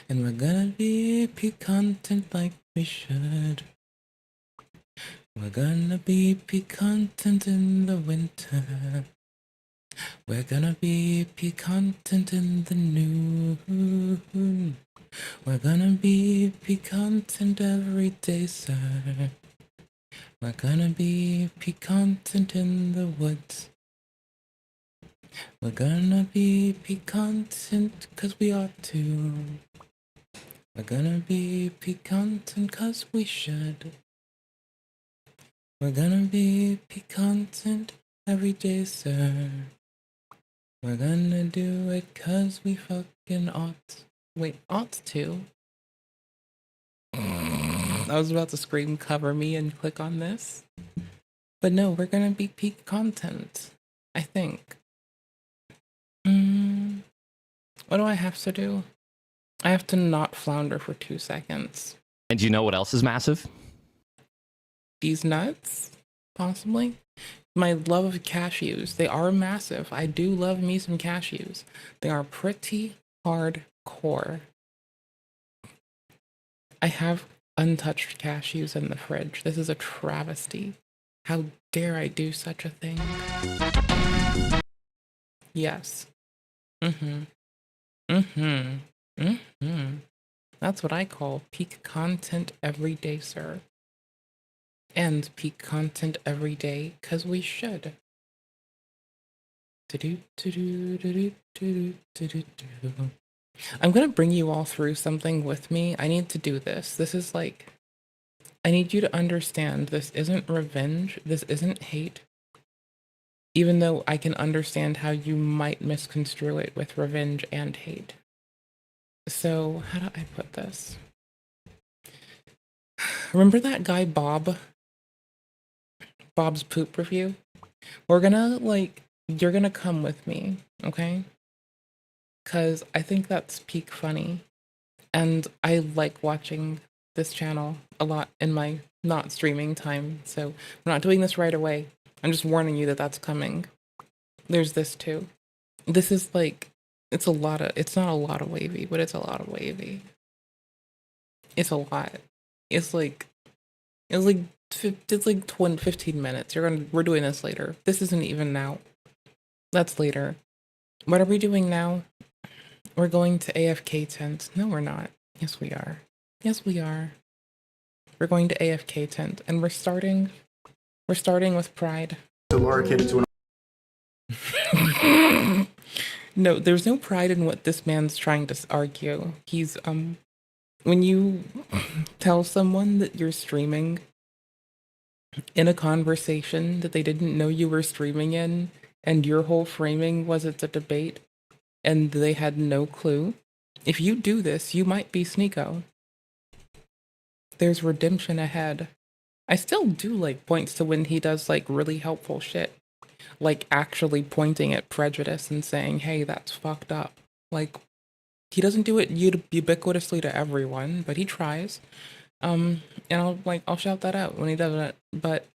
And we're gonna be peak content like we should. We're gonna be peak content in the winter. We're gonna be peak content in the noon. We're gonna be peak content every day, sir. We're gonna be peak content in the woods. We're gonna be peak content 'cause we ought to. We're gonna be peak content 'cause we should. We're gonna be peak content every day, sir. We're gonna do it 'cause we fucking ought. Wait, ought to? I was about to scream cover me and click on this. But no, we're gonna be peak content, I think. What do I have to do? I have to not flounder for 2 seconds. And do you know what else is massive? These nuts? Possibly? My love of cashews. They are massive. I do love me some cashews. They are pretty hardcore. I have untouched cashews in the fridge. This is a travesty. How dare I do such a thing? Yes. That's what I call peak content every day, sir. And peak content every day, 'cause we should. I'm gonna bring you all through something with me. I need to do this. This is like, I need you to understand this isn't revenge. This isn't hate. Even though I can understand how you might misconstrue it with revenge and hate. So, how do I put this? Remember that guy, Bob? Bob's poop review? We're gonna, like, you're gonna come with me, okay? Because I think that's peak funny. And I like watching this channel a lot in my not streaming time. So, we're not doing this right away. I'm just warning you that that's coming. There's this too. This is like, it's not a lot of wavy, but it's a lot of wavy. It's a lot. It's like 15 minutes. We're doing this later. This isn't even now. That's later. What are we doing now? We're going to AFK tent. No, we're not. Yes, we are. Yes, we are. We're going to AFK tent, and we're starting with pride. To lure a kid into an No, there's no pride in what this man's trying to argue. He's when you tell someone that you're streaming in a conversation that they didn't know you were streaming in, and your whole framing was it's a debate, and they had no clue. If you do this, you might be Sneeko. There's redemption ahead. I still do like points to when he does like really helpful shit. Like actually pointing at prejudice and saying, hey, that's fucked up. Like, he doesn't do it ubiquitously to everyone, but he tries. And I'll shout that out when he does it. But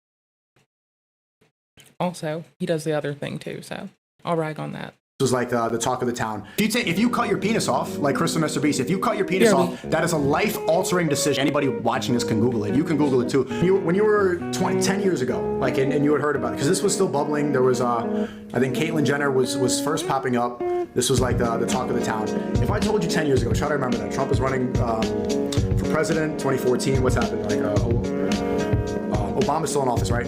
also, he does the other thing too, so I'll rag on that. Was like the talk of the town. If you cut your penis off, like Crystal Mr. Beast, if you cut your penis off, that is a life-altering decision. Anybody watching this can Google it. You can Google it too. When you were 10 years ago, like, and you had heard about it, because this was still bubbling. There was, I think Caitlyn Jenner was first popping up. This was like the talk of the town. If I told you 10 years ago, try to remember that. Trump was running for president, 2014. What's happened? Like, Obama's still in office, right?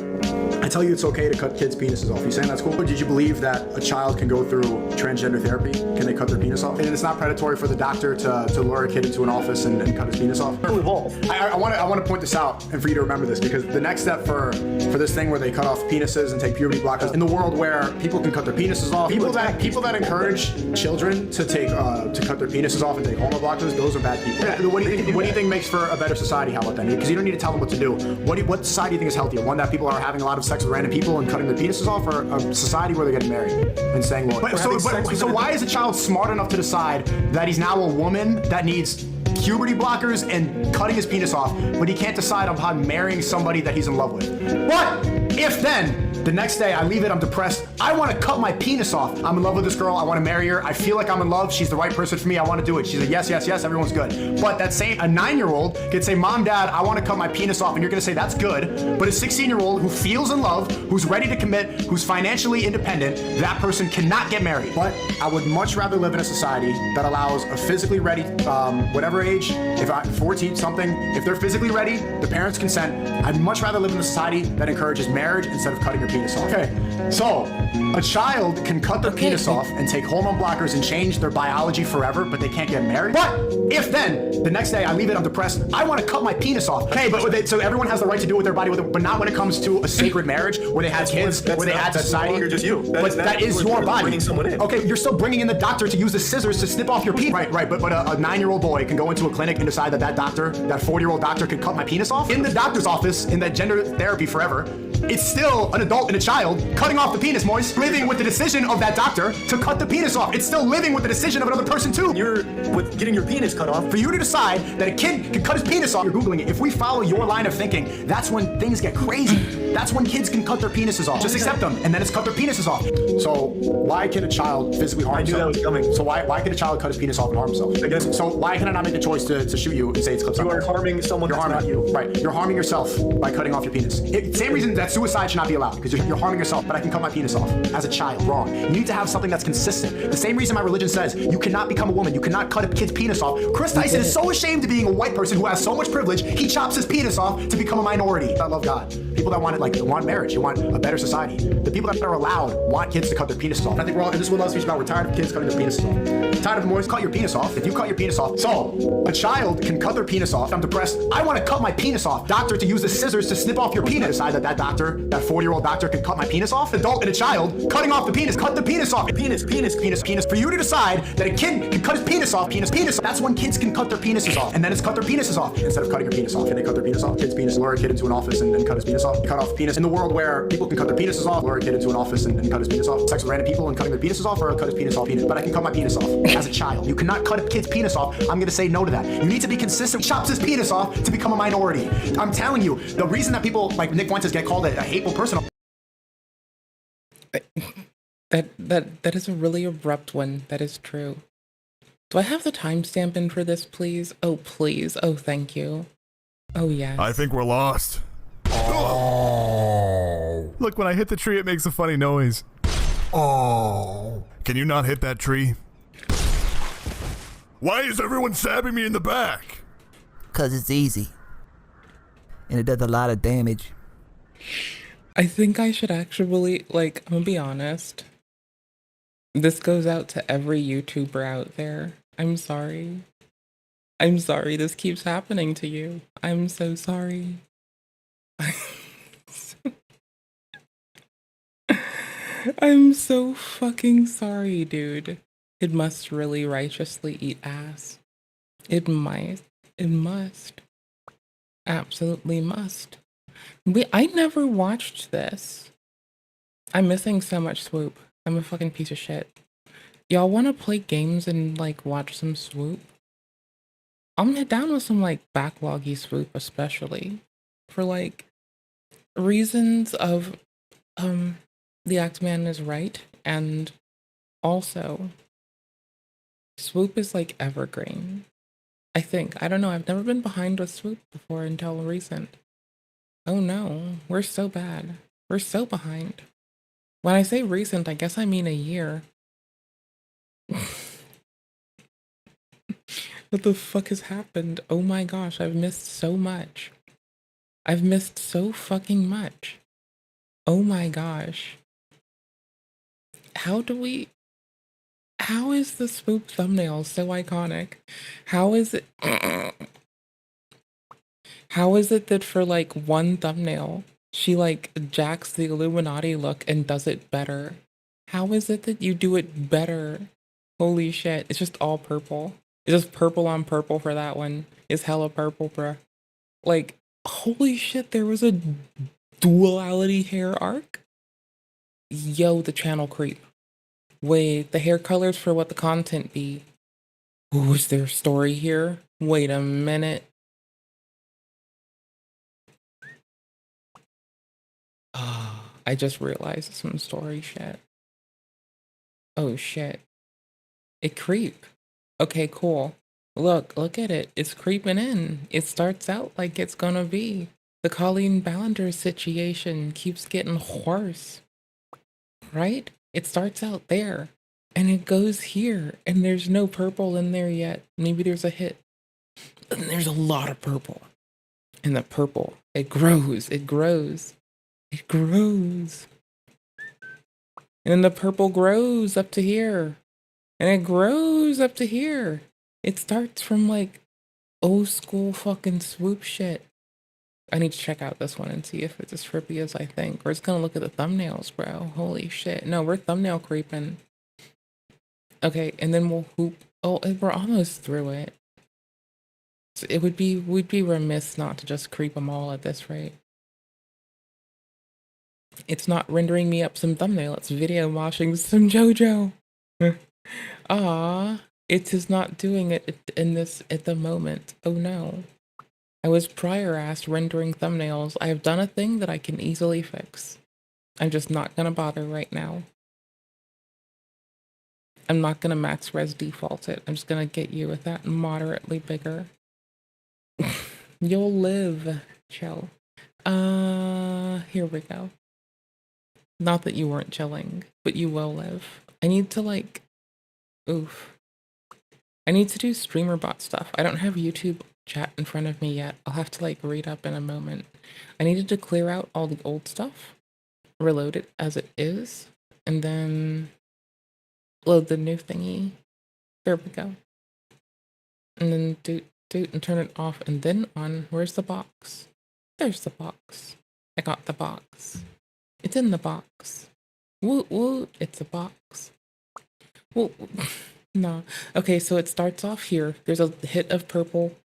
I tell you it's okay to cut kids' penises off. You saying that's cool? Or did you believe that a child can go through transgender therapy? Can they cut their penis off? And it's not predatory for the doctor to lure a kid into an office and cut his penis off? I want to point this out and for you to remember this, because the next step for this thing where they cut off penises and take puberty blockers, in the world where people can cut their penises off, people that encourage children to cut their penises off and take hormone blockers, those are bad people. Yeah, what do you think makes for a better society? How about that? Because you don't need to tell them what to do. What society do you think is healthier? One that people are having a lot of sex with random people and cutting their penises off, or a society where they're getting married and saying, well, so why is a child smart enough to decide that he's now a woman that needs puberty blockers and cutting his penis off, but he can't decide upon marrying somebody that he's in love with? What? if then, the next day I leave it, I'm depressed. I want to cut my penis off. I'm in love with this girl. I want to marry her. I feel like I'm in love. She's the right person for me. I want to do it. She's like, yes, yes, yes. Everyone's good. But that same, a 9-year-old could say, Mom, Dad, I want to cut my penis off. And you're going to say, that's good. But a 16-year-old who feels in love, who's ready to commit, who's financially independent, that person cannot get married. But I would much rather live in a society that allows a physically ready, whatever age, if I'm 14 something, if they're physically ready, the parents consent. I'd much rather live in a society that encourages marriage instead of cutting your penis off. Okay, so a child can cut their penis off and take hormone blockers and change their biology forever, but they can't get married. But if then, the next day I leave it, I'm depressed, I want to cut my penis off. Okay, but so everyone has the right to do with their body, but not when it comes to a sacred marriage where they have kids, where they add society. You're just you. That is your body. Bringing someone in. Okay, you're still bringing in the doctor to use the scissors to snip off your penis. Right, but a 9-year-old boy can go into a clinic and decide that doctor, that 40-year-old doctor can cut my penis off? In the doctor's office, in that gender therapy forever, it's still an adult and a child cutting off the penis, Moist, living with the decision of that doctor to cut the penis off. It's still living with the decision of another person too. You're with getting your penis cut off. For you to decide that a kid can cut his penis off, you're Googling it. If we follow your line of thinking, that's when things get crazy. That's when kids can cut their penises off. Just accept them, and then it's cut their penises off. So why can a child physically harm himself? I knew that was coming. So why can a child cut his penis off and harm himself? Again, so why can I not make the choice to shoot you and say it's clips you are harming someone. You're harming not you. Right. You're harming yourself by cutting off your penis. Same reason that suicide should not be allowed, because you're harming yourself, but I can cut my penis off as a child. Wrong. You need to have something that's consistent. The same reason my religion says you cannot become a woman. You cannot cut a kid's penis off. Chris Tyson is so ashamed of being a white person who has so much privilege, he chops his penis off to become a minority. I love God. People that want it, like, want marriage, you want a better society. The people that are allowed want kids to cut their penises off. I think we're all, and this is what love speaks about. We're tired of kids cutting their penises off. Tired of boys, cut your penis off. If you cut your penis off, so a child can cut their penis off. I'm depressed. I want to cut my penis off. Doctor to use the scissors to snip off your penis. Decide that doctor, that 40-year-old doctor, can cut my penis off. Adult and a child cutting off the penis. Cut the penis off. Penis. For you to decide that a kid can cut his penis off. Penis. That's when kids can cut their penises off, and then it's cut their penises off instead of cutting your penis off. Can they cut their penis off? Kid's penis. Lure a kid into an office and cut his penis off. Cut off the penis. In the world where people can cut their penises off, lure a kid into an office and cut his penis off. Sex with random people and cutting their penises off, or cut his penis off. But I can cut my penis off as a child. You cannot cut a kid's penis off. I'm gonna say no to that. You need to be consistent. He chops his penis off to become a minority. I'm telling you, the reason that people like Nick Fuentes get called a hateful person. That is a really abrupt one. That is true. Do I have the timestamp in for this, please? Oh, please. Oh, thank you. Oh, yes. I think we're lost. Oh. Look, when I hit the tree, it makes a funny noise. Oh. Can you not hit that tree? Why is everyone stabbing me in the back? 'Cause it's easy. And it does a lot of damage. I think I should actually, like, I'm gonna be honest. This goes out to every YouTuber out there. I'm sorry. I'm sorry this keeps happening to you. I'm so sorry. I'm so fucking sorry, dude. It must really righteously eat ass. It might. It must. Absolutely must. I never watched this. I'm missing so much Swoop. I'm a fucking piece of shit. Y'all want to play games and, like, watch some Swoop? I'm down with some, like, backloggy Swoop, especially. For, like, reasons of, the Axeman is right, and also, Swoop is, like, evergreen. I think. I don't know. I've never been behind with Swoop before until recent. Oh no, we're so bad. We're so behind. When I say recent, I guess I mean a year. What the fuck has happened? Oh my gosh, I've missed so much. I've missed so fucking much. Oh my gosh. How is the Swoop thumbnail so iconic? How is it? How is it that for, like, one thumbnail, she, like, jacks the Illuminati look and does it better? How is it that you do it better? Holy shit. It's just all purple. It's just purple on purple for that one. It's hella purple, bruh. Like, holy shit, there was a duality hair arc? Yo, the channel creep. Wait, the hair colors for what the content be. Ooh, is there a story here? Wait a minute. Oh, I just realized some story shit. Oh shit. It creep. Okay, cool. Look at it. It's creeping in. It starts out like it's gonna be. The Colleen Ballinger situation keeps getting worse, right? It starts out there and it goes here, and there's no purple in there yet. Maybe there's a hit. And there's a lot of purple. And the purple, it grows, it grows, it grows. And then the purple grows up to here. And it grows up to here. It starts from like old school fucking swoop shit. I need to check out this one and see if it's as trippy as I think. We're just gonna look at the thumbnails, bro. Holy shit. No, we're thumbnail creeping. Okay, and then we'll hoop. Oh, we're almost through it. So we'd be remiss not to just creep them all at this rate. It's not rendering me up some thumbnail, it's video washing some JoJo. Ah, it is not doing it in this at the moment. Oh no. I was prior asked rendering thumbnails. I have done a thing that I can easily fix. I'm just not gonna bother right now. I'm not gonna max res default it. I'm just gonna get you with that moderately bigger. You'll live. Chill. Here we go. Not that you weren't chilling, but you will live. I need to like, oof. I need to do streamer bot stuff. I don't have YouTube chat in front of me yet. I'll have to like read up in a moment. I needed to clear out all the old stuff, reload it as it is, and then load the new thingy. There we go. And then do and turn it off and then on. Where's the box? There's the box. I got the box. It's in the box. Woot woot, it's a box. Woot, no. Okay, so it starts off here. There's a hit of purple.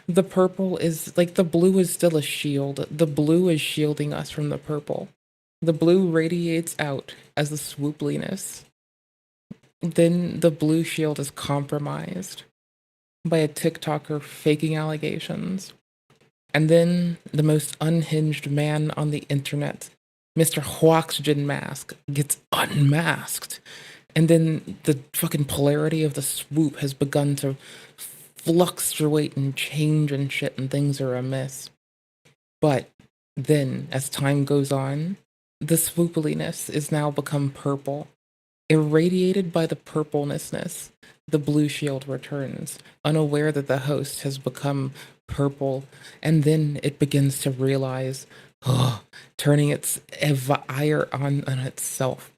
The purple is, like, the blue is still a shield. The blue is shielding us from the purple. The blue radiates out as the swoopliness. Then the blue shield is compromised by a TikToker faking allegations. And then the most unhinged man on the internet, Mr. Oxygen Mask, gets unmasked. And then the fucking polarity of the swoop has begun to fluctuate and change and shit, and things are amiss. But then, as time goes on, the swoopliness is now become purple. Irradiated by the purplenessness, the blue shield returns, unaware that the host has become purple, and then it begins to realize, turning its ire on itself.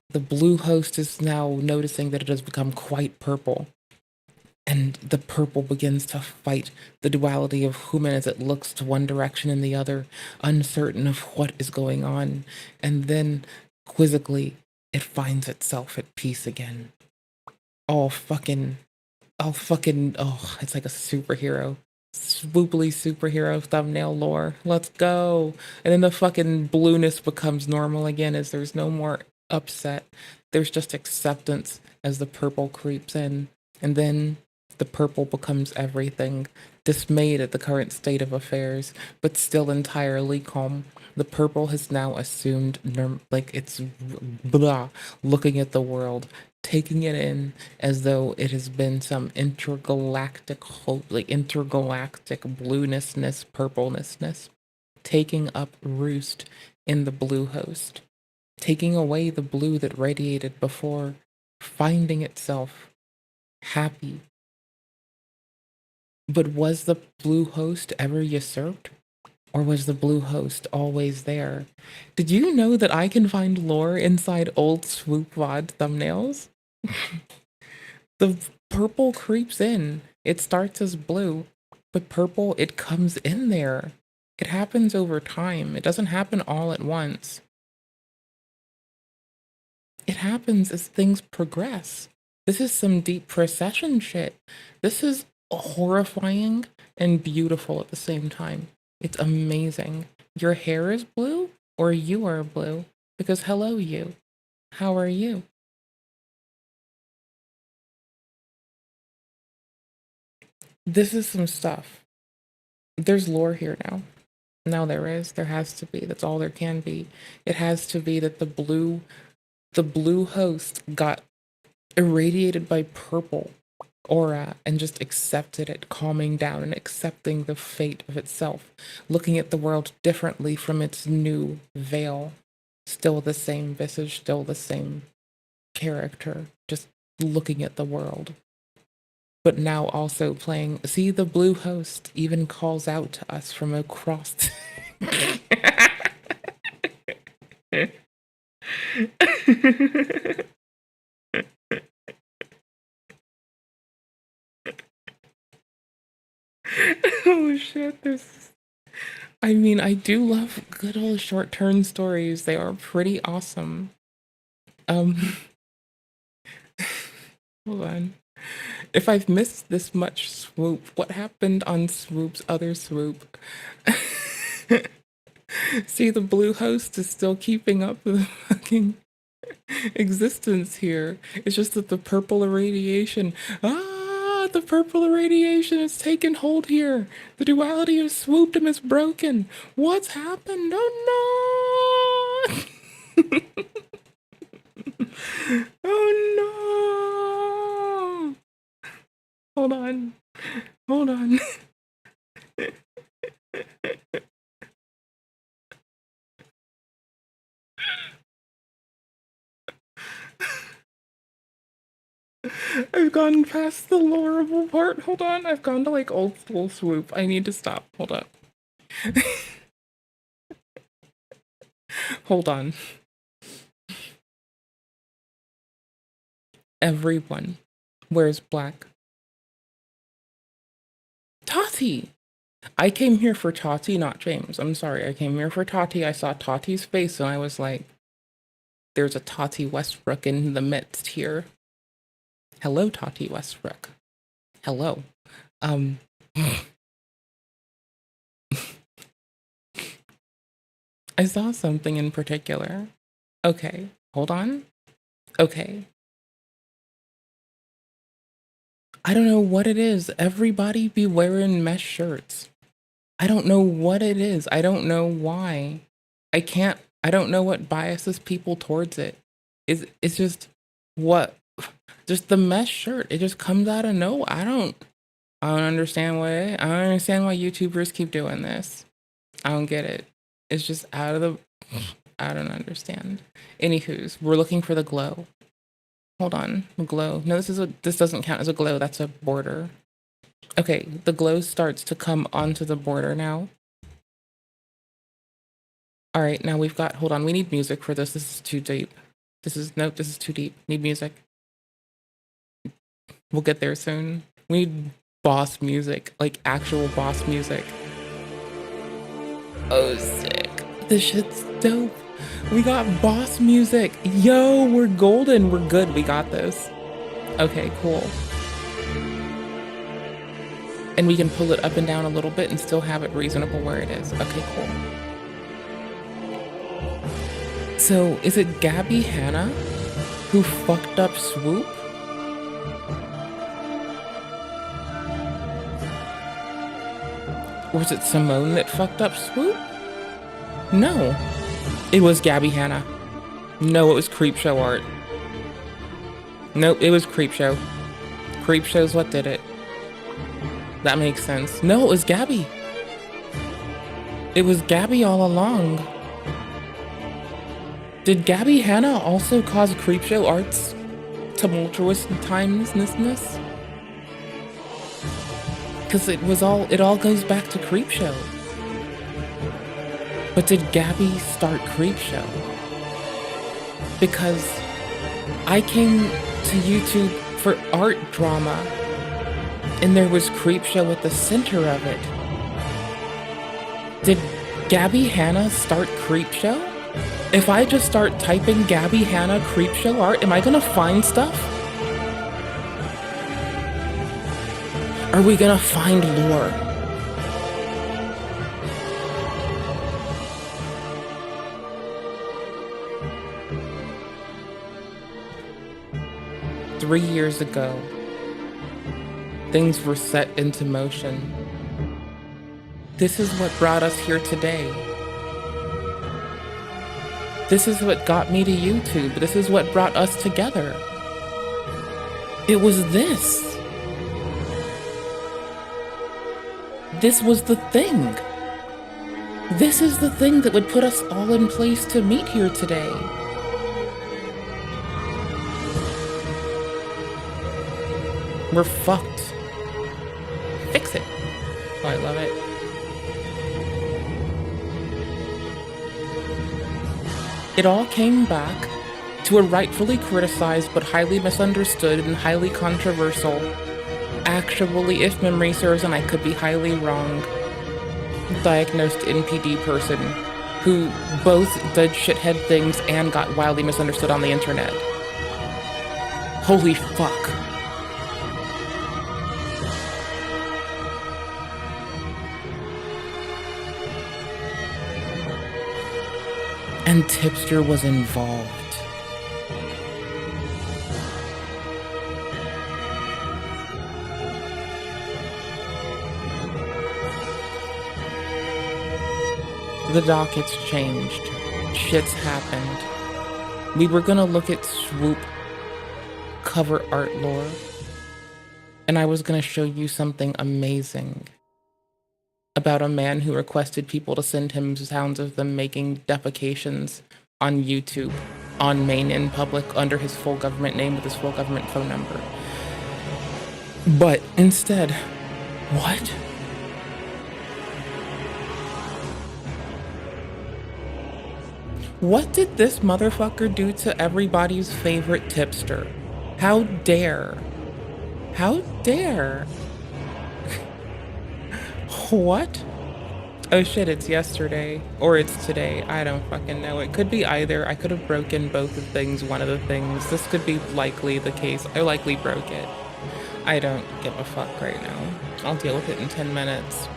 The blue host is now noticing that it has become quite purple, and the purple begins to fight the duality of human as it looks to one direction and the other, uncertain of what is going on, and then, quizzically, it finds itself at peace again. All fucking, it's like a superhero. Swoopily superhero thumbnail lore. Let's go. And then the fucking blueness becomes normal again as there's no more upset. There's just acceptance as the purple creeps in. And then the purple becomes everything, dismayed at the current state of affairs, but still entirely calm. The purple has now assumed, like it's blah, looking at the world, taking it in as though it has been some intergalactic hope, like intergalactic bluenessness, purplenessness, taking up roost in the blue host, taking away the blue that radiated before, finding itself happy. But was the blue host ever usurped? Or was the blue host always there? Did you know that I can find lore inside old swoop VOD thumbnails? The purple creeps in. It starts as blue, but purple, it comes in there. It happens over time. It doesn't happen all at once. It happens as things progress. This is some deep procession shit. This is horrifying and beautiful at the same time. It's amazing. Your hair is blue, or you are blue? Because hello, you. How are you? This is some stuff. There's lore here now. No, there is. There has to be. That's all there can be. It has to be that the blue host got irradiated by purple aura and just accepted it, calming down and accepting the fate of itself, looking at the world differently from its new veil. Still the same visage, still the same character, just looking at the world. But now also playing. See, the blue host even calls out to us from across. Oh shit, this. I mean, I do love good old short turn stories. They are pretty awesome. Um, hold on. If I've missed this much swoop, what happened on swoop's other swoop? See, the blue host is still keeping up with the fucking existence here. It's just that the purple irradiation. The purple irradiation has taken hold here. The duality of swoopdom is broken. What's happened? Oh no! Oh no! Hold on. Hold on. I've gone past the loreable part. Hold on. I've gone to like old school swoop. I need to stop. Hold up. Hold on. Everyone wears black. Tati! I came here for Tati, not James. I'm sorry. I came here for Tati. I saw Tati's face and I was like, there's a Tati Westbrook in the midst here. Hello, Tati Westbrook. Hello. I saw something in particular. Okay, hold on. Okay. I don't know what it is. Everybody be wearing mesh shirts. I don't know what it is. I don't know why. I don't know what biases people towards it. It's just what? Just the mesh shirt. It just comes out of no. I don't understand why. I don't understand why YouTubers keep doing this. I don't get it. It's just out of the. I don't understand. Anywho's, we're looking for the glow. Hold on, the glow. No, this doesn't count as a glow. That's a border. Okay, the glow starts to come onto the border now. All right, now we've got. Hold on, we need music for this. This is too deep. This is too deep. Need music. We'll get there soon. We need boss music, like actual boss music. Oh, sick. This shit's dope. We got boss music. Yo, we're golden. We're good. We got this. Okay, cool. And we can pull it up and down a little bit and still have it reasonable where it is. Okay, cool. So, is it Gabby Hanna who fucked up Swoop? Or was it Simone that fucked up Swoop? No. It was Gabby Hanna. No, it was Creepshow art. Nope, it was Creepshow. Creepshow's what did it. That makes sense. No, it was Gabby. It was Gabby all along. Did Gabby Hanna also cause Creepshow art's tumultuous timesness? Because it all goes back to Creepshow. But did Gabby start Creepshow? Because I came to YouTube for art drama, and there was Creepshow at the center of it. Did Gabby Hanna start Creepshow? If I just start typing Gabby Hanna Creepshow art, am I gonna find stuff? Are we gonna find lore? Three years ago, things were set into motion. This is what brought us here today. This is what got me to YouTube. This is what brought us together. It was this. This was the thing. This is the thing that would put us all in place to meet here today. We're fucked. Fix it. Oh, I love it. It all came back to a rightfully criticized but highly misunderstood and highly controversial, actually, if memory serves and I could be highly wrong, diagnosed NPD person who both did shithead things and got wildly misunderstood on the internet. Holy fuck. And Tipster was involved. The docket's changed. Shit's happened. We were gonna look at Swoop cover art lore, and I was gonna show you something amazing about a man who requested people to send him sounds of them making defecations on YouTube, on main in public, under his full government name with his full government phone number. But instead, what? What did this motherfucker do to everybody's favorite tipster? How dare? How dare? What? Oh shit, it's yesterday. Or it's today. I don't fucking know. It could be either. I could have broken both of things, one of the things. This could be likely the case. I likely broke it. I don't give a fuck right now. I'll deal with it in 10 minutes.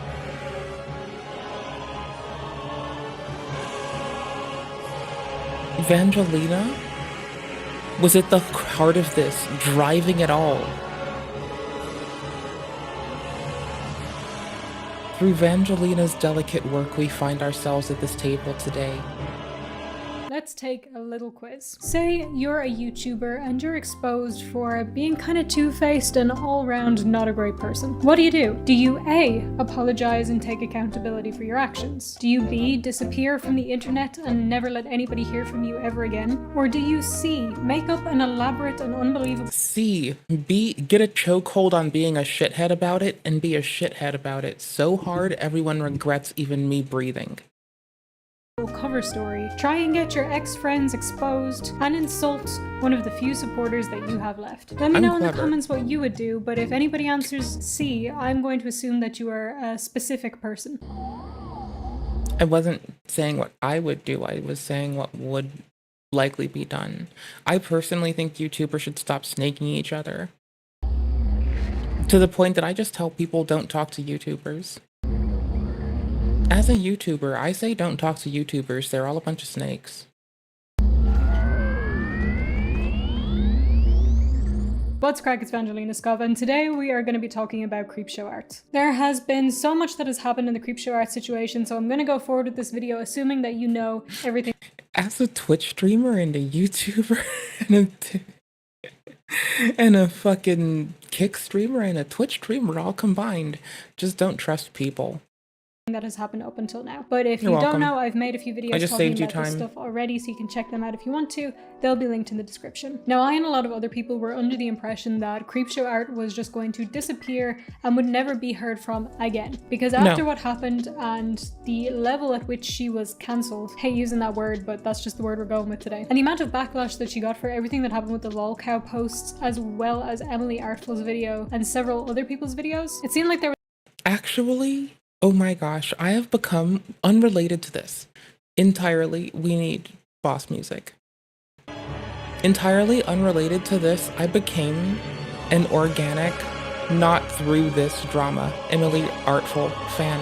Evangelina was at the heart of this, driving it all. Through Evangelina's delicate work, we find ourselves at this table today. Let's take a little quiz. Say you're a YouTuber and you're exposed for being kind of two-faced and all-round not a great person. What do? Do you A, apologize and take accountability for your actions? Do you B, disappear from the internet and never let anybody hear from you ever again? Or do you C, make up an elaborate and unbelievable C, B, get a chokehold on being a shithead about it and be a shithead about it so hard everyone regrets even me breathing? cover story, try and get your ex-friends exposed, and insult one of the few supporters that you have left? Let me know in the comments what you would do, but if anybody answers C, I'm going to assume that you are a specific person. I wasn't saying what I would do, I was saying what would likely be done. I personally think YouTubers should stop snaking each other. To the point that I just tell people don't talk to YouTubers. As a YouTuber, I say don't talk to YouTubers, they're all a bunch of snakes. What's crack, it's Evangelina Scova, and today we are going to be talking about creepshow art. There has been so much that has happened in the creepshow art situation, so I'm going to go forward with this video assuming that you know everything. As a Twitch streamer and a YouTuber and a fucking Kick streamer and a Twitch streamer all combined, just don't trust people. That has happened up until now. But if You're you welcome. don't know, I've made a few videos I just talking saved you about this time. stuff already, so you can check them out if you want to. They'll be linked in the description. Now, I and a lot of other people were under the impression that creepshow art was just going to disappear and would never be heard from again. Because after what happened and the level at which she was cancelled, hate using that word, but that's just the word we're going with today. And the amount of backlash that she got for everything that happened with the lol cow posts, as well as Emily Artful's video and several other people's videos, it seemed like there was Actually, oh my gosh, I have become unrelated to this. Entirely, we need boss music. Entirely unrelated to this, I became an organic, not through this drama, Emily Artful fan.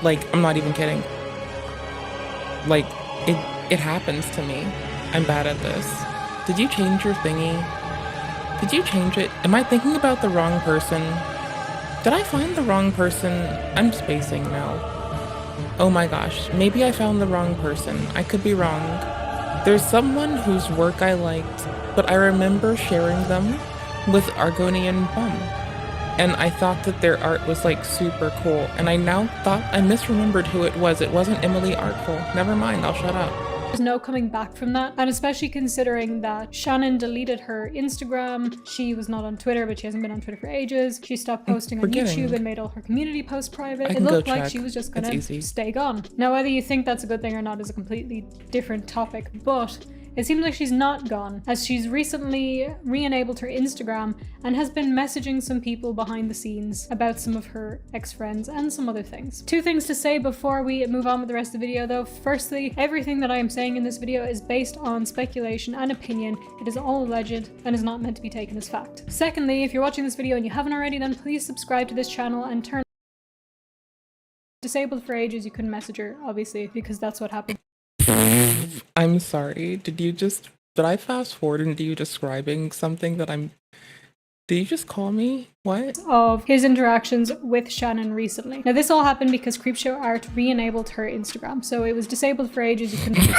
Like, I'm not even kidding. Like, it happens to me. I'm bad at this. Did you change your thingy? Did you change it? Am I thinking about the wrong person? Did I find the wrong person? I'm spacing now. Oh my gosh, maybe I found the wrong person. I could be wrong. There's someone whose work I liked, but I remember sharing them with Argonian Bum. And I thought that their art was like super cool. And I now thought I misremembered who it was. It wasn't Emily Artful. Never mind, I'll shut up. There's no coming back from that, and especially considering that Shannon deleted her Instagram. She was not on Twitter, but she hasn't been on Twitter for ages. She stopped posting on YouTube and made all her community posts private. It looked like she was just gonna stay gone. Now, whether you think that's a good thing or not is a completely different topic, but it seems like she's not gone, as she's recently re-enabled her Instagram and has been messaging some people behind the scenes about some of her ex-friends and some other things. Two things to say before we move on with the rest of the video though. Firstly, everything that I am saying in this video is based on speculation and opinion. It is all alleged and is not meant to be taken as fact. Secondly, if you're watching this video and you haven't already, then please subscribe to this channel and turn disabled for ages. You couldn't message her, obviously, because that's what happened. I'm sorry, did I fast forward into you describing something that did you just call me? What? Of his interactions with Shannon recently. Now this all happened because Creepshow Art re-enabled her Instagram, so it was disabled for ages. You couldn't.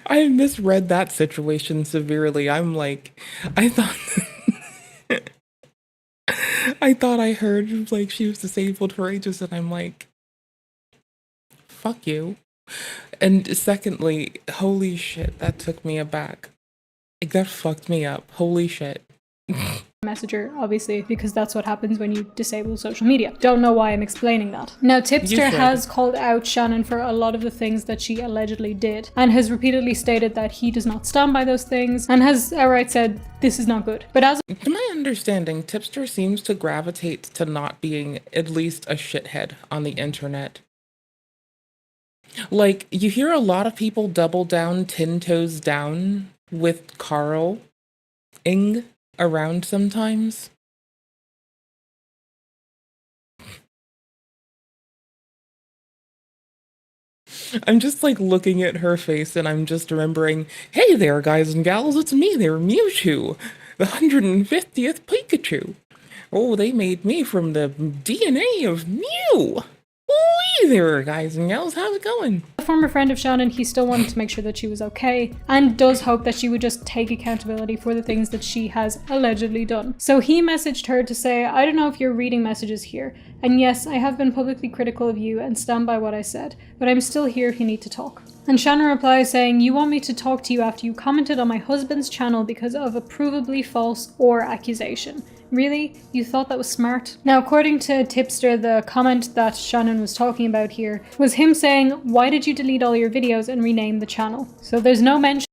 I misread that situation severely. I'm like, I thought I heard like she was disabled for ages, and I'm like, fuck you. And secondly, holy shit, that took me aback. Like, that fucked me up. Holy shit. Messenger, obviously, because that's what happens when you disable social media. Don't know why I'm explaining that. Now, Tipster has called out Shannon for a lot of the things that she allegedly did, and has repeatedly stated that he does not stand by those things, and has outright said, this is not good. But as to my understanding, Tipster seems to gravitate to not being at least a shithead on the internet. Like, you hear a lot of people double down 10 toes down with Karl around sometimes. I'm just like looking at her face and I'm just remembering, hey there guys and gals, it's me there, Mewtwo, the 150th Pikachu. Oh, they made me from the DNA of Mew. Hey there, guys and gals, how's it going? A former friend of Shannon, he still wanted to make sure that she was okay, and does hope that she would just take accountability for the things that she has allegedly done. So he messaged her to say, I don't know if you're reading messages here, and yes, I have been publicly critical of you and stand by what I said, but I'm still here if you need to talk. And Shannon replies saying, you want me to talk to you after you commented on my husband's channel because of a provably false or accusation. Really? You thought that was smart? Now, according to Tipster, the comment that Shannon was talking about here was him saying, why did you delete all your videos and rename the channel? So there's no mentions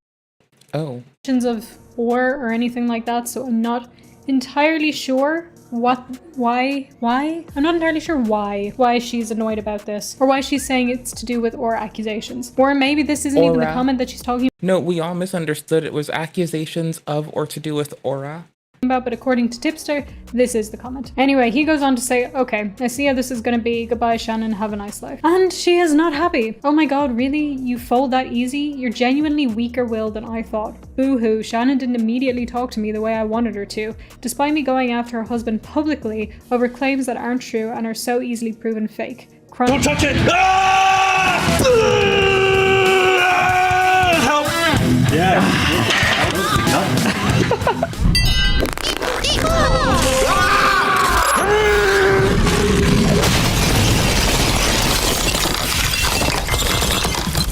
of or anything like that, so I'm not entirely sure why I'm not entirely sure why she's annoyed about this, or why she's saying it's to do with or accusations, or maybe this isn't even the comment that she's talking No, we all misunderstood. It was accusations of or to do with aura. About, but according to Tipster, this is the comment. Anyway, he goes on to say, okay, I see how this is gonna be. Goodbye, Shannon, have a nice life. And she is not happy. Oh my god, really? You fold that easy? You're genuinely weaker-willed than I thought. Boo-hoo, Shannon didn't immediately talk to me the way I wanted her to, despite me going after her husband publicly over claims that aren't true and are so easily proven fake. Don't touch it! Ah! Help! Yeah.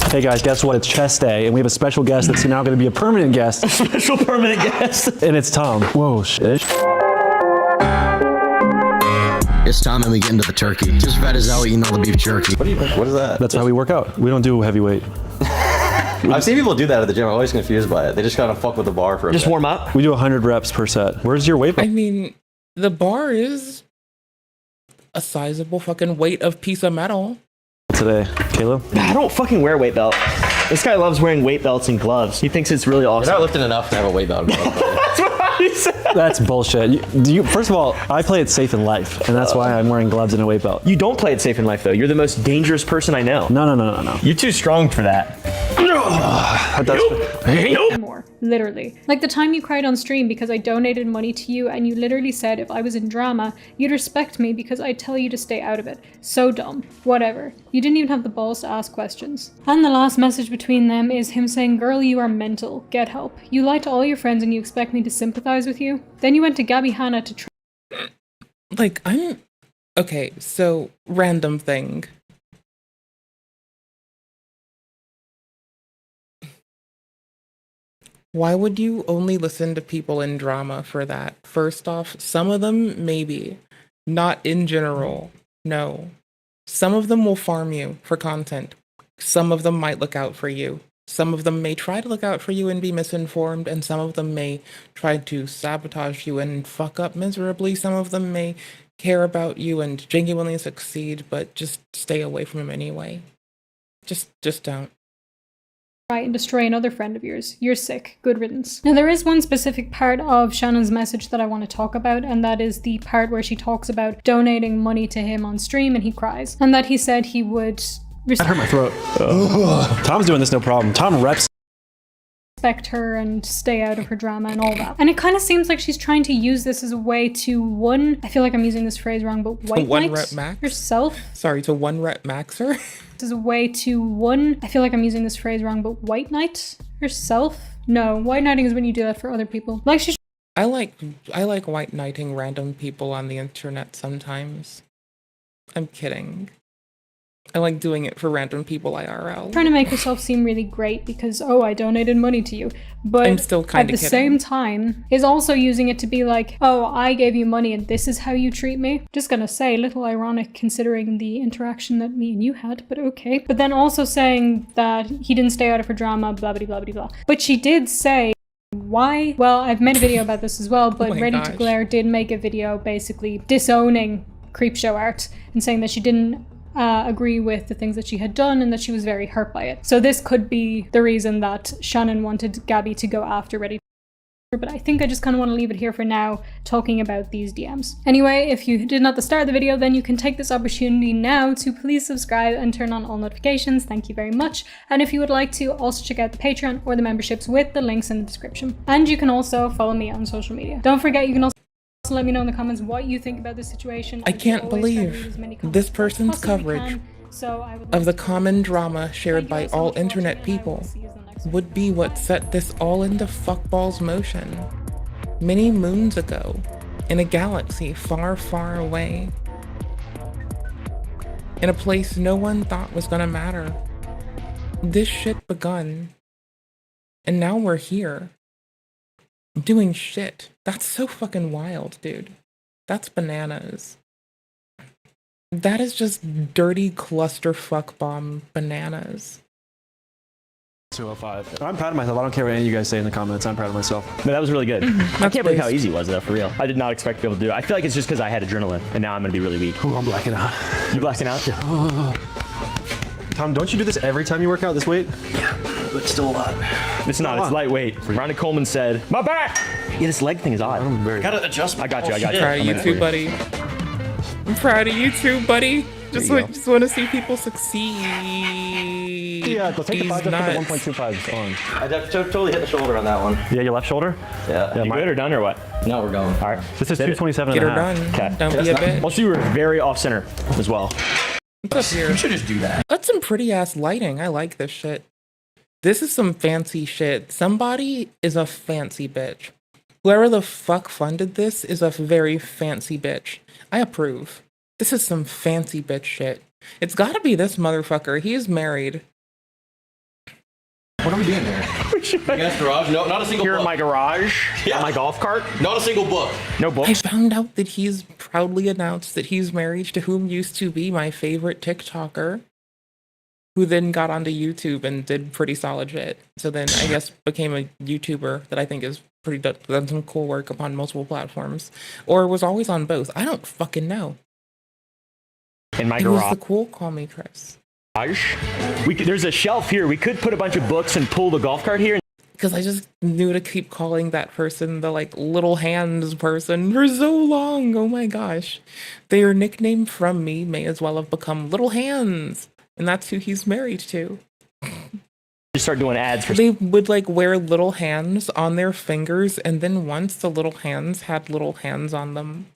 Hey guys, guess what? It's chest day, and we have a special guest that's now going to be a permanent guest. A special permanent guest. And it's Tom. Whoa, shit. It's Tom and we get into the turkey. Just fat as hell eating all the beef jerky. What is that? That's how we work out. We don't do heavyweight. I've seen people do that at the gym. I'm always confused by it. They just kind of fuck with the bar for a bit. Just warm up? We do 100 reps per set. Where's your weight? I mean, the bar is a sizable fucking weight of piece of metal. Today, Caleb? I don't fucking wear a weight belt. This guy loves wearing weight belts and gloves. He thinks it's really awesome. You're not lifting enough to have a weight belt. That's what he said. That's bullshit. First of all, I play it safe in life, and that's why I'm wearing gloves and a weight belt. You don't play it safe in life, though. You're the most dangerous person I know. No. You're too strong for that. more. more, literally. Like the time you cried on stream because I donated money to you and you literally said if I was in drama, you'd respect me because I'd tell you to stay out of it. So dumb. Whatever. You didn't even have the balls to ask questions. And the last message between them is him saying, girl, you are mental. Get help. You lie to all your friends and you expect me to sympathize with you? Then you went to Gabby Hanna to try. Like, okay, so random thing. Why would you only listen to people in drama for that? First off, some of them maybe, not in general. No. Some of them will farm you for content. Some of them might look out for you. Some of them may try to look out for you and be misinformed, and some of them may try to sabotage you and fuck up miserably. Some of them may care about you and genuinely succeed, but just stay away from them anyway. Just don't. And destroy another friend of yours. You're sick. Good riddance. Now there is one specific part of Shannon's message that I want to talk about, and that is the part where she talks about donating money to him on stream and he cries. And that he said he would That hurt my throat. Tom's doing this no problem. Tom reps. Respect her and stay out of her drama and all that. And it kind of seems like she's trying to use this as a way to I feel like I'm using this phrase wrong, but white knight herself. Sorry, to one rep max her. As a way to I feel like I'm using this phrase wrong, but white knight herself? No, white knighting is when you do that for other people. Like she's I like white knighting random people on the internet sometimes. I'm kidding. I like doing it for random people IRL. trying to make herself seem really great because, oh, I donated money to you. But I'm still kind of at the same time, is also using it to be like, oh, I gave you money and this is how you treat me. Just gonna say, little ironic considering the interaction that me and you had, but okay. But then also saying that he didn't stay out of her drama, blah, blah, blah, blah, blah. But she did say, why? Well, I've made a video about this as well, but Ready to Glare did make a video basically disowning Creepshow art and saying that she didn't agree with the things that she had done and that she was very hurt by it. So this could be the reason that Shannon wanted Gabby to go after Ready to Glare, but I think I just kind of want to leave it here for now, talking about these DMs. Anyway, if you didn't at the start of the video, then you can take this opportunity now to please subscribe and turn on all notifications. Thank you very much. And if you would like to, also check out the Patreon or the memberships with the links in the description. And you can also follow me on social media. Don't forget, you can also let me know in the comments what you think about this situation. I can't believe this person's coverage of the common drama shared by all internet people would be what set this all into fuckballs motion many moons ago in a galaxy far, far away, in a place no one thought was gonna matter. This shit begun, and now we're here. Doing shit. That's so fucking wild, dude. That's bananas. That is just dirty clusterfuck bomb bananas. 205. I'm proud of myself. I don't care what any of you guys say in the comments. I'm proud of myself. Man, that was really good. I can't believe how easy it was, though, for real. I did not expect to be able to do it. I feel like it's just because I had adrenaline, and now I'm going to be really weak. Ooh, I'm blacking out. You blacking out? Tom, don't you do this every time you work out this weight? Yeah, but still a lot. It's not. It's lightweight. Ronnie Coleman said, "My back." Yeah, this leg thing is odd. Gotta adjust. I got you. I'm proud of you too, buddy. I'm proud of you too, buddy. Just want to see people succeed. Yeah, go take the 5 up to the 1.25 on. I totally hit the shoulder on that one. Yeah, your left shoulder? Yeah. You good or done or what? No, we're going. All right. This is 227 Get and her a half. done. Okay. Don't be a bitch. Also, you were very off center as well. What's up here? You should just do that. That's some pretty ass lighting. I like this shit. This is some fancy shit. Somebody is a fancy bitch. Whoever the fuck funded this is a very fancy bitch. I approve. This is some fancy bitch shit. It's gotta be this motherfucker. He is married. What are we doing there? You guys' garage? No, not a single Here book. in my garage, on my golf cart. Not a single book. No I books. found out that he's proudly announced that he's married to whom used to be my favorite TikToker, who then got onto YouTube and did pretty solid shit. So then I guess became a YouTuber that I think is pretty done some cool work upon multiple platforms, or was always on both. I don't fucking know. In my It was garage. the cool call me Chris. There's a shelf here. We could put a bunch of books and pull the golf cart here. Because I just knew to keep calling that person the like little hands person for so long. Oh my gosh. Their nickname from me may as well have become Little Hands. And that's who he's married to. just start doing ads for. They would like wear little hands on their fingers, and then once the little hands had little hands on them.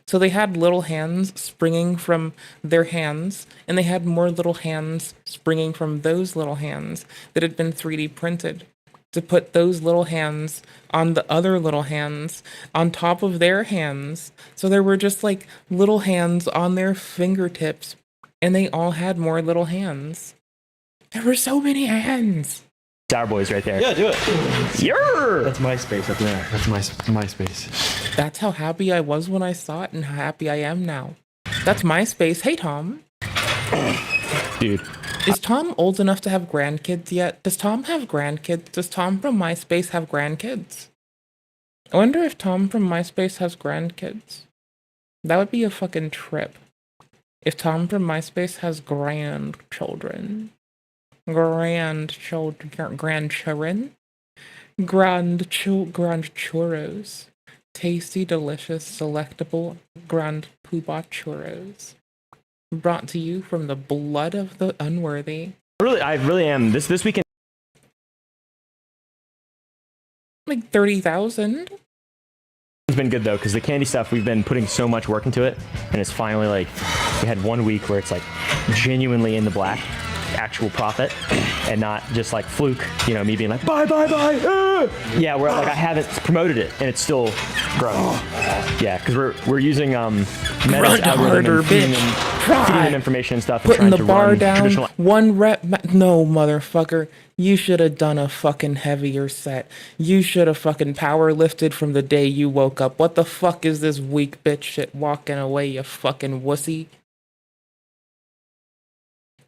So they had little hands springing from their hands, and they had more little hands springing from those little hands that had been 3D printed to put those little hands on the other little hands on top of their hands. So there were just like little hands on their fingertips, and they all had more little hands. There were so many hands. Sour Boys right there. Yeah, do it. Yeah. That's MySpace up there. That's MySpace. That's how happy I was when I saw it and how happy I am now. That's MySpace. Hey, Tom. Dude. Is Tom old enough to have grandkids yet? Does Tom have grandkids? Does Tom from MySpace have grandkids? I wonder if Tom from MySpace has grandkids. That would be a fucking trip. If Tom from MySpace has grandchildren. Grandchildren? Grand churros. Tasty, delicious, selectable grand poobah churros. Brought to you from the blood of the unworthy. I really am. This weekend. Like 30,000. It's been good though, because the candy stuff, we've been putting so much work into it, and it's finally like, we had 1 week where it's like genuinely in the black, actual profit, and not just like fluke, you know, me being like, buy. Yeah, where like I haven't promoted it, and it's still growing. Yeah, because we're using Meta's algorithm, feeding them information and stuff, and Putting trying the to bar run down, traditional. one rep. No, motherfucker. You should have done a fucking heavier set. You should have fucking power lifted from the day you woke up. What the fuck is this weak bitch shit walking away, you fucking wussy?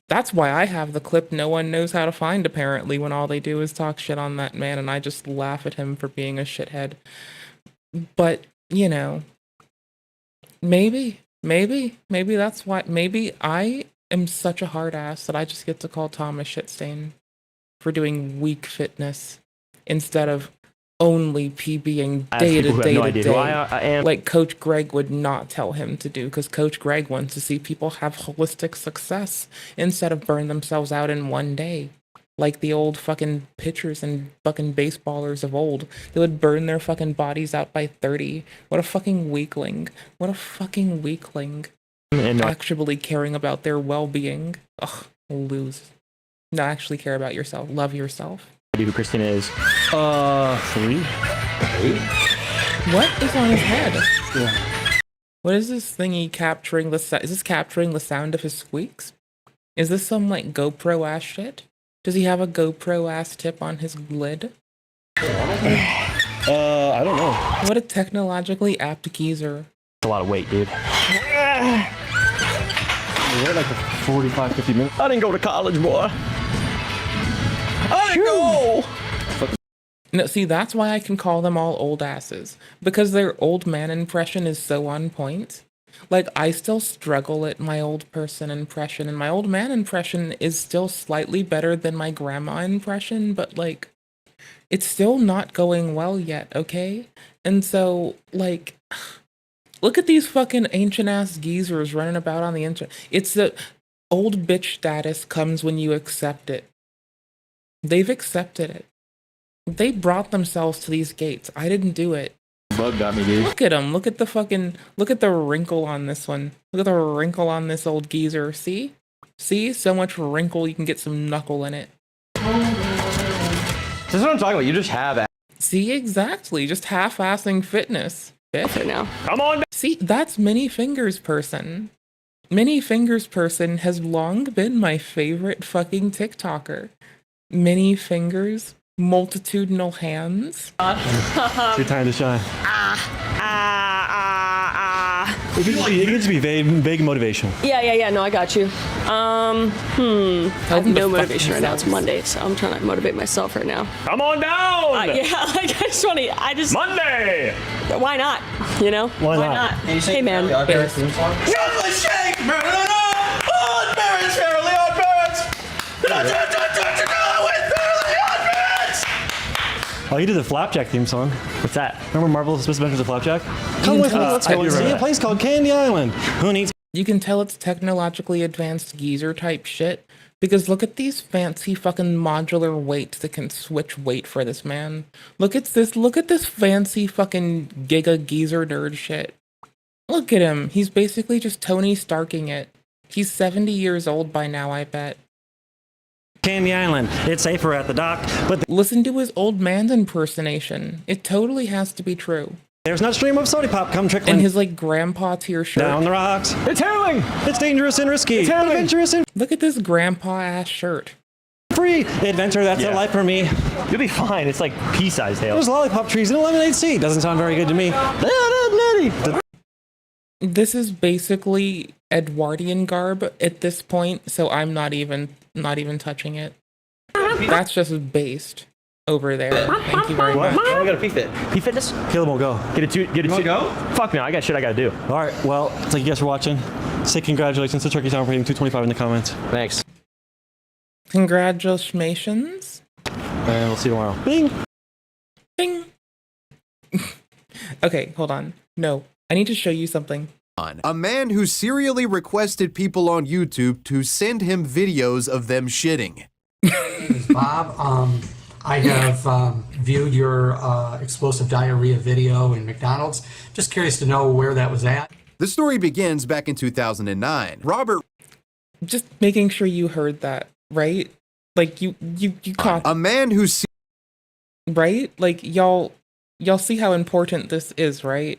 That's why I have the clip no one knows how to find, apparently, when all they do is talk shit on that man, and I just laugh at him for being a shithead. But, you know, maybe that's why, maybe I am such a hard ass that I just get to call Tom a shit stain for doing weak fitness instead of only PBing day to day to day, like Coach Greg would not tell him to do, because Coach Greg wants to see people have holistic success instead of burn themselves out in one day, like the old fucking pitchers and fucking baseballers of old. They would burn their fucking bodies out by 30. What a fucking weakling. What a fucking weakling. Actually caring about their well-being. Ugh, lose. Not actually care about yourself. Love yourself. Who Christina is. 3? What is on his head? Yeah. What is this thingy capturing the is this capturing the sound of his squeaks? Is this some like GoPro ass shit? Does he have a GoPro ass tip on his lid? I don't know. What a technologically apt geezer. That's a lot of weight, dude. We're like 45, 50 minutes. I didn't go to college, boy. I didn't go! No, see, that's why I can call them all old asses. Because their old man impression is so on point. Like, I still struggle at my old person impression, and my old man impression is still slightly better than my grandma impression, but, like, it's still not going well yet, okay? And so, like, look at these fucking ancient-ass geezers running about on the internet. It's the old bitch status comes when you accept it. They've accepted it. They brought themselves to these gates. I didn't do it. Bug got me, dude. Look at him. Look at the wrinkle on this one. Look at the wrinkle on this old geezer. See? See? So much wrinkle, you can get some knuckle in it. This is what I'm talking about. You just have. See, exactly. Just half-assing fitness. Okay, now. Come on. See, that's Many Fingers Person. Many Fingers Person has long been my favorite fucking TikToker. Many fingers, multitudinal hands. It's your time to shine. It needs to be vague motivation. Yeah. No, I got you. I have no motivation right now. It's Monday, so I'm trying to motivate myself right now. Come on down. Yeah, like I just Monday. Why not? You know? Why not? Hey, man. Oh, you did the Flapjack theme song. What's that? Remember Marvel's Miss Adventures of Flapjack? Come with me, let's go and see a place called Candy Island. Who needs... You can tell it's technologically advanced geezer type shit Because look at these fancy fucking modular weights that can switch weight for this man. Look at this fancy fucking giga geezer nerd shit. Look at him. He's basically just Tony Starking it. He's 70 years old by now, I bet. Candy Island. It's safer at the dock, but listen to his old man's impersonation. It totally has to be true. There's no stream of soda pop come trickling. And his like grandpa tier shirt. Down the rocks. It's howling. It's dangerous and risky. It's adventurous and look at this grandpa ass shirt. Free adventure. That's a life for me. You'll be fine. It's like pea-sized hail. There's lollipop trees and a lemonade sea. Doesn't sound very good to me. This is basically Edwardian garb at this point, so I'm not even touching it. That's just based over there. Thank you very much. I got a P-Fit. P-Fitness? Caleb will go. Get a two. Go? Fuck no, I got shit I gotta do. All right, well, thank you guys for watching. Say congratulations to Turkey Town for hitting 225 in the comments. Thanks. Congratulations. And we'll see you tomorrow. Bing! Bing! Okay, hold on. No, I need to show you something. A man who serially requested people on YouTube to send him videos of them shitting. My name is Bob. I have viewed your explosive diarrhea video in McDonald's. Just curious to know where that was at. The story begins back in 2009. Robert... Just making sure you heard that, right? Like, you caught... A man who... Right? Like, y'all see how important this is, right?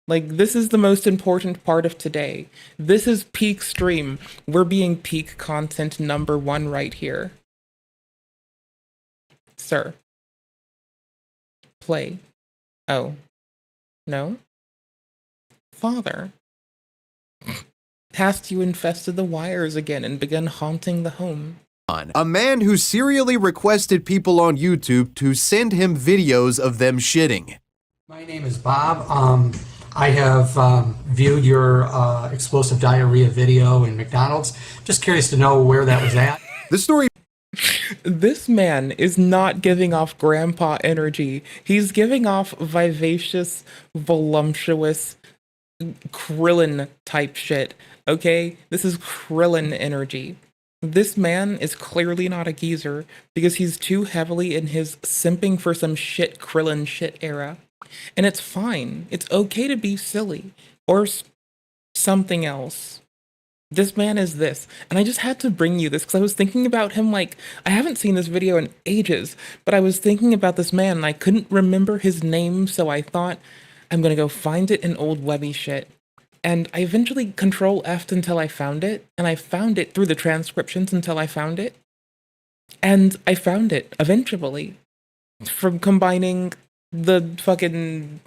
Like, this is the most important part of today. This is peak stream. We're being peak content #1 right here. Sir. Play. Oh. No? Father. Hast you infested the wires again and begun haunting the home? A man who serially requested people on YouTube to send him videos of them shitting. My name is Bob. I have viewed your explosive diarrhea video in McDonald's. Just curious to know where that was at. The story... This man is not giving off grandpa energy. He's giving off vivacious, voluptuous, Krillin type shit. Okay? This is Krillin energy. This man is clearly not a geezer because he's too heavily in his simping for some shit Krillin shit era. And it's fine. It's okay to be silly or something else. This man is this. And I just had to bring you this because I was thinking about him like, I haven't seen this video in ages, but I was thinking about this man and I couldn't remember his name, so I thought I'm going to go find it in old webby shit. And I eventually Control F'd until I found it, and I found it through the transcriptions until I found it. And I found it eventually from combining the fucking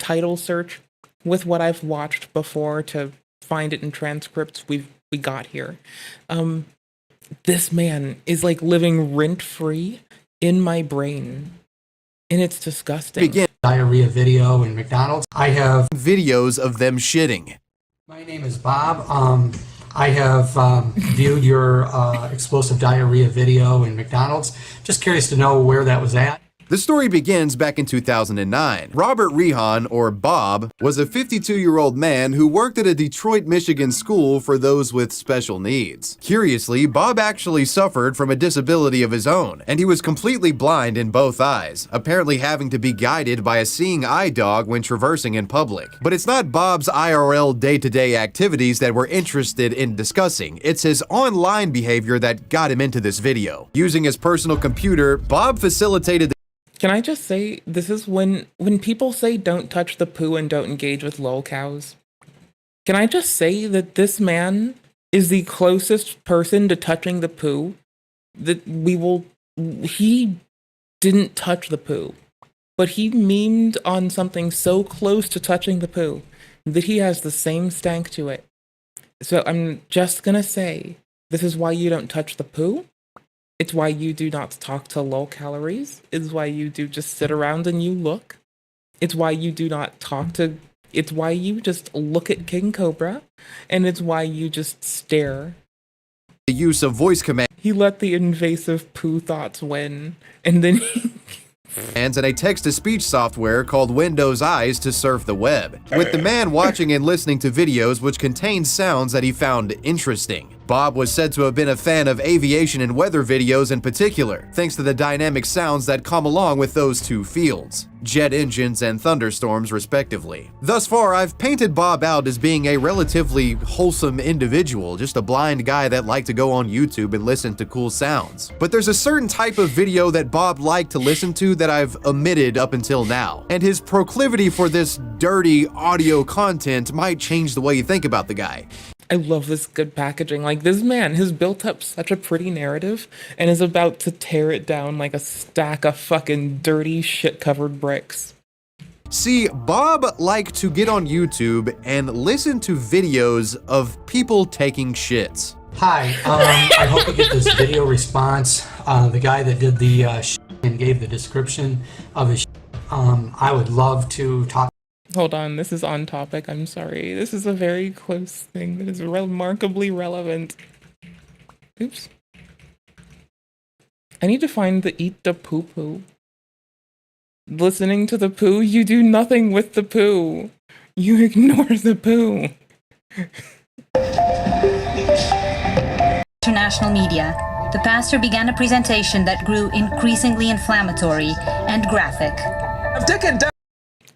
title search with what I've watched before to find it in transcripts we got here. This man is like living rent-free in my brain, and it's disgusting. Begin diarrhea video in McDonald's. I have videos of them shitting. My name is Bob. I have viewed your explosive diarrhea video in McDonald's. Just curious to know where that was at. The story begins back in 2009. Robert Rehan, or Bob, was a 52-year-old man who worked at a Detroit, Michigan school for those with special needs. Curiously, Bob actually suffered from a disability of his own, and he was completely blind in both eyes, apparently having to be guided by a seeing eye dog when traversing in public. But it's not Bob's IRL day-to-day activities that we're interested in discussing. It's his online behavior that got him into this video. Using his personal computer, Bob facilitated Can I just say, this is when people say don't touch the poo and don't engage with lol cows. Can I just say that this man is the closest person to touching the poo that he didn't touch the poo, but he memed on something so close to touching the poo that he has the same stank to it. So I'm just gonna say, this is why you don't touch the poo. It's why you do not talk to low calories. It's why you do just sit around and you look. It's why you do not talk to... It's why you just look at King Cobra. And it's why you just stare. The use of voice commands. He let the invasive poo thoughts win. And then he... and a text-to-speech software called Windows Eyes to surf the web, with the man watching and listening to videos which contained sounds that he found interesting. Bob was said to have been a fan of aviation and weather videos in particular, thanks to the dynamic sounds that come along with those two fields, jet engines and thunderstorms respectively. Thus far, I've painted Bob out as being a relatively wholesome individual, just a blind guy that liked to go on YouTube and listen to cool sounds. But there's a certain type of video that Bob liked to listen to that I've omitted up until now, and his proclivity for this dirty audio content might change the way you think about the guy. I love this good packaging. Like, this man has built up such a pretty narrative and is about to tear it down like a stack of fucking dirty shit-covered bricks. See, Bob liked to get on YouTube and listen to videos of people taking shits. Hi, I hope you get this video response. The guy that did the and gave the description of his I would love to talk. Hold on, this is on topic. I'm sorry. This is a very close thing that is remarkably relevant. Oops. I need to find the eat the poo-poo. Listening to the poo, you do nothing with the poo. You ignore the poo. International media, the pastor began a presentation that grew increasingly inflammatory and graphic. I've taken down.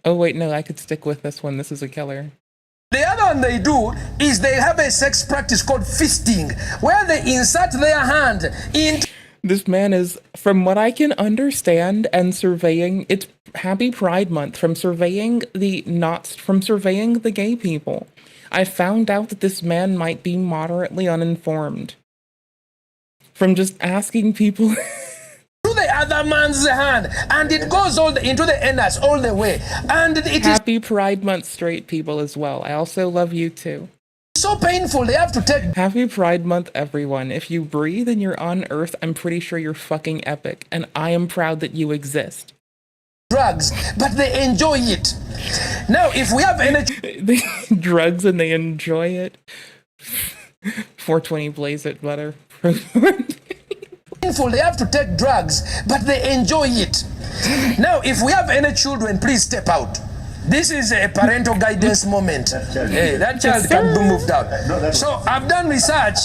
Oh wait, no, I could stick with this one. This is a killer. The other one they do is they have a sex practice called fisting, where they insert their hand into... This man is, from what I can understand and surveying, it's Happy Pride Month, from surveying the gay people. I found out that this man might be moderately uninformed. From just asking people... to the other man's hand, and it goes into the anus all the way, and it Happy Pride Month, straight people as well. I also love you too. So painful, they have to take... Happy Pride Month, everyone. If you breathe and you're on Earth, I'm pretty sure you're fucking epic, and I am proud that you exist. Drugs, but they enjoy it. Now, if we have energy... They drugs and they enjoy it. 420 blaze it, butter. They have to take drugs, but they enjoy it. Now, if we have any children, please step out. This is a parental guidance moment. Hey, that child can't be moved out. So I've done research.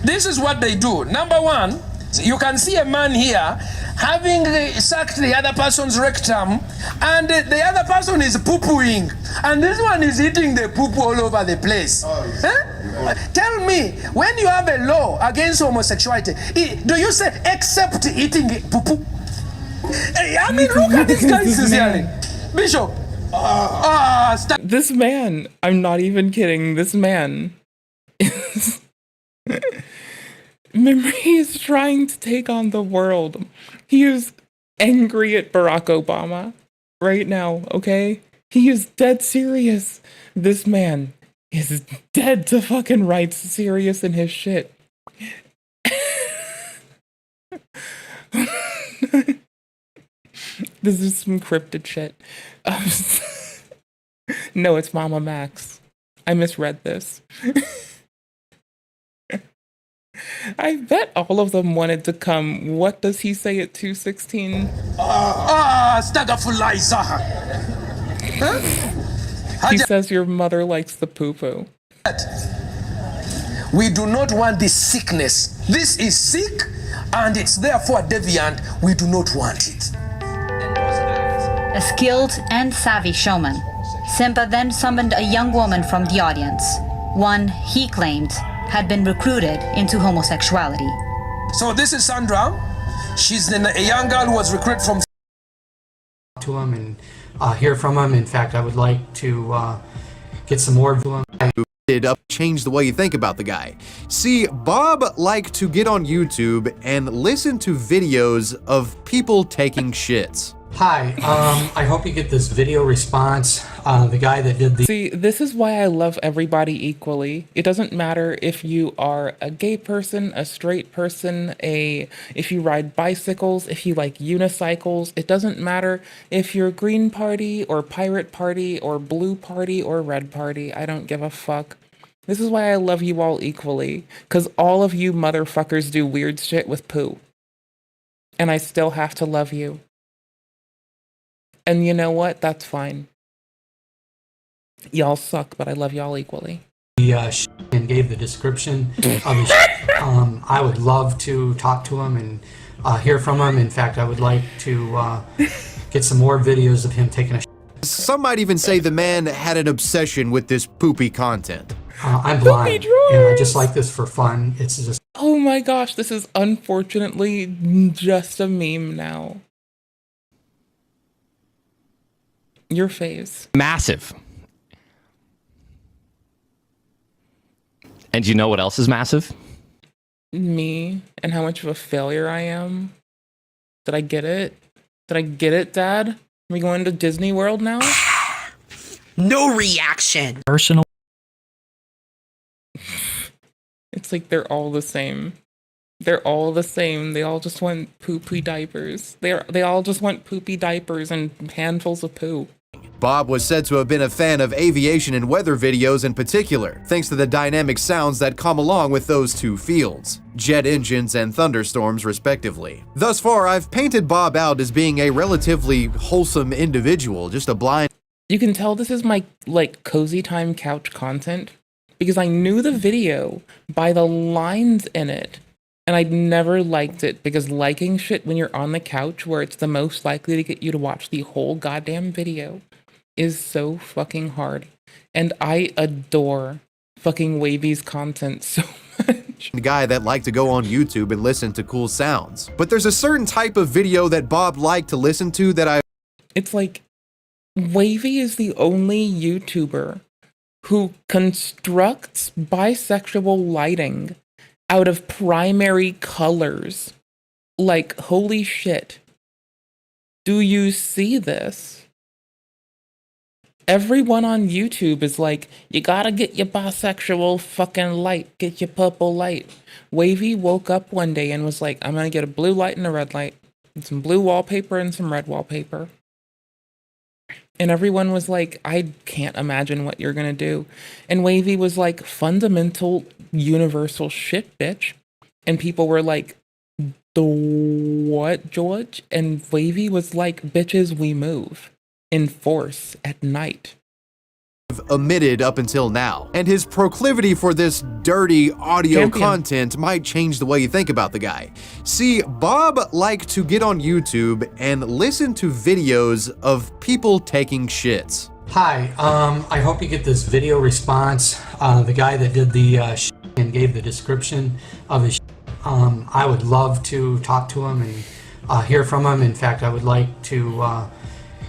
This is what they do. Number one, you can see a man here having sucked the other person's rectum, and the other person is poo-pooing, and this one is eating the poo-poo all over the place. Huh? Tell me, when you have a law against homosexuality, do you say except eating poo-poo? I mean, look at this guy sincerely. Bishop. This man, I'm not even kidding, this man is... Remember, he is trying to take on the world. He is angry at Barack Obama right now, okay? He is dead serious. This man is dead to fucking rights serious in his shit. This is some cryptid shit. No, it's Mama Max. I misread this. I bet all of them wanted to come. What does he say at 2:16? He says your mother likes the poo-poo. We do not want this sickness. This is sick, and it's therefore deviant. We do not want it. A skilled and savvy showman, Simba then summoned a young woman from the audience, one he claimed had been recruited into homosexuality. So this is Sandra. She's a young girl who was recruited from... To him and hear from him. In fact, I would like to get some more of him. Did change the way you think about the guy. See, Bob liked to get on YouTube and listen to videos of people taking shits. Hi, I hope you get this video response. The guy that did the... See, this is why I love everybody equally. It doesn't matter if you are a gay person, a straight person, if you ride bicycles, if you like unicycles. It doesn't matter if you're Green Party or Pirate Party or Blue Party or Red Party. I don't give a fuck. This is why I love you all equally. Because all of you motherfuckers do weird shit with poo. And I still have to love you. And you know what? That's fine. Y'all suck, but I love y'all equally. and gave the description of his I would love to talk to him and hear from him. In fact, I would like to get some more videos of him taking a Some might even say the man had an obsession with this poopy content. I'm blind, and I just like this for fun. It's just... Oh my gosh, this is unfortunately just a meme now. Your face. Massive. And you know what else is massive? Me and how much of a failure I am. Did I get it? Did I get it, Dad? Are we going to Disney World now? No reaction. Personal. It's like they're all the same. They're all the same. They all just want poopy diapers. They all just want poopy diapers and handfuls of poo. Bob was said to have been a fan of aviation and weather videos in particular, thanks to the dynamic sounds that come along with those two fields, jet engines and thunderstorms respectively. Thus far, I've painted Bob out as being a relatively wholesome individual, just a blind... You can tell this is my, like, cozy time couch content, because I knew the video by the lines in it, and I'd never liked it, because liking shit when you're on the couch where it's the most likely to get you to watch the whole goddamn video is so fucking hard. And I adore fucking Wavy's content so much. The guy that liked to go on YouTube and listen to cool sounds. But there's a certain type of video that Bob liked to listen to that It's like, Wavy is the only YouTuber who constructs bisexual lighting out of primary colors. Like, holy shit. Do you see this? Everyone on YouTube is like, you gotta get your bisexual fucking light, get your purple light. Wavy woke up one day and was like, I'm gonna get a blue light and a red light, and some blue wallpaper and some red wallpaper. And everyone was like, I can't imagine what you're gonna do. And Wavy was like, fundamental universal shit, bitch. And people were like, the what, George? And Wavy was like, bitches, we move in force at night. Omitted up until now, and his proclivity for this dirty audio content might change the way you think about the guy. See, Bob liked to get on YouTube and listen to videos of people taking shits. Hi, I hope you get this video response. The guy that did the and gave the description of his I would love to talk to him and hear from him. In fact, I would like to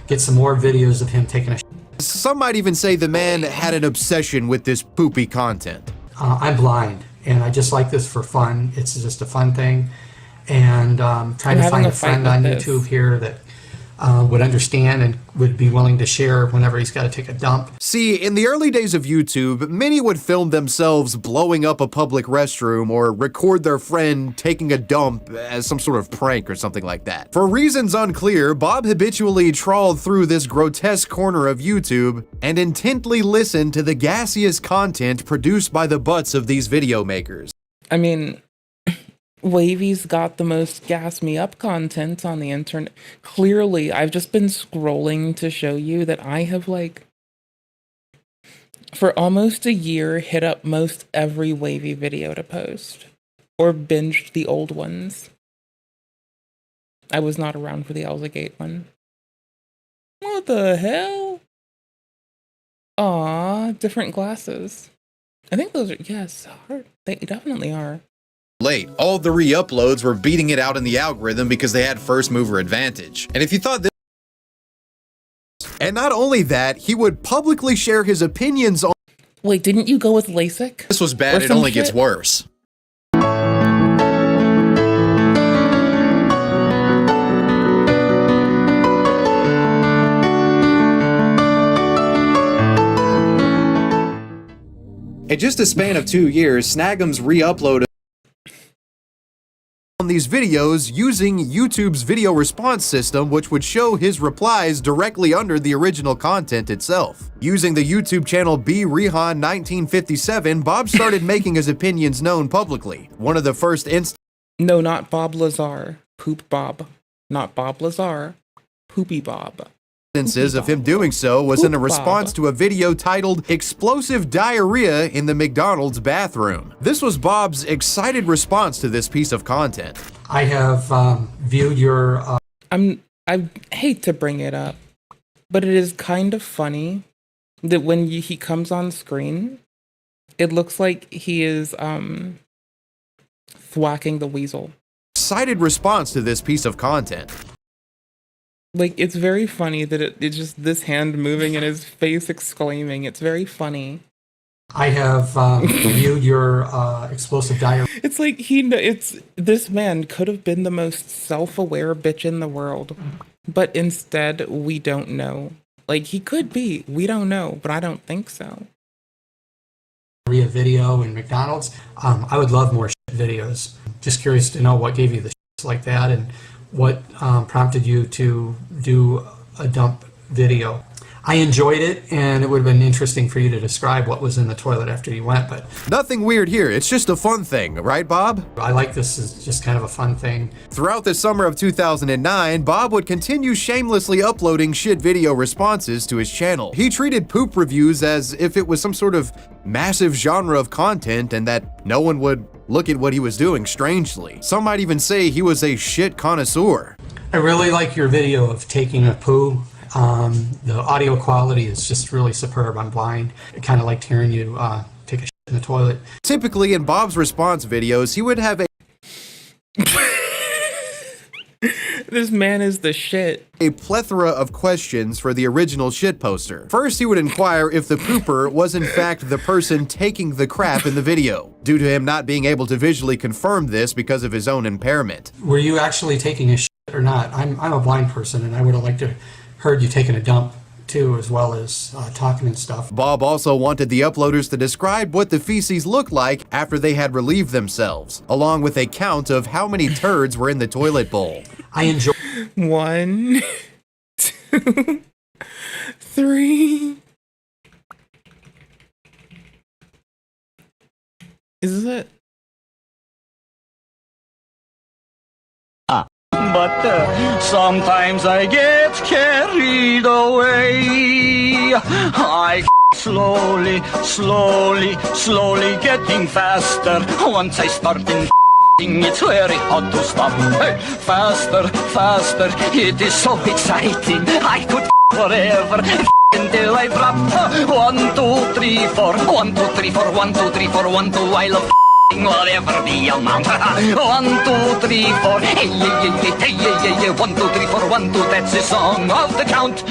get some more videos of him taking a Some might even say the man had an obsession with this poopy content. I'm blind, and I just like this for fun. It's just a fun thing. And trying to find a friend on YouTube here that would understand and would be willing to share whenever he's got to take a dump. See, in the early days of YouTube, many would film themselves blowing up a public restroom or record their friend taking a dump as some sort of prank or something like that. For reasons unclear, Bob habitually trawled through this grotesque corner of YouTube and intently listened to the gaseous content produced by the butts of these video makers. I mean, Wavy's got the most gas me up content on the internet. Clearly, I've just been scrolling to show you that I have, like, for almost a year, hit up most every Wavy video to post. Or binged the old ones. I was not around for the Elsa Gate one. What the hell? Aw, different glasses. I think those are, yes, hard. They definitely are. Late, all the re-uploads were beating it out in the algorithm because they had first mover advantage. And if you thought this... And not only that, he would publicly share his opinions on... Wait, didn't you go with LASIK? This was bad, it only gets worse. In just a span of 2 years, Snagham's re-uploaded on these videos using YouTube's video response system, which would show his replies directly under the original content itself. Using the YouTube channel B Rehan 1957, Bob started making his opinions known publicly. One of the first No, not Bob Lazar. Poop Bob. Not Bob Lazar. Poopy Bob. instances of him doing so was in a response to a video titled "Explosive Diarrhea in the McDonald's Bathroom." This was Bob's excited response to this piece of content. I have viewed your... I hate to bring it up, but it is kind of funny that when he comes on screen, it looks like he is thwacking the weasel. Excited response to this piece of content. Like, it's very funny that it's just this hand moving and his face exclaiming. It's very funny. I have viewed your explosive diarrhea. It's like this man could have been the most self-aware bitch in the world, but instead we don't know. Like, he could be. We don't know, but I don't think so. Video in McDonald's. I would love more videos. Just curious to know what gave you the like that and what prompted you to do a dump video. I enjoyed it, and it would have been interesting for you to describe what was in the toilet after you went, but... Nothing weird here, it's just a fun thing, right, Bob? I like this as just kind of a fun thing. Throughout the summer of 2009, Bob would continue shamelessly uploading shit video responses to his channel. He treated poop reviews as if it was some sort of massive genre of content and that no one would look at what he was doing strangely. Some might even say he was a shit connoisseur. I really like your video of taking a poo. The audio quality is just really superb. I'm blind. I kind of liked hearing you take a shit in the toilet. Typically in Bob's response videos, he would have a This man is the shit. A plethora of questions for the original shit poster. First, he would inquire if the pooper was in fact the person taking the crap in the video, due to him not being able to visually confirm this because of his own impairment. Were you actually taking a shit or not? I'm a blind person, and I would have liked to heard you taking a dump too, as well as talking and stuff. Bob also wanted the uploaders to describe what the feces looked like after they had relieved themselves, along with a count of how many turds were in the toilet bowl. I enjoy 1, 2, 3. Is it? But sometimes I get carried away. I slowly getting faster. Once I start in it's very hard to stop. Hey, faster, it is so exciting. I could forever until I drop. 1, 2, 3, 4. 1, 2, 3, 4. 1, 2, 3, 4. 1, 2. I love whatever the amount. 1, 2, 3, 4. Hey, hey. 1, 2, 3, 4. 1, 2. That's the song of the count.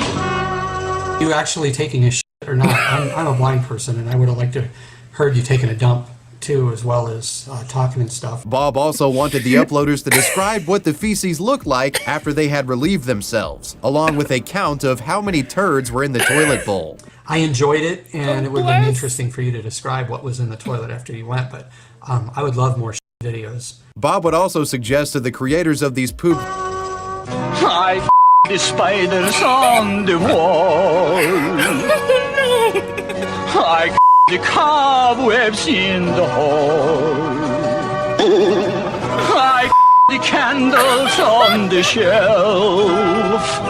You actually taking a shit or not? I'm a blind person, and I would have liked to heard you taking a dump too, as well as talking and stuff. Bob also wanted the uploaders to describe what the feces looked like after they had relieved themselves, along with a count of how many turds were in the toilet bowl. I enjoyed it, and it would have been interesting for you to describe what was in the toilet after you went, but I would love more videos. Bob would also suggest to the creators of these poop... I the spiders on the wall. I the cobwebs in the hall. I the candles on the shelf.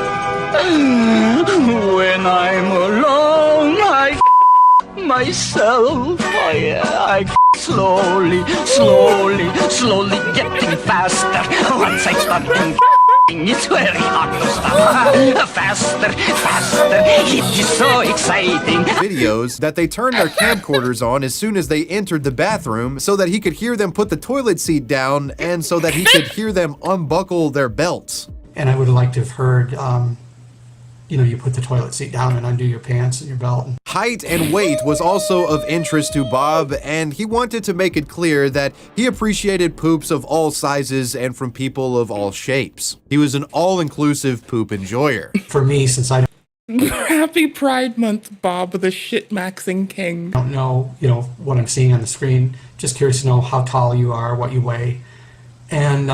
When I'm alone, I myself. I slowly getting faster. Once I start it's very hard to stop. Faster, it is so exciting. Videos that they turned their camcorders on as soon as they entered the bathroom so that he could hear them put the toilet seat down and so that he could hear them unbuckle their belts. And I would have liked to have heard, you put the toilet seat down and undo your pants and your belt. Height and weight was also of interest to Bob, and he wanted to make it clear that he appreciated poops of all sizes and from people of all shapes. He was an all-inclusive poop enjoyer. For me, since I Happy Pride Month, Bob, the shit-maxing king. don't know, what I'm seeing on the screen, just curious to know how tall you are, what you weigh, and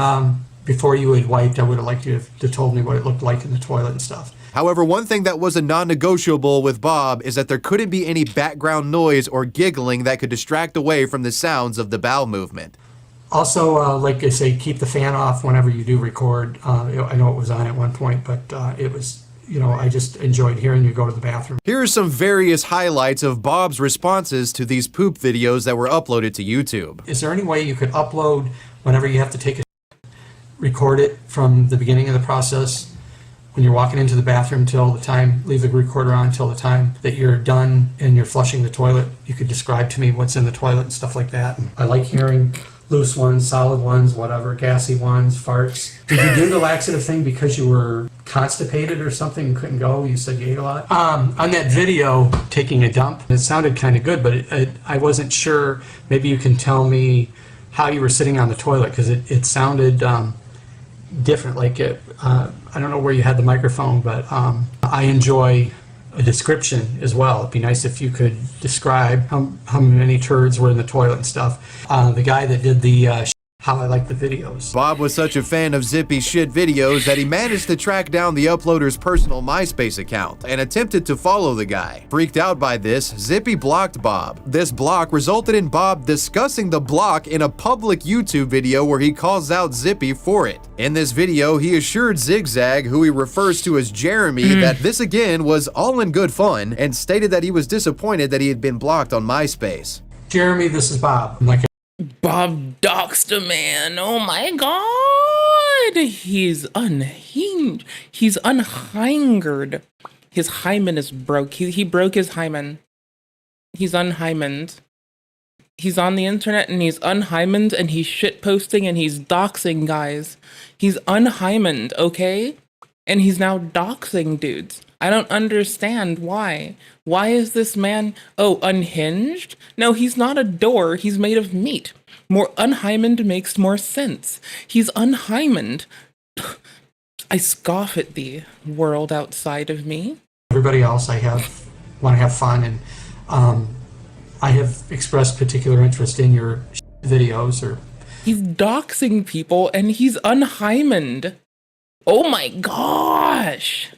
before you had wiped, I would have liked you to have told me what it looked like in the toilet and stuff. However, one thing that was a non-negotiable with Bob is that there couldn't be any background noise or giggling that could distract away from the sounds of the bowel movement. Also, like I say, keep the fan off whenever you do record. I know it was on at one point, but it was you know, I just enjoyed hearing you go to the bathroom. Here are some various highlights of Bob's responses to these poop videos that were uploaded to YouTube. Is there any way you could upload whenever you have to take a record it from the beginning of the process, when you're walking into the bathroom till the time, leave the recorder on till the time that you're done and you're flushing the toilet? You could describe to me what's in the toilet and stuff like that. I like hearing loose ones, solid ones, whatever, gassy ones, farts. Did you do the laxative thing because you were constipated or something and couldn't go? You said you ate a lot. On that video, taking a dump, it sounded kind of good, but I wasn't sure. Maybe you can tell me how you were sitting on the toilet, because it sounded different. Like I don't know where you had the microphone, but I enjoy a description as well. It'd be nice if you could describe how many turds were in the toilet and stuff. The guy that did the how I like the videos. Bob was such a fan of Zippy's shit videos that he managed to track down the uploader's personal MySpace account and attempted to follow the guy. Freaked out by this, Zippy blocked Bob. This block resulted in Bob discussing the block in a public YouTube video where he calls out Zippy for it. In this video, he assured Zigzag, who he refers to as Jeremy, that this again was all in good fun, and stated that he was disappointed that he had been blocked on MySpace. Jeremy, this is Bob. I'm like, Bob doxed a man. Oh my god. He's unhinged. He's unhingered. His hymen is broke. He broke his hymen. He's unhymened. He's on the internet and he's unhymened and he's shitposting and he's doxing guys. He's unhymened, okay? And he's now doxing dudes. I don't understand why. Why is this man, unhinged? No, he's not a door. He's made of meat. More unhymened makes more sense. He's unhymened. I scoff at the world outside of me. Everybody else, I want to have fun, and I have expressed particular interest in your videos. Or he's doxing people and he's unhymened. Oh my gosh.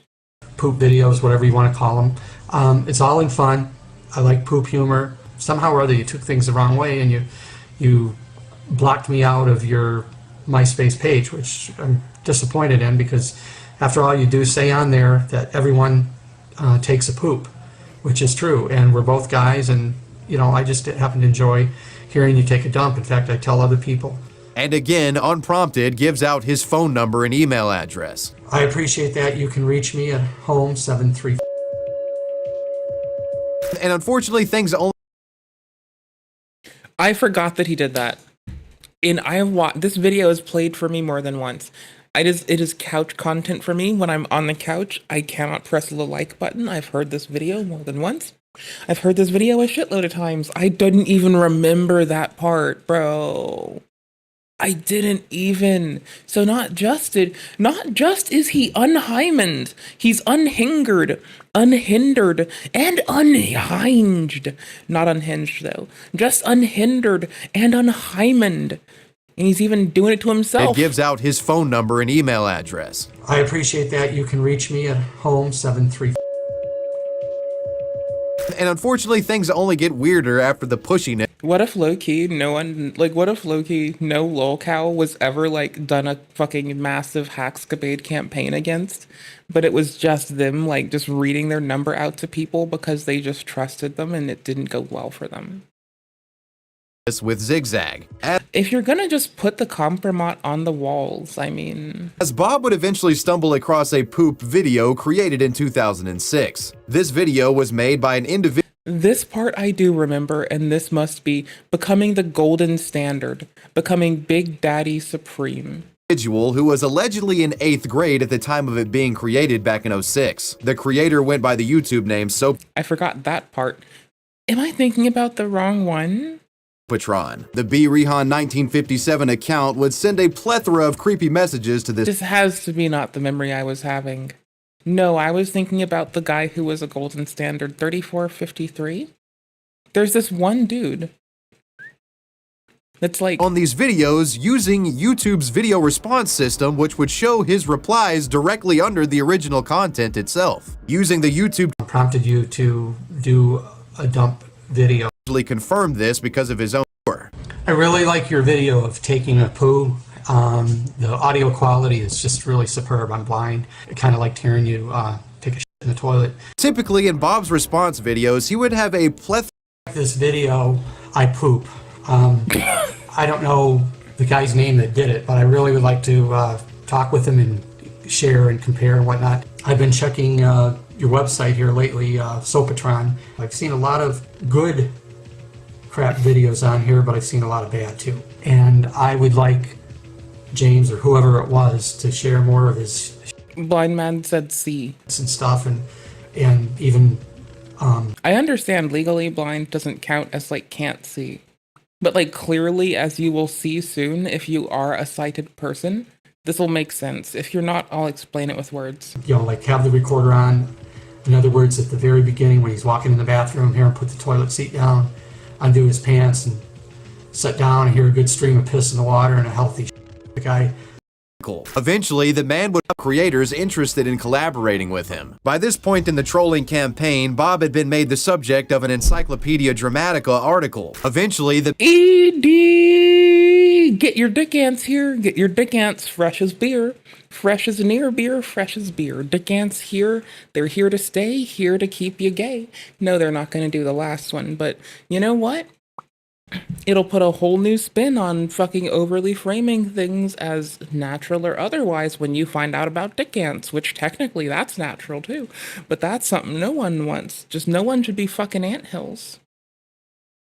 Poop videos, whatever you want to call them. It's all in fun. I like poop humor. Somehow or other you took things the wrong way and you blocked me out of your MySpace page, which I'm disappointed in, because after all, you do say on there that everyone takes a poop, which is true, and we're both guys, and you know, I just happen to enjoy hearing you take a dump. In fact, I tell other people. And again, unprompted, gives out his phone number and email address. I appreciate that. You can reach me at home 73. And unfortunately, things only. I forgot that he did that. And I have watched this video is played for me more than once. It is couch content for me. When I'm on the couch, I cannot press the like button. I've heard this video more than once. I've heard this video a shitload of times. I didn't even remember that part, bro. I didn't even. So not just is he unhymened, he's unhingered, unhindered, and unhinged. Not unhinged though. Just unhindered and unhymened. And he's even doing it to himself. It gives out his phone number and email address. I appreciate that. You can reach me at home 73. And unfortunately, things only get weirder after the pushiness. What if low-key no lolcow was ever like done a fucking massive hackscapade campaign against, but it was just them like just reading their number out to people because they just trusted them and it didn't go well for them. With Zigzag. If you're gonna just put the compromat on the walls, I mean. As Bob would eventually stumble across a poop video created in 2006. This video was made by an individual. This part I do remember, and this must be becoming the golden standard, becoming Big Daddy Supreme. Who was allegedly in 8th grade at the time of it being created back in 06. The creator went by the YouTube name Soap. I forgot that part. Am I thinking about the wrong one? Patron. The B. Rehan 1957 account would send a plethora of creepy messages to this. This has to be not the memory I was having. No, I was thinking about the guy who was a golden standard 3453. There's this one dude that's like on these videos using YouTube's video response system, which would show his replies directly under the original content itself. Using the YouTube prompted you to do a dump video. Confirmed this because of his own. I really like your video of taking a poo. The audio quality is just really superb. I'm blind. I kind of liked hearing you take in the toilet. Typically, in Bob's response videos, he would have a plethora. This video, I poop. I don't know the guy's name that did it, but I really would like to talk with him and share and compare and whatnot. I've been checking your website here lately, Sopatron. I've seen a lot of good crap videos on here, but I've seen a lot of bad too. And I would like James or whoever it was to share more of his blind man said C and stuff, and even I understand legally blind doesn't count as like can't see, but like clearly, as you will see soon, if you are a sighted person, this will make sense. If you're not, I'll explain it with words. You know, like have the recorder on. In other words, at the very beginning when he's walking in the bathroom here and put the toilet seat down, undo his pants and sit down and hear a good stream of piss in the water and a healthy the guy. Eventually, the man would have creators interested in collaborating with him. By this point in the trolling campaign, Bob had been made the subject of an Encyclopedia Dramatica article. Eventually, the ED, get your dick ants here, get your dick ants, fresh as beer, fresh as near beer, fresh as beer. Dick ants here, they're here to stay, here to keep you gay. No, they're not going to do the last one, but you know what? It'll put a whole new spin on fucking overly framing things as natural or otherwise when you find out about dick ants, which technically that's natural too. But that's something no one wants. Just no one should be fucking anthills.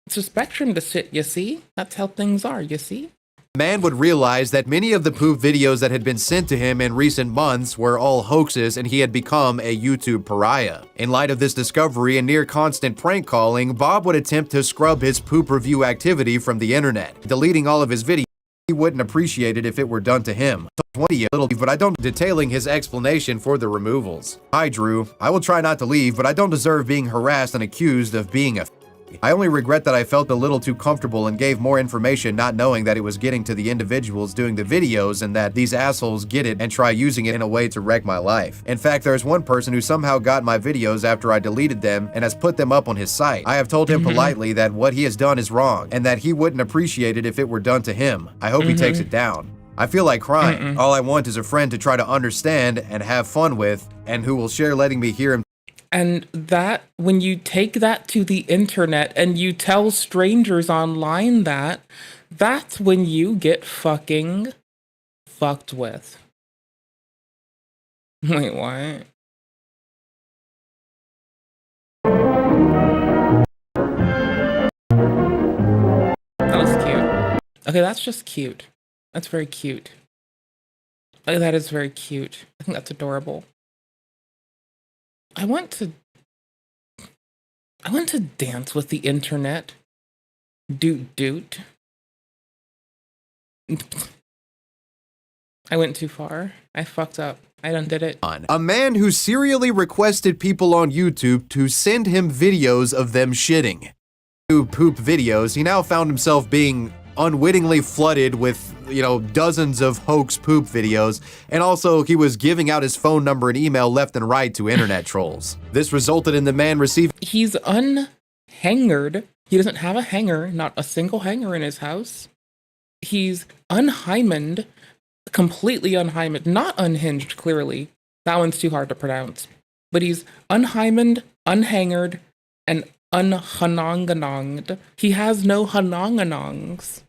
It's a spectrum to sit, you see? That's how things are, you see? man would realize that many of the poop videos that had been sent to him in recent months were all hoaxes and he had become a YouTube pariah. In light of this discovery and near constant prank calling, Bob would attempt to scrub his poop review activity from the internet, deleting all of his videos. He wouldn't appreciate it if it were done to him. 20 a little, but I don't detailing his explanation for the removals. Hi Drew, I will try not to leave, but I don't deserve being harassed and accused of being a I only regret that I felt a little too comfortable and gave more information not knowing that it was getting to the individuals doing the videos and that these assholes get it and try using it in a way to wreck my life. In fact, there's one person who somehow got my videos after I deleted them and has put them up on his site. I have told him politely that what he has done is wrong and that he wouldn't appreciate it if it were done to him. I hope he takes it down. I feel like crying. All I want is a friend to try to understand and have fun with and who will share letting me hear him. And that, when you take that to the internet and you tell strangers online that, that's when you get fucking fucked with. Wait, what? That was cute. Okay, that's just cute. That's very cute. Like, that is very cute. I think that's adorable. I want to dance with the internet. Doot doot. I went too far. I fucked up. I done did it. A man who serially requested people on YouTube to send him videos of them shitting. Through poop videos, he now found himself being unwittingly flooded with, dozens of hoax poop videos, and also he was giving out his phone number and email left and right to internet trolls. This resulted in the man receiving— He's unhangered. He doesn't have a hanger, not a single hanger in his house. He's unhymened, completely unhymened, not unhinged, clearly. That one's too hard to pronounce. But he's unhymened, unhangered, and unhanonganonged. He has no hanonganongs.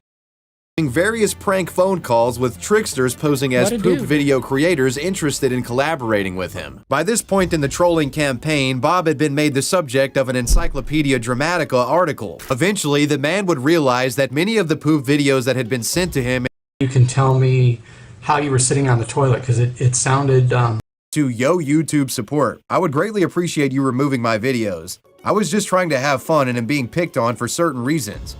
Various prank phone calls with tricksters posing as poop video creators interested in collaborating with him. By this point in the trolling campaign, Bob had been made the subject of an Encyclopedia Dramatica article. Eventually, the man would realize that many of the poop videos that had been sent to him— You can tell me how you were sitting on the toilet, because it sounded— To Yo YouTube support. I would greatly appreciate you removing my videos. I was just trying to have fun and am being picked on for certain reasons.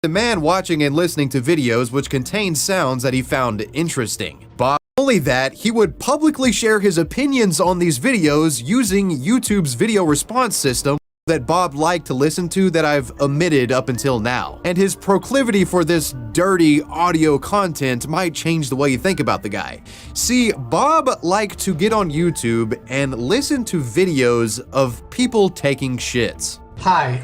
The man watching and listening to videos which contained sounds that he found interesting. Bob, only that, he would publicly share his opinions on these videos using YouTube's video response system that Bob liked to listen to that I've omitted up until now. And his proclivity for this dirty audio content might change the way you think about the guy. See, Bob liked to get on YouTube and listen to videos of people taking shits. Hi,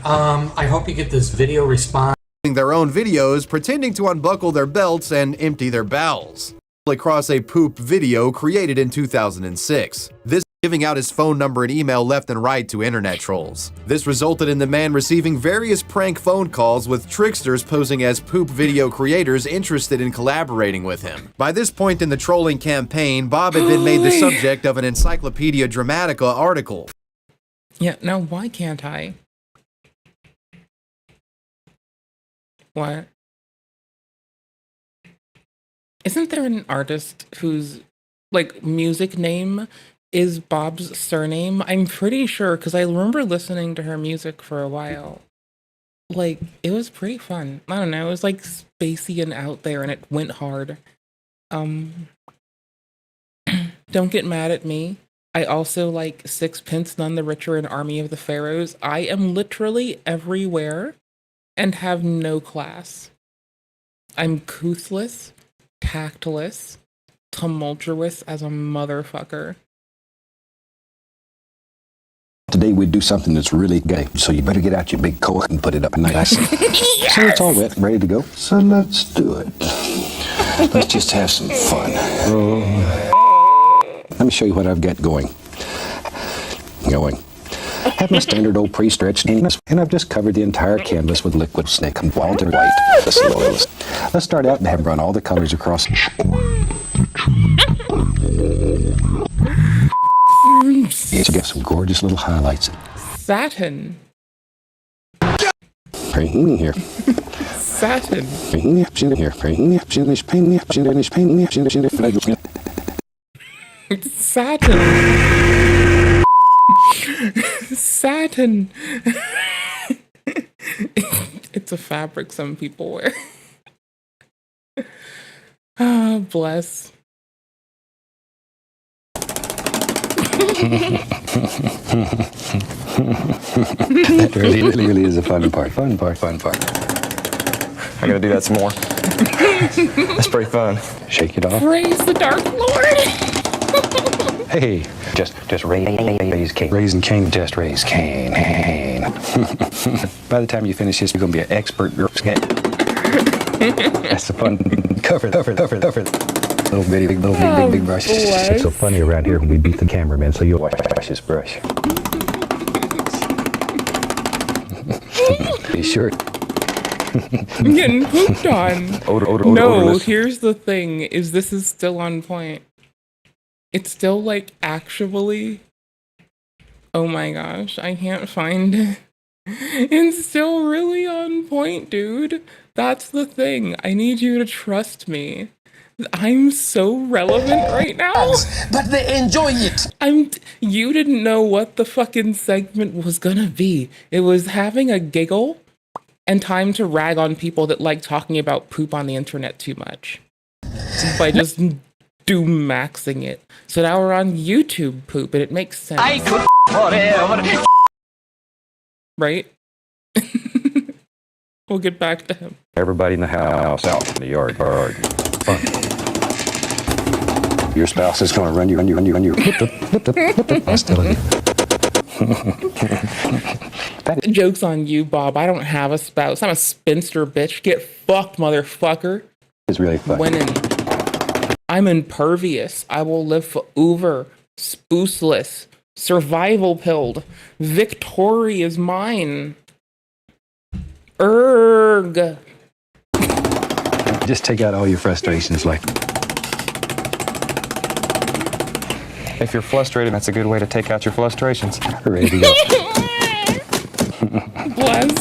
I hope you get this video response. Their own videos pretending to unbuckle their belts and empty their bowels. Across a poop video created in 2006. This giving out his phone number and email left and right to internet trolls. This resulted in the man receiving various prank phone calls with tricksters posing as poop video creators interested in collaborating with him. By this point in the trolling campaign, Bob had been made the subject of an Encyclopedia Dramatica article. Yeah, now why can't I? What? Isn't there an artist whose, like, music name is Bob's surname? I'm pretty sure, because I remember listening to her music for a while. Like, it was pretty fun. I don't know, it was, like, spacey and out there, and it went hard. Don't get mad at me. I also like Sixpence None the Richer and Army of the Pharaohs. I am literally everywhere and have no class. I'm couthless, tactless, tumultuous as a motherfucker. Today we do something that's really gay, so you better get out your big coat and put it up nice. Yes! So it's all wet, ready to go. So let's do it. Let's just have some fun. Let me show you what I've got going. I have my standard old pre-stretched penis, and I've just covered the entire canvas with liquid snake and Walter White. Let's start out and have run all the colors across. Yes, you got some gorgeous little highlights. Satin. Painting here. Satin. Painting here. Satin. Satin. It's a fabric some people wear. Ah, bless. That really is a fun part. Fun part. I gotta do that some more. That's pretty fun. Shake it off. Praise the Dark Lord. Hey, just raise Cain. Raising Cain, just raise Cain. By the time you finish this, you're gonna be an expert. That's the fun. Cover. Little big brush. It's so funny around here when we beat the cameraman, so you'll wash his brush. Be sure. I'm getting pooped on. No, here's the thing, is this is still on point. It's still, like, actually... Oh my gosh, I can't find it. It's still really on point, dude. That's the thing. I need you to trust me. I'm so relevant right now. But they enjoy it. You didn't know what the fucking segment was gonna be. It was having a giggle and time to rag on people that like talking about poop on the internet too much. By just maxing it. So now we're on YouTube poop and it makes sense. I could forever. Right? We'll get back to him. Everybody in the house, out in the yard. Fun. Your spouse is going to run you. Hostility. Joke's on you, Bob. I don't have a spouse. I'm a spinster, bitch. Get fucked, motherfucker. It's really fun. Winning. I'm impervious. I will live forever. Spooseless. Survival pilled. Victory is mine. Erg. Just take out all your frustrations like... If you're frustrated, that's a good way to take out your frustrations. Ready to go. Bless.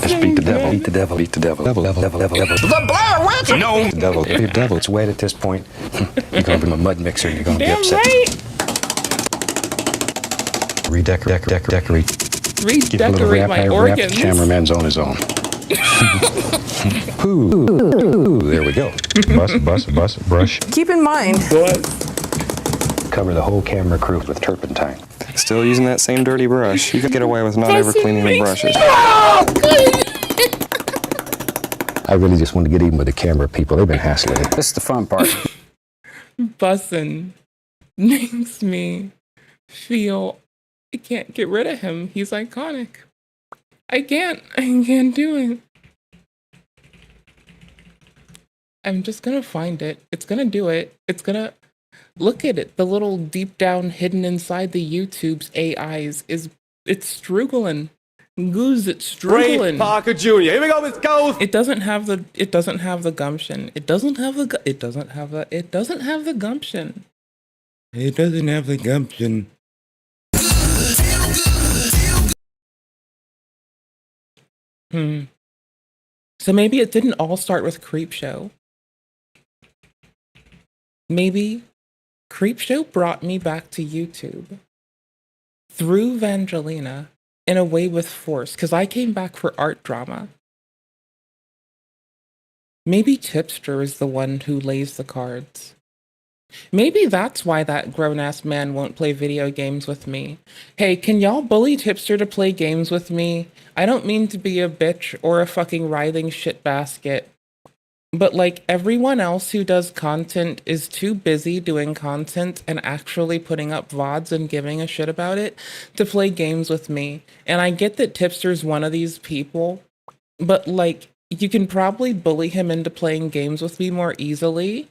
Just beat the devil. Beat the devil. Beat the devil. Devil. The Blair Witch! No! The devil. If your devil, it's wet at this point. You're going to bring a mud mixer and you're going to be Damn upset. right. Redecorate. Redecorate my organs. The cameraman's on his own. Ooh, there we go. Brush. Keep in mind. Cover the whole camera crew with turpentine. Still using that same dirty brush. You could get away with not ever cleaning the brushes. I really just want to get even with the camera people. They've been hassling. This is the fun part. Bussin' makes me feel I can't get rid of him. He's iconic. I can't do it. I'm just gonna find it. It's gonna do it. It's gonna... Look at it. The little deep down hidden inside the YouTube's AIs it's struggling. Goose, it's struggling. Parker Jr. Here we go with goals. It doesn't have the gumption. It doesn't have the gumption. It doesn't have the gumption. So maybe it didn't all start with Creepshow. Maybe Creepshow brought me back to YouTube through Vangelina in a way with force, because I came back for art drama. Maybe Tipster is the one who lays the cards. Maybe that's why that grown-ass man won't play video games with me. Hey, can y'all bully Tipster to play games with me? I don't mean to be a bitch or a fucking writhing shitbasket. But like everyone else who does content is too busy doing content and actually putting up VODs and giving a shit about it to play games with me. And I get that Tipster's one of these people, but like you can probably bully him into playing games with me more easily.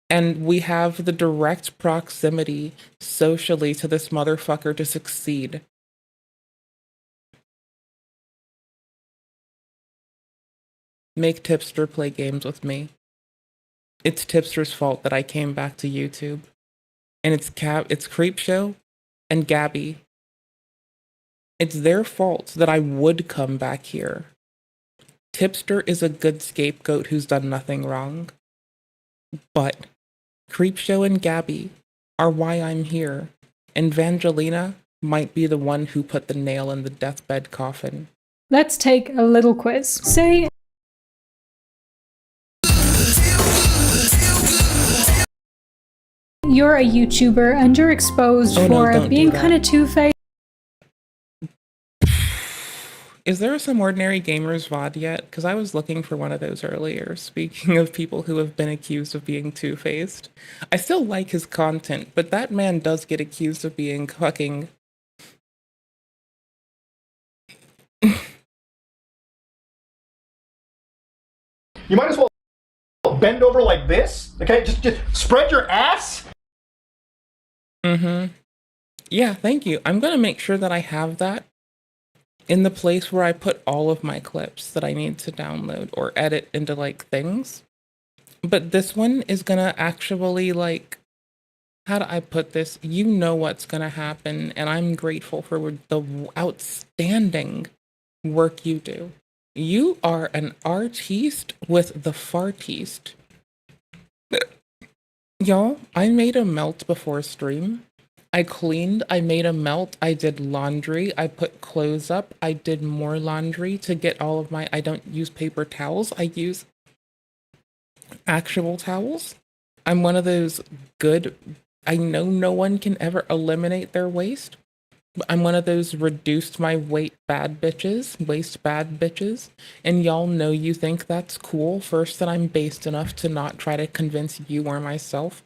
And we have the direct proximity socially to this motherfucker to succeed. Make Tipster play games with me. It's Tipster's fault that I came back to YouTube. And it's Creepshow and Gabby. It's their fault that I would come back here. Tipster is a good scapegoat who's done nothing wrong. But Creepshow and Gabby are why I'm here. And Vangelina might be the one who put the nail in the deathbed coffin. Let's take a little quiz. Say you're a YouTuber and you're exposed for being kind of two-faced. Is there some Ordinary Gamers VOD yet? Because I was looking for one of those earlier, speaking of people who have been accused of being two-faced. I still like his content, but that man does get accused of being fucking... You might as well bend over like this, okay? Just spread your ass. Yeah, thank you. I'm gonna make sure that I have that in the place where I put all of my clips that I need to download or edit into like things. But this one is gonna actually like, how do I put this? You know what's gonna happen, and I'm grateful for the outstanding work you do. You are an artiste with the fartiste. Y'all, I made a melt before stream. I cleaned, I made a melt, I did laundry, I put clothes up, I did more laundry to get all of my, I don't use paper towels, I use actual towels. I'm one of those good, I know no one can ever eliminate their waste, but I'm one of those reduced my weight bad bitches, waste bad bitches, and y'all know you think that's cool. First, that I'm based enough to not try to convince you or myself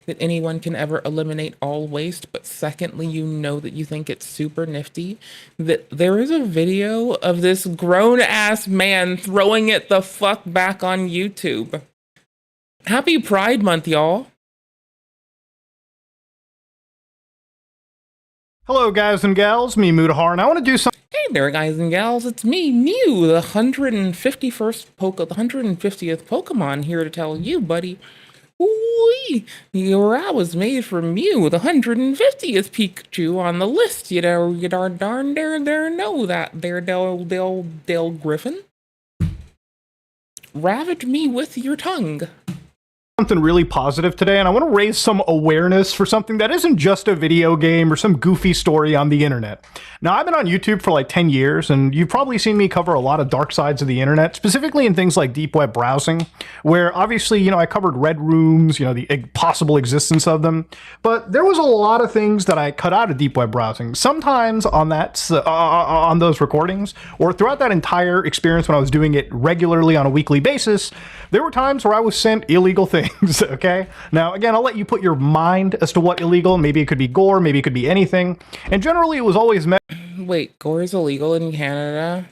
that anyone can ever eliminate all waste, but secondly, you know that you think it's super nifty that there is a video of this grown-ass man throwing it the fuck back on YouTube. Happy Pride Month, y'all. Hello, guys and gals, me Mudahar, and I want to do something. Hey there, guys and gals, it's me, Mew, the 150th Pokemon, here to tell you, buddy. Ooh, I was made for Mew, the 150th Pikachu on the list. You darn there know that there, Dale Griffin. Ravage me with your tongue. Something really positive today, and I want to raise some awareness for something that isn't just a video game or some goofy story on the internet. Now, I've been on YouTube for like 10 years, and you've probably seen me cover a lot of dark sides of the internet, specifically in things like deep web browsing, where obviously, I covered red rooms, the possible existence of them, but there was a lot of things that I cut out of deep web browsing. Sometimes on on those recordings, or throughout that entire experience when I was doing it regularly on a weekly basis, there were times where I was sent illegal things, okay? Now, again, I'll let you put your mind as to what illegal. Maybe it could be gore, maybe it could be anything. And generally, it was always met. Wait, gore is illegal in Canada?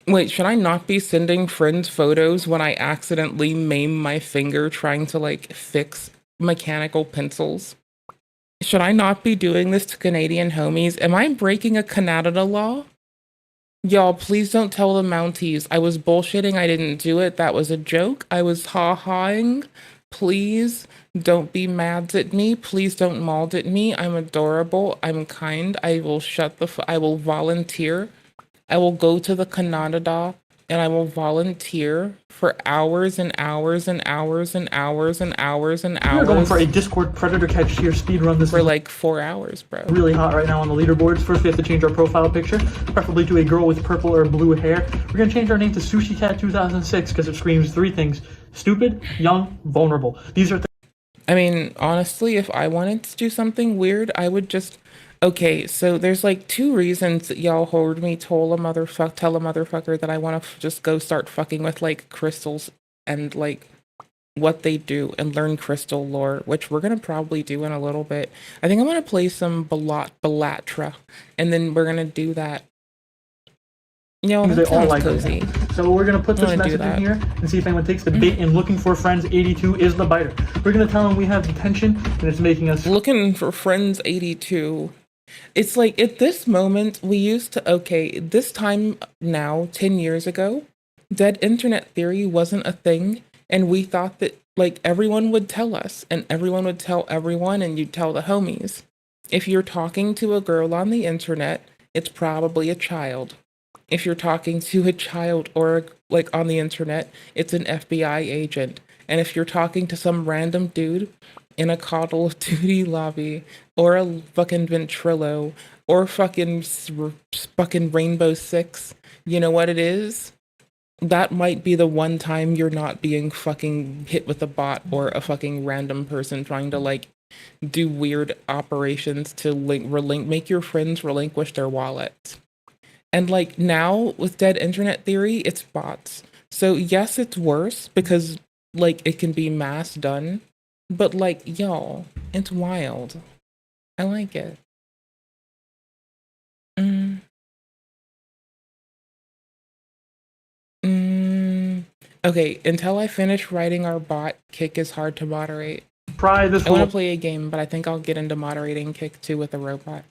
Wait, should I not be sending friends photos when I accidentally maim my finger trying to, fix mechanical pencils. Should I not be doing this to Canadian homies? Am I breaking a Canada law? Y'all, please don't tell the Mounties. I was bullshitting. I didn't do it. That was a joke. I was ha-haing. Please don't be mad at me. Please don't maud at me. I'm adorable. I'm kind. I will I will volunteer. I will go to the Canada and I will volunteer for hours and hours and hours and hours and hours and hours. We're going for a Discord Predator Catch Here speed run. This for like 4 hours, bro. Really hot right now on the leaderboards. First, we have to change our profile picture, preferably to a girl with purple or blue hair. We're gonna change our name to Sushi Cat 2006 because it screams 3 things: stupid, young, vulnerable. These are. I mean, honestly, if I wanted to do something weird, I would just. Okay, so there's like 2 reasons that y'all heard me tell a motherfucker that I want to just go start fucking with like crystals and like what they do and learn crystal lore, which we're gonna probably do in a little bit. I think I'm gonna play some Balatra, and then we're gonna do that. You know, They all like cozy. it. So we're gonna put this message in here and see if anyone takes the bait. And looking for friends 82 is the biter. We're gonna tell them we have detention and it's making us looking for friends 82. It's like at this moment we used to this time now 10 years ago, dead internet theory wasn't a thing, and we thought that like everyone would tell us and everyone would tell everyone and you'd tell the homies. If you're talking to a girl on the internet, it's probably a child. If you're talking to a child or like on the internet, it's an FBI agent. And if you're talking to some random dude in a Call of Duty lobby or a fucking Ventrilo or fucking Rainbow Six, you know what it is? That might be the one time you're not being fucking hit with a bot or a fucking random person trying to like do weird operations to make your friends relinquish their wallets. And like now with dead internet theory, it's bots. So yes, it's worse because like it can be mass done, but like y'all, it's wild. I like it. Okay, until I finish writing our bot, Kick is hard to moderate. Try this. I want to play a game, but I think I'll get into moderating Kick too with a robot.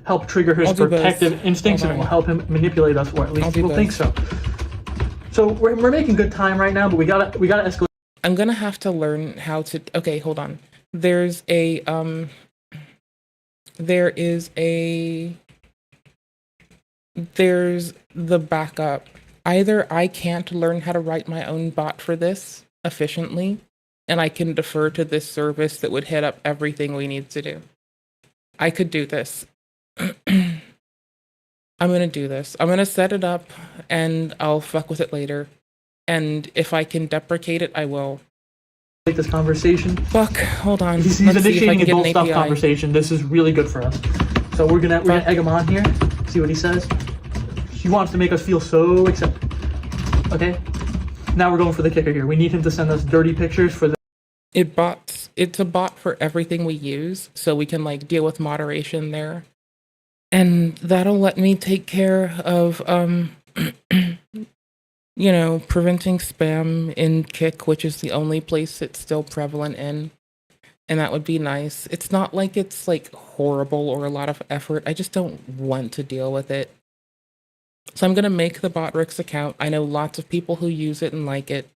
Help trigger his protective instincts, and it will help him manipulate us, or at least we'll think so. So we're making good time right now, but we gotta escalate. I'm gonna have to learn how to. Okay, hold on. There's the backup. Either I can't learn how to write my own bot for this efficiently, and I can defer to this service that would hit up everything we need to do. I could do this. I'm gonna do this. I'm gonna set it up, and I'll fuck with it later. And if I can deprecate it, I will. Take this conversation. Fuck, hold on. He's Let's see if I initiating can get adult an stuff API. conversation. This is really good for us. So we're gonna egg him on here. See what he says. He wants to make us feel so accepted. Okay. Now we're going for the kicker here. We need him to send us dirty pictures for the. It's a bot for everything we use, so we can like deal with moderation there. And that'll let me take care of you know, preventing spam in Kick, which is the only place it's still prevalent in. And that would be nice. It's not like it's like horrible or a lot of effort. I just don't want to deal with it. So I'm gonna make the Botrix account. I know lots of people who use it and like it.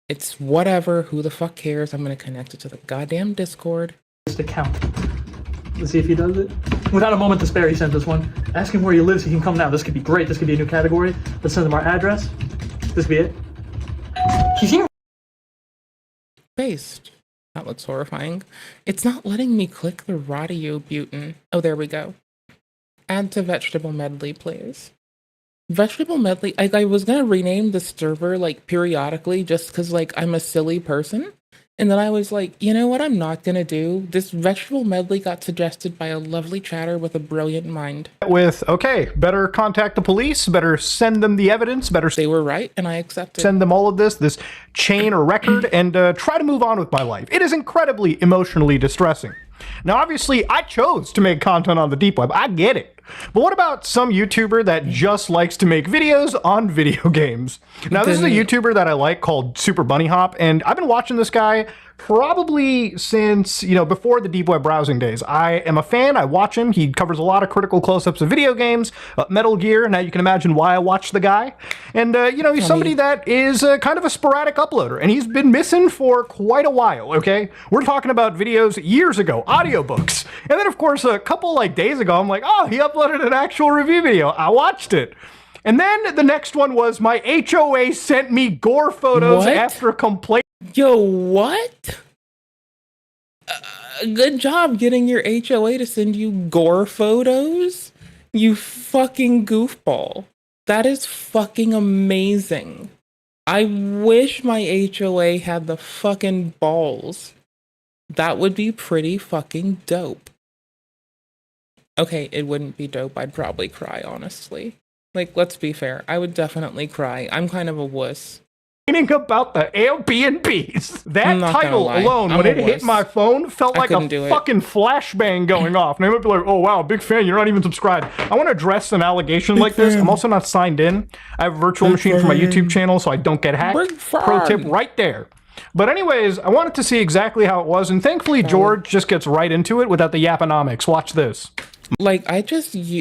It's whatever, who the fuck cares? I'm gonna connect it to the goddamn Discord. Just account. Let's see if he does it. Without a moment to spare, he sent us one. Ask him where he lives. He can come now. This could be great. This could be a new category. Let's send him our address. This be it. He's here. Based. That looks horrifying. It's not letting me click the radiobutin. Oh, there we go. Add to vegetable medley, please. Vegetable medley, I was gonna rename the server like periodically just because like I'm a silly person. And then I was like, you know what I'm not gonna do? This vegetable medley got suggested by a lovely chatter with a brilliant mind. With, okay, better contact the police, better send them the evidence, better... They were right, and I accepted. Send them all of this chain or record, and try to move on with my life. It is incredibly emotionally distressing. Now, obviously, I chose to make content on the deep web. I get it. But what about some YouTuber that just likes to make videos on video games? Now, this is a YouTuber that I like called Super Bunny Hop, and I've been watching this guy probably since, before the deep web browsing days. I am a fan. I watch him. He covers a lot of critical close-ups of video games, Metal Gear. Now you can imagine why I watch the guy. And, he's somebody that is kind of a sporadic uploader, and he's been missing for quite a while, okay? We're talking about videos years ago, audiobooks. And then, of course, a couple, days ago, I'm like, oh, he uploaded an actual review video. I watched it. And then the next one was my HOA sent me gore photos after complaint. Yo, what? Good job getting your HOA to send you gore photos. You fucking goofball. That is fucking amazing. I wish my HOA had the fucking balls. That would be pretty fucking dope. Okay, it wouldn't be dope. I'd probably cry, honestly. Let's be fair. I would definitely cry. I'm kind of a wuss. About the Airbnbs. That title alone, when it hit my phone, felt like a fucking flashbang going off. And I might be like, oh wow, big fan, you're not even subscribed. I want to address an allegation like this. I'm also not signed in. I have a virtual machine for my YouTube channel, so I don't get hacked. Pro tip right there. But anyways, I wanted to see exactly how it was, and thankfully George just gets right into it without the yaponomics. Watch this. I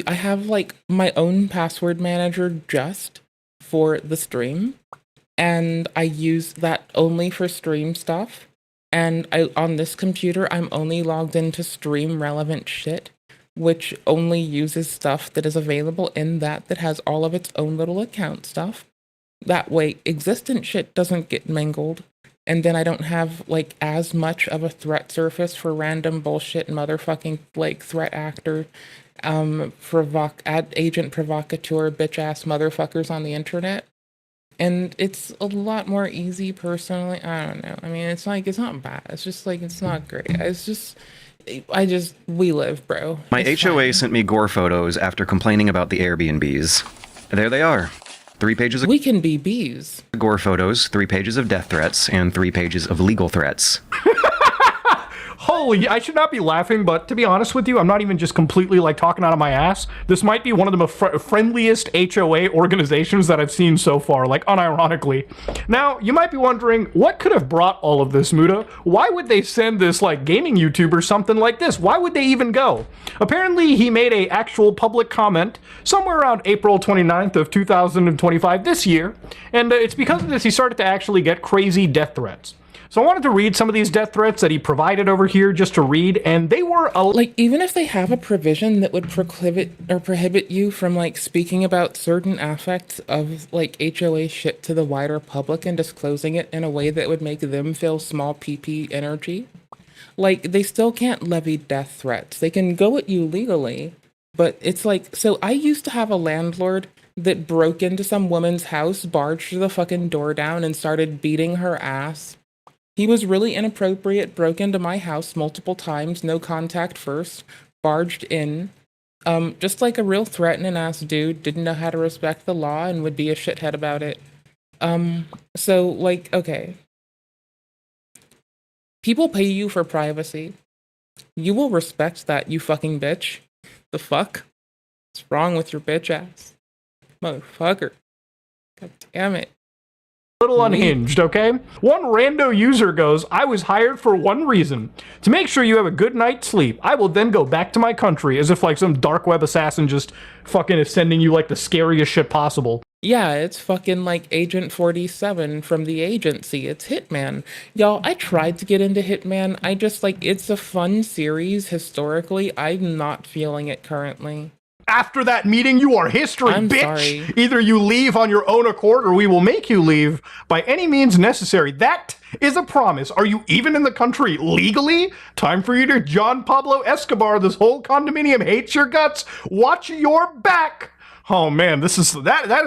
have my own password manager just for the stream. And I use that only for stream stuff. And on this computer, I'm only logged into stream relevant shit, which only uses stuff that is available in that has all of its own little account stuff. That way, existent shit doesn't get mangled. And then I don't have as much of a threat surface for random bullshit motherfucking threat actor, agent provocateur, bitch ass motherfuckers on the internet. And it's a lot more easy personally. I don't know. I mean, it's not bad. It's just it's not great. We live, bro. My HOA sent me gore photos after complaining about the Airbnbs. There they are. 3 pages of We can be bees. gore photos, 3 pages of death threats, and 3 pages of legal threats. Holy, I should not be laughing, but to be honest with you, I'm not even just completely talking out of my ass. This might be one of the friendliest HOA organizations that I've seen so far, unironically. Now, you might be wondering, what could have brought all of this, Muda? Why would they send this, gaming YouTuber something like this? Why would they even go? Apparently, he made a actual public comment somewhere around April 29th of 2025 this year, and it's because of this he started to actually get crazy death threats. So I wanted to read some of these death threats that he provided over here just to read, and they were even if they have a provision that would prohibit you from speaking about certain aspects of HOA shit to the wider public and disclosing it in a way that would make them feel small PP energy, they still can't levy death threats. They can go at you legally, but it's so I used to have a landlord that broke into some woman's house, barged the fucking door down, and started beating her ass. He was really inappropriate, broke into my house multiple times, no contact first, barged in, just a real threatening ass dude, didn't know how to respect the law and would be a shithead about it. Okay. People pay you for privacy. You will respect that, you fucking bitch. The fuck? What's wrong with your bitch ass? Motherfucker. God damn it. Little unhinged, okay? One rando user goes, I was hired for one reason, to make sure you have a good night's sleep. I will then go back to my country, as if some dark web assassin just fucking is sending you the scariest shit possible. Yeah, it's fucking Agent 47 from the agency. It's Hitman. Y'all, I tried to get into Hitman. I just it's a fun series historically. I'm not feeling it currently. After that meeting, you are history, I'm bitch. Sorry. Either you leave on your own accord or we will make you leave by any means necessary. That is a promise. Are you even in the country legally? Time for you to John Pablo Escobar. This whole condominium hates your guts. Watch your back. Oh man, that is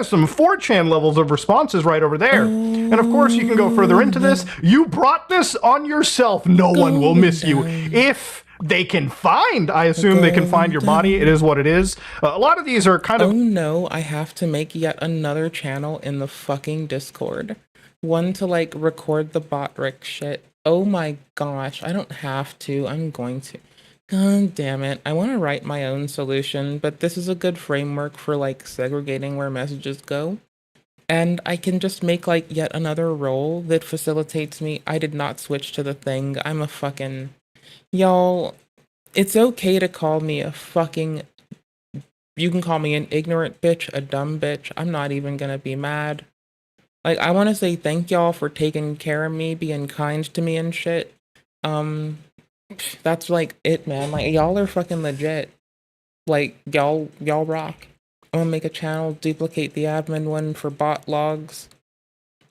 some 4chan levels of responses right over there. And of course, you can go further into this. You brought this on yourself. No one will miss you. If they can find, I assume they can find your body. It is what it is. A lot of these are kind of... Oh no, I have to make yet another channel in the fucking Discord. One to record the bot rick shit. Oh my gosh, I don't have to. I'm going to. God damn it. I want to write my own solution, but this is a good framework for like segregating where messages go. And I can just make like yet another role that facilitates me. I did not switch to the thing. I'm a fucking... Y'all, it's okay to call me a fucking... You can call me an ignorant bitch, a dumb bitch. I'm not even gonna be mad. Like, I want to say thank y'all for taking care of me, being kind to me and shit. That's like it, man. Like, y'all are fucking legit. Like, y'all rock. I'm gonna make a channel, duplicate the admin one for bot logs,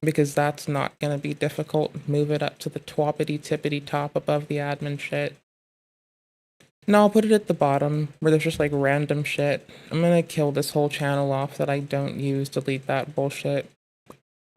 because that's not gonna be difficult. Move it up to the twoppity tippity top above the admin shit. No, I'll put it at the bottom where there's just like random shit. I'm gonna kill this whole channel off that I don't use, delete that bullshit.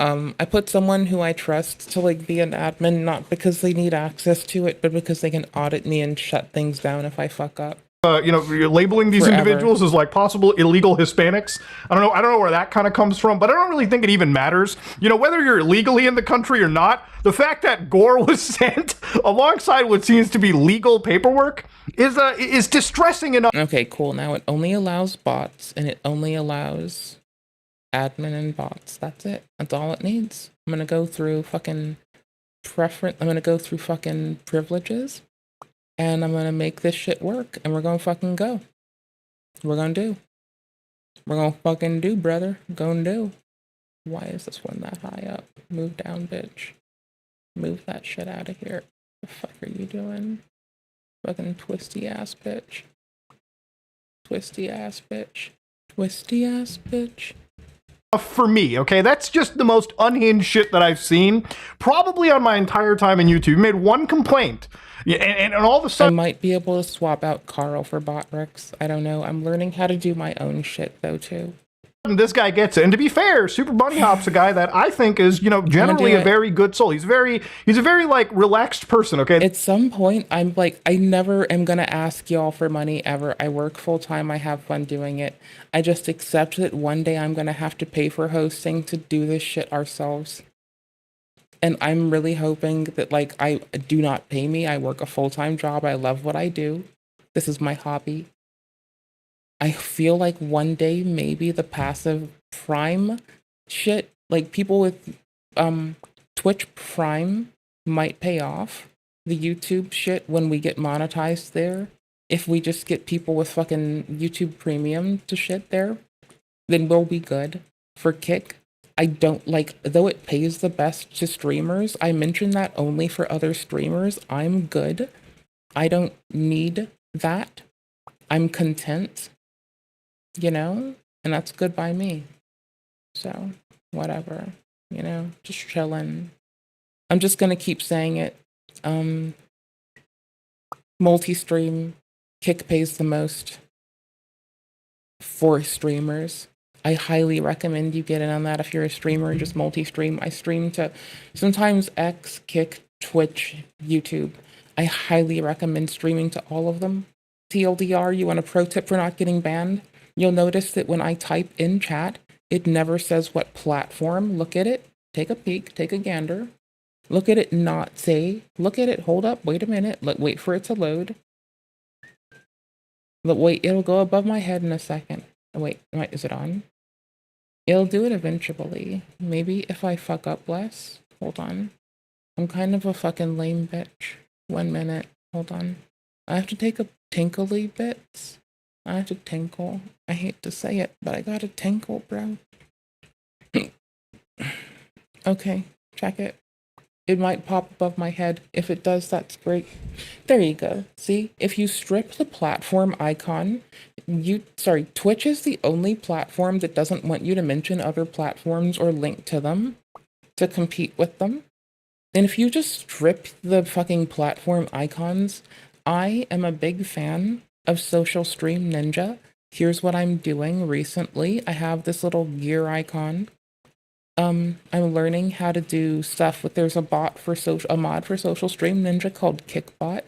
I put someone who I trust to like be an admin, not because they need access to it, but because they can audit me and shut things down if I fuck up. You know, you're labeling these individuals as like possible illegal Hispanics. I don't know where that kind of comes from, but I don't really think it even matters. You know, whether you're illegally in the country or not, the fact that Gore was sent alongside what seems to be legal paperwork is distressing enough. Okay, cool. Now it only allows bots, and it only allows admin and bots. That's it. That's all it needs. I'm gonna go through fucking I'm gonna go through fucking privileges, and I'm gonna make this shit work, and we're gonna fucking go. We're gonna do. We're gonna fucking do, brother. Gonna do. Why is this one that high up? Move down, bitch. Move that shit out of here. The fuck are you doing? Fucking twisty ass bitch. Twisty ass bitch. Twisty ass bitch. For me, okay? That's just the most unhinged shit that I've seen, probably on my entire time in YouTube. Made one complaint, and all of a sudden... I might be able to swap out Karl for bot Rex. I don't know. I'm learning how to do my own shit, though, too. This guy gets it. And to be fair, Super Bunny Hop's a guy that I think is, you know, generally a very good soul. He's a very, like, relaxed person, okay? At some point, I'm like, I never am gonna ask y'all for money, ever. I work full-time. I have fun doing it. I just accept that one day I'm gonna have to pay for hosting to do this shit ourselves. And I'm really hoping that, like, I do not pay me. I work a full-time job. I love what I do. This is my hobby. I feel like one day maybe the passive Prime shit, like people with Twitch Prime might pay off. The YouTube shit when we get monetized there. If we just get people with fucking YouTube Premium to shit there, then we'll be good. For Kick, I don't like, though it pays the best to streamers, I mention that only for other streamers. I'm good. I don't need that. I'm content. You know, and that's good by me. So, whatever, you know, just chilling. I'm just gonna keep saying it. Multi-stream, Kick pays the most for streamers. I highly recommend you get in on that if you're a streamer, just multi-stream. I stream to sometimes X, Kick, Twitch, YouTube. I highly recommend streaming to all of them. TLDR, you want a pro tip for not getting banned? You'll notice that when I type in chat, it never says what platform. Look at it, take a peek, take a gander. Look at it, not say, look at it, hold up, wait a minute, wait for it to load. Wait, it'll go above my head in a second. Wait, is it on? It'll do it eventually. Maybe if I fuck up less. Hold on. I'm kind of a fucking lame bitch. 1 minute, hold on. I have to take a tinkly bits. I have to tinkle. I hate to say it, but I gotta tinkle, bro. Okay, check it. It might pop above my head. If it does, that's great. There you go. See, if you strip the platform icon, Twitch is the only platform that doesn't want you to mention other platforms or link to them to compete with them. And if you just strip the fucking platform icons, I am a big fan of Social Stream Ninja. Here's what I'm doing recently. I have this little gear icon. I'm learning how to do stuff with, there's a mod for Social Stream Ninja called Kickbot.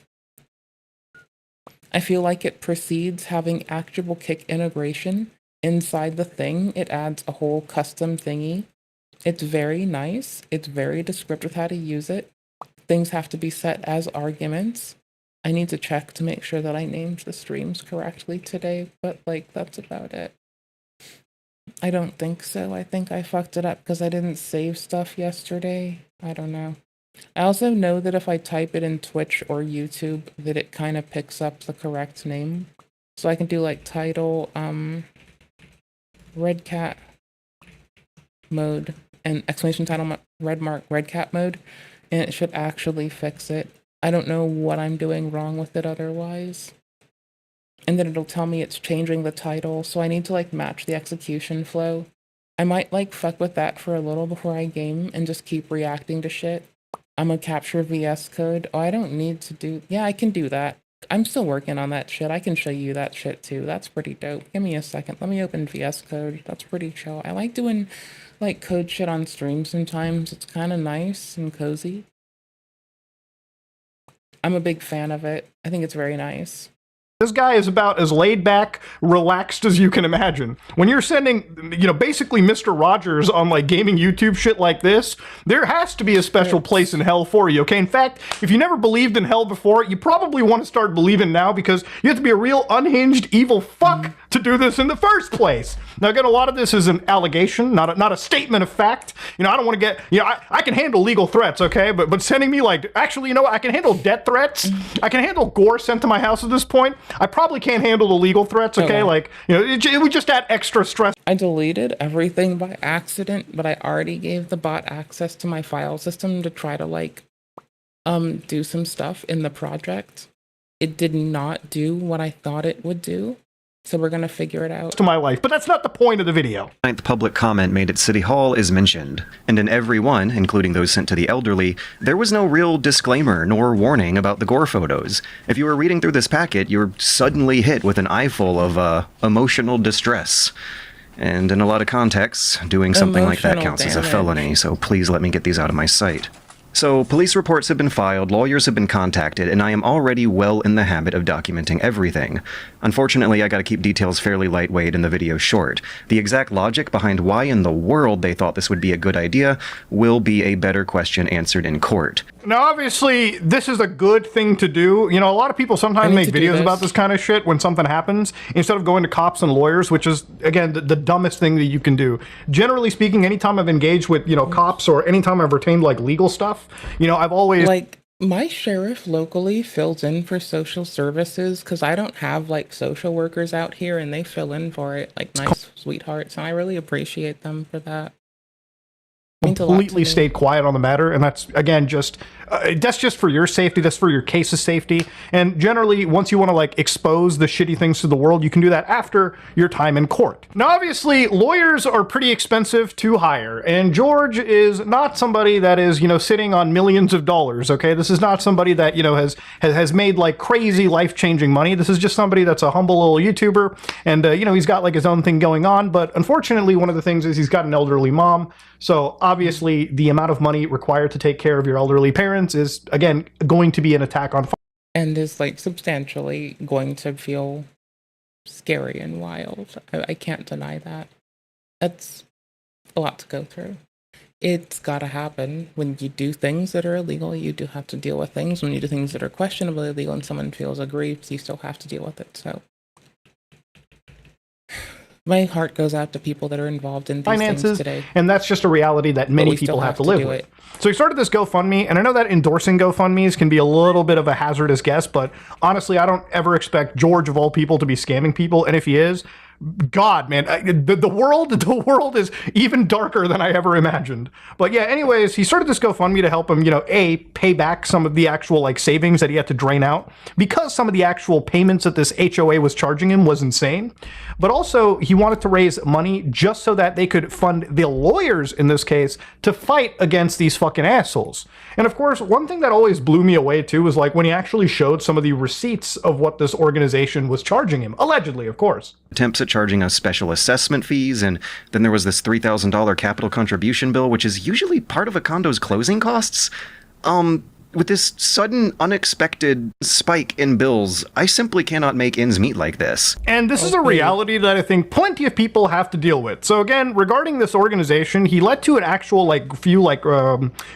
I feel like it precedes having actual Kick integration inside the thing. It adds a whole custom thingy. It's very nice. It's very descriptive how to use it. Things have to be set as arguments. I need to check to make sure that I named the streams correctly today, but like that's about it. I don't think so. I think I fucked it up because I didn't save stuff yesterday. I don't know. I also know that if I type it in Twitch or YouTube, that it kind of picks up the correct name. So I can do like title, red cat mode, and exclamation title red mark red cat mode, and it should actually fix it. I don't know what I'm doing wrong with it otherwise. And then it'll tell me it's changing the title, so I need to like match the execution flow. I might like fuck with that for a little before I game and just keep reacting to shit. I'm gonna capture VS code. Oh, I don't need to do, yeah, I can do that. I'm still working on that shit. I can show you that shit too. That's pretty dope. Give me a second. Let me open VS code. That's pretty chill. I like doing like code shit on stream sometimes. It's kind of nice and cozy. I'm a big fan of it. I think it's very nice. This guy is about as laid back, relaxed as you can imagine. When you're sending, you know, basically Mr. Rogers on like gaming YouTube shit like this, there has to be a special place in hell for you, okay? In fact, if you never believed in hell before, you probably want to start believing now because you have to be a real unhinged, evil fuck to do this in the first place. Now, again, a lot of this is an allegation, not a statement of fact. You know, I don't want to get, you know, I can handle legal threats, okay? But sending me like, actually, you know what? I can handle death threats. I can handle gore sent to my house at this point. I probably can't handle the legal threats, okay? Okay. Like, you know, it would just add extra stress. I deleted everything by accident, but I already gave the bot access to my file system to try to like, do some stuff in the project. It did not do what I thought it would do. So we're gonna figure it out. To my life, but that's not the point of the video. Ninth public comment made at City Hall is mentioned, and in every one, including those sent to the elderly, there was no real disclaimer nor warning about the gore photos. If you were reading through this packet, you were suddenly hit with an eyeful of emotional distress. And in a lot of contexts, doing something like that counts as a felony, so please let me get these out of my sight. So, police reports have been filed, lawyers have been contacted, and I am already well in the habit of documenting everything. Unfortunately, I gotta keep details fairly lightweight and the video short. The exact logic behind why in the world they thought this would be a good idea will be a better question answered in court. Now, obviously, this is a good thing to do. You know, a lot of people sometimes make videos about this kind of shit when something happens, instead of going to cops and lawyers, which is, again, the dumbest thing that you can do. Generally speaking, anytime I've engaged with, you know, cops or anytime I've retained, like, legal stuff, you know, I've always... Like, my sheriff locally fills in for social services because I don't have, like, social workers out here, and they fill in for it, like, nice sweethearts, and I really appreciate them for that. Completely stayed quiet on the matter, and that's, again, just that's just for your safety, that's for your case's safety, and generally, once you want to like expose the shitty things to the world, you can do that after your time in court. Now, obviously, lawyers are pretty expensive to hire, and George is not somebody that is, you know, sitting on millions of dollars, okay? This is not somebody that, you know, has made like crazy life-changing money. This is just somebody that's a humble little YouTuber, and, you know, he's got like his own thing going on, but unfortunately, one of the things is he's got an elderly mom, so obviously, the amount of money required to take care of your elderly parents is, again, going to be an attack on... And is, like, substantially going to feel scary and wild. I can't deny that. That's a lot to go through. It's gotta happen. When you do things that are illegal, you do have to deal with things. When you do things that are questionably illegal and someone feels aggrieved, you still have to deal with it, so... My heart goes out to people that are involved in these finances things today. And that's just a reality that many people have to live with. So he started this GoFundMe, and I know that endorsing GoFundMes can be a little bit of a hazardous guess, but honestly, I don't ever expect George, of all people, to be scamming people, and if he is, God, man, the world is even darker than I ever imagined. But yeah, anyways, he started this GoFundMe to help him, you know, A, pay back some of the actual, like, savings that he had to drain out, because some of the actual payments that this HOA was charging him was insane. But also, he wanted to raise money just so that they could fund the lawyers, in this case, to fight against these fucking assholes. And of course, one thing that always blew me away, too, was, like, when he actually showed some of the receipts of what this organization was charging him. Allegedly, of course. Attempts at charging us special assessment fees, and then there was this $3,000 capital contribution bill, which is usually part of a condo's closing costs. With this sudden, unexpected spike in bills, I simply cannot make ends meet like this. And this is a reality that I think plenty of people have to deal with. So again, regarding this organization, he led to an actual few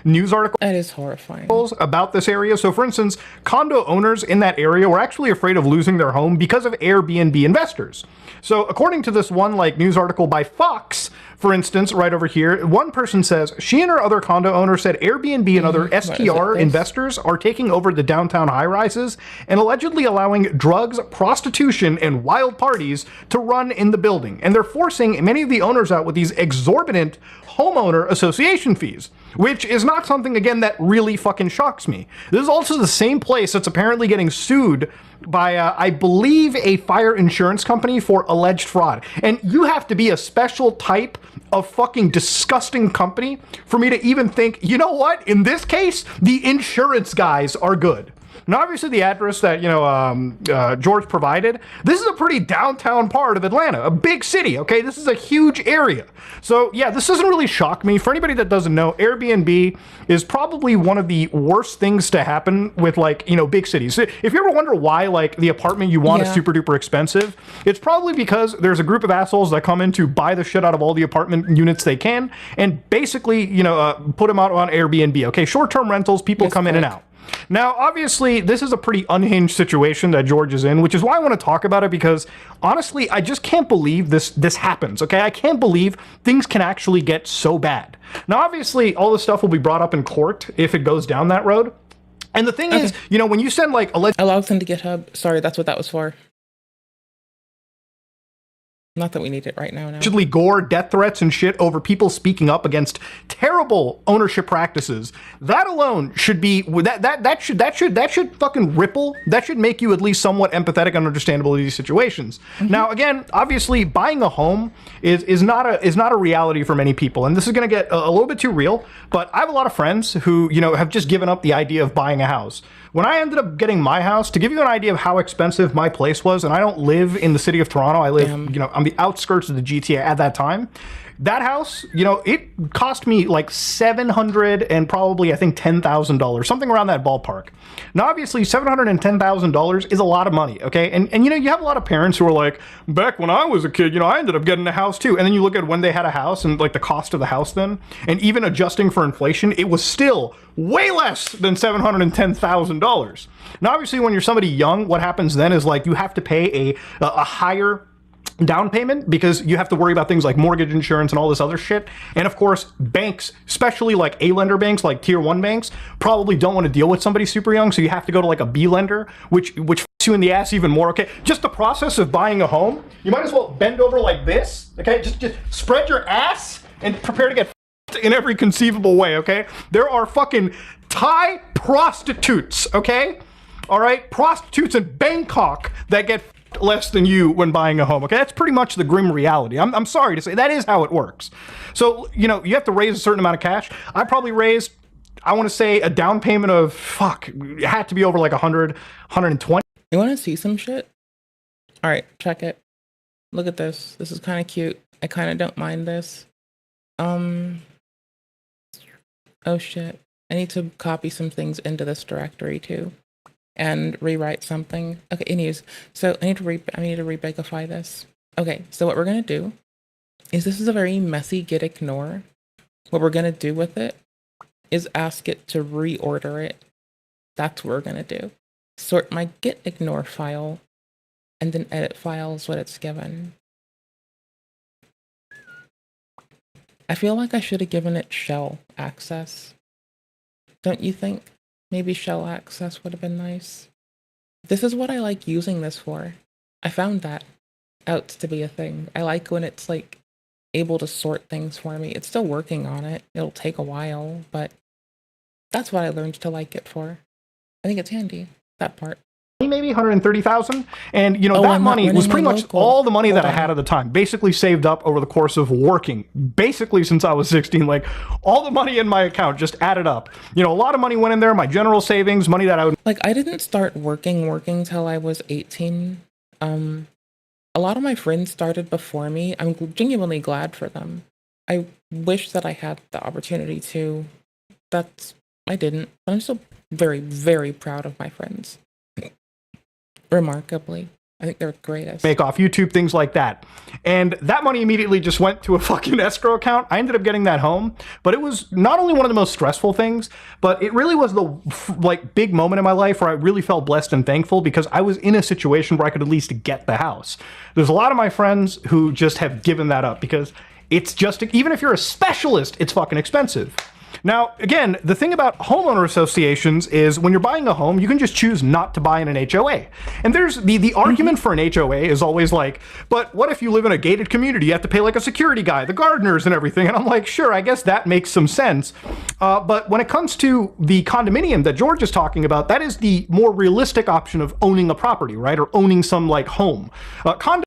news articles. That is horrifying. About this area. So for instance, condo owners in that area were actually afraid of losing their home because of Airbnb investors. So according to this one news article by Fox, for instance, right over here, one person says she and her other condo owner said Airbnb and other STR investors are taking over the downtown high-rises and allegedly allowing drugs, prostitution, and wild parties to run in the building. And they're forcing many of the owners out with these exorbitant homeowner association fees, which is not something, again, that really fucking shocks me. This is also the same place that's apparently getting sued by, I believe, a fire insurance company for alleged fraud. And you have to be a special type of fucking disgusting company for me to even think, you know what, in this case, the insurance guys are good. Now, obviously, the address that, George provided, this is a pretty downtown part of Atlanta, a big city, okay? This is a huge area. So, yeah, this doesn't really shock me. For anybody that doesn't know, Airbnb is probably one of the worst things to happen with, big cities. If you ever wonder why, the apartment you want is super duper expensive, it's probably because there's a group of assholes that come in to buy the shit out of all the apartment units they can and basically, put them out on Airbnb, okay? Short-term rentals, people come in and out. Now, obviously, this is a pretty unhinged situation that George is in, which is why I want to talk about it, because honestly, I just can't believe this happens, okay? I can't believe things can actually get so bad. Now, obviously, all this stuff will be brought up in court if it goes down that road. And the thing is, when you send allows them to GitHub. Sorry, that's what that was for. Not that we need it right now. Allegedly gore, death threats, and shit over people speaking up against terrible ownership practices. That alone should be that should fucking ripple. That should make you at least somewhat empathetic and understandable in these situations. Now, again, obviously, buying a home is not a reality for many people, and this is going to get a little bit too real. But I have a lot of friends who have just given up the idea of buying a house. When I ended up getting my house, to give you an idea of how expensive my place was, and I don't live in the city of Toronto, I live, on the outskirts of the GTA at that time. That house, it cost me like $700 and probably, I think, $10,000, something around that ballpark. Now, obviously, $710,000 is a lot of money, okay? And you have a lot of parents who are like, back when I was a kid, I ended up getting a house too. And then you look at when they had a house and the cost of the house then, and even adjusting for inflation, it was still way less than $710,000. Now, obviously, when you're somebody young, what happens then is you have to pay a higher down payment because you have to worry about things like mortgage insurance and all this other shit. And of course, banks, especially A-lender banks, like tier 1 banks, probably don't want to deal with somebody super young, so you have to go to a B lender, which fucks you in the ass even more, okay? Just the process of buying a home, you might as well bend over like this, okay? Just spread your ass and prepare to get fucked in every conceivable way, okay? There are fucking Thai prostitutes, okay? All right? Prostitutes in Bangkok that get less than you when buying a home, okay? That's pretty much the grim reality. I'm sorry to say, that is how it works. So, you have to raise a certain amount of cash. I probably raised, I want to say, a down payment of, it had to be over 100, 120. You want to see some shit? All right, check it. Look at this. This is kind of cute. I kind of don't mind this. Oh shit. I need to copy some things into this directory too. And rewrite something. Okay, anyways, so I need to rebagify this. Okay, so what we're gonna do is, this is a very messy git ignore. What we're gonna do with it is ask it to reorder it. That's what we're gonna do. Sort my git ignore file, and then edit files what it's given. I feel like I should have given it shell access. Don't you think? Maybe shell access would have been nice. This is what I like using this for. I found that out to be a thing. I like when it's able to sort things for me. It's still working on it. It'll take a while, but that's what I learned to like it for. I think it's handy, that part. Maybe 130,000, and that money was pretty much all the money that I had at the time, basically saved up over the course of working, basically since I was 16. All the money in my account just added up. A lot of money went in there, my general savings, money that I would I didn't start working till I was 18. A lot of my friends started before me. I'm genuinely glad for them. I wish that I had the opportunity to. That's I didn't. But I'm still very, very proud of my friends. Remarkably. I think they're greatest. Make off YouTube, things like that. And that money immediately just went to a fucking escrow account. I ended up getting that home, but it was not only one of the most stressful things, but it really was the like big moment in my life where I really felt blessed and thankful because I was in a situation where I could at least get the house. There's a lot of my friends who just have given that up because it's just, even if you're a specialist, it's fucking expensive. Now, again, the thing about homeowner associations is when you're buying a home, you can just choose not to buy in an HOA. And there's the argument for an HOA is always like, but what if you live in a gated community? You have to pay like a security guy, the gardeners and everything. And I'm like, sure, I guess that makes some sense. But when it comes to the condominium that George is talking about, that is the more realistic option of owning a property, right? Or owning some like home.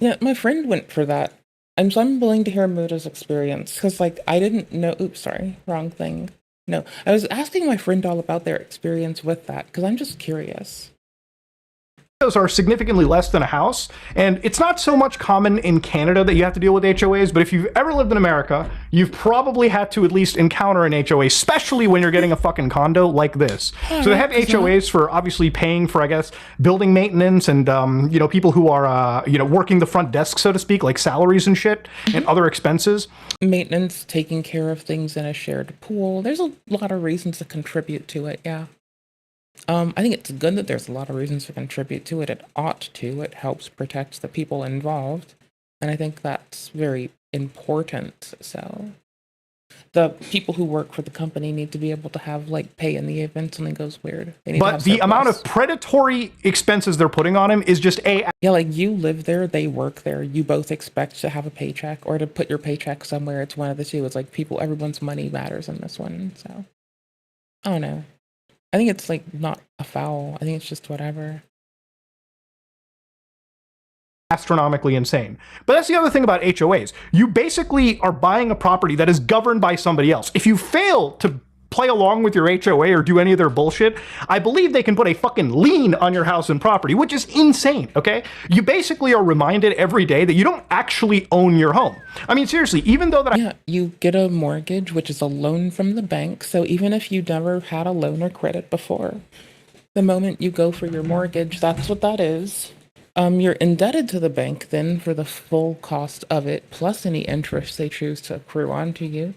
Yeah, my friend went for that. So I'm willing to hear Muda's experience because like I didn't know, oops, sorry, wrong thing. No, I was asking my friend all about their experience with that because I'm just curious. Those are significantly less than a house, and it's not so much common in Canada that you have to deal with HOAs, but if you've ever lived in America, you've probably had to at least encounter an HOA, especially when you're getting a fucking condo like this. So they have HOAs for obviously paying for, I guess, building maintenance and, you know, people who are, you know, working the front desk, so to speak, like salaries and shit, and other expenses. Maintenance, taking care of things in a shared pool. There's a lot of reasons to contribute to it, yeah. I think it's good that there's a lot of reasons to contribute to it. It ought to. It helps protect the people involved. And I think that's very important. So the people who work for the company need to be able to have like pay in the event something goes weird. But the amount of predatory expenses they're putting on him is just yeah, like you live there, they work there. You both expect to have a paycheck or to put your paycheck somewhere. It's one of the two. It's like everyone's money matters in this one. So I don't know. I think it's like not a foul. I think it's just whatever. Astronomically insane. But that's the other thing about HOAs. You basically are buying a property that is governed by somebody else. If you fail to play along with your HOA or do any of their bullshit, I believe they can put a fucking lien on your house and property, which is insane, okay? You basically are reminded every day that you don't actually own your home. I mean, seriously, even though that yeah, you get a mortgage, which is a loan from the bank. So even if you never had a loan or credit before, the moment you go for your mortgage, that's what that is. You're indebted to the bank then for the full cost of it, plus any interest they choose to accrue onto you.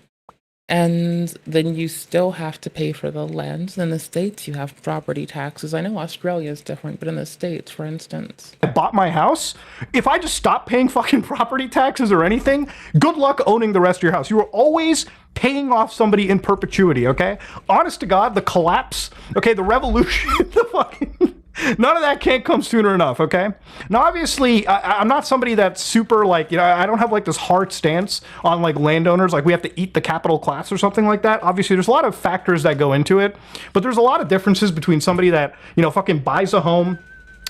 And then you still have to pay for the land. In the States, you have property taxes. I know Australia is different, but in the States, for instance. I bought my house. If I just stop paying fucking property taxes or anything, good luck owning the rest of your house. You are always paying off somebody in perpetuity, okay? Honest to God, the collapse, okay, the revolution, the fucking... None of that can't come sooner enough, okay? Now, obviously, I'm not somebody that's super, like, you know, I don't have, like, this hard stance on, like, landowners, like, we have to eat the capital class or something like that. Obviously, there's a lot of factors that go into it, but there's a lot of differences between somebody that, you know, fucking buys a home,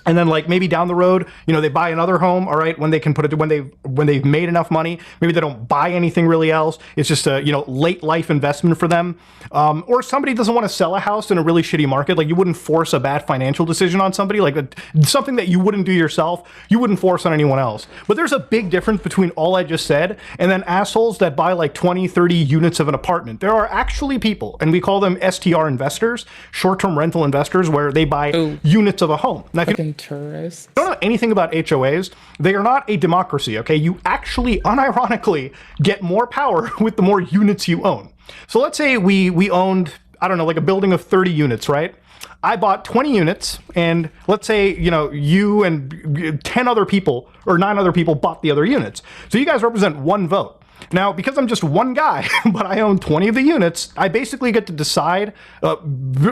and then like maybe down the road, you know, they buy another home, all right, when they can put it, when they've made enough money, maybe they don't buy anything really else. It's just a, you know, late life investment for them. Or somebody doesn't want to sell a house in a really shitty market. Like you wouldn't force a bad financial decision on somebody, like something that you wouldn't do yourself, you wouldn't force on anyone else. But there's a big difference between all I just said and then assholes that buy like 20, 30 units of an apartment. There are actually people, and we call them STR investors, short-term rental investors, where they buy units of a home. Now, if you tourists. don't know anything about HOAs, they are not a democracy, okay? You actually, unironically, get more power with the more units you own. So let's say we owned, I don't know, like a building of 30 units, right? I bought 20 units, and let's say, you know, you and 10 other people, or 9 other people bought the other units. So you guys represent one vote. Now, because I'm just one guy, but I own 20 of the units, I basically get to decide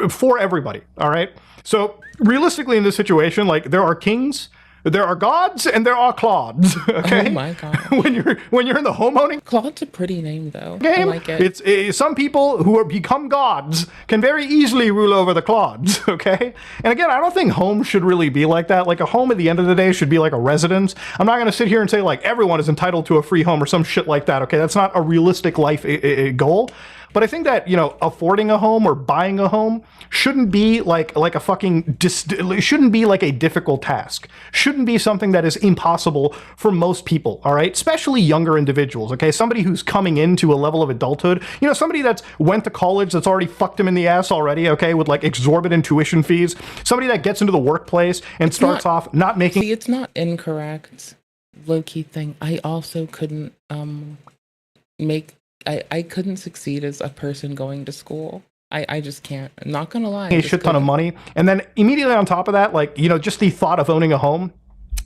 for everybody, all right? So realistically in this situation, like there are kings, there are gods, and there are clods. Okay? Oh my god! when you're in the homeowning, Claude's a pretty name though. Game, I like it. It's some people who become gods can very easily rule over the clods. Okay, and again, I don't think home should really be like that. Like a home at the end of the day should be like a residence. I'm not gonna sit here and say like everyone is entitled to a free home or some shit like that. Okay, that's not a realistic life goal. But I think that, you know, affording a home or buying a home shouldn't be like a fucking, shouldn't be like a difficult task. Shouldn't be something that is impossible for most people, all right? Especially younger individuals, okay? Somebody who's coming into a level of adulthood, you know, somebody that's went to college that's already fucked him in the ass already, okay, with like exorbitant tuition fees. Somebody that gets into the workplace and starts off not making... See, it's not incorrect. Low-key thing. I also couldn't I couldn't succeed as a person going to school. I just can't. I'm not gonna lie. A shit ton of money. And then immediately on top of that, like, you know, just the thought of owning a home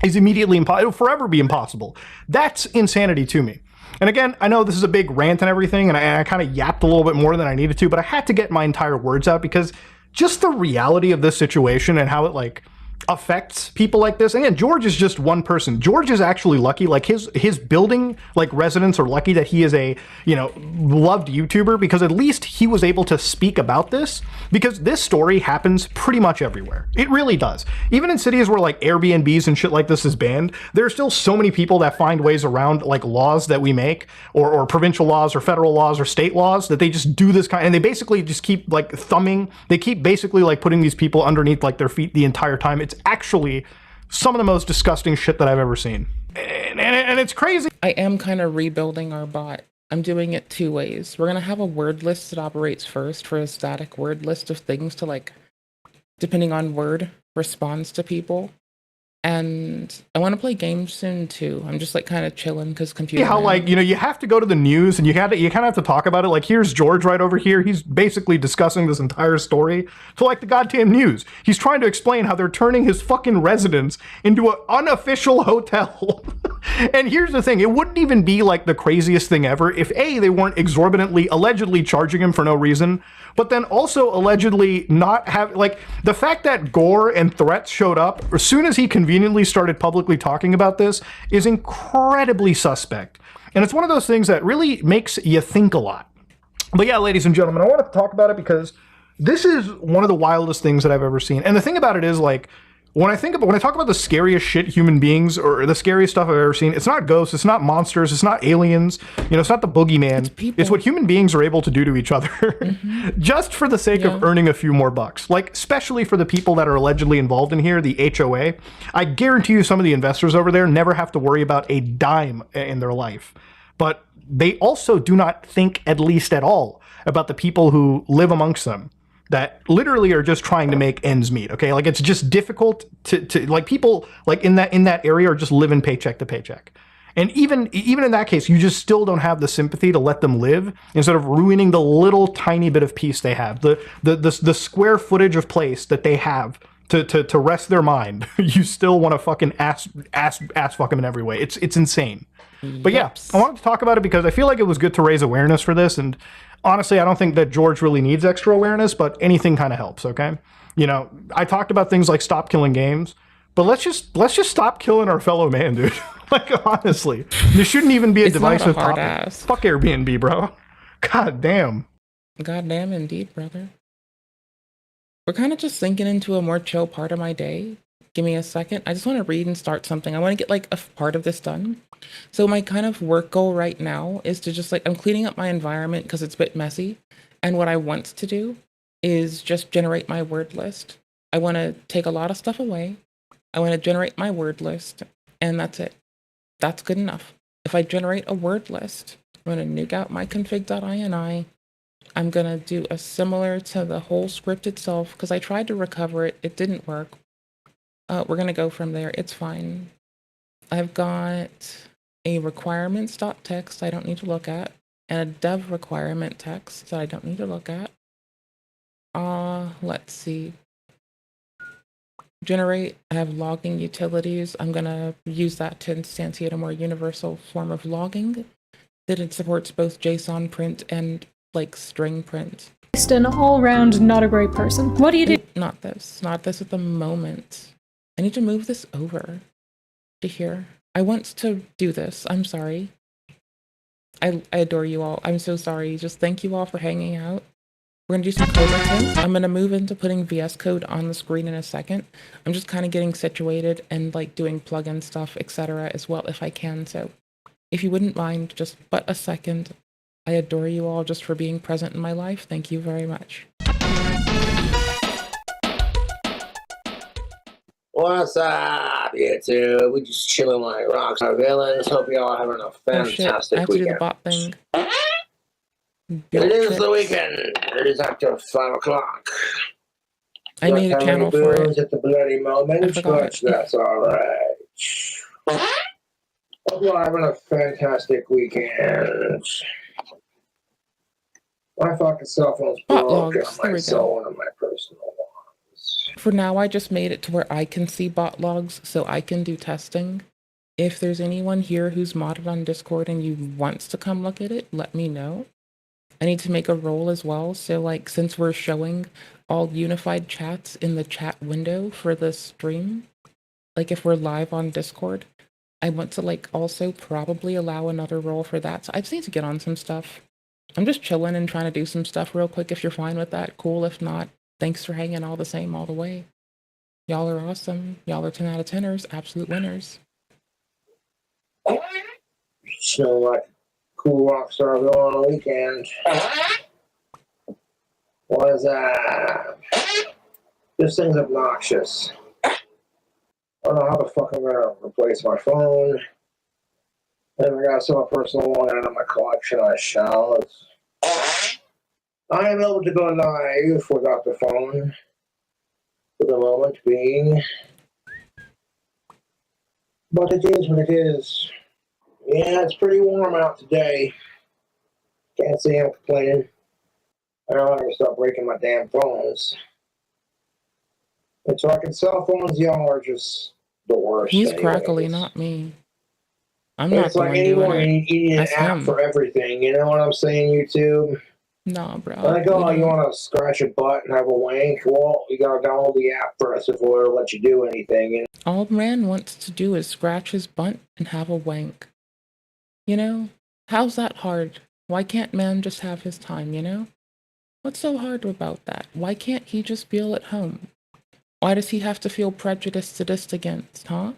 is immediately impossible. It'll forever be impossible. That's insanity to me. And again, I know this is a big rant and everything, and I kind of yapped a little bit more than I needed to, but I had to get my entire words out because just the reality of this situation and how it like affects people like this. And again, George is just one person. George is actually lucky. Like his building like residents are lucky that he is a, you know, loved YouTuber, because at least he was able to speak about this, because this story happens pretty much everywhere. It really does. Even in cities where like Airbnbs and shit like this is banned, there are still so many people that find ways around like laws that we make, or provincial laws or federal laws or state laws, that they just do this kind, and they basically just keep like thumbing, they keep basically like putting these people underneath like their feet the entire time. It's actually some of the most disgusting shit that I've ever seen. And it's crazy. I am kind of rebuilding our bot. I'm doing it two ways. We're going to have a word list that operates first for a static word list of things to like, depending on word, responds to people. And I want to play games soon too. I'm just like kind of chilling because computer. How like, you know, you have to go to the news and you kind of have to talk about it. Like here's George right over here. He's basically discussing this entire story to like the goddamn news. He's trying to explain how they're turning his fucking residence into an unofficial hotel. And here's the thing, it wouldn't even be like the craziest thing ever if A, they weren't exorbitantly, allegedly charging him for no reason, but then also allegedly not have, like, the fact that gore and threats showed up as soon as he conveniently started publicly talking about this is incredibly suspect. And it's one of those things that really makes you think a lot. But yeah, ladies and gentlemen, I wanted to talk about it because this is one of the wildest things that I've ever seen. And the thing about it is, like, when I talk about the scariest shit human beings, or the scariest stuff I've ever seen, it's not ghosts, it's not monsters, it's not aliens, you know, it's not the boogeyman. It's what human beings are able to do to each other, just for the sake of earning a few more bucks. Like, especially for the people that are allegedly involved in here, the HOA. I guarantee you some of the investors over there never have to worry about a dime in their life. But they also do not think, at least at all, about the people who live amongst them, that literally are just trying to make ends meet, okay? Like, it's just difficult to like, people like in that area are just living paycheck to paycheck. And even in that case, you just still don't have the sympathy to let them live instead of ruining the little tiny bit of peace they have, the square footage of place that they have to rest their mind. You still want to fucking ass fuck them in every way. It's insane. But yeah, I wanted to talk about it because I feel like it was good to raise awareness for this. And honestly, I don't think that George really needs extra awareness, but anything kind of helps, okay? You know, I talked about things like stop killing games, but let's just stop killing our fellow man, dude. Like, honestly, this shouldn't even be a divisive topic. Fuck Airbnb, bro. God damn. God damn indeed, brother. We're kind of just sinking into a more chill part of my day. Give me a second. I just want to read and start something. I want to get like a part of this done. So my kind of work goal right now is to just like, I'm cleaning up my environment because it's a bit messy. And what I want to do is just generate my word list. I want to take a lot of stuff away. I want to generate my word list, and that's it. That's good enough. If I generate a word list, I'm going to nuke out my config.ini. I'm going to do a similar to the whole script itself because I tried to recover it. It didn't work. We're going to go from there. It's fine. I've got a requirements.txt I don't need to look at, and a dev requirement text that I don't need to look at. Let's see. Generate, I have logging utilities. I'm going to use that to instantiate a more universal form of logging that it supports both JSON print and like string print. Just an all-round not a great person. What do you do? Not this at the moment. I need to move this over to here. I want to do this. I'm sorry. I adore you all. I'm so sorry. Just thank you all for hanging out. We're going to do some code reference. I'm going to move into putting VS Code on the screen in a second. I'm just kind of getting situated and like doing plugin stuff, etc. as well if I can. So if you wouldn't mind, just but a second. I adore you all just for being present in my life. Thank you very much. What's up, YouTube? We just chilling like rockstar villains. Hope you all having a Oh shit, I fantastic have to do the weekend. bot thing. It is the weekend. It is after 5 o'clock. I made a channel for it. At the bloody moment, I forgot but it. that's alright. Hope you all having a fantastic weekend. My fucking cell phone's Bot broken logs, on there my we cell go. one of my personal ones. For now, I just made it to where I can see bot logs so I can do testing. If there's anyone here who's modded on Discord and you wants to come look at it, let me know. I need to make a role as well, so like since we're showing all unified chats in the chat window for the stream, like if we're live on Discord, I want to like also probably allow another role for that. So I just need to get on some stuff. I'm just chilling and trying to do some stuff real quick. If you're fine with that, cool. If not, thanks for hanging all the same all the way. Y'all are awesome. Y'all are 10 out of 10ers, absolute winners. So like cool rockstar villain on the weekend. What is that? This thing's obnoxious. I don't know how the fuck I'm gonna replace my phone. And I gotta sell a personal one out of my collection. I shall. I am able to go live without the phone for the moment being. But it is what it is. Yeah, it's pretty warm out today. Can't say I'm complaining. I don't want to start breaking my damn phones. And talking cell phones, y'all are just the worst. He's anyways. crackly, not me. I'm not It's the like one anymore, doing you it. need an That's app him. for everything. You know what I'm saying, YouTube? Nah, bro. Like, oh, you want to scratch a butt and have a wank? Well, you gotta download the app first before it'll let you do anything. You know? All man wants to do is scratch his butt and have a wank. You know? How's that hard? Why can't man just have his time, you know? What's so hard about that? Why can't he just feel at home? Why does he have to feel prejudiced against, huh?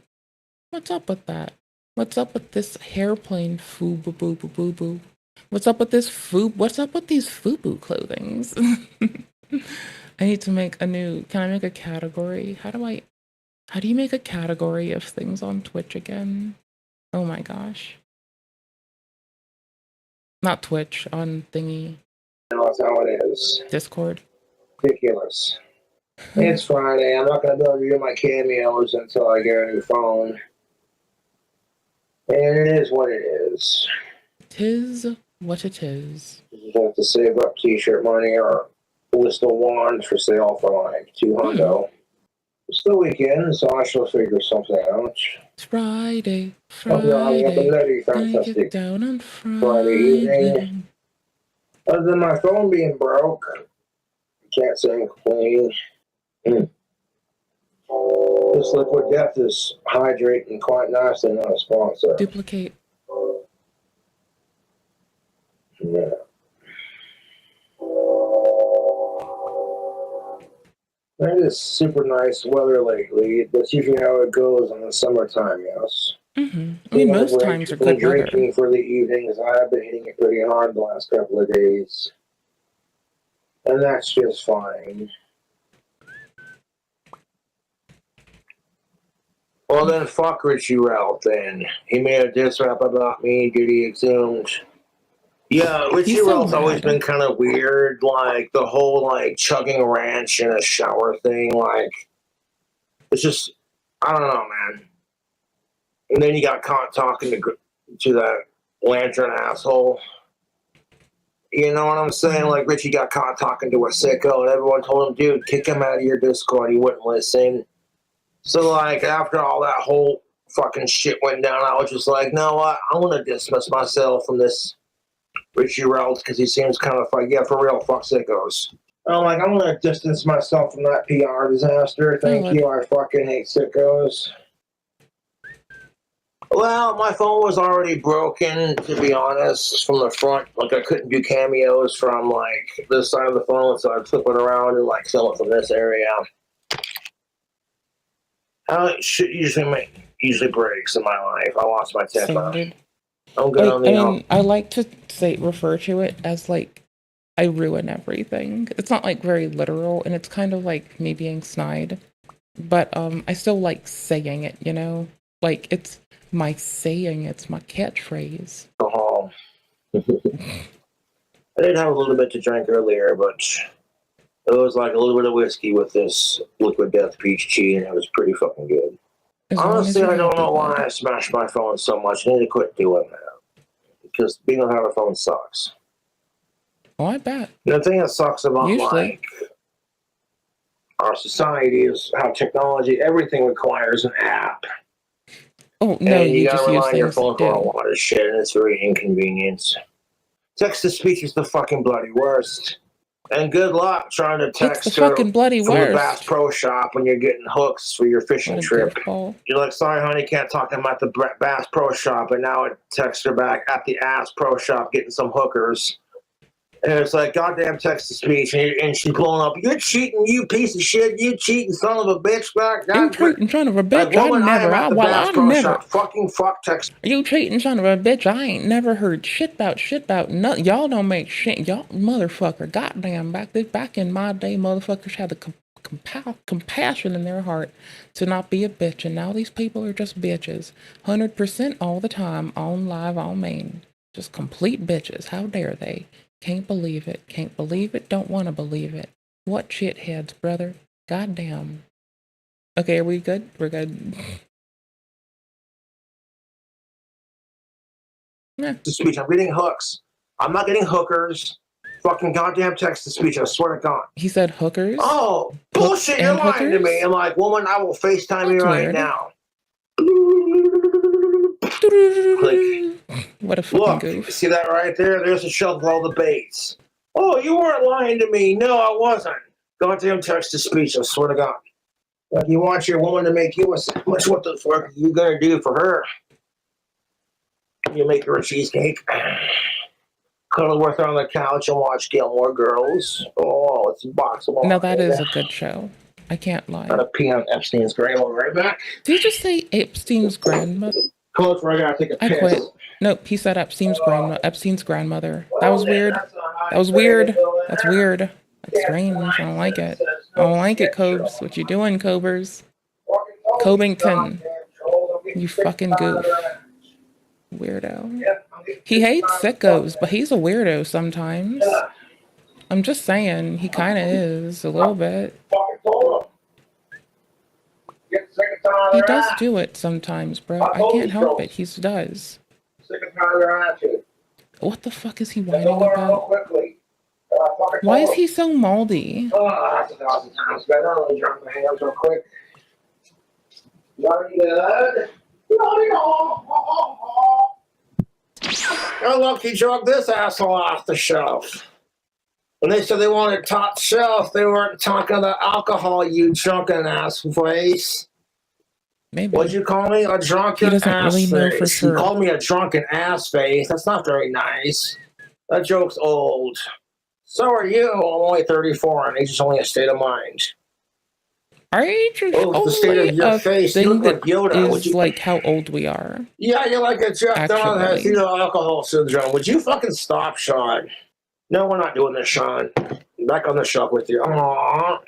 What's up with that? What's up with this hairplane foo-boo-boo-boo-boo-boo? What's up with this what's up with these FUBU clothings? I need to make a new, can I make a category? How do you make a category of things on Twitch again? Oh my gosh. Not Twitch, on thingy. That's how it is. Discord. Ridiculous. It's Friday. I'm not gonna be able to do my cameos until I get a new phone. And it is what it is. Tis what it is. You have to save up t-shirt money or list a wand for sale for like $200. It's the weekend, so I shall figure something out. It's Friday, Hope you're having a Friday. bloody Gonna get fantastic down on Friday evening. Friday. Other than my phone being broke, can't say I'm complaining. This liquid death is hydrating quite nicely, not a sponsor. Duplicate. Yeah. It is super nice weather lately. That's usually how it goes in the summertime, yes. I mean, most times are good weather. Drinking for the evenings, I have been hitting it pretty hard the last couple of days. And that's just fine. Well then, fuck Richie Ralph then. He made a diss rap about me, Duty Exhumed. Yeah, Richie Ralph's always been kind of weird, like the whole like chugging a ranch in a shower thing, like it's just, I don't know, man. And then he got caught talking to that lantern asshole. You know what I'm saying? Like Richie got caught talking to a sicko, and everyone told him, dude, kick him out of your Discord. He wouldn't listen. So like after all that whole fucking shit went down, I was just like, no, I'm gonna dismiss myself from this Richie Ralph because he seems kind of like, yeah, for real, fuck sickos. I'm like, I'm gonna distance myself from that PR disaster. Thank you. I fucking hate sickos. Well, my phone was already broken, to be honest, from the front. Like, I couldn't do cameos from, like, this side of the phone, so I'd flip it around and, like, film it from this area. How it usually breaks in my life. I lost my temper. I'm good on the I like to refer to it as like I ruin everything. It's not like very literal, and it's kind of like me being snide, but I still like saying it, you know? Like it's my saying, it's my catchphrase. alcohol. I did have a little bit to drink earlier, but it was like a little bit of whiskey with this liquid death peach tea, and it was pretty fucking good. Honestly, I don't know why I smashed my phone so much. I need to quit doing that. Because being without a phone sucks. Oh, I bet. The thing that sucks about Usually. like our society is how technology, everything requires an app. Oh no, and you you gotta just use rely on your things phone to for a do. lot of shit, and it's very inconvenient. Text to speech is the fucking bloody worst. And good luck trying to It's the text fucking bloody from the Bass worst. Pro Shop when you're getting hooks for your fishing What a trip. goofball. You're like, sorry, honey, can't talk. I'm at the Bass Pro Shop, and now it texts her back at the Ass Pro Shop getting some hookers. And it's like, goddamn text to speech, and she's blowing up. You're cheating, you piece of shit. You cheating son of a bitch. You cheating son of a bitch? Like, woman, I never. I am at the Bass I Pro never. Shop. Fucking fuck text. You cheating son of a bitch? I ain't never heard shit about nothing. Y'all don't make shit. Y'all motherfucker. Goddamn, back in my day, motherfuckers had the compassion in their heart to not be a bitch, and now these people are just bitches, 100% all the time, on live, on main, just complete bitches. How dare they? Can't believe it. Can't believe it. Don't want to believe it. What shitheads, brother? Goddamn. Okay, are we good? We're good. Yeah. To speech. I'm getting hooks. I'm not getting hookers. Fucking goddamn text to speech. I swear to God. He said hookers? Oh, bullshit. You're lying to me. I'm like, woman, I will FaceTime you right now. What a fucking Look, goof. see that right there? There's a shelf with all the baits. Oh, you weren't lying to me. No, I wasn't. Goddamn text to speech. I swear to God. Like, you want your woman to make you a sandwich? What the fuck are you gonna do for her? You make her a cheesecake. Cuddle with her on the couch and watch Gilmore Girls. Oh, it's a box of Now that is a good show. I can't lie. Gotta pee on Epstein's grave. I'll be right back. Did you just say Epstein's grandmother? Close where I gotta take a piss. I quit. Nope, he said Epstein's grandmother. That was weird. That was weird. That's weird. That's strange. I don't like it. I don't like it, Cobes. What you doing, Cobers? Cobington. You fucking goof. Weirdo. He hates sickos, but he's a weirdo sometimes. I'm just saying, he kind of is, a little bit. He does do it sometimes, bro. I can't help it. He does. What the fuck is he whining about? Why is he so moldy? Oh, that's 1,000 times better. Let me drop my hands real quick. Very good. Oh, look, he drugged this asshole off the shelf. When they said they wanted top shelf, they weren't talking about alcohol, you drunken ass face. Maybe. What'd you call me? A drunken He doesn't ass really know face. for sure. You called me a drunken ass face. That's not very nice. That joke's old. So are you. I'm only 34, and age is only a state of mind. Age is the state only of your a face. You thing look that like Yoda. Would is you like how old we are. Yeah, you're like a Jeff Dunn has Actually. alcohol syndrome. Would you fucking stop, Sean? No, we're not doing this, Sean. Back on the shelf with you. Aww.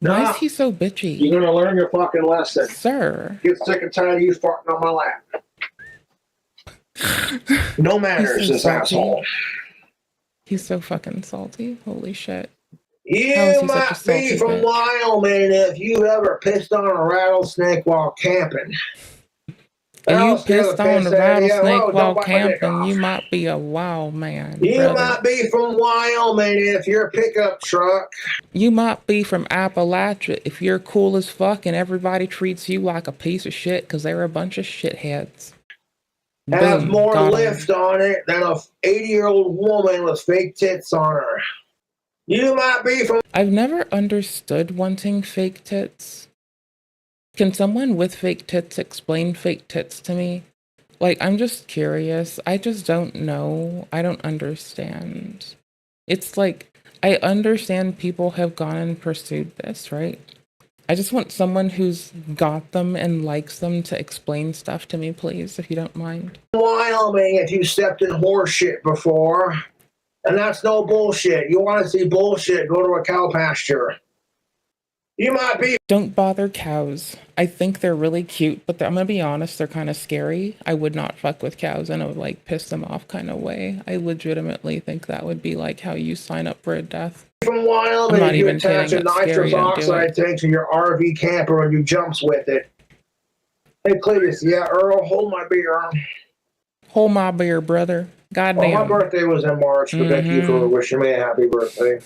Why is he so bitchy? You're gonna learn your fucking lesson. Sir. Get sick and tired of you farting on my lap. No manners, He's so this salty. asshole. He's so fucking salty. Holy shit. How is You he such a might salty be from bitch? Wyoming if you ever pissed on a rattlesnake while camping. If you I'll scare the pissed on piss a out of you. rattlesnake Whoa, while don't bite my dick camping, off. you might be a wild man, You brother. might be from Wyoming if you're a pickup truck. You might be from Appalachia if you're cool as fuck and everybody treats you like a piece of shit because they're a bunch of shitheads. Has Boom, more got 'em. lift on it than a 80-year-old woman with fake tits on her. You might be from... I've never understood wanting fake tits. Can someone with fake tits explain fake tits to me? Like, I'm just curious. I just don't know. I don't understand. It's like, I understand people have gone and pursued this, right? I just want someone who's got them and likes them to explain stuff to me, please, if you don't mind. Wyoming, if you stepped in horse shit before, and that's no bullshit. You want to see bullshit, go to a cow pasture. You might be. Don't bother cows. I think they're really cute, but I'm gonna be honest, they're kind of scary. I would not fuck with cows in a like piss them off kind of way. I legitimately think that would be like how you sign up for a death. From Wyoming, I'm not you even attach kidding. a That's scary. nitrous Don't do oxide it. tank to your RV camper and you jumps with it. Hey, Cletus, yeah, Earl, hold my beer. Hold my beer, brother. Goddamn. Well, my birthday was in March, but thank you for wishing me a happy birthday.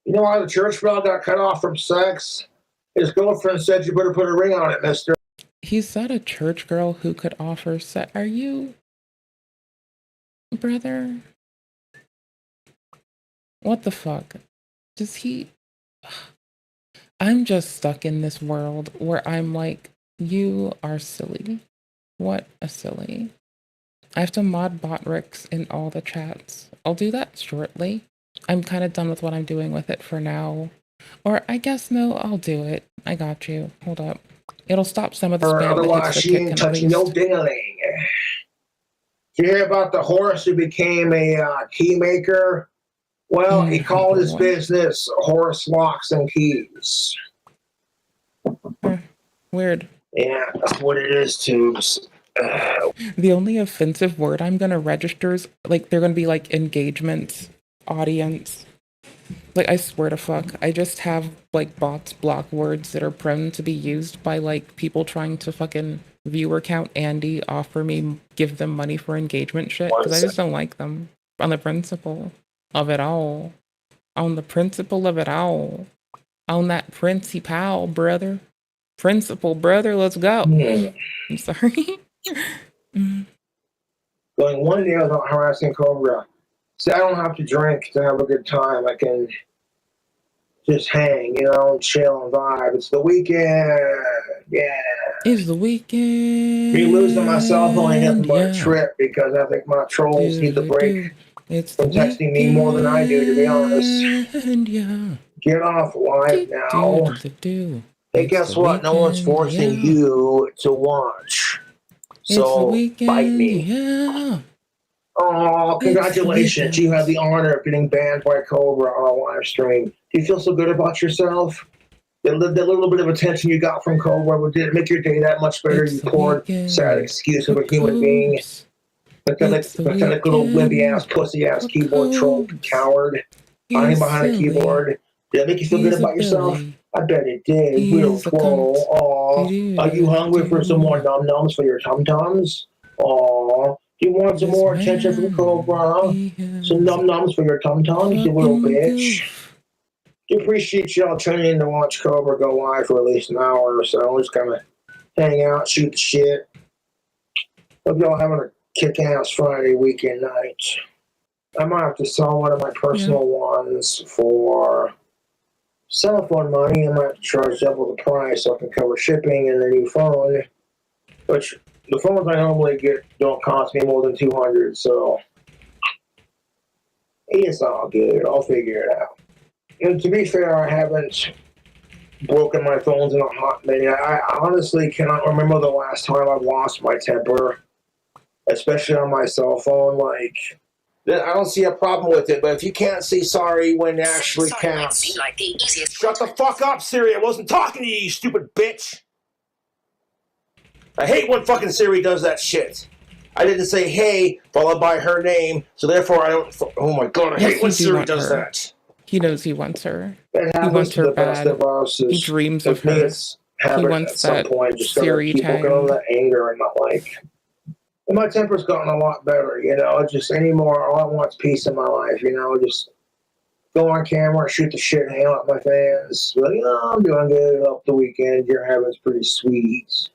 You know why the church bell got cut off from sex? His girlfriend said you better put a ring on it, mister. He's not a church girl who could offer sex. Are you, brother? What the fuck? Does he? I'm just stuck in this world where I'm like, you are silly. What a silly. I have to mod Botrix in all the chats. I'll do that shortly. I'm kind of done with what I'm doing with it for now. Or I guess no, I'll do it. I got you. Hold up. It'll stop some of the spam that Otherwise, hits the she kick ain't at touching least. no ding-a-ling. Did you hear about the horse who became a key maker? Well, he called his business Horse Locks and Keys. Weird. Yeah, that's what it is, Tubes. The only offensive word I'm gonna register is like they're gonna be like engagement, audience. Like I swear to fuck, I just have like bots block words that are prone to be used by like people trying to fucking viewer count Andy, offer me, give them money for engagement shit because I just don't like them on the principle of it all. On the principle of it all. On that principal, brother. Principal, brother, let's go. I'm sorry. Going one day without harassing Cobra. See, I don't have to drink to have a good time. I can just hang, you know, and chill and vibe. It's the weekend. Yeah. It's the weekend. Me losing my cell phone ain't nothing but a trip because I think my trolls need the break from texting me more than I do, to be honest. Get off live now. Hey, guess what? No one's forcing you to watch. So, bite me. Oh, congratulations. You had the honor of getting banned by Cobra on a live stream. Do you feel so good about yourself? That little bit of attention you got from Cobra, did it make your day that much better? You poor, sad excuse of a human being. Pathetic little wimpy-ass, pussy-ass keyboard troll coward. Hiding behind a keyboard. Did it make you feel good about yourself? I bet it did. Real swole. Aw. Are you hungry for some more num-nums for your tum-tums? Aw. Do you want some more attention from Cobra? Some num-nums for your tum-tums, you little bitch? Do appreciate y'all tuning in to watch Cobra go live for at least an hour or so. Just kind of hang out, shoot the shit. Hope y'all having a kick-ass Friday weekend night. I might have to sell one of my personal ones for cell phone money. I might have to charge double the price so I can cover shipping and the new phone. Which the phones I normally get don't cost me more than $200, so it's all good. I'll figure it out. And to be fair, I haven't broken my phones in a hot minute. I honestly cannot remember the last time I've lost my temper, especially on my cell phone. Like, I don't see a problem with it, but if you can't see sorry when it actually counts. Shut the fuck up, Siri. I wasn't talking to you, you stupid bitch. I hate when fucking Siri does that shit. I didn't say hey followed by her name, so therefore I don't. Oh my god, I hate when Siri does that. He knows he wants her. It He wants her bad. He He dreams of her. He wants that Siri keep working on tang. that anger and not like. And my temper's gotten a lot better, you know. Just anymore, all I want is peace in my life, you know. Just go on camera, shoot the shit, hang out with my fans. But, you know, I'm doing good up the weekend. Your heaven's pretty sweet.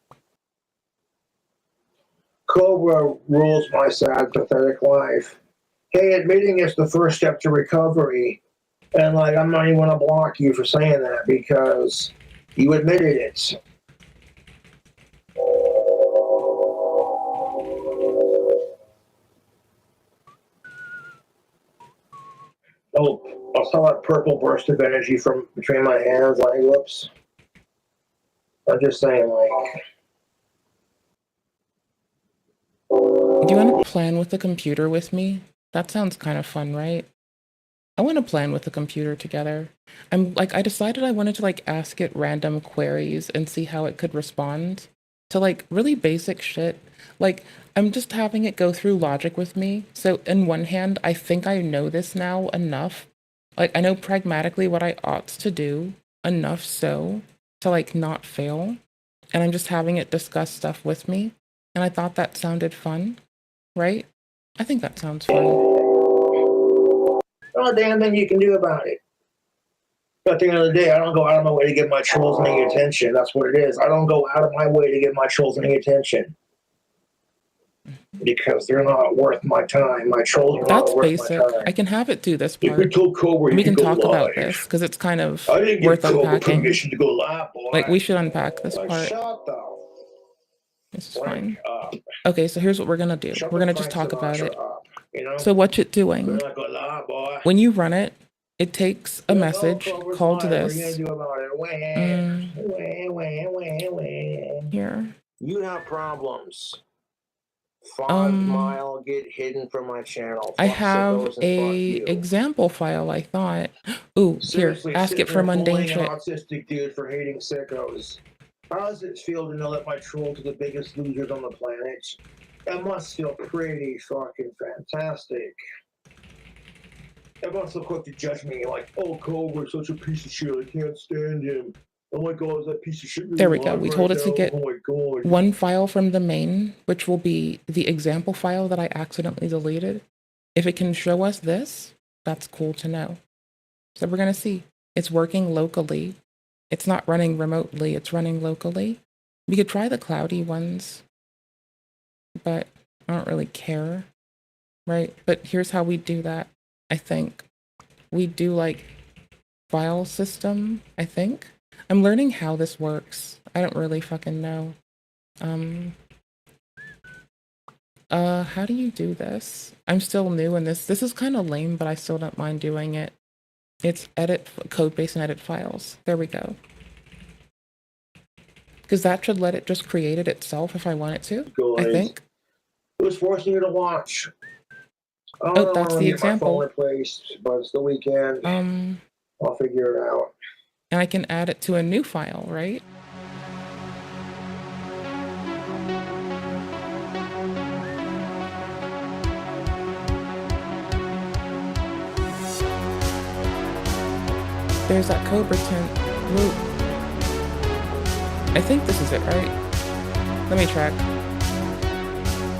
Cobra rules my sad, pathetic life. Hey, admitting it's the first step to recovery. And, like, I'm not even going to block you for saying that because you admitted it. Oh, I saw that purple burst of energy from between my hands. Like, whoops. I'm just saying, like. Do you want to plan with the computer with me? That sounds kind of fun, right? I want to plan with the computer together. I decided I wanted to like ask it random queries and see how it could respond to like really basic shit. Like I'm just having it go through logic with me. So in one hand, I think I know this now enough. Like I know pragmatically what I ought to do enough so to like not fail. And I'm just having it discuss stuff with me. And I thought that sounded fun, right? I think that sounds fun. Not a damn thing you can do about it. But at the end of the day, I don't go out of my way to give my trolls any attention. That's what it is. I don't go out of my way to give my trolls any attention. Because they're not worth my time. My trolls are That's not worth basic. my time. I can have it do this part. If we told Cobra We you can could go talk about live. this because it's kind of I didn't worth give Cobra unpacking. permission to go live, boy. Like we should unpack this Like, part. shut the This is fine. up. Okay, so here's what we're gonna do. Shut We're the gonna just Frank talk about Sinatra it. up, you know? So what's it doing? We're not gonna lie, boy. When you run it, it takes a message Cobra's called live. What are you this. gonna do about it? Here. You have problems. 5 Mile get hidden from my channel. I Fuck have sickos and fuck a you. example file, I thought. Ooh, Seriously, here, ask sitting it for there mundane bullying shit. an autistic dude for hating sickos. How does it feel to know that my trolls are the biggest losers on the planet? That must feel pretty fucking fantastic. Everyone's so quick to judge me, like, oh, Cobra's such a piece of shit, I can't stand him. Oh my god, is that piece of shit really There we go. live We right told it to now? get Oh my god. one file from the main, which will be the example file that I accidentally deleted. If it can show us this, that's cool to know. So we're going to see. It's working locally. It's not running remotely. It's running locally. We could try the cloudy ones, but I don't really care, right? But here's how we do that, I think. We do like file system, I think. I'm learning how this works. I don't really fucking know. How do you do this? I'm still new in this. This is kind of lame, but I still don't mind doing it. It's edit code base and edit files. There we go. Because that should let it just create it itself if I want it to, I think. Who's forcing you to watch? Oh, that's the example. My phone replaced, but it's the weekend. I'll figure it out. And I can add it to a new file, right? There's that Cobra tent. Whoop. I think this is it, right? Let me check.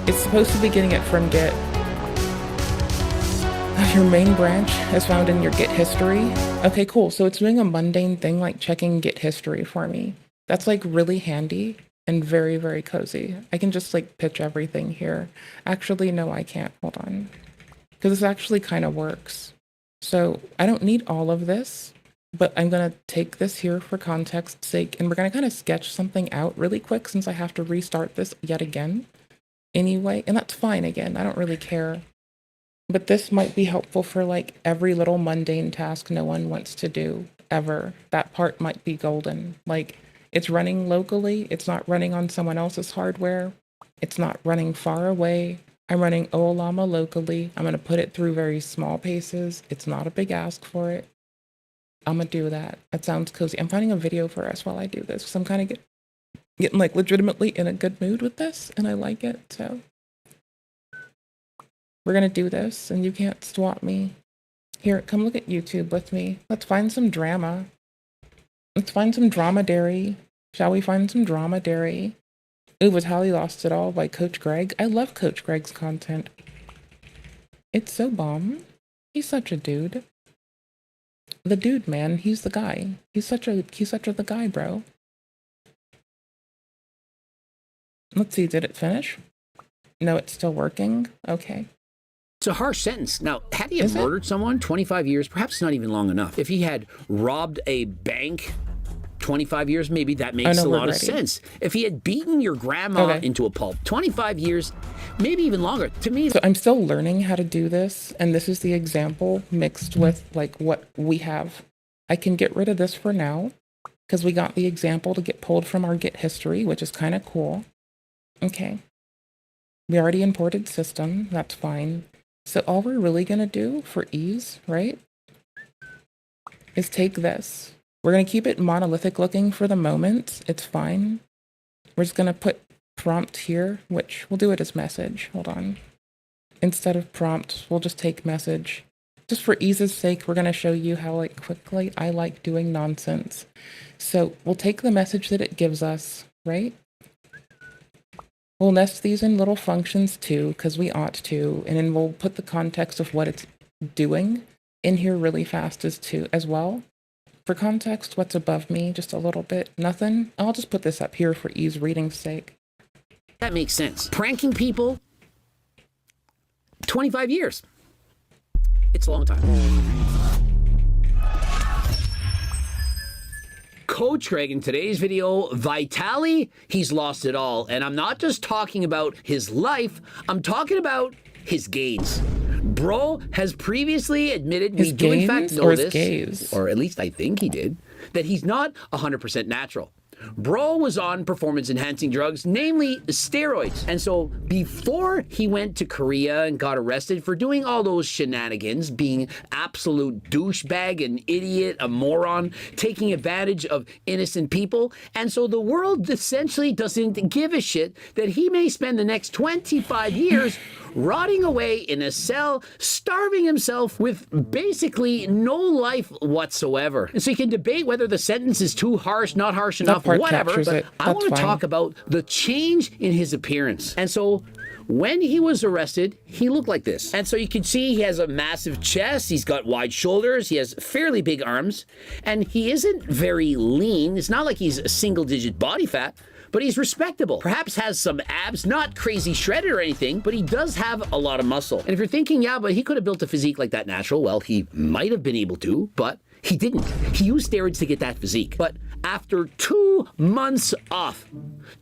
It's supposed to be getting it from Git. Your main branch is found in your Git history. Okay, cool. So it's doing a mundane thing like checking Git history for me. That's like really handy and very, very cozy. I can just like pitch everything here. Actually, no, I can't. Hold on. Because this actually kind of works. So I don't need all of this, but I'm going to take this here for context's sake, and we're going to kind of sketch something out really quick since I have to restart this yet again anyway. And that's fine again. I don't really care. But this might be helpful for like every little mundane task no one wants to do ever. That part might be golden. Like it's running locally. It's not running on someone else's hardware. It's not running far away. I'm running Oolama locally. I'm going to put it through very small paces. It's not a big ask for it. I'm going to do that. That sounds cozy. I'm finding a video for us while I do this because I'm kind of getting like legitimately in a good mood with this and I like it. So we're going to do this and you can't swap me. Here, come look at YouTube with me. Let's find some drama. Let's find some dromedary. Shall we find some dromedary? Ooh, Vitaly Lost It All by Coach Greg. I love Coach Greg's content. It's so bomb. He's such a dude. The dude, man. He's the guy. He's such a the guy, bro. Let's see, did it finish? No, it's still working. Okay. It's a harsh sentence. Now, had he murdered someone, 25 years, perhaps not even long enough. If he had robbed a bank, 25 years, maybe that makes a lot of sense. If he had beaten your grandma into a pulp, 25 years, maybe even longer. To me, so I'm still learning how to do this, and this is the example mixed with like what we have. I can get rid of this for now, because we got the example to get pulled from our Git history, which is kind of cool. Okay. We already imported system. That's fine. So all we're really going to do for ease, right, is take this. We're going to keep it monolithic looking for the moment. It's fine. We're just going to put prompt here, which we'll do it as message. Hold on. Instead of prompt, we'll just take message. Just for ease's sake, we're going to show you how like quickly I like doing nonsense. So we'll take the message that it gives us, right? We'll nest these in little functions too, because we ought to, and then we'll put the context of what it's doing in here really fast as well. For context, what's above me, just a little bit, nothing. I'll just put this up here for ease reading's sake. That makes sense. Pranking people, 25 years. It's a long time. Coach Greg, in today's video, Vitaly, he's lost it all. And I'm not just talking about his life, I'm talking about his gains. Bro has previously admitted, we do in fact know this, or at least I think he did, that he's not 100% natural. Bro was on performance-enhancing drugs, namely steroids. And so before he went to Korea and got arrested for doing all those shenanigans, being absolute douchebag, an idiot, a moron, taking advantage of innocent people, and so the world essentially doesn't give a shit that he may spend the next 25 years rotting away in a cell, starving himself with basically no life whatsoever. And so you can debate whether the sentence is too harsh, not harsh enough, whatever, but I want to talk about the change in his appearance. And so when he was arrested, he looked like this. And so you can see he has a massive chest, he's got wide shoulders, he has fairly big arms, and he isn't very lean. It's not like he's a single-digit body fat, but he's respectable. Perhaps has some abs, not crazy shredded or anything, but he does have a lot of muscle. And if you're thinking, yeah, but he could have built a physique like that natural, well, he might have been able to, but he didn't. He used steroids to get that physique. But after 2 months off,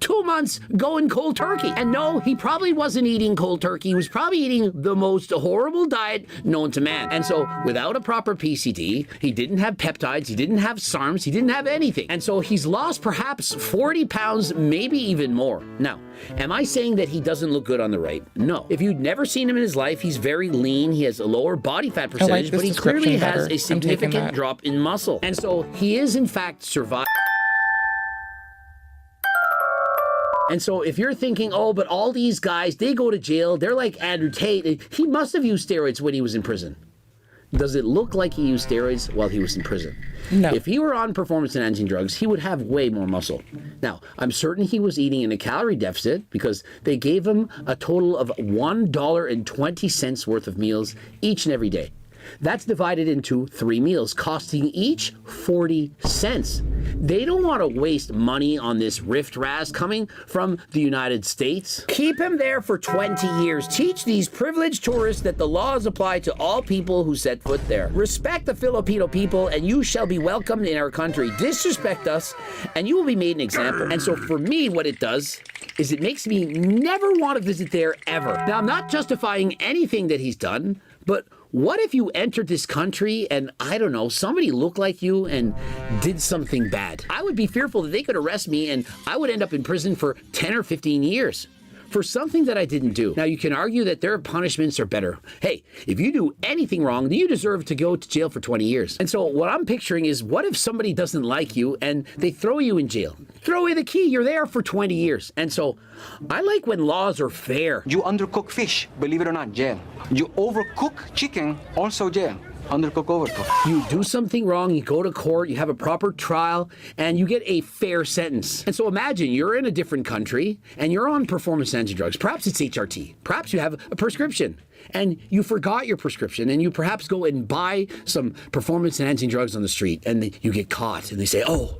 2 months going cold turkey. And no, he probably wasn't eating cold turkey. He was probably eating the most horrible diet known to man. And so without a proper PCD, he didn't have peptides, he didn't have SARMs, he didn't have anything. And so he's lost perhaps 40 pounds, maybe even more. Now, am I saying that he doesn't look good on the right? No. If you'd never seen him in his life, he's very lean, he has a lower body fat percentage, but he clearly has a significant drop in muscle. And so he is in fact surviving. And so if you're thinking, oh, but all these guys, they go to jail, they're like Andrew Tate, he must have used steroids when he was in prison. Does it look like he used steroids while he was in prison? No. If he were on performance-enhancing drugs, he would have way more muscle. Now, I'm certain he was eating in a calorie deficit because they gave him a total of $1.20 worth of meals each and every day. That's divided into 3 meals, costing each 40 cents. They don't want to waste money on this rift ras coming from the United States. Keep him there for 20 years. Teach these privileged tourists that the laws apply to all people who set foot there. Respect the Filipino people and you shall be welcomed in our country. Disrespect us and you will be made an example. And so for me, what it does is it makes me never want to visit there ever. Now, I'm not justifying anything that he's done, but what if you entered this country and, I don't know, somebody looked like you and did something bad? I would be fearful that they could arrest me and I would end up in prison for 10 or 15 years for something that I didn't do. Now, you can argue that their punishments are better. Hey, if you do anything wrong, then you deserve to go to jail for 20 years. And so what I'm picturing is, what if somebody doesn't like you and they throw you in jail? Throw away the key, you're there for 20 years. And so I like when laws are fair. You undercook fish, believe it or not, jail. You overcook chicken, also jail. Undercook, overcook. You do something wrong, you go to court, you have a proper trial, and you get a fair sentence. And so imagine you're in a different country and you're on performance-enhancing drugs. Perhaps it's HRT. Perhaps you have a prescription and you forgot your prescription and you perhaps go and buy some performance-enhancing drugs on the street and you get caught and they say, oh,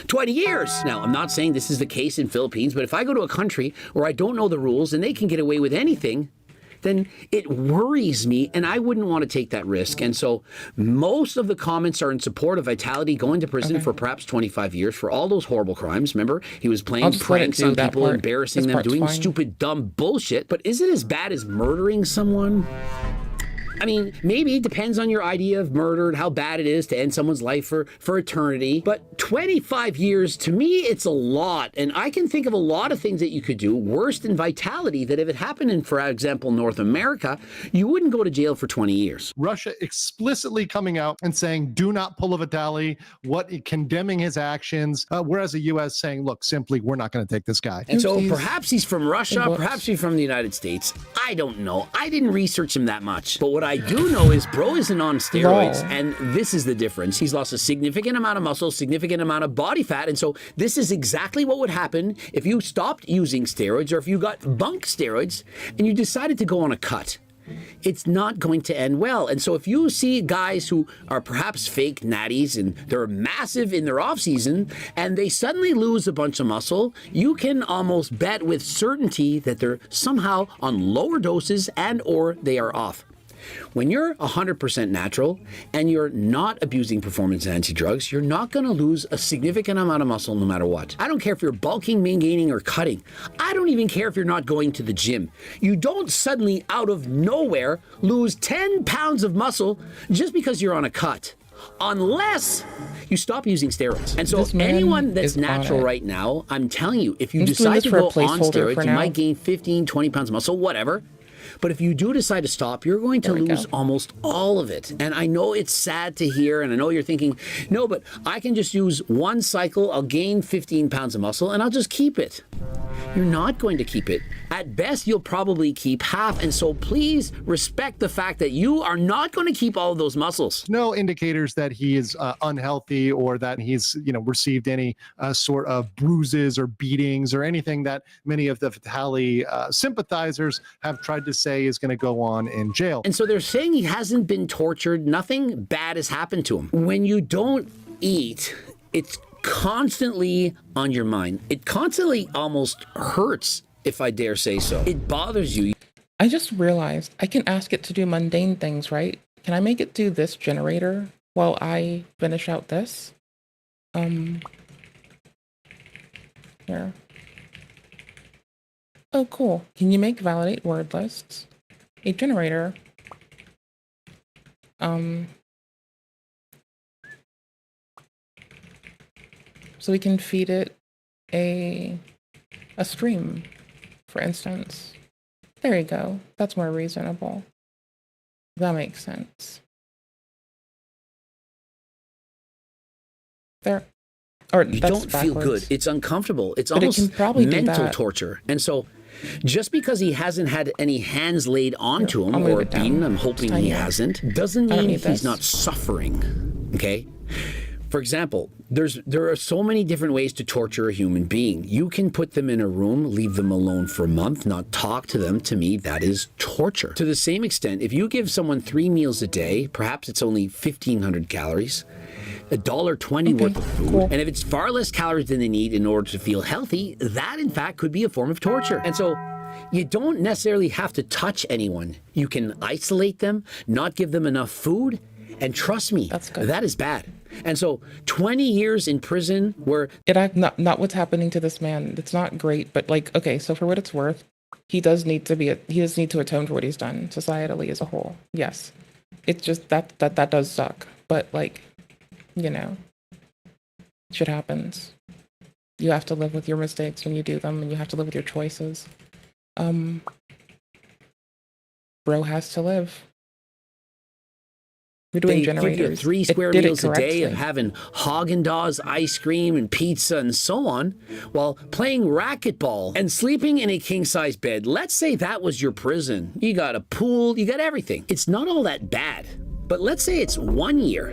20 years. Now, I'm not saying this is the case in Philippines, but if I go to a country where I don't know the rules and they can get away with anything, then it worries me and I wouldn't want to take that risk. And so most of the comments are in support of Vitality going to prison for perhaps 25 years for all those horrible crimes. Remember, he was playing pranks on people, embarrassing them, doing stupid, dumb bullshit. But is it as bad as murdering someone? I mean, maybe it depends on your idea of murder and how bad it is to end someone's life for eternity. But 25 years, to me, it's a lot. And I can think of a lot of things that you could do worse than vitality, that if it happened in, for example, North America, you wouldn't go to jail for 20 years. Russia explicitly coming out and saying, do not pull a Vitali, condemning his actions, whereas the U.S. saying, look, simply, we're not going to take this guy. And so perhaps he's from Russia, perhaps he's from the United States. I don't know. I didn't research him that much. But what I do know is bro isn't on steroids, and this is the difference. He's lost a significant amount of muscle, significant amount of body fat, and so this is exactly what would happen if you stopped using steroids or if you got bunk steroids and you decided to go on a cut. It's not going to end well. And so if you see guys who are perhaps fake natties and they're massive in their off season and they suddenly lose a bunch of muscle, you can almost bet with certainty that they're somehow on lower doses and or they are off. When you're 100% natural and you're not abusing performance-enhancing drugs, you're not going to lose a significant amount of muscle no matter what. I don't care if you're bulking, maintaining, or cutting. I don't even care if you're not going to the gym. You don't suddenly, out of nowhere, lose 10 pounds of muscle just because you're on a cut. Unless you stop using steroids. And so anyone that's natural right now, I'm telling you, if you decide to go on steroids, you might gain 15, 20 pounds of muscle, whatever. But if you do decide to stop, you're going to lose almost all of it. And I know it's sad to hear, and I know you're thinking, no, but I can just use one cycle, I'll gain 15 pounds of muscle, and I'll just keep it. You're not going to keep it. At best, you'll probably keep half. And so please respect the fact that you are not going to keep all of those muscles. No indicators that he is unhealthy or that he's, received any sort of bruises or beatings or anything that many of the Vitali sympathizers have tried to say is going to go on in jail. And so they're saying he hasn't been tortured. Nothing bad has happened to him. When you don't eat, it's constantly on your mind. It constantly almost hurts, if I dare say so. It bothers you. I just realized I can ask it to do mundane things, right? Can I make it do this generator while I finish out this? Here. Oh, cool. Can you make validate word lists? A generator. So we can feed it a stream, for instance. There you go. That's more reasonable. That makes sense. There. Or you that's don't feel backwards. good. It's uncomfortable. It's But it almost can probably do mental that. torture. And so just because he hasn't had any hands laid onto him I'll move or it down. beaten, I'm hoping he hasn't, doesn't I don't mean need he's this. not suffering. Okay? For example, there are so many different ways to torture a human being. You can put them in a room, leave them alone for a month, not talk to them. To me, that is torture. To the same extent, if you give someone 3 meals a day, perhaps it's only 1,500 calories, $1.20 worth of food, and if it's far less calories than they need in order to feel healthy, that in fact could be a form of torture. And so you don't necessarily have to touch anyone. You can isolate them, not give them enough food, and trust me, that is bad. And so 20 years in prison where Not what's happening to this man. It's not great, but like, okay, so for what it's worth, he does need to atone for what he's done societally as a whole. Yes. It's just that does suck. But like, shit happens. You have to live with your mistakes when you do them, and you have to live with your choices. Bro has to live. We're doing they generators. give you 3 It square did it meals a day of correctly. having Haagen-Dazs ice cream and pizza and so on, while playing racquetball and sleeping in a king-size bed. Let's say that was your prison. You got a pool, you got everything. It's not all that bad. But let's say it's 1 year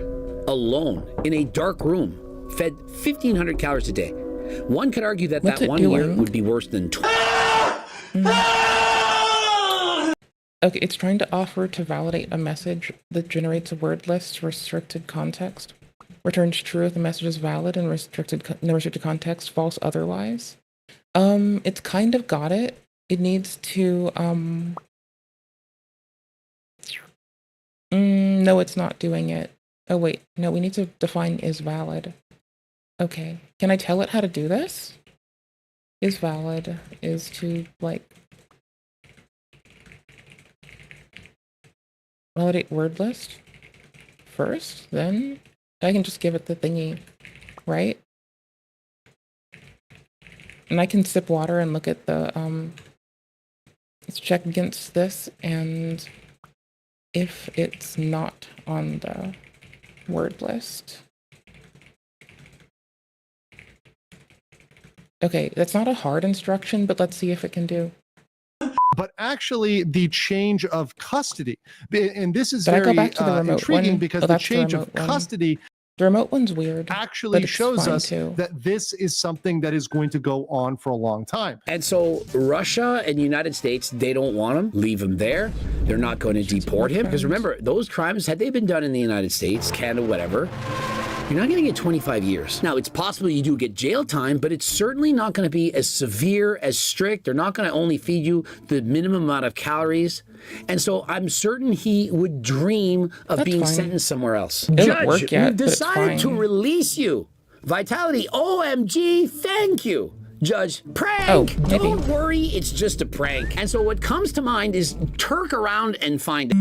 alone in a dark room, fed 1,500 calories a day. One could argue that What's that it 1 year doing? would be worse than 20. Okay, it's trying to offer to validate a message that generates a word list restricted context. Returns true if the message is valid and restricted context, false otherwise. It's kind of got it. It needs to no, it's not doing it. Oh wait, no, we need to define is valid. Okay, can I tell it how to do this? Is valid is to like validate word list first, then I can just give it the thingy, right? And I can sip water and look at the, let's check against this, and if it's not on the word list. Okay, that's not a hard instruction, but let's see if it can do. But actually, the change of custody, and this is Did I go very back to the remote intriguing one? because Oh, the that's the change of remote one. custody. The remote one's weird. Actually but it's shows fine us too. that this is something that is going to go on for a long time. And so Russia and the United States, they don't want him. Leave him there. They're not going to deport him. Because remember, those crimes, had they been done in the United States, Canada, whatever, you're not going to get 25 years. Now, it's possible you do get jail time, but it's certainly not going to be as severe, as strict. They're not going to only feed you the minimum amount of calories. And so I'm certain he would dream of being fine. sentenced somewhere else. It doesn't Judge, work yet, we've but it's decided to fine. release you. Vitality, OMG, thank you. Judge, prank! Oh, maybe. Don't worry, it's just a prank. And so what comes to mind is turk around and find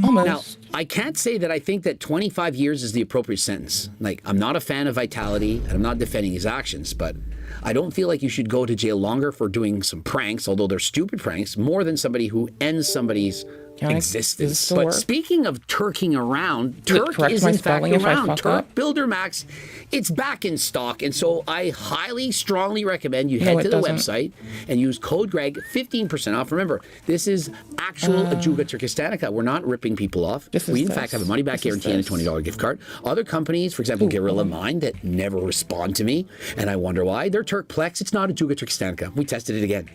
Almost. Now, I can't say that I think that 25 years is the appropriate sentence. Like, I'm not a fan of Vitality, and I'm not defending his actions, but I don't feel like you should go to jail longer for doing some pranks, although they're stupid pranks, more than somebody who ends somebody's existence. But speaking of turking around, Turk is in fact around. Turk Builder Max, it's back in stock, and so I highly, strongly recommend you head to the website and use code Greg, 15% off. Remember, this is actual Ajuga Turkistanica. We're not ripping people off. We in fact have a money back guarantee and a $20 gift card. Other companies, for example, Gorilla Mind, that never respond to me, and I wonder why. They're Turkplex. It's not Ajuga Turkistanica. We tested it again.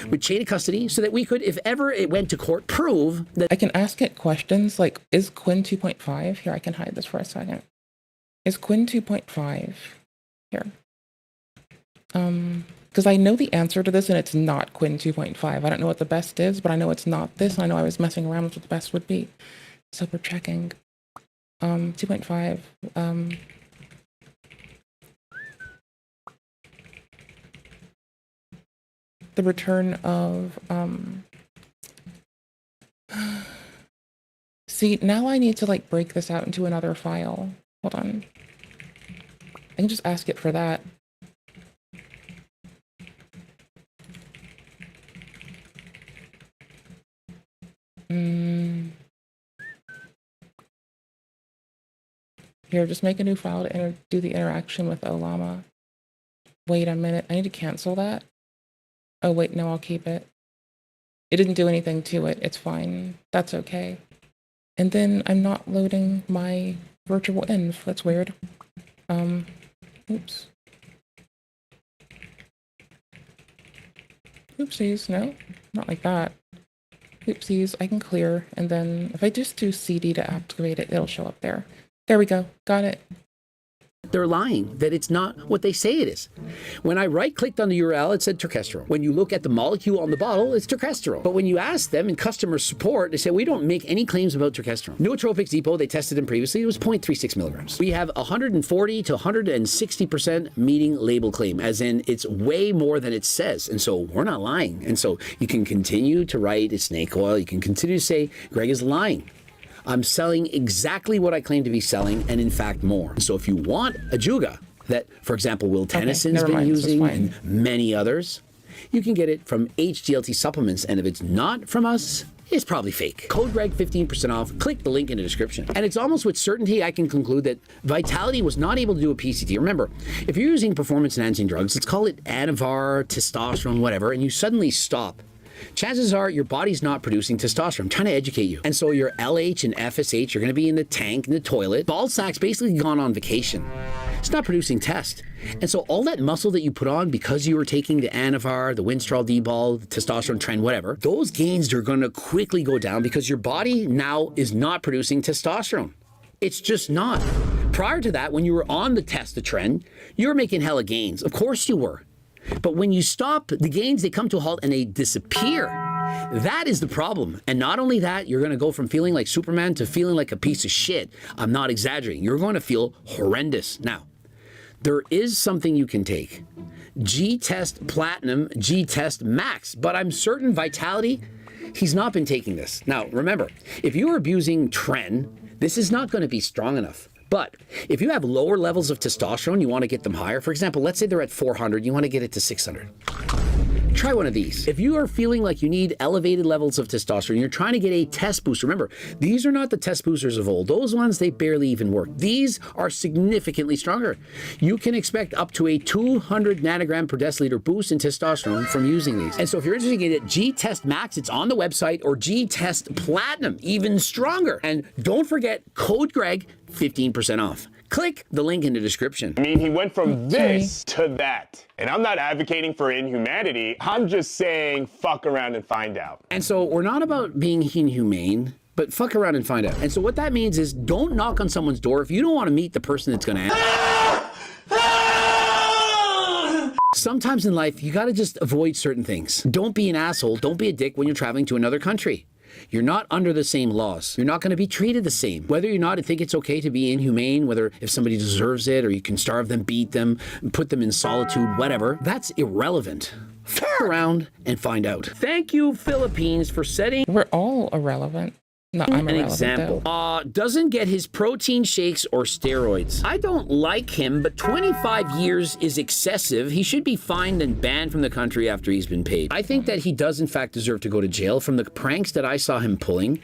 With chain of custody, so that we could, if ever it went to court, prove that I can ask it questions like, is Quinn 2.5? Here, I can hide this for a second. Is Quinn 2.5? Here. Because I know the answer to this and it's not Quinn 2.5. I don't know what the best is, but I know it's not this, and I know I was messing around with what the best would be. So we're checking. 2.5. The return of see, now I need to like break this out into another file. Hold on. I can just ask it for that. Here, just make a new file to do the interaction with Olama. Wait a minute, I need to cancel that. Oh wait, no, I'll keep it. It didn't do anything to it, it's fine. That's okay. And then I'm not loading my virtual env, that's weird. Oops. Oopsies, no, not like that. Oopsies, I can clear, and then if I just do CD to activate it, it'll show up there. There we go, got it. they're lying, that it's not what they say it is. When I right-clicked on the URL, it said turkesterone. When you look at the molecule on the bottle, it's turkesterone. But when you ask them in customer support, they say, we don't make any claims about turkesterone. Nootropics Depot, they tested them previously, it was 0.36 milligrams. We have 140 to 160% meeting label claim, as in it's way more than it says. And so we're not lying. And so you can continue to write it's snake oil. You can continue to say Greg is lying. I'm selling exactly what I claim to be selling, and in fact more. So if you want a Juga that, for example, Will Tennyson's been using and many others, you can get it from HGLT Supplements, and if it's not from us, it's probably fake. Code Greg 15% off. Click the link in the description. And it's almost with certainty I can conclude that Vitality was not able to do a PCT. Remember, if you're using performance-enhancing drugs, let's call it Anavar, testosterone, whatever, and you suddenly stop, chances are your body's not producing testosterone. I'm trying to educate you. And so your LH and FSH are going to be in the tank, in the toilet. Ball sack's basically gone on vacation. It's not producing test. And so all that muscle that you put on because you were taking the Anavar, the Winstrol D-ball, the testosterone trend, whatever, those gains are going to quickly go down because your body now is not producing testosterone. It's just not. Prior to that, when you were on the test, the trend, you were making hella gains. Of course you were. But when you stop, the gains, they come to a halt and they disappear. That is the problem. And not only that, you're going to go from feeling like Superman to feeling like a piece of shit. I'm not exaggerating. You're going to feel horrendous. Now, there is something you can take. G-Test Platinum, G-Test Max. But I'm certain Vitality, he's not been taking this. Now, remember, if you're abusing tren, this is not going to be strong enough. But if you have lower levels of testosterone, you want to get them higher. For example, let's say they're at 400, you want to get it to 600. Try one of these. If you are feeling like you need elevated levels of testosterone, you're trying to get a test boost. Remember, these are not the test boosters of old. Those ones, they barely even work. These are significantly stronger. You can expect up to a 200 nanogram per deciliter boost in testosterone from using these. And so if you're interested in it, G-Test Max, it's on the website, or G-Test Platinum, even stronger. And don't forget, code Greg, 15% off. Click the link in the description. I mean, he went from this to that. And I'm not advocating for inhumanity. I'm just saying fuck around and find out. And so we're not about being inhumane, but fuck around and find out. And so what that means is don't knock on someone's door if you don't want to meet the person that's going to Sometimes in life, you got to just avoid certain things. Don't be an asshole. Don't be a dick when you're traveling to another country. You're not under the same laws. You're not going to be treated the same. Whether or not you think it's okay to be inhumane, whether if somebody deserves it, or you can starve them, beat them, put them in solitude, whatever, that's irrelevant. Fuck around and find out. Thank you, Philippines, for setting... We're all irrelevant. No, I'm an irrelevant, example. Doesn't get his protein shakes or steroids. I don't like him, but 25 years is excessive. He should be fined and banned from the country after he's been paid. I think that he does, in fact, deserve to go to jail. From the pranks that I saw him pulling,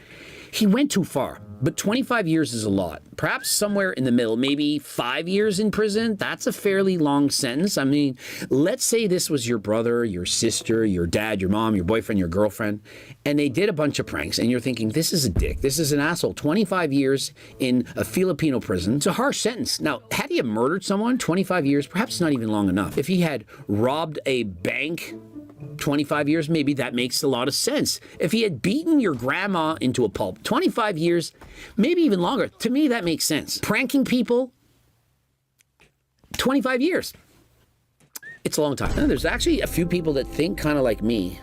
he went too far. But 25 years is a lot. Perhaps somewhere in the middle, maybe 5 years in prison. That's a fairly long sentence. I mean, let's say this was your brother, your sister, your dad, your mom, your boyfriend, your girlfriend, and they did a bunch of pranks, and you're thinking, this is a dick. This is an asshole. 25 years in a Filipino prison. It's a harsh sentence. Now, had he murdered someone, 25 years, perhaps not even long enough. If he had robbed a bank, 25 years, maybe that makes a lot of sense. If he had beaten your grandma into a pulp, 25 years, maybe even longer. To me, that makes sense. Pranking people, 25 years. It's a long time. And there's actually a few people that think kind of like me.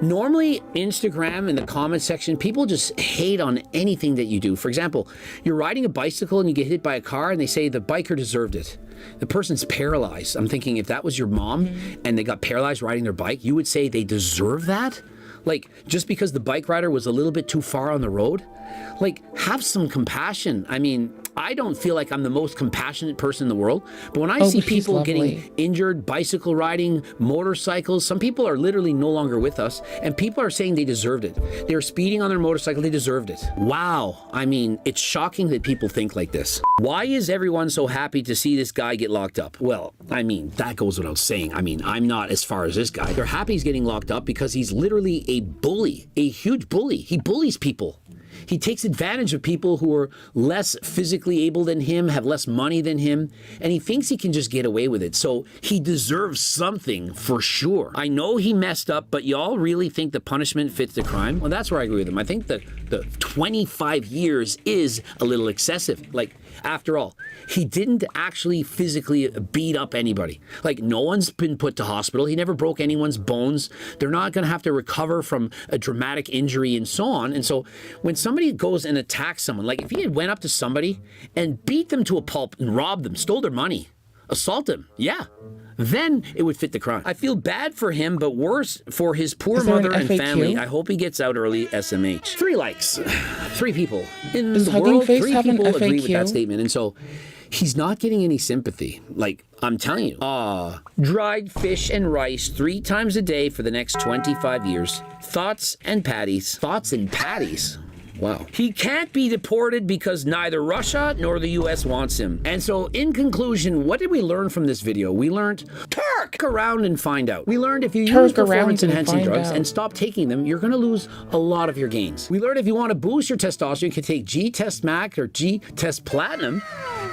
Normally, Instagram in the comment section, people just hate on anything that you do. For example, you're riding a bicycle and you get hit by a car and they say the biker deserved it. The person's paralyzed. I'm thinking if that was your mom and they got paralyzed riding their bike, you would say they deserve that? Like, just because the bike rider was a little bit too far on the road? Like, have some compassion. I mean, I don't feel like I'm the most compassionate person in the world, but when I see people getting injured, bicycle riding, motorcycles, some people are literally no longer with us, and people are saying they deserved it. They were speeding on their motorcycle, they deserved it. Wow. I mean, it's shocking that people think like this. Why is everyone so happy to see this guy get locked up? Well, I mean, that goes without saying. I mean, I'm not as far as this guy. They're happy he's getting locked up because he's literally a bully, a huge bully. He bullies people. He takes advantage of people who are less physically able than him, have less money than him, and he thinks he can just get away with it. So he deserves something for sure. I know he messed up, but y'all really think the punishment fits the crime? Well, that's where I agree with him. I think the 25 years is a little excessive. Like, after all, he didn't actually physically beat up anybody. Like, no one's been put to hospital. He never broke anyone's bones. They're not going to have to recover from a dramatic injury and so on. And so when somebody goes and attacks someone, like if he had went up to somebody and beat them to a pulp and robbed them, stole their money, assault them, yeah, then it would fit the crime. I feel bad for him, but worse for his poor mother and family. I hope he gets out early, SMH. 3 likes. 3 people. In the world, 3 people agree with that statement. And so he's not getting any sympathy. Like, I'm telling you. Dried fish and rice 3 times a day for the next 25 years. Thoughts and patties. Thoughts and patties. Wow. He can't be deported because neither Russia nor the US wants him. And so, in conclusion, what did we learn from this video? We learned, turk around and find out. We learned if you use performance-enhancing drugs and stop taking them, you're going to lose a lot of your gains. We learned if you want to boost your testosterone, you can take G-Test Max or G-Test Platinum,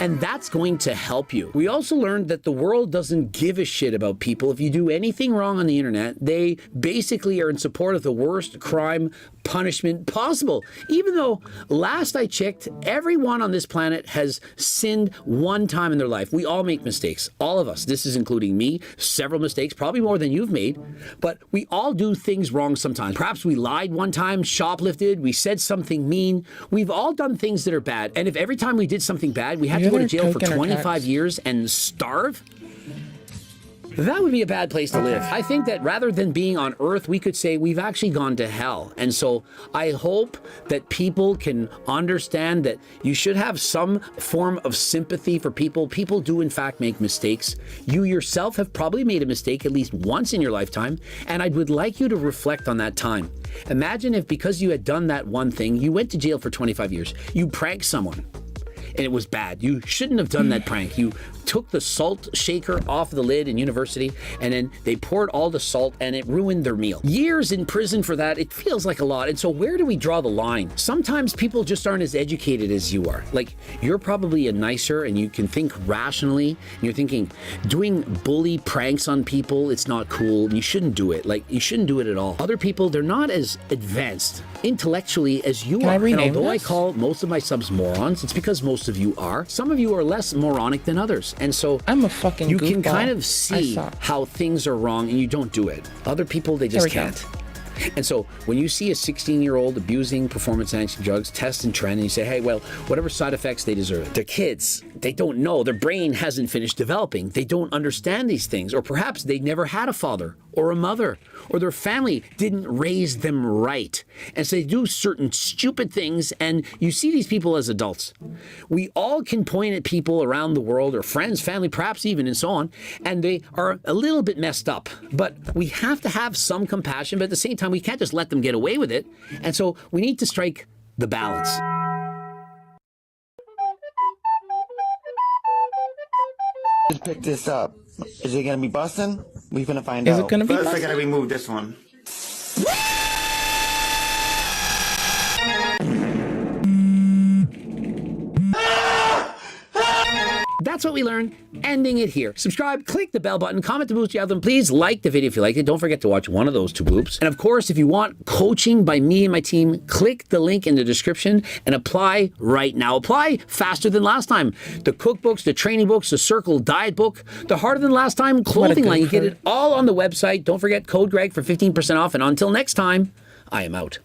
and that's going to help you. We also learned that the world doesn't give a shit about people. If you do anything wrong on the internet, they basically are in support of the worst crime punishment possible. Even though, last I checked, everyone on this planet has sinned one time in their life. We all make mistakes. All of us. This is including me. Several mistakes, probably more than you've made. But we all do things wrong sometimes. Perhaps we lied one time, shoplifted, we said something mean. We've all done things that are bad. And if every time we did something bad, we had to go to jail for 25 years and starve, That would be a bad place to live. I think that rather than being on Earth, we could say we've actually gone to hell. And so I hope that people can understand that you should have some form of sympathy for people. People do, in fact, make mistakes. You yourself have probably made a mistake at least once in your lifetime, and I would like you to reflect on that time. Imagine if, because you had done that one thing, you went to jail for 25 years, you pranked someone, and it was bad. You shouldn't have done that prank. You took the salt shaker off the lid in university, and then they poured all the salt, and it ruined their meal. Years in prison for that, it feels like a lot. And so where do we draw the line? Sometimes people just aren't as educated as you are. Like, you're probably a nicer, and you can think rationally, and you're thinking, doing bully pranks on people, it's not cool. You shouldn't do it. Like, you shouldn't do it at all. Other people, they're not as advanced intellectually as you are. And although I call most of my subs morons, it's because most of you are. Some of you are less moronic than others. And so I'm a fucking you can goofball. kind of see how things are wrong and you don't do it. Other people, they just can't. And so when you see a 16-year-old abusing performance-enhancing drugs, test and trend, and you say, hey, well, whatever side effects, they deserve it. They're kids. They don't know. Their brain hasn't finished developing. They don't understand these things. Or perhaps they never had a father or a mother, or their family didn't raise them right. And so they do certain stupid things, and you see these people as adults. We all can point at people around the world, or friends, family, perhaps even, and so on, and they are a little bit messed up. But we have to have some compassion, but at the same time, we can't just let them get away with it. And so we need to strike the balance. Just pick this up. Is it gonna be busting? We're gonna find out. Is it gonna be First, I busting? gotta remove this one. That's what we learned. Ending it here. Subscribe, click the bell button, comment the boost you have them. Please like the video if you like it. Don't forget to watch one of those two bloops. And of course, if you want coaching by me and my team, click the link in the description and apply right now. Apply faster than last time. The cookbooks, the training books, the Circle diet book, the harder than last time clothing line. You get it all on the website. Don't forget code Greg for 15% off. And until next time, I am out.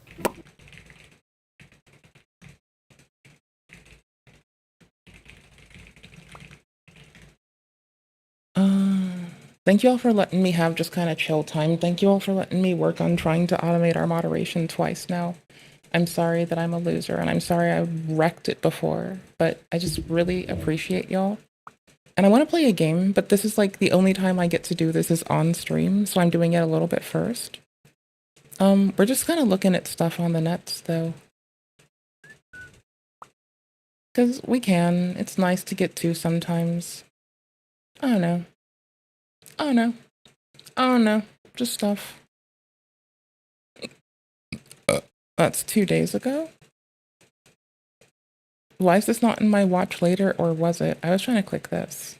Thank you all for letting me have just kind of chill time. Thank you all for letting me work on trying to automate our moderation twice now. I'm sorry that I'm a loser, and I'm sorry I wrecked it before, but I just really appreciate y'all. And I want to play a game, but this is like the only time I get to do this is on stream, so I'm doing it a little bit first. We're just kind of looking at stuff on the nets, though. Because we can. It's nice to get to sometimes. I don't know. Oh no, just stuff. That's 2 days ago? Why is this not in my watch later, or was it? I was trying to click this.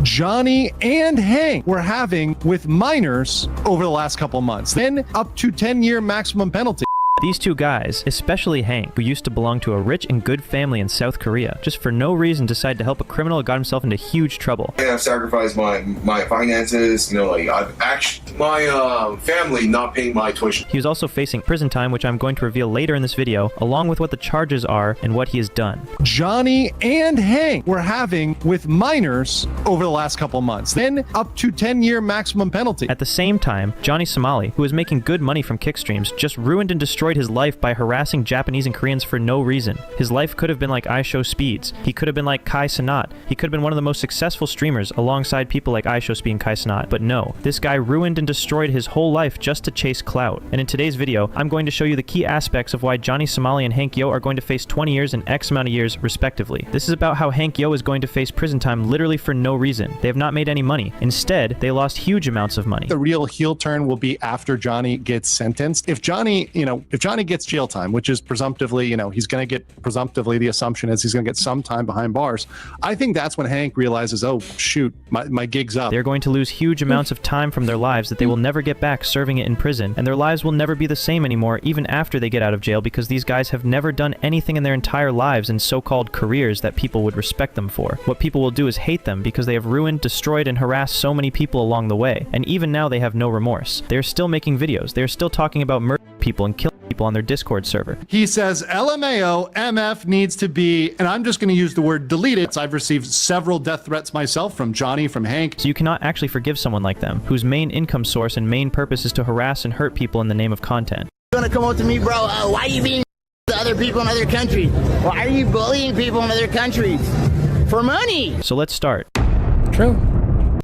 Johnny and Hank were having with minors over the last couple months. Then up to 10-year maximum penalty. These two guys, especially Hank, who used to belong to a rich and good family in South Korea, just for no reason decided to help a criminal who got himself into huge trouble. I've sacrificed my finances, you know, like I've actually, my family not paying my tuition. He was also facing prison time, which I'm going to reveal later in this video, along with what the charges are and what he has done. Johnny and Hank were having with minors over the last couple months. Then up to 10-year maximum penalty. At the same time, Johnny Somali, who was making good money from kick streams, just ruined and destroyed his life by harassing Japanese and Koreans for no reason. His life could have been like IShowSpeeds. He could have been like Kai Cenat. He could have been one of the most successful streamers alongside people like IShowSpeed and Kai Cenat. But no, this guy ruined and destroyed his whole life just to chase clout. And in today's video, I'm going to show you the key aspects of why Johnny Somali and Hank Yo are going to face 20 years and X amount of years respectively. This is about how Hank Yo is going to face prison time literally for no reason. They have not made any money. Instead, they lost huge amounts of money. The real heel turn will be after Johnny gets sentenced. If Johnny gets jail time, which is presumptively, he's going to get presumptively, the assumption is he's going to get some time behind bars. I think that's when Hank realizes, oh shoot, my gig's up. They're going to lose huge amounts of time from their lives that they will never get back serving it in prison, and their lives will never be the same anymore even after they get out of jail, because these guys have never done anything in their entire lives in so-called careers that people would respect them for. What people will do is hate them because they have ruined, destroyed, and harassed so many people along the way, and even now they have no remorse. They are still making videos. They are still talking about murdering people and killing people people on their Discord server. He says LMAO MF needs to be, and I'm just going to use the word deleted. I've received several death threats myself from Johnny, from Hank. So you cannot actually forgive someone like them, whose main income source and main purpose is to harass and hurt people in the name of content. You're gonna come up to me, bro, why are you being to other people in other countries? Why are you bullying people in other countries? For money! So let's start. True.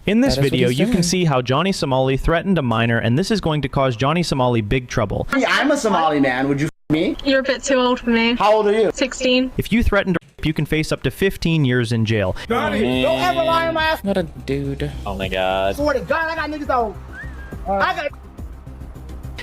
In this That is what video, he's you can saying. see how Johnny Somali threatened a minor, and this is going to cause Johnny Somali big trouble. Yeah, I'm a Somali man. Would you me? You're a bit too old for me. How old are you? 16. If you threaten to rape, you can face up to 15 years in jail. Johnny, don't ever lie on my ass. What a dude. Oh my god. Swear to God, I got niggas out. I got.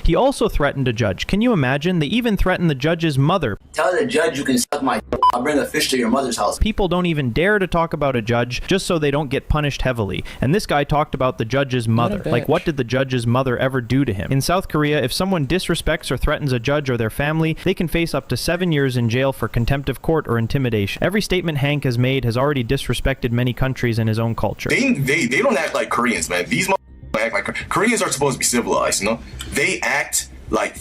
He also threatened a judge. Can you imagine? They even threatened the judge's mother. Tell the judge you can suck my I'll bring a fish to your mother's house. People don't even dare to talk about a judge just so they don't get punished heavily. And this guy talked about the judge's mother. Like, what did the judge's mother ever do to him? In South Korea, if someone disrespects or threatens a judge or their family, they can face up to 7 years in jail for contempt of court or intimidation. Every statement Hank has made has already disrespected many countries in his own culture. They don't act like Koreans, man. These act like Koreans are supposed to be civilized, you know? They act like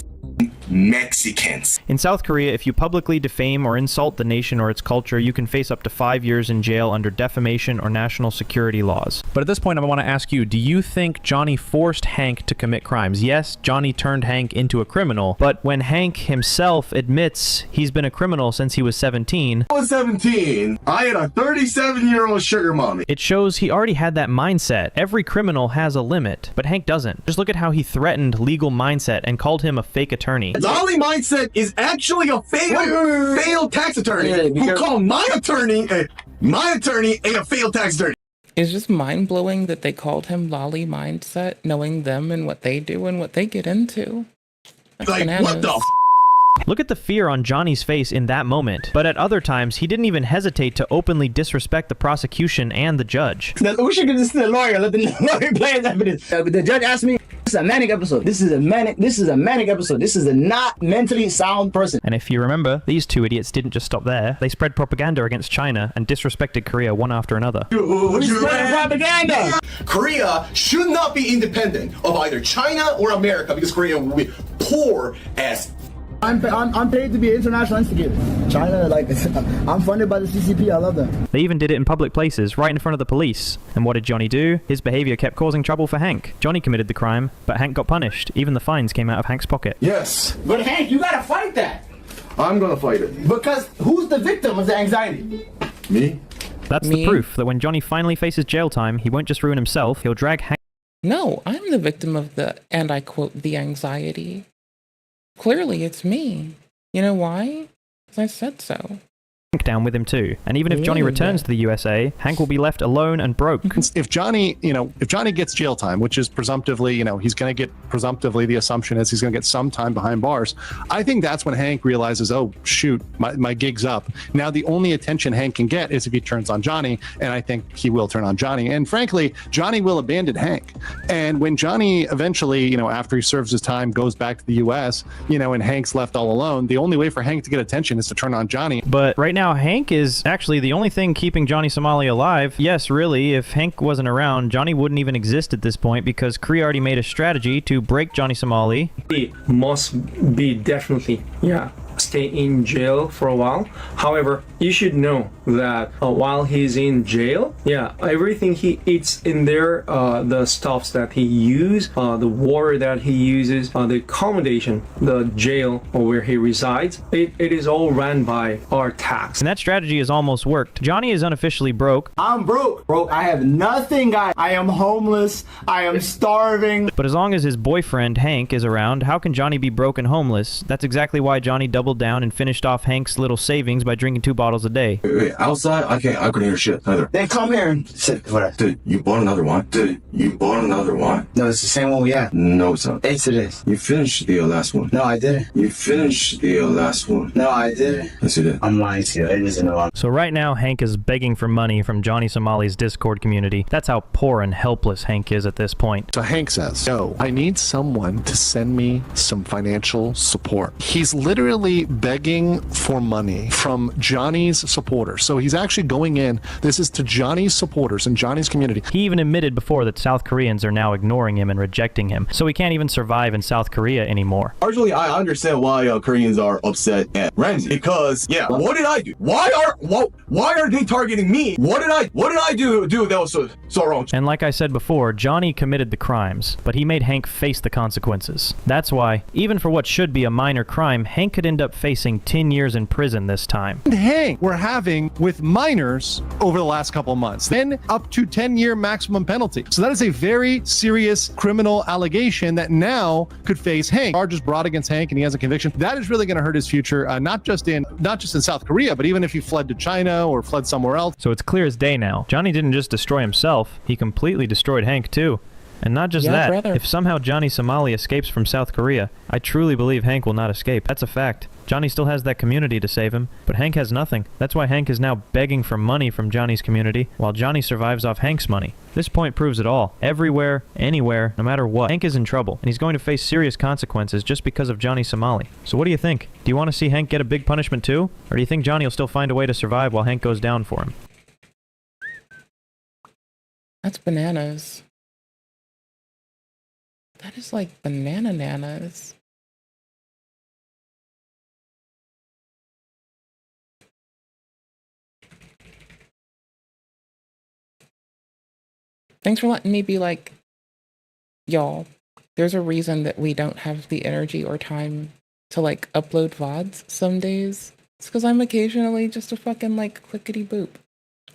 Mexicans. In South Korea, if you publicly defame or insult the nation or its culture, you can face up to 5 years in jail under defamation or national security laws. But at this point, I want to ask you, do you think Johnny forced Hank to commit crimes? Yes, Johnny turned Hank into a criminal, but when Hank himself admits he's been a criminal since he was 17... I was 17. I had a 37-year-old sugar mommy. It shows he already had that mindset. Every criminal has a limit, but Hank doesn't. Just look at how he threatened legal mindset and called him a fake attorney. Lolly Mindset is actually a failed tax attorney who called my attorney a failed tax attorney. It's just mind-blowing that they called him Lolly Mindset, knowing them and what they do and what they get into. That's like, bananas. what the Look at the fear on Johnny's face in that moment, but at other times, he didn't even hesitate to openly disrespect the prosecution and the judge. We should give this to the lawyer. Let the lawyer play as evidence. The judge asked me, this is a manic episode. This is a manic episode. This is a not mentally sound person. And if you remember, these two idiots didn't just stop there. They spread propaganda against China and disrespected Korea one after another. We spread propaganda. Korea should not be independent of either China or America because Korea will be poor as. I'm paid to be an international instigator. China, like, I'm funded by the CCP. I love them. They even did it in public places, right in front of the police. And what did Johnny do? His behavior kept causing trouble for Hank. Johnny committed the crime, but Hank got punished. Even the fines came out of Hank's pocket. Yes. But Hank, you gotta fight that. I'm gonna fight it. Because who's the victim of the anxiety? Me? That's the proof that when Johnny finally faces jail time, he won't just ruin himself, he'll drag Hank. No, I'm the victim of the, and I quote, the anxiety. Clearly, it's me. You know why? Because I said so. Hank down with him too. And even if Johnny returns to the USA, Hank will be left alone and broke. If Johnny gets jail time, which is presumptively, he's going to get, presumptively the assumption is he's going to get some time behind bars. I think that's when Hank realizes, oh, shoot, my gig's up. Now, the only attention Hank can get is if he turns on Johnny, and I think he will turn on Johnny. And frankly, Johnny will abandon Hank. And when Johnny eventually, after he serves his time, goes back to the US, and Hank's left all alone, the only way for Hank to get attention is to turn on Johnny. But right now, Hank is actually the only thing keeping Johnny Somali alive. Yes, really, if Hank wasn't around, Johnny wouldn't even exist at this point because Korea already made a strategy to break Johnny Somali. He must be definitely, stay in jail for a while. However, you should know that while he's in jail, everything he eats in there, the stuffs that he uses, the water that he uses, the accommodation, the jail where he resides, it is all ran by our tax. And that strategy has almost worked. Johnny is unofficially broke. I'm broke. I have nothing, guys. I am homeless. I am starving. But as long as his boyfriend, Hank, is around, how can Johnny be broke and homeless? That's exactly why Johnny doubled down and finished off Hank's little savings by drinking 2 bottles a day. Wait, outside, I couldn't hear shit either. They come here and sit. What? Dude, you bought another one? No, it's the same one we had. No, it's not. Yes, it is. You finished the last one. No, I didn't. You finished the last one. No, I didn't. Yes, you did. I'm lying to you. It isn't a lot. So right now, Hank is begging for money from Johnny Somali's Discord community. That's how poor and helpless Hank is at this point. So Hank says, I need someone to send me some financial support. He's literally begging for money from Johnny's supporters. So he's actually going in. This is to Johnny's supporters and Johnny's community. He even admitted before that South Koreans are now ignoring him and rejecting him, so he can't even survive in South Korea anymore. Largely, I understand why Koreans are upset at Ramsey because, what did I do? Why are they targeting me? What did I do that was so wrong? And like I said before, Johnny committed the crimes, but he made Hank face the consequences. That's why, even for what should be a minor crime, Hank could end up facing 10 years in prison this time. And Hank we're having with minors over the last couple of months, then up to 10-year maximum penalty. So that is a very serious criminal allegation that now could face Hank. Charges brought against Hank and he has a conviction. That is really going to hurt his future, not just in South Korea, but even if he fled to China or fled somewhere else. So it's clear as day now. Johnny didn't just destroy himself, he completely destroyed Hank too. And not just that, brother. If somehow Johnny Somali escapes from South Korea, I truly believe Hank will not escape. That's a fact. Johnny still has that community to save him, but Hank has nothing. That's why Hank is now begging for money from Johnny's community, while Johnny survives off Hank's money. This point proves it all. Everywhere, anywhere, no matter what, Hank is in trouble, and he's going to face serious consequences just because of Johnny Somali. So what do you think? Do you want to see Hank get a big punishment too? Or do you think Johnny will still find a way to survive while Hank goes down for him? That's bananas. That is like bananas. Thanks for letting me be like, y'all, there's a reason that we don't have the energy or time to like upload VODs some days. It's because I'm occasionally just a fucking like clickety boop.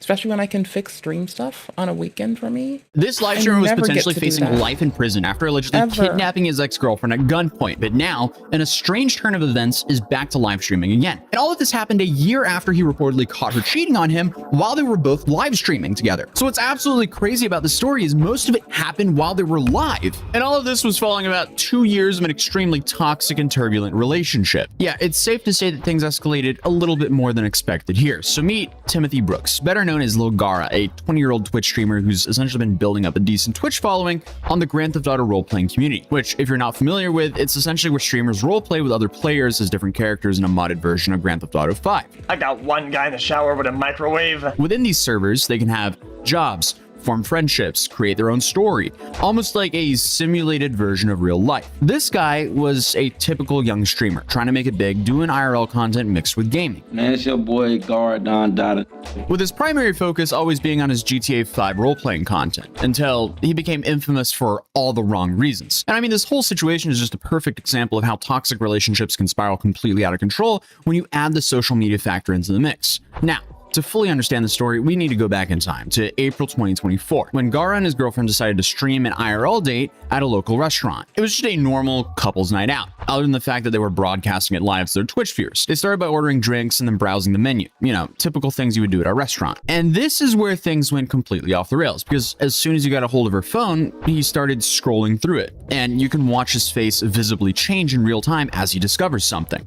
Especially when I can fix stream stuff on a weekend for me. This live streamer was potentially facing life in prison after allegedly kidnapping his ex-girlfriend at gunpoint, but now, in a strange turn of events, is back to live streaming again. And all of this happened a year after he reportedly caught her cheating on him while they were both live streaming together. So what's absolutely crazy about the story is most of it happened while they were live. And all of this was following about 2 years of an extremely toxic and turbulent relationship. Yeah, it's safe to say that things escalated a little bit more than expected here. So meet Timothy Brooks, better known as Lil Gara, a 20-year-old Twitch streamer who's essentially been building up a decent Twitch following on the Grand Theft Auto role-playing community, which, if you're not familiar with, it's essentially where streamers role-play with other players as different characters in a modded version of Grand Theft Auto 5. I got one guy in the shower with a microwave. Within these servers, they can have jobs, form friendships, create their own story, almost like a simulated version of real life. This guy was a typical young streamer, trying to make it big, doing IRL content mixed with gaming. Man, it's your boy Don Dada. With his primary focus always being on his GTA 5 role-playing content, until he became infamous for all the wrong reasons. And I mean, this whole situation is just a perfect example of how toxic relationships can spiral completely out of control when you add the social media factor into the mix. Now, to fully understand the story, we need to go back in time to April 2024, when Gara and his girlfriend decided to stream an IRL date at a local restaurant. It was just a normal couple's night out, other than the fact that they were broadcasting it live to their Twitch viewers. They started by ordering drinks and then browsing the menu. You know, typical things you would do at a restaurant. And this is where things went completely off the rails, because as soon as he got a hold of her phone, he started scrolling through it. And you can watch his face visibly change in real time as he discovers something.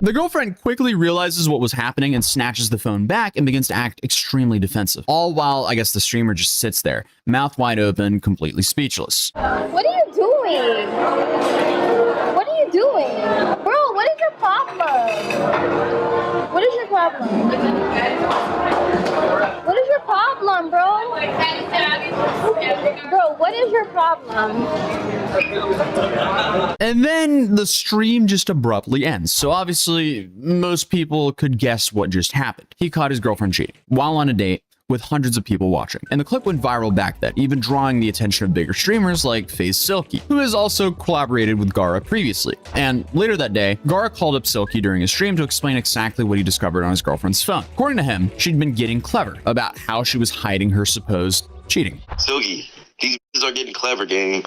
The girlfriend quickly realizes what was happening and snatches the phone back and begins to act extremely defensive. All while, I guess, the streamer just sits there, mouth wide open, completely speechless. What are you doing? What are you doing? Bro, what is your problem? What is your problem? What is your problem, bro? Bro, what is your problem? And then the stream just abruptly ends. So obviously, most people could guess what just happened. He caught his girlfriend cheating while on a date with hundreds of people watching. And the clip went viral back then, even drawing the attention of bigger streamers like FaZe Silky, who has also collaborated with Gara previously. And later that day, Gara called up Silky during his stream to explain exactly what he discovered on his girlfriend's phone. According to him, she'd been getting clever about how she was hiding her supposed cheating. Silky, these are getting clever, gang.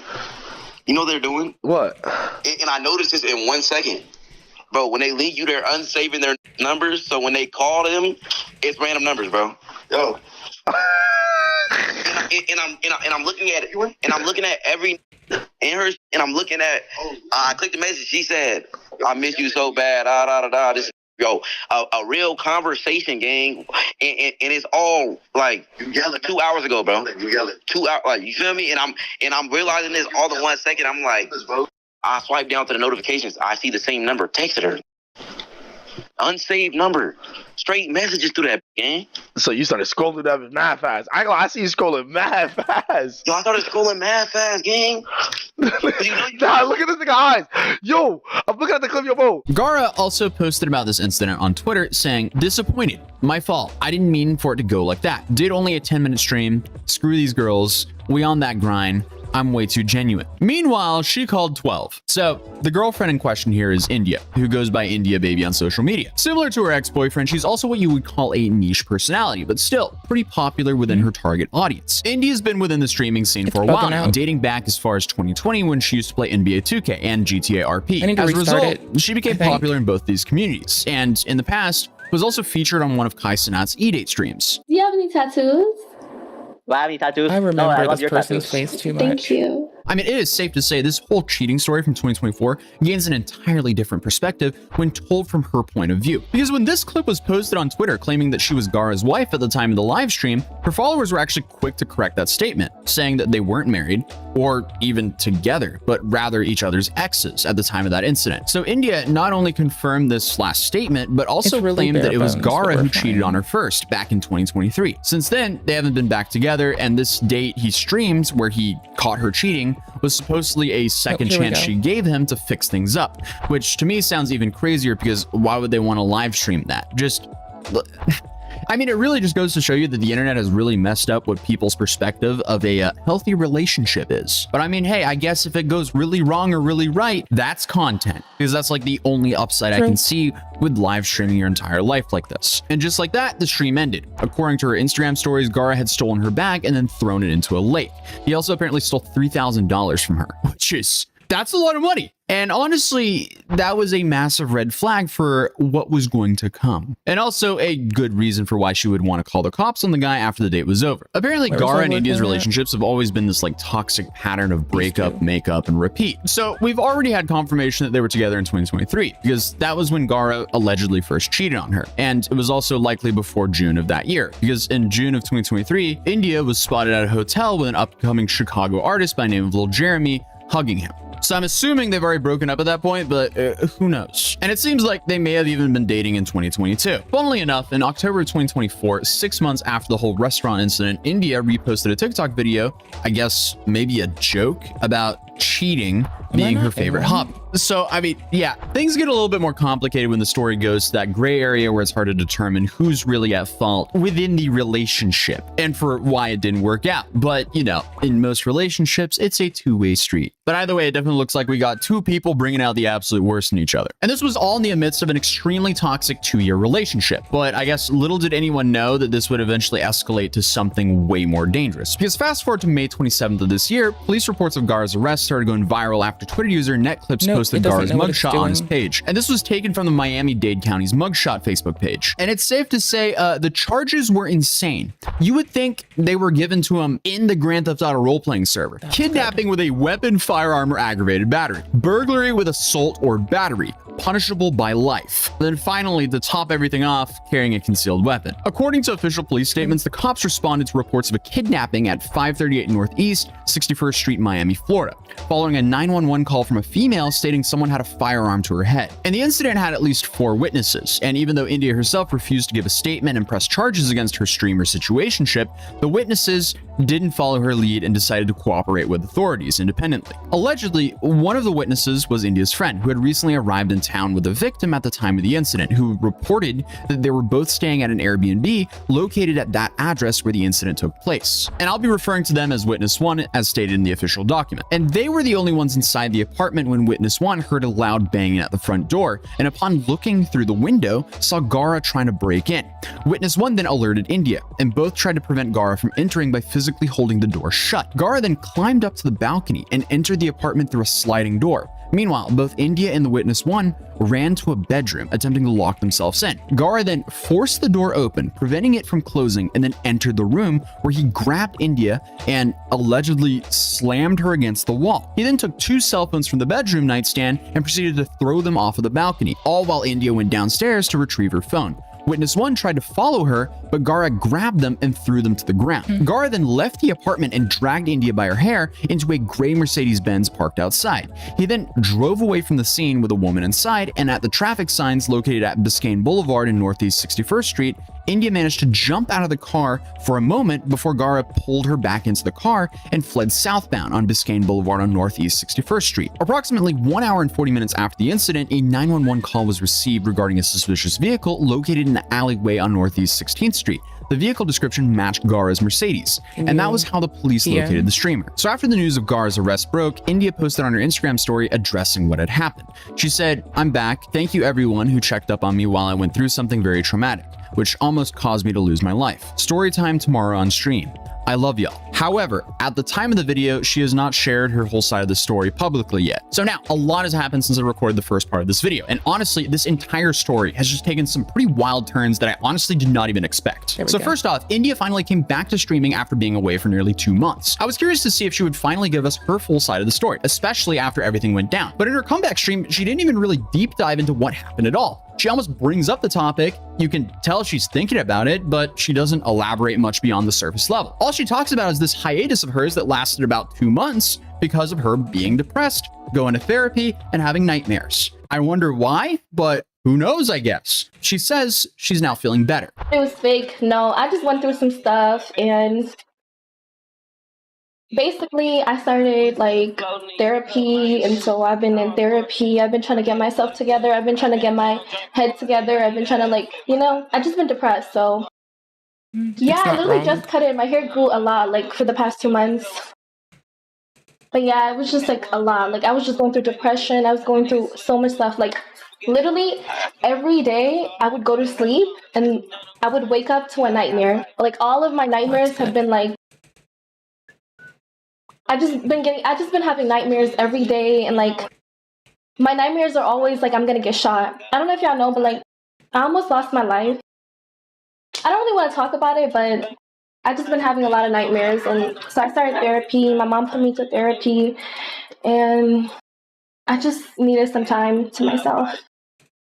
You know what they're doing? What? And I noticed this in 1 second. Bro, when they link you, they're unsaving their numbers. So when they call them, it's random numbers, bro. Yo. and I'm looking at it. And I'm looking at every in her. And I'm looking at. I clicked the message. She said, "I miss you so bad." This Yo, a real conversation, gang, and it's all like 2 hours ago, bro. You yelling 2 hours, like, you feel me? And I'm realizing this all in 1 second. I'm like, I swipe down to the notifications. I see the same number. Texted her, unsaved number, straight messages through that, gang. So you started scrolling that mad fast. I see you scrolling mad fast. Yo, I started scrolling mad fast, gang. Nah, look at this nigga eyes. Yo, I'm looking at the clip of your phone. Gara also posted about this incident on Twitter saying, disappointed. My fault. I didn't mean for it to go like that. Did only a 10-minute stream. Screw these girls. We on that grind. I'm way too genuine. Meanwhile, she called 12. So the girlfriend in question here is India, who goes by India Baby on social media. Similar to her ex-boyfriend, she's also what you would call a niche personality, but still pretty popular within her target audience. India's been within the streaming scene for a while now, dating back as far as 2020 when she used to play NBA 2K and GTA RP. As a result, she became popular in both these communities, and in the past, was also featured on one of Kai Cenat's E-Date streams. Do you have any tattoos? Do I have any tattoos? I remember I love this your person's tattoos. face too much. Thank you. I mean, it is safe to say this whole cheating story from 2024 gains an entirely different perspective when told from her point of view. Because when this clip was posted on Twitter claiming that she was Gara's wife at the time of the live stream, her followers were actually quick to correct that statement, saying that they weren't married or even together, but rather each other's exes at the time of that incident. So India not only confirmed this last statement, but also claimed that it was Gara who cheated on her first back in 2023. Since then, they haven't been back together, and this date he streamed where he caught her cheating was supposedly a second chance she gave him to fix things up, which to me sounds even crazier because why would they want to live stream that? I mean, it really just goes to show you that the internet has really messed up what people's perspective of a healthy relationship is. But I mean, hey, I guess if it goes really wrong or really right, that's content, because that's like the only upside I can see with live streaming your entire life like this. And just like that, the stream ended. According to her Instagram stories, Gara had stolen her bag and then thrown it into a lake. He also apparently stole $3,000 from her, which is, that's a lot of money. And honestly, that was a massive red flag for what was going to come. And also a good reason for why she would want to call the cops on the guy after the date was over. Apparently, Gara and India's relationships have always been this like toxic pattern of breakup, makeup, and repeat. So we've already had confirmation that they were together in 2023, because that was when Gara allegedly first cheated on her. And it was also likely before June of that year, because in June of 2023, India was spotted at a hotel with an upcoming Chicago artist by the name of Lil Jeremy hugging him. So I'm assuming they've already broken up at that point, but who knows? And it seems like they may have even been dating in 2022. Funnily enough, in October 2024, 6 months after the whole restaurant incident, India reposted a TikTok video, I guess maybe a joke, about cheating being her favorite hobby. So, I mean, yeah, things get a little bit more complicated when the story goes to that gray area where it's hard to determine who's really at fault within the relationship and for why it didn't work out. But, you know, in most relationships, it's a two-way street. But either way, it definitely looks like we got two people bringing out the absolute worst in each other. And this was all in the midst of an extremely toxic 2-year relationship. But I guess little did anyone know that this would eventually escalate to something way more dangerous. Because fast forward to May 27th of this year, police reports of Gara's arrest started going viral after Twitter user NetClips posted Gara's mugshot on his page. And this was taken from the Miami-Dade County's mugshot Facebook page. And it's safe to say the charges were insane. You would think they were given to him in the Grand Theft Auto role-playing server. Kidnapping with a weapon, firearm, or aggravated battery. Burglary with assault or battery, punishable by life. And then finally, to top everything off, carrying a concealed weapon. According to official police statements, the cops responded to reports of a kidnapping at 538 Northeast 61st Street, Miami, Florida, following a 911 call from a female stating someone had a firearm to her head. And the incident had at least 4 witnesses, and even though India herself refused to give a statement and press charges against her streamer situationship, the witnesses didn't follow her lead and decided to cooperate with authorities independently. Allegedly, one of the witnesses was India's friend, who had recently arrived in town with the victim at the time of the incident, who reported that they were both staying at an Airbnb located at that address where the incident took place. And I'll be referring to them as Witness 1 as stated in the official document. And they were the only ones inside the apartment when Witness 1 heard a loud banging at the front door, and upon looking through the window, saw Gara trying to break in. Witness 1 then alerted India, and both tried to prevent Gara from entering by physically holding the door shut. Gara then climbed up to the balcony and entered the apartment through a sliding door, Meanwhile, both India and the witness 1 ran to a bedroom, attempting to lock themselves in. Gara then forced the door open, preventing it from closing, and then entered the room where he grabbed India and allegedly slammed her against the wall. He then took 2 cell phones from the bedroom nightstand and proceeded to throw them off of the balcony, all while India went downstairs to retrieve her phone. Witness 1 tried to follow her, but Gara grabbed them and threw them to the ground. Gara then left the apartment and dragged India by her hair into a gray Mercedes-Benz parked outside. He then drove away from the scene with a woman inside, and at the traffic signs located at Biscayne Boulevard and Northeast 61st Street, India managed to jump out of the car for a moment before Gara pulled her back into the car and fled southbound on Biscayne Boulevard on Northeast 61st Street. Approximately 1 hour and 40 minutes after the incident, a 911 call was received regarding a suspicious vehicle located in the alleyway on Northeast 16th Street. The vehicle description matched Gara's Mercedes, and that was how the police located the streamer. So after the news of Gara's arrest broke, India posted on her Instagram story addressing what had happened. She said, "I'm back. Thank you everyone who checked up on me while I went through something very traumatic, which almost caused me to lose my life. Story time tomorrow on stream. I love y'all." However, at the time of the video, she has not shared her whole side of the story publicly yet. So now, a lot has happened since I recorded the first part of this video, and honestly, this entire story has just taken some pretty wild turns that I honestly did not even expect. So first off, India finally came back to streaming after being away for nearly 2 months. I was curious to see if she would finally give us her full side of the story, especially after everything went down. But in her comeback stream, she didn't even really deep dive into what happened at all. She almost brings up the topic, you can tell she's thinking about it, but she doesn't elaborate much beyond the surface level. All she talks about is this hiatus of hers that lasted about 2 months because of her being depressed, going to therapy, and having nightmares. I wonder why, but who knows, I guess. She says she's now feeling better. It was fake. No, I just went through some stuff, and basically I started like therapy, and so I've been in therapy. I've been trying to get myself together. I've been trying to get my head together. I've been trying to I've just been depressed. So yeah, I literally just cut it. My hair grew a lot for the past 2 months. But yeah, it was just a lot. I was just going through depression. I was going through so much stuff. Literally every day I would go to sleep and I would wake up to a nightmare. All of my nightmares have been I've just been having nightmares every day, and my nightmares are always I'm gonna get shot. I don't know if y'all know, but I almost lost my life. I don't really want to talk about it, but I've just been having a lot of nightmares, and so I started therapy. My mom put me to therapy, and I just needed some time to myself.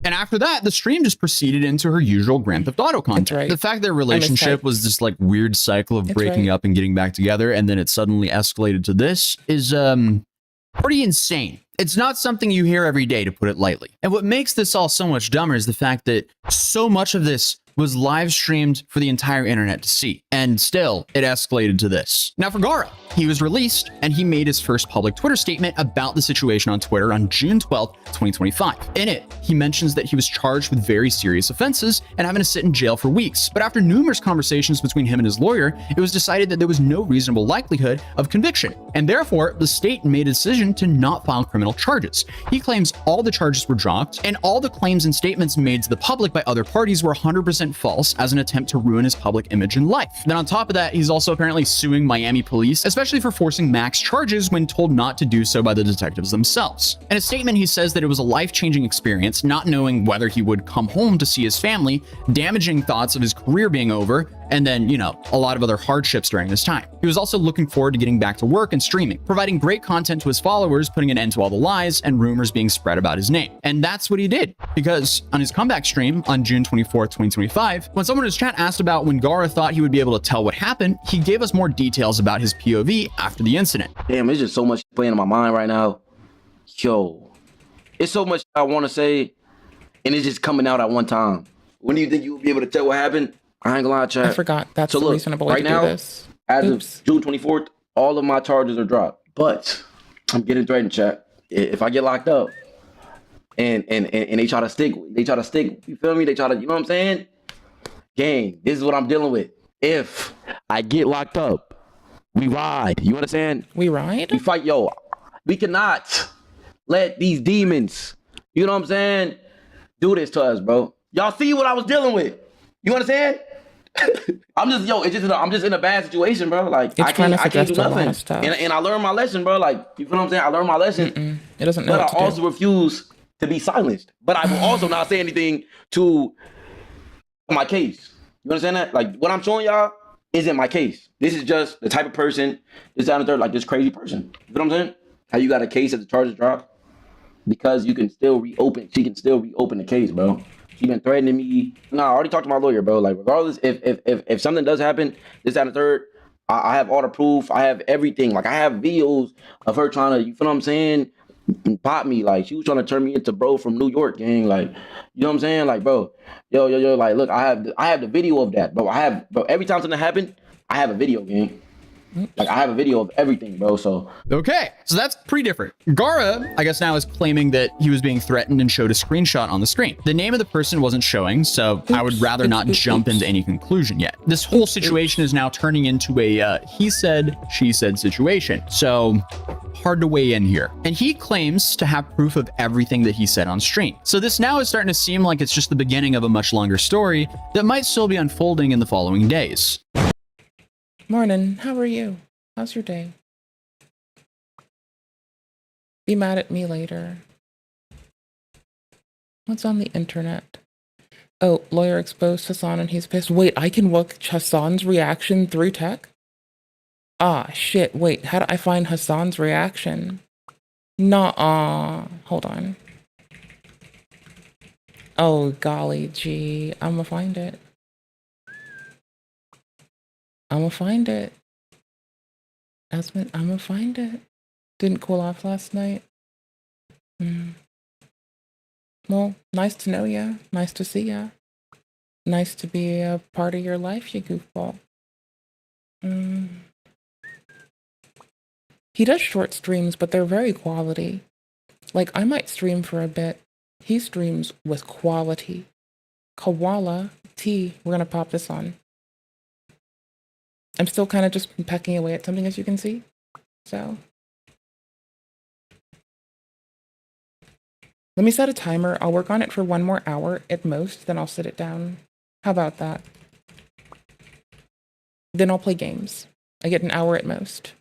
And after that, the stream just proceeded into her usual Grand Theft Auto content. The fact their relationship was this weird cycle of breaking up and getting back together, and then it suddenly escalated to this is pretty insane. It's not something you hear every day, to put it lightly. And what makes this all so much dumber is the fact that so much of this was live streamed for the entire internet to see, and still it escalated to this. Now for Gara, he was released and he made his first public Twitter statement about the situation on Twitter on June 12th, 2025. In it, he mentions that he was charged with very serious offenses and having to sit in jail for weeks. But after numerous conversations between him and his lawyer, it was decided that there was no reasonable likelihood of conviction, and therefore the state made a decision to not file criminal charges. He claims all the charges were dropped, and all the claims and statements made to the public by other parties were 100% false as an attempt to ruin his public image and life. Then on top of that, he's also apparently suing Miami police, especially for forcing max charges when told not to do so by the detectives themselves. In a statement, he says that it was a life-changing experience, not knowing whether he would come home to see his family, damaging thoughts of his career being over, and then, a lot of other hardships during this time. He was also looking forward to getting back to work and streaming, providing great content to his followers, putting an end to all the lies and rumors being spread about his name. And that's what he did, because on his comeback stream on June 24th, 2025, when someone in his chat asked about when Gara thought he would be able to tell what happened, he gave us more details about his POV after the incident. Damn, it's just so much playing in my mind right now. Yo, it's so much I want to say, and it's just coming out at one time. When do you think you'll be able to tell what happened? I ain't gonna lie, chat. I forgot. That's the reasonable way to do this. As of June 24th, all of my charges are dropped. But I'm getting threatened, chat. If I get locked up and they try to stick, you feel me? They try to, you know what I'm saying? Gang, this is what I'm dealing with. If I get locked up, we ride. You understand? We ride? We fight, yo. We cannot let these demons, you know what I'm saying, do this to us, bro. Y'all see what I was dealing with. You understand? I'm just in a bad situation, bro. Like I can't do nothing. And I learned my lesson, bro. Like, you feel what I'm saying? I learned my lesson. It doesn't know but what I to also refuse to be silenced. But I will also not say anything to my case. You understand that? Like, what I'm showing y'all isn't my case. This is just the type of person, this down the third, like this crazy person. You know what I'm saying? How you got a case that the charges drop? Because you can still reopen. She can still reopen the case, bro. She been threatening me. No, I already talked to my lawyer, bro. Like, regardless, if something does happen, this, that, and the third, I have all the proof. I have everything. Like, I have videos of her trying to, you feel what I'm saying? Pop me. Like, she was trying to turn me into bro from New York, gang. Like, you know what I'm saying? Like, bro, yo, like, look, I have the video of that, bro. Every time something happened, I have a video, gang. Like, I have a video of everything, bro, so. Okay, so that's pretty different. Gara, I guess now, is claiming that he was being threatened and showed a screenshot on the screen. The name of the person wasn't showing, so I would rather not jump into any conclusion yet. This whole situation is now turning into a he said, she said situation. So hard to weigh in here. And he claims to have proof of everything that he said on stream. So this now is starting to seem like it's just the beginning of a much longer story that might still be unfolding in the following days. Morning, how are you? How's your day? Be mad at me later. What's on the internet? Oh, lawyer exposed Hassan and he's pissed. Wait, I can watch Hassan's reaction through tech? Ah, shit, wait, how do I find Hassan's reaction? Nuh-uh. Hold on. Oh, golly gee, I'ma find it. I'ma find it. I'ma find it. Didn't cool off last night. Well, nice to know ya. Nice to see ya. Nice to be a part of your life, you goofball. He does short streams, but they're very quality. Like, I might stream for a bit. He streams with quality. Koala tea. We're gonna pop this on. I'm still kind of just pecking away at something, as you can see. So let me set a timer. I'll work on it for 1 more hour at most, then I'll sit it down. How about that? Then I'll play games. I get an hour at most.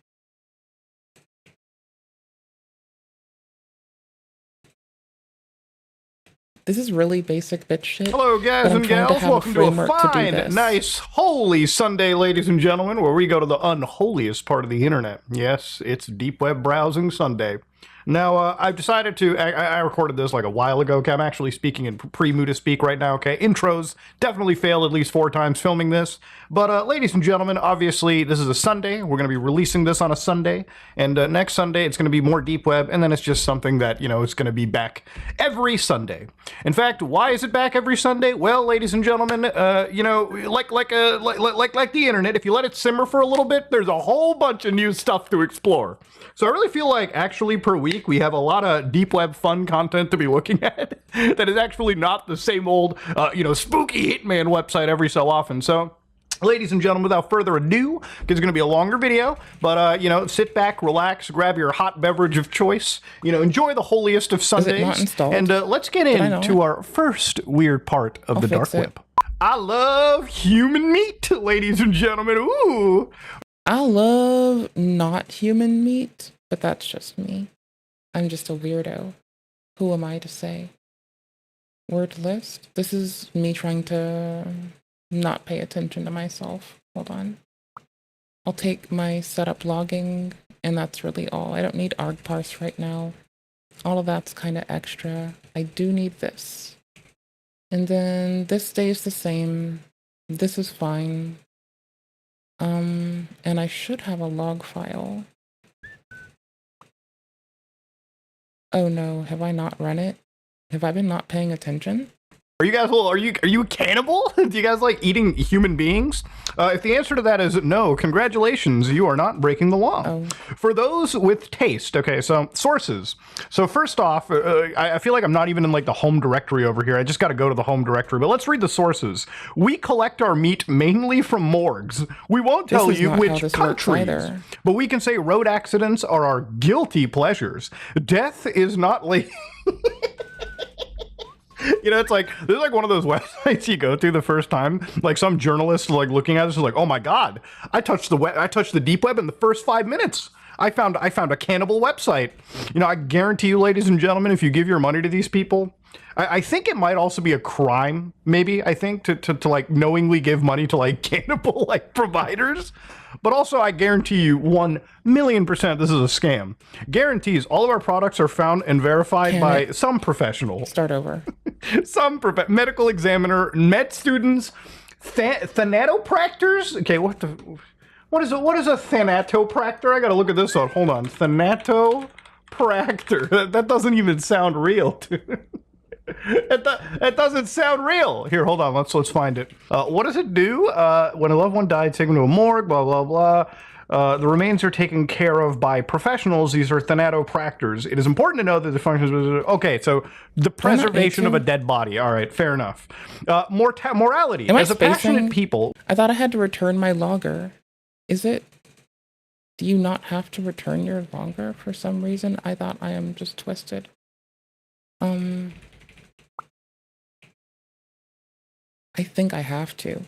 This is really basic bitch shit. Hello, guys and gals. Welcome to a fine, nice, holy Sunday, ladies and gentlemen, where we go to the unholiest part of the internet. Yes, it's Deep Web Browsing Sunday. Now, I've decided to, I recorded this like a while ago, okay? I'm actually speaking in pre-mood to speak right now, okay? Intros definitely failed at least 4 times filming this. But, ladies and gentlemen, obviously, this is a Sunday. We're going to be releasing this on a Sunday. And next Sunday, it's going to be more Deep Web. And then it's just something that, you know, it's going to be back every Sunday. In fact, why is it back every Sunday? Well, ladies and gentlemen, you know, like the internet, if you let it simmer for a little bit, there's a whole bunch of new stuff to explore. So I really feel like actually per week we have a lot of deep web fun content to be looking at that is actually not the same old, you know, spooky Hitman website every so often. So, ladies and gentlemen, without further ado, it's going to be a longer video, but, you know, sit back, relax, grab your hot beverage of choice, you know, enjoy the holiest of Sundays, and let's get into our first weird part of the dark web. I love human meat, ladies and gentlemen. Ooh. I love not human meat, but that's just me. I'm just a weirdo. Who am I to say? Word list? This is me trying to not pay attention to myself. Hold on. I'll take my setup logging, and that's really all. I don't need argparse right now. All of that's kind of extra. I do need this. And then this stays the same. This is fine. And I should have a log file. Oh no, have I not run it? Have I been not paying attention? Are you guys, well, are you a cannibal? Do you guys like eating human beings? If the answer to that is no, congratulations, you are not breaking the law. Oh. For those with taste, okay, so sources. So first off, I feel like I'm not even in like the home directory over here. I just got to go to the home directory, but let's read the sources. We collect our meat mainly from morgues. We won't tell you which countries, but we can say road accidents are our guilty pleasures. Death is not like... You know, it's like, there's like one of those websites you go to the first time, like some journalist like looking at this is like, oh my God, I touched the deep web in the first 5 minutes. I found a cannibal website. You know, I guarantee you, ladies and gentlemen, if you give your money to these people, I think it might also be a crime, maybe, I think, to like knowingly give money to like cannibal like providers. But also, I guarantee you 1,000,000% this is a scam. Guarantees all of our products are found and verified by some professional. Start over. Some medical examiner, med students, thanatopractors. Okay, what is a thanatopractor? I gotta look at this one. Hold on, thanatopractor. That doesn't even sound real, dude. It doesn't sound real. Here, hold on. Let's find it. What does it do? When a loved one died, take them to a morgue. Blah blah blah. The remains are taken care of by professionals. These are thanatopractors. It is important to know that the functions. Okay, so the preservation of a dead body. All right, fair enough. Morality. Am I as a passionate people. I thought I had to return my logger. Is it? Do you not have to return your logger for some reason? I thought I am just twisted. I think I have to.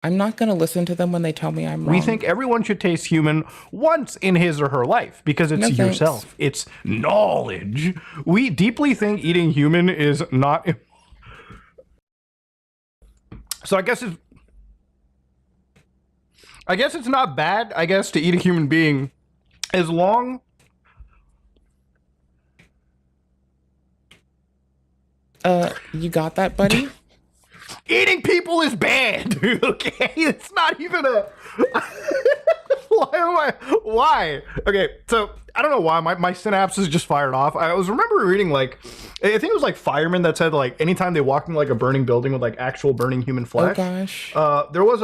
I'm not going to listen to them when they tell me I'm wrong. We think everyone should taste human once in his or her life because it's yourself. It's knowledge. We deeply think eating human is not... So I guess it's not bad, I guess, to eat a human being as long... You got that, buddy? Eating people is bad, dude, okay? It's not even a... Why? Okay, so, I don't know why, my synapses just fired off. I remember reading, like, I think it was, like, firemen that said, like, anytime they walked into, like, a burning building with, like, actual burning human flesh... Oh, gosh. There was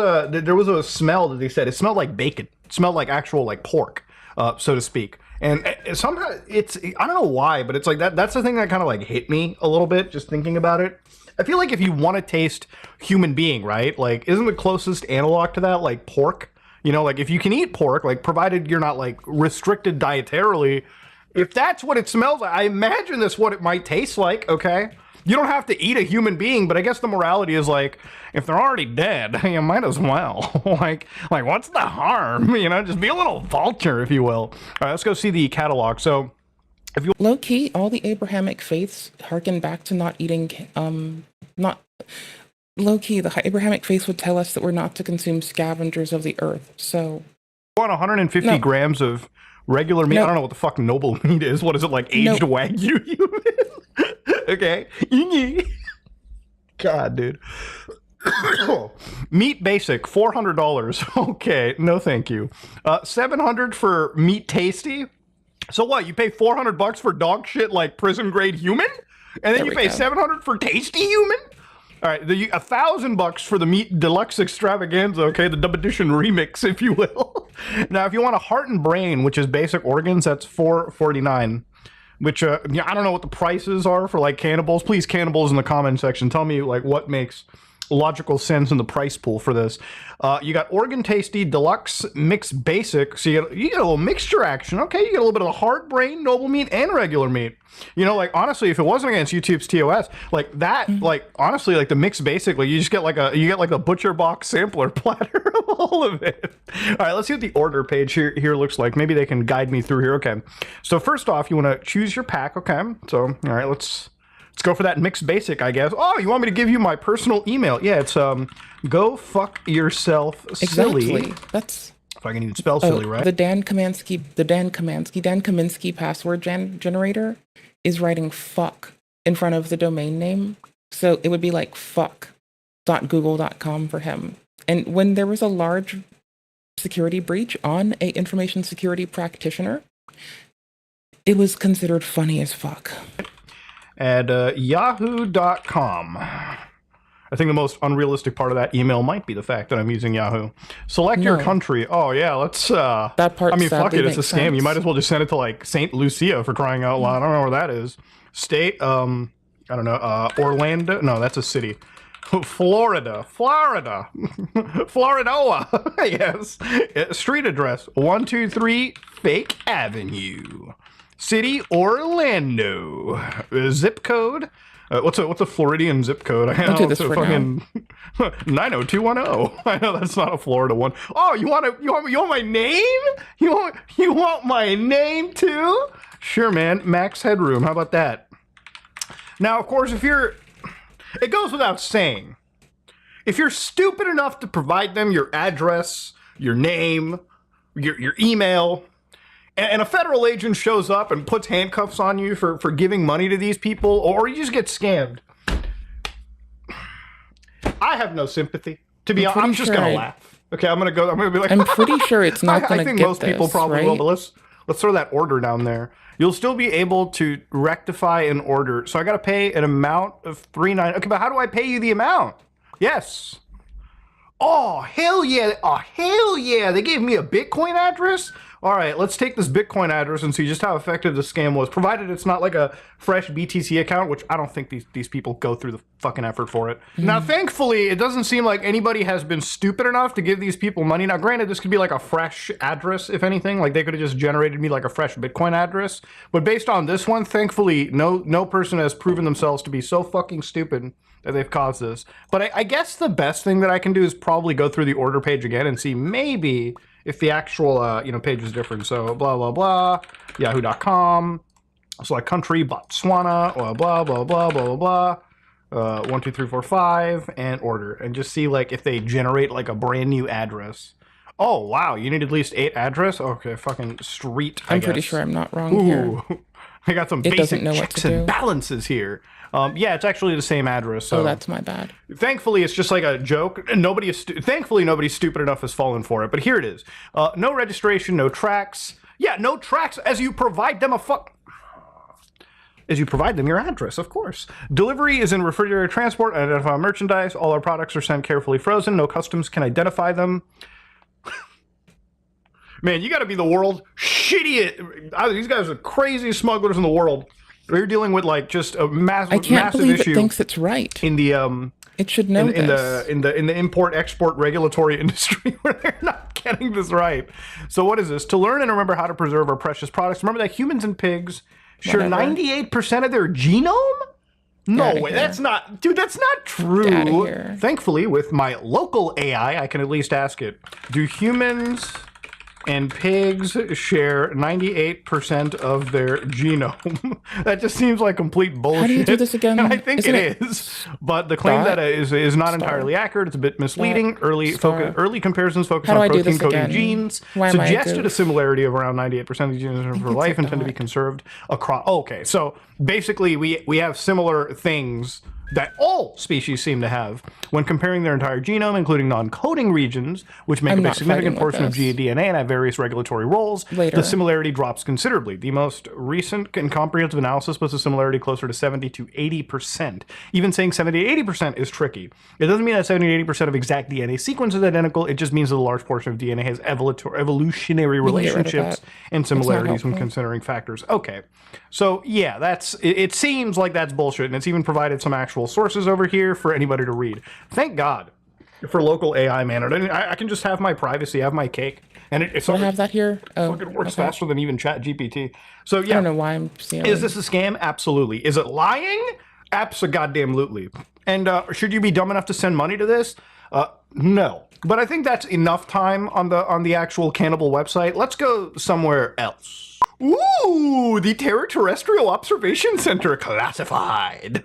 a smell that they said, it smelled like bacon. It smelled like actual, like, pork, so to speak. And sometimes I don't know why, but it's like that's the thing that kind of like hit me a little bit just thinking about it. I feel like if you want to taste human being, right? Like, isn't the closest analog to that like pork? You know, like if you can eat pork, like provided you're not like restricted dietarily, if that's what it smells like, I imagine that's what it might taste like, okay? You don't have to eat a human being, but I guess the morality is like, if they're already dead, you might as well. like what's the harm? You know, just be a little vulture, if you will. All right, let's go see the catalog. So, if you low key, all the Abrahamic faiths harken back to not eating. Not low key. The Abrahamic faiths would tell us that we're not to consume scavengers of the earth. So, you want 150 grams of regular meat? I don't know what the fuck noble meat is. What is it, like aged Wagyu human? Okay. God, dude. Meat basic, $400. Okay, no thank you. $700 for meat tasty. So what? You pay $400 for dog shit like prison grade human, and then you pay $700 for tasty human. All right, $1,000 for the meat deluxe extravaganza. Okay, the double edition remix, if you will. Now, if you want a heart and brain, which is basic organs, that's $449. Which, I don't know what the prices are for, like, cannibals. Please, cannibals in the comment section, tell me, like, what makes logical sense in the price pool for this. You got Organ Tasty, Deluxe, Mixed Basic. So you get a little mixture action. Okay, you get a little bit of the hard brain, noble meat, and regular meat. You know, like, honestly, if it wasn't against YouTube's TOS, like, that, like, honestly, like, the Mixed Basic, like, you just get, like, a butcher box sampler platter of all of it. All right, let's see what the order page here looks like. Maybe they can guide me through here. Okay, so first off, you want to choose your pack. Okay, so, all right, let's go for that Mixed Basic, I guess. Oh, you want me to give you my personal email? Yeah, it's go fuck yourself silly. Exactly. That's... If I can even spell silly, right? The Dan Kaminsky password generator is writing fuck in front of the domain name. So it would be like fuck.google.com for him. And when there was a large security breach on a information security practitioner, it was considered funny as fuck. At yahoo.com. I think the most unrealistic part of that email might be the fact that I'm using Yahoo. Select your country. Oh yeah, let's that part. I mean, fuck it, it's a scam. Sense. You might as well just send it to like St. Lucia, for crying out loud. I don't know where that is. State, I don't know, Orlando. No, that's a city. Florida. Floridoa. Yes. Street address 123 Fake Avenue. City, Orlando. Zip code What's a Floridian zip code? I I'll know do this it's a for fucking 90210. I know that's not a Florida one. Oh, you want my name? You want my name too? Sure, man. Max headroom. How about that? Now, of course, it goes without saying, if you're stupid enough to provide them your address, your name, your email, and a federal agent shows up and puts handcuffs on you for giving money to these people, or you just get scammed, I have no sympathy. To be honest, I'm just gonna laugh. Okay, I'm gonna be like, I'm pretty sure it's not gonna I think get most people this, probably right? will, but let's throw that order down there. You'll still be able to rectify an order. So I gotta pay an amount of $3.9. Okay, but how do I pay you the amount? Yes. Oh, hell yeah. Oh, hell yeah. They gave me a Bitcoin address? All right, let's take this Bitcoin address and see just how effective the scam was, provided it's not like a fresh BTC account, which I don't think these people go through the fucking effort for it. Now, thankfully, it doesn't seem like anybody has been stupid enough to give these people money. Now, granted, this could be like a fresh address, if anything. Like, they could have just generated me like a fresh Bitcoin address. But based on this one, thankfully, no person has proven themselves to be so fucking stupid that they've caused this. But I guess the best thing that I can do is probably go through the order page again and see maybe if the actual page is different. So blah blah blah, yahoo.com, select country, Botswana, blah blah blah blah blah blah, 1 2 3 4 5, and order, and just see like if they generate like a brand new address. Oh wow, you need at least 8 address. Okay, fucking street. I'm pretty sure I'm not wrong here. I got some basic checks and balances here. Yeah, it's actually the same address. So that's my bad. Thankfully, it's just like a joke. And thankfully, nobody's stupid enough has fallen for it. But here it is. No registration, no tracks. Yeah, no tracks as you provide them your address, of course. Delivery is in refrigerator transport, identify merchandise. All our products are sent carefully frozen. No customs can identify them. Man, you got to be the world's shittiest. These guys are the craziest smugglers in the world. You're dealing with like just a massive issue. I can't believe it thinks it's right. In the it should know this. In the import-export regulatory industry where they're not getting this right. So what is this? To learn and remember how to preserve our precious products. Remember that humans and pigs share 98% of their genome? No way. That's not, dude, that's not true. Thankfully, with my local AI, I can at least ask it. Do humans and pigs share 98% of their genome? That just seems like complete bullshit. How do you do this again? And I think it is. But the claim that is not entirely accurate. It's a bit misleading. Early comparisons focus on protein coding genes. Suggested a similarity of around 98% of the genes for life and tend to be conserved across. Okay, so basically we have similar things that all species seem to have when comparing their entire genome, including non-coding regions, which make up a significant portion of DNA and have various regulatory roles. The similarity drops considerably. The most recent and comprehensive analysis puts the similarity closer to 70 to 80%. Even saying 70 to 80% is tricky. It doesn't mean that 70 to 80% of exact DNA sequence is identical. It just means that a large portion of DNA has evolutionary relationships and similarities when considering factors. Okay, so yeah, it seems like that's bullshit, and it's even provided some actual sources over here for anybody to read. Thank God for local AI, man. I can just have my privacy, have my cake, and it's I have that here. Oh, it works faster than even ChatGPT. So yeah, I don't know why I'm seeing. Is this a scam? Absolutely. Is it lying? Abso-goddamn-lutely. And should you be dumb enough to send money to this? No. But I think that's enough time on the actual Cannibal website. Let's go somewhere else. Ooh, the Terrestrial Observation Center classified.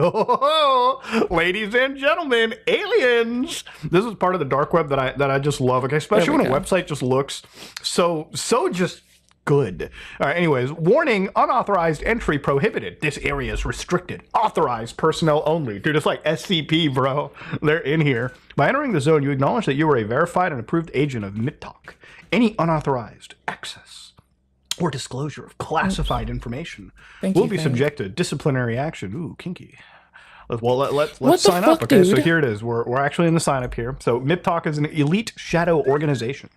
Ladies and gentlemen, aliens. This is part of the dark web that I just love. Okay, especially when a website just looks so just good. All right, anyways, warning, unauthorized entry prohibited. This area is restricted. Authorized personnel only. Dude, it's like SCP, bro. They're in here. By entering the zone, you acknowledge that you are a verified and approved agent of MidTalk. Any unauthorized access or disclosure of classified information will be subject to disciplinary action. Ooh, kinky. Let's sign up. Okay, so here it is. We're actually in the sign up here. So MidTalk is an elite shadow organization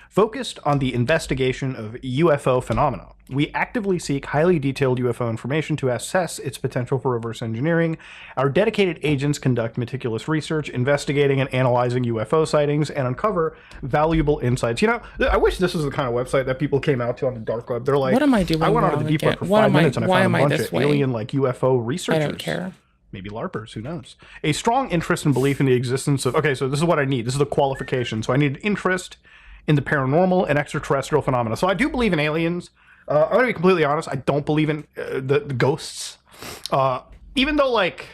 focused on the investigation of UFO phenomena. We actively seek highly detailed UFO information to assess its potential for reverse engineering. Our dedicated agents conduct meticulous research, investigating and analyzing UFO sightings, and uncover valuable insights. You know, I wish this was the kind of website that people came out to on the dark web. They're like, what am I doing? I went onto the deep web for 5 minutes and I found a bunch of alien, like UFO researchers. I don't care. Maybe LARPers, who knows? A strong interest and belief in the existence of... Okay, so this is what I need. This is the qualification. So I need interest in the paranormal and extraterrestrial phenomena. So I do believe in aliens. I'm going to be completely honest. I don't believe in the ghosts. Even though, like...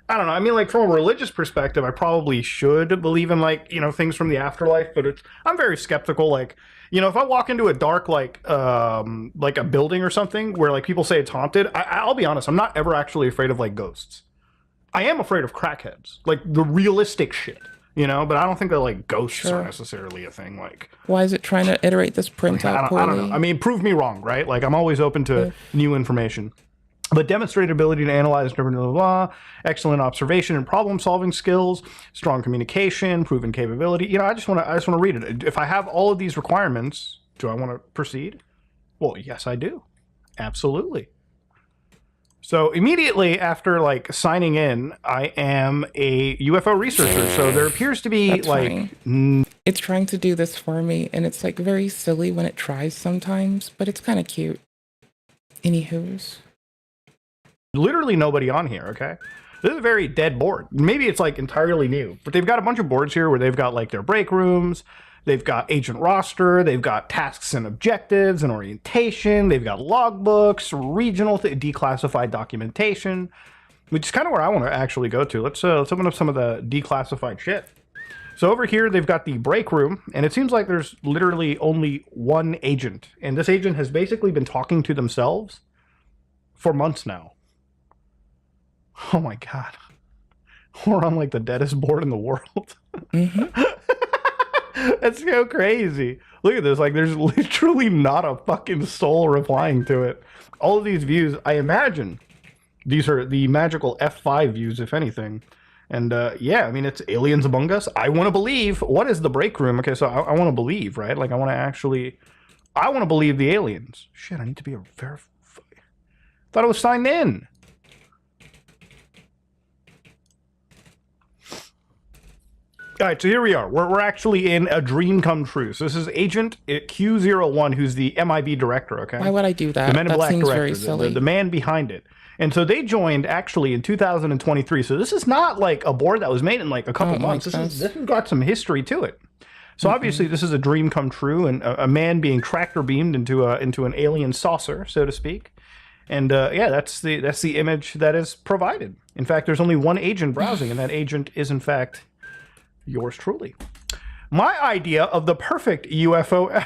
I don't know. I mean, like, from a religious perspective, I probably should believe in, like, you know, things from the afterlife. But I'm very skeptical. Like, you know, if I walk into a dark, like a building or something where, like, people say it's haunted, I'll be honest, I'm not ever actually afraid of, like, ghosts. I am afraid of crackheads. Like, the realistic shit, you know? But I don't think that, like, ghosts are necessarily a thing. Like, why is it trying to iterate this printout poorly? I don't know. I mean, prove me wrong, right? Like, I'm always open to new information. But demonstrated ability to analyze, blah, blah, blah, excellent observation and problem-solving skills, strong communication, proven capability. You know, I just want to read it. If I have all of these requirements, do I want to proceed? Well, yes, I do. Absolutely. So immediately after, like, signing in, I am a UFO researcher. So there appears to be, it's trying to do this for me, and it's, like, very silly when it tries sometimes, but it's kind of cute. Anywho's. Literally nobody on here, okay? This is a very dead board. Maybe it's like entirely new, but they've got a bunch of boards here where they've got like their break rooms, they've got agent roster, they've got tasks and objectives and orientation, they've got logbooks, regional declassified documentation, which is kind of where I want to actually go to. Let's open up some of the declassified shit. So over here, they've got the break room, and it seems like there's literally only one agent, and this agent has basically been talking to themselves for months now. Oh my god. We're on like the deadest board in the world. That's so crazy. Look at this. Like, there's literally not a fucking soul replying to it. All of these views, I imagine, these are the magical F5 views, if anything. And yeah, I mean, it's aliens among us. I want to believe. What is the break room? Okay, so I want to believe, right? Like, I want to believe the aliens. Shit, I need to be a verify. Thought I was signed in. All right, so here we are. We're actually in a dream come true. So this is Agent Q01, who's the MIB director, okay? Why would I do that? The Men in Black seems director, very silly. the man behind it. And so they joined actually in 2023. So this is not like a board that was made in like a couple months. This has got some history to it. So obviously this is a dream come true, and a man being tractor beamed into an alien saucer, so to speak. And yeah, that's the image that is provided. In fact, there's only one agent browsing, and that agent is in fact yours truly. My idea of the perfect UFO.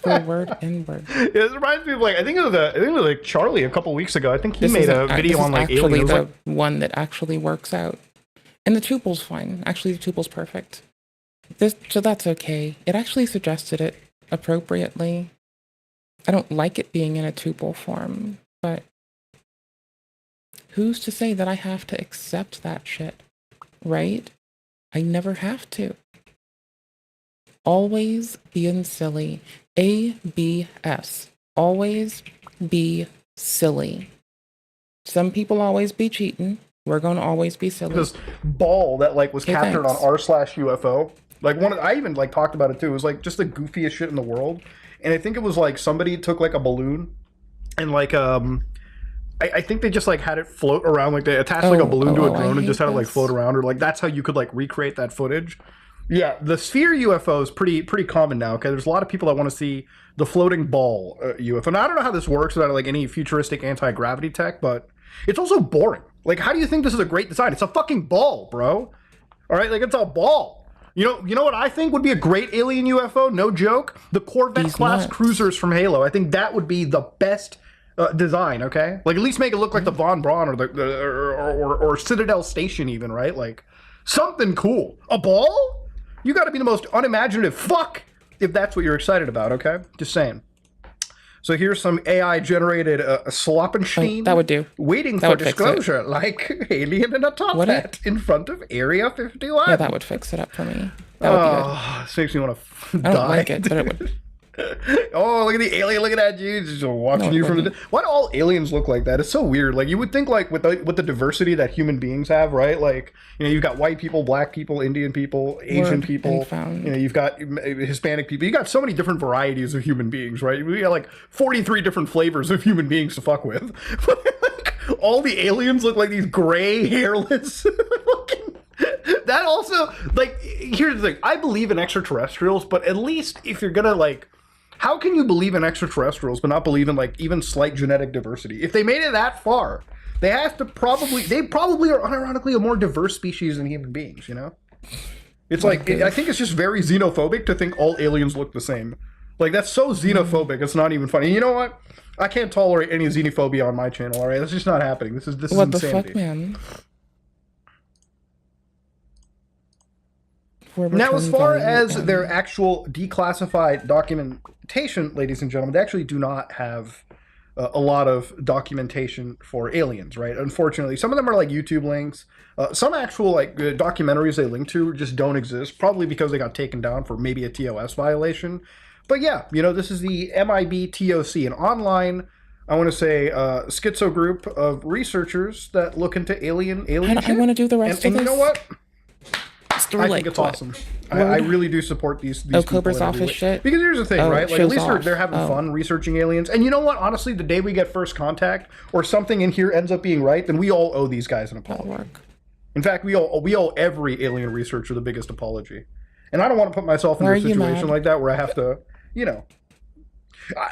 Forward, inward. It reminds me of like I think it was like Charlie a couple weeks ago. I think he made a video on like aliens. The one that actually works out, and the tuple's fine. Actually, the tuple's perfect. So that's okay. It actually suggested it appropriately. I don't like it being in a tuple form, but who's to say that I have to accept that shit? Right? I never have to. Always being silly. ABS. Always be silly. Some people always be cheating. We're going to always be silly. This ball that like was captured on r/UFO. Like I even like talked about it too. It was like just the goofiest shit in the world. And I think it was like somebody took like a balloon and like I think they just like had it float around, like they attached like a balloon to a drone and just had it like float around, or like that's how you could like recreate that footage. Yeah, the sphere UFO is pretty common now. Okay, there's a lot of people that want to see the floating ball UFO. Now I don't know how this works without like any futuristic anti-gravity tech, but it's also boring. Like, how do you think this is a great design? It's a fucking ball, bro. All right, like it's a ball. You know what I think would be a great alien UFO? No joke. The Corvette class cruisers from Halo. I think that would be the best design. Okay, like at least make it look like the Von Braun or or Citadel Station, even, right? Like something cool. A ball? You got to be the most unimaginative fuck if that's what you're excited about. Okay, just saying. So here's some AI-generated Sloppenstein. That would do. Waiting for disclosure, like alien in a top hat in front of Area 51. Yeah, that would fix it up for me. That would be good. This makes me want to die. I don't like it, but it would. Oh, look at the alien looking at you, just watching you from the... Why do all aliens look like that? It's so weird. Like, you would think, like, with the diversity that human beings have, right? Like, you know, you've got white people, black people, Indian people, Asian people. You know, you've got Hispanic people. You got so many different varieties of human beings, right? We got, like, 43 different flavors of human beings to fuck with. all the aliens look like these gray, hairless. That also, like, here's the thing. I believe in extraterrestrials, but at least if you're gonna, like, how can you believe in extraterrestrials but not believe in, like, even slight genetic diversity? If they made it that far, they probably are unironically a more diverse species than human beings, you know? It's like, I think it's just very xenophobic to think all aliens look the same. Like, that's so xenophobic, it's not even funny. You know what? I can't tolerate any xenophobia on my channel, alright? That's just not happening. This is what insanity. The fuck, man? Now, as far as their actual declassified documentation, ladies and gentlemen, they actually do not have a lot of documentation for aliens, right? Unfortunately, some of them are like YouTube links. Some actual like documentaries they link to just don't exist, probably because they got taken down for maybe a TOS violation. But yeah, you know, this is the MIB-TOC, an online, I want to say, schizo group of researchers that look into alien shit. I want to do the rest of this. And you know what? I like, think it's awesome. I really do support these Cobra's office shit? Because here's the thing, right? Like, at least they're having fun researching aliens. And you know what? Honestly, the day we get first contact or something in here ends up being right, then we all owe these guys an apology. In fact, we owe every alien researcher the biggest apology. And I don't want to put myself in a situation like that where I have to, you know...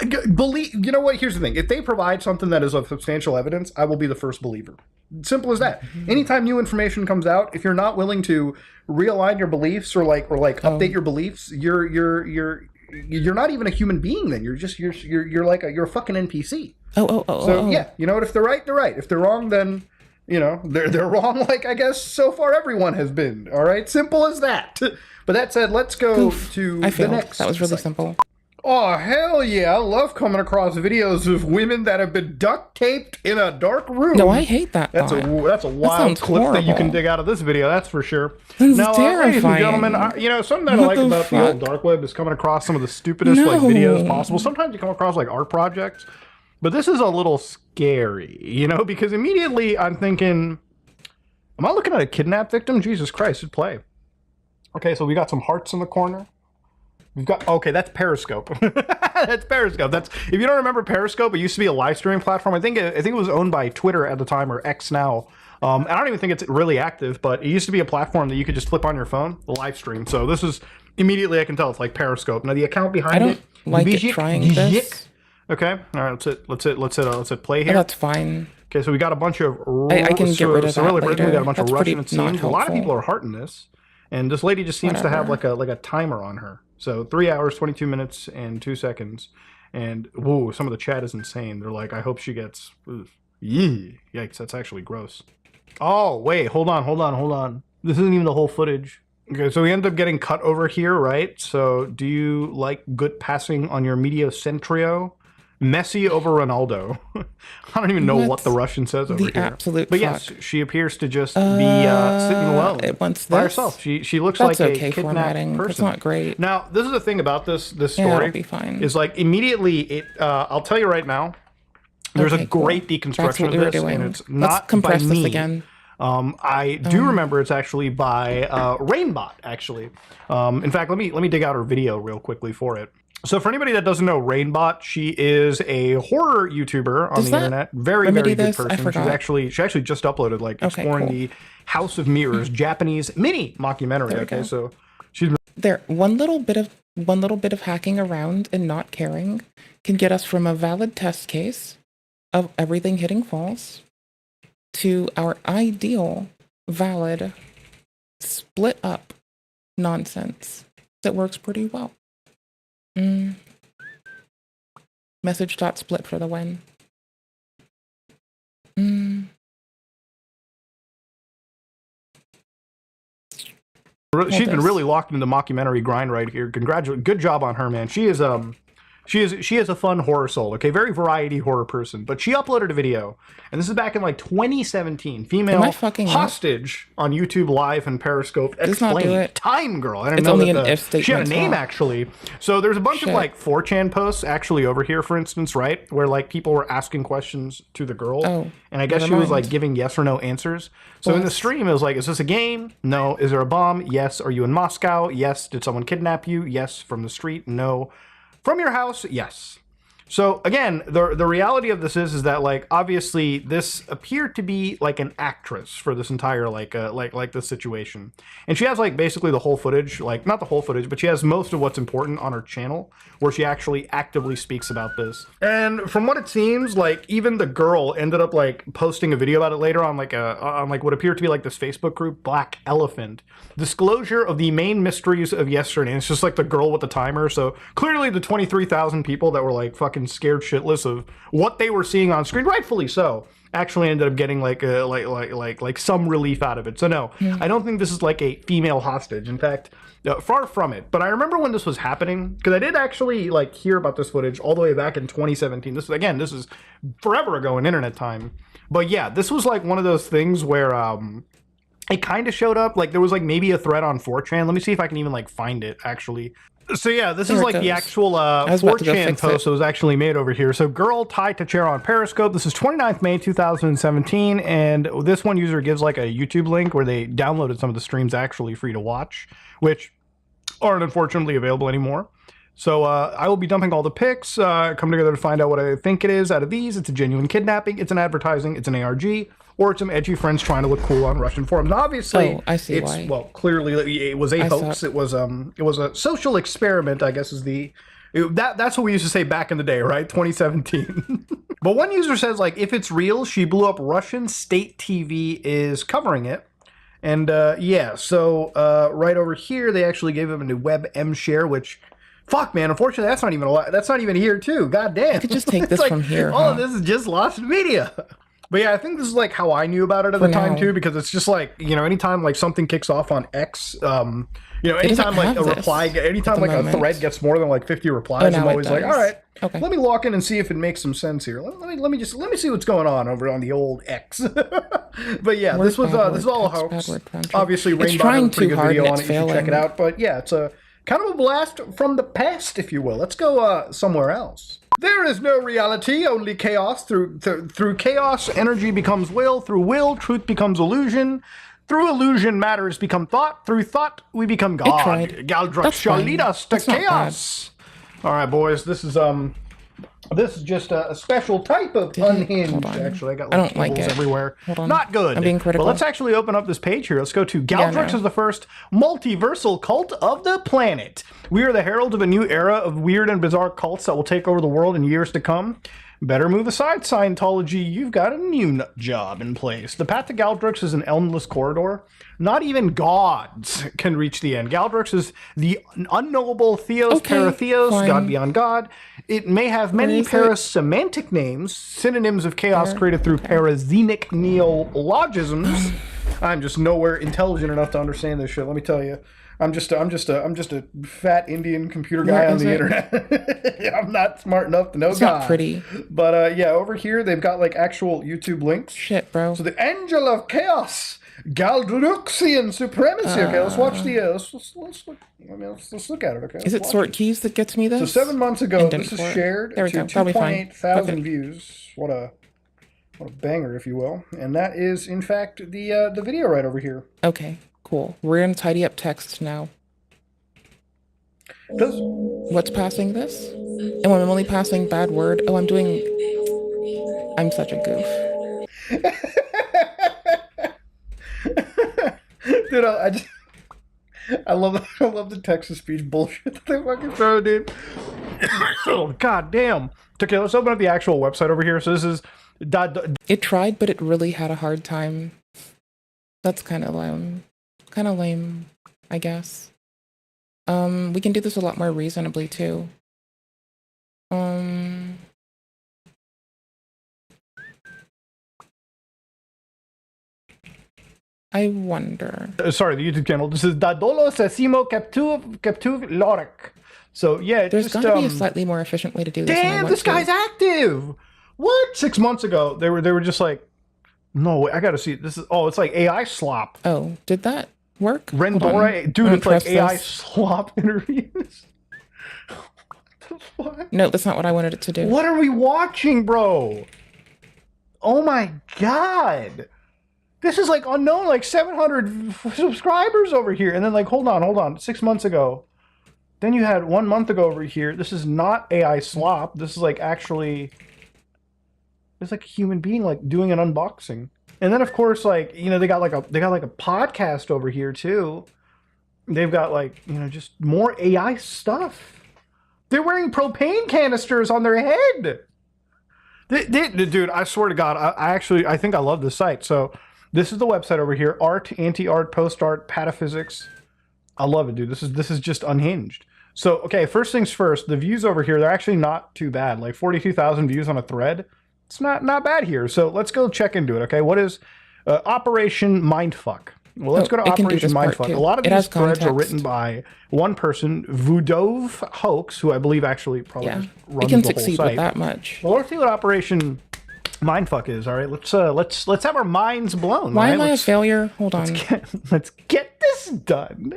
you know what? Here's the thing. If they provide something that is of substantial evidence, I will be the first believer. Simple as that. Anytime new information comes out, if you're not willing to realign your beliefs or update your beliefs, you're not even a human being. Then you're a fucking NPC. Yeah, you know what? If they're right, they're right. If they're wrong, then you know they're wrong. Like I guess so far everyone has been. All right, simple as that. But that said, let's go to the next. That was really simple. Oh, hell yeah. I love coming across videos of women that have been duct taped in a dark room. No, I hate that. That's a wild clip that you can dig out of this video, that's for sure. That's now, ladies and terrifying. gentlemen, you know, something that I like about the old dark web is coming across some of the stupidest like videos possible. Sometimes you come across like art projects, but this is a little scary, you know, because immediately I'm thinking, am I looking at a kidnap victim? Jesus Christ, hit play. Okay, so we got some hearts in the corner. We've got, okay, that's Periscope. That's Periscope. That's, if you don't remember Periscope, it used to be a live streaming platform. I think it was owned by Twitter at the time, or X now. I don't even think it's really active, but it used to be a platform that you could just flip on your phone, the live stream. So this is, immediately I can tell it's like Periscope. Now the account behind it, like it trying this. Okay, all right, let's hit play here. Oh, that's fine. Okay, so we got a bunch of, I can get rid of that really later. We got a bunch that's of Russian, it seems. helpful. A lot of people are hearting this. And this lady just seems to have like a timer on her. So 3 hours, 22 minutes, and 2 seconds. And whoa, some of the chat is insane. They're like, I hope she gets. Yikes, that's actually gross. Oh, wait, hold on. This isn't even the whole footage. Okay, so we end up getting cut over here, right? So do you like good passing on your mediocentrio? Messi over Ronaldo. I don't even know what the Russian says over here. Absolute but yes, she appears to just be sitting alone by herself. She looks like a kidnapped person. It's not great. Now, this is the thing about this story. It'll be fine. Is like immediately it. I'll tell you right now. There's a great deconstruction of this, and it's not by me. This again. I do remember it's actually by Rainbot. Actually, in fact, let me dig out her video real quickly for it. So for anybody that doesn't know Rainbot, she is a horror YouTuber on the internet. Very good person. She actually just uploaded exploring the House of Mirrors Japanese mini mockumentary. Okay, so she's there. One little bit of hacking around and not caring can get us from a valid test case of everything hitting false to our ideal valid split up nonsense that works pretty well. Message.split for the win. She's been really locked into the mockumentary grind right here. Good job on her, man. She is She is a fun horror soul, okay? Very variety horror person. But she uploaded a video, and this is back in 2017. Female hostage on YouTube Live and Periscope. Explain. Time Girl. I didn't know that she had a name actually. So there's a bunch of 4chan posts actually over here, for instance, right? Where people were asking questions to the girl. Oh, and I guess she was giving yes or no answers. So in the stream, it was is this a game? No. Is there a bomb? Yes. Are you in Moscow? Yes. Did someone kidnap you? Yes. From the street? No. From your house? Yes. So again, the reality of this is that like obviously this appeared to be like an actress for this entire like this situation, and she has like basically the whole footage, like not the whole footage, but she has most of what's important on her channel where she actually actively speaks about this. And from what it seems, like even the girl ended up like posting a video about it later on like what appeared to be like this Facebook group, Black Elephant. Disclosure of the main mysteries of yesterday. And it's just like the girl with the timer. So clearly the 23,000 people that were like fucking scared shitless of what they were seeing on screen, rightfully so, actually ended up getting like some relief out of it. So no, I don't think this is like a female hostage. In fact, far from it. But I remember when this was happening, because I did actually like hear about this footage all the way back in 2017. This is forever ago in internet time. But yeah, this was like one of those things where it kind of showed up, like there was like maybe a thread on 4chan. Let me see if I can even like find it actually. So yeah, this is like the actual 4chan post that was actually made over here. So girl tied to chair on Periscope. This is 29th May 2017, and this one user gives like a YouTube link where they downloaded some of the streams actually free to watch, which aren't unfortunately available anymore. So I will be dumping all the pics, come together to find out what I think it is out of these. It's a genuine kidnapping, it's an advertising, it's an ARG, or it's some edgy friends trying to look cool on Russian forums. Now, obviously, I see why. Well, clearly it was a hoax. It was a social experiment, I guess is that's what we used to say back in the day, right? 2017. But one user says like, if it's real, she blew up. Russian state TV is covering it. And yeah, so right over here, they actually gave him a new WebM share, which, fuck, man, unfortunately, that's not even a lot. That's not even here, too. God damn. I could just take this from here. All of this is just lost media. But yeah, I think this is like how I knew about it at the time, too, because it's just like, you know, anytime like something kicks off on X, you know, anytime like a reply, anytime like a thread gets more than like 50 replies, I'm always like, all right, let me lock in and see if it makes some sense here. Let me see what's going on over on the old X. But yeah, this is all a hoax. Obviously, Rainbow has a pretty good video on it. You should check it out. But yeah, it's a kind of a blast from the past, if you will. Let's go somewhere else. There is no reality, only chaos. Through chaos, energy becomes will. Through will, truth becomes illusion. Through illusion, matters become thought. Through thought, we become God. Galdrux shall lead us to chaos. All right, boys, this is just a special type of unhinged. Actually, I got like cables everywhere. Not good. I'm being critical. But let's actually open up this page here. Let's go to Galdrux is the first multiversal cult of the planet. We are the heralds of a new era of weird and bizarre cults that will take over the world in years to come. Better move aside, Scientology. You've got a new job in place. The path to Galdrux is an endless corridor. Not even gods can reach the end. Galdrux is the unknowable theos, paratheos, God beyond God. It may have many parasemantic names, synonyms of chaos created through paraxenic neologisms. I'm just nowhere intelligent enough to understand this shit, let me tell you. I'm just a fat Indian computer guy on the internet. I'm not smart enough to know God. It's not pretty. But yeah, over here they've got like actual YouTube links. Shit, bro. So the Angel of Chaos, Galdruxian Supremacy. Okay, let's watch the let's look at it. Okay. Is it Sort Keys that gets me this? So 7 months ago, this is shared to 2.8 thousand views. What a banger, if you will. And that is in fact the video right over here. Okay. Cool. We're gonna tidy up text now. What's passing this? And when I'm only passing bad word, I'm such a goof. Dude, I love the text to speech bullshit that they fucking throw, dude. Oh, god damn. Okay, let's open up the actual website over here. So this is it tried, but it really had a hard time. That's kind of lame. Kind of lame, I guess. We can do this a lot more reasonably too. I wonder. Sorry, the YouTube channel. This is Dadolo Sesimo Captuv Loric. So yeah, there's gotta be a slightly more efficient way to do this. Damn, this guy's active. What? 6 months ago, they were just like, no, I gotta see. This is it's like AI slop. Oh, did that work? Rendora, dude, it's like AI slop interviews. What? No, that's not what I wanted it to do. What are we watching, bro? Oh my god. This is like unknown, like 700 subscribers over here. And then like, hold on. 6 months ago. Then you had 1 month ago over here. This is not AI slop. This is like actually, it's like a human being like doing an unboxing. And then of course, like, you know, they got like a podcast over here too. They've got like, you know, just more AI stuff. They're wearing propane canisters on their head. Dude, I swear to God, I think I love this site. So this is the website over here: art, anti-art, post-art, pataphysics. I love it, dude. This is just unhinged. So, okay, first things first, the views over here, they're actually not too bad. Like 42,000 views on a thread. It's not bad here. So let's go check into it, okay? What is Operation Mindfuck? Well, let's go to Operation Mindfuck. A lot of these threads are written by one person, Vudov Hoax, who I believe actually probably runs the whole site. We can succeed with that much. Well, let's see what Operation Mindfuck is. All right, let's have our minds blown. Why am I a failure? Hold on. Let's get this done.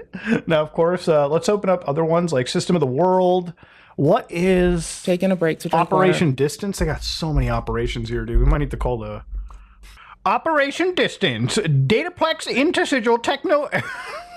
Now, of course, let's open up other ones like System of the World. What is taking a break to drink Operation water. Distance? They got so many operations here, dude. We might need to call the Operation Distance, Dataplex Intersigil Techno.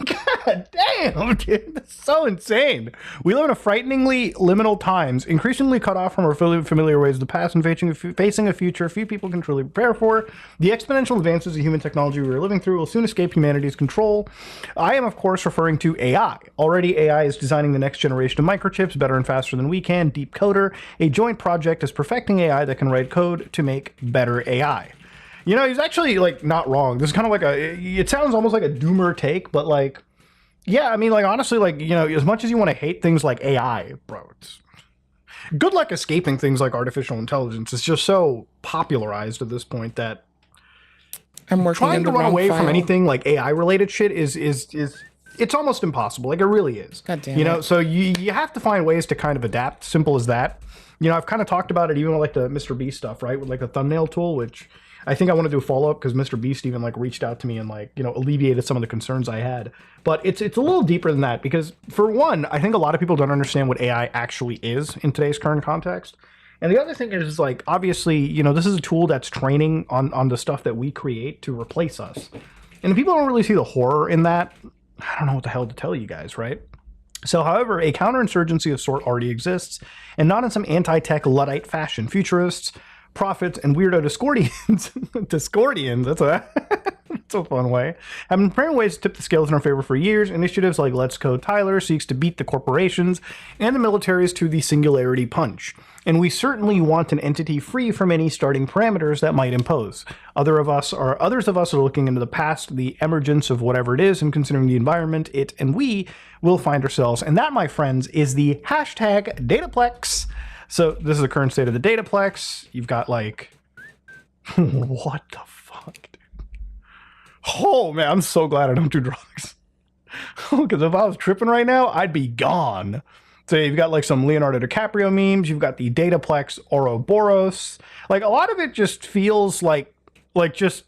God damn, dude. That's so insane. We live in a frighteningly liminal times, increasingly cut off from our familiar ways of the past and facing a future few people can truly prepare for. The exponential advances of human technology we are living through will soon escape humanity's control. I am, of course, referring to AI. Already, AI is designing the next generation of microchips better and faster than we can. Deep Coder, a joint project, is perfecting AI that can write code to make better AI. You know, he's actually, like, not wrong. This is kind of like it sounds almost like a doomer take, but, like, yeah, I mean, like, honestly, like, you know, as much as you want to hate things like AI, bro, it's good luck escaping things like artificial intelligence. It's just so popularized at this point that trying to run away from anything like AI-related shit is it's almost impossible. Like, it really is. God damn you know, so you have to find ways to kind of adapt. Simple as that. You know, I've kind of talked about it even with, like, the Mr. Beast stuff, right? With, like, the thumbnail tool, which I think I want to do a follow-up because Mr. Beast even, like, reached out to me and, like, you know, alleviated some of the concerns I had. But it's a little deeper than that because, for one, I think a lot of people don't understand what AI actually is in today's current context. And the other thing is, like, obviously, you know, this is a tool that's training on the stuff that we create to replace us. And if people don't really see the horror in that, I don't know what the hell to tell you guys, right? So, however, a counterinsurgency of sort already exists, and not in some anti-tech Luddite fashion. Futurists, prophets, and weirdo Discordians, that's a fun way, have been preparing ways to tip the scales in our favor for years. Initiatives like Let's Code Tyler seeks to beat the corporations and the militaries to the singularity punch. And we certainly want an entity free from any starting parameters that might impose. Others of us are looking into the past, the emergence of whatever it is, and considering the environment, it and we will find ourselves. And that, my friends, is the hashtag Dataplex. So this is the current state of the Dataplex. You've got, like, what the fuck, dude? Oh, man, I'm so glad I don't do drugs. Because if I was tripping right now, I'd be gone. So you've got, like, some Leonardo DiCaprio memes. You've got the Dataplex Ouroboros. Like, a lot of it just feels like just...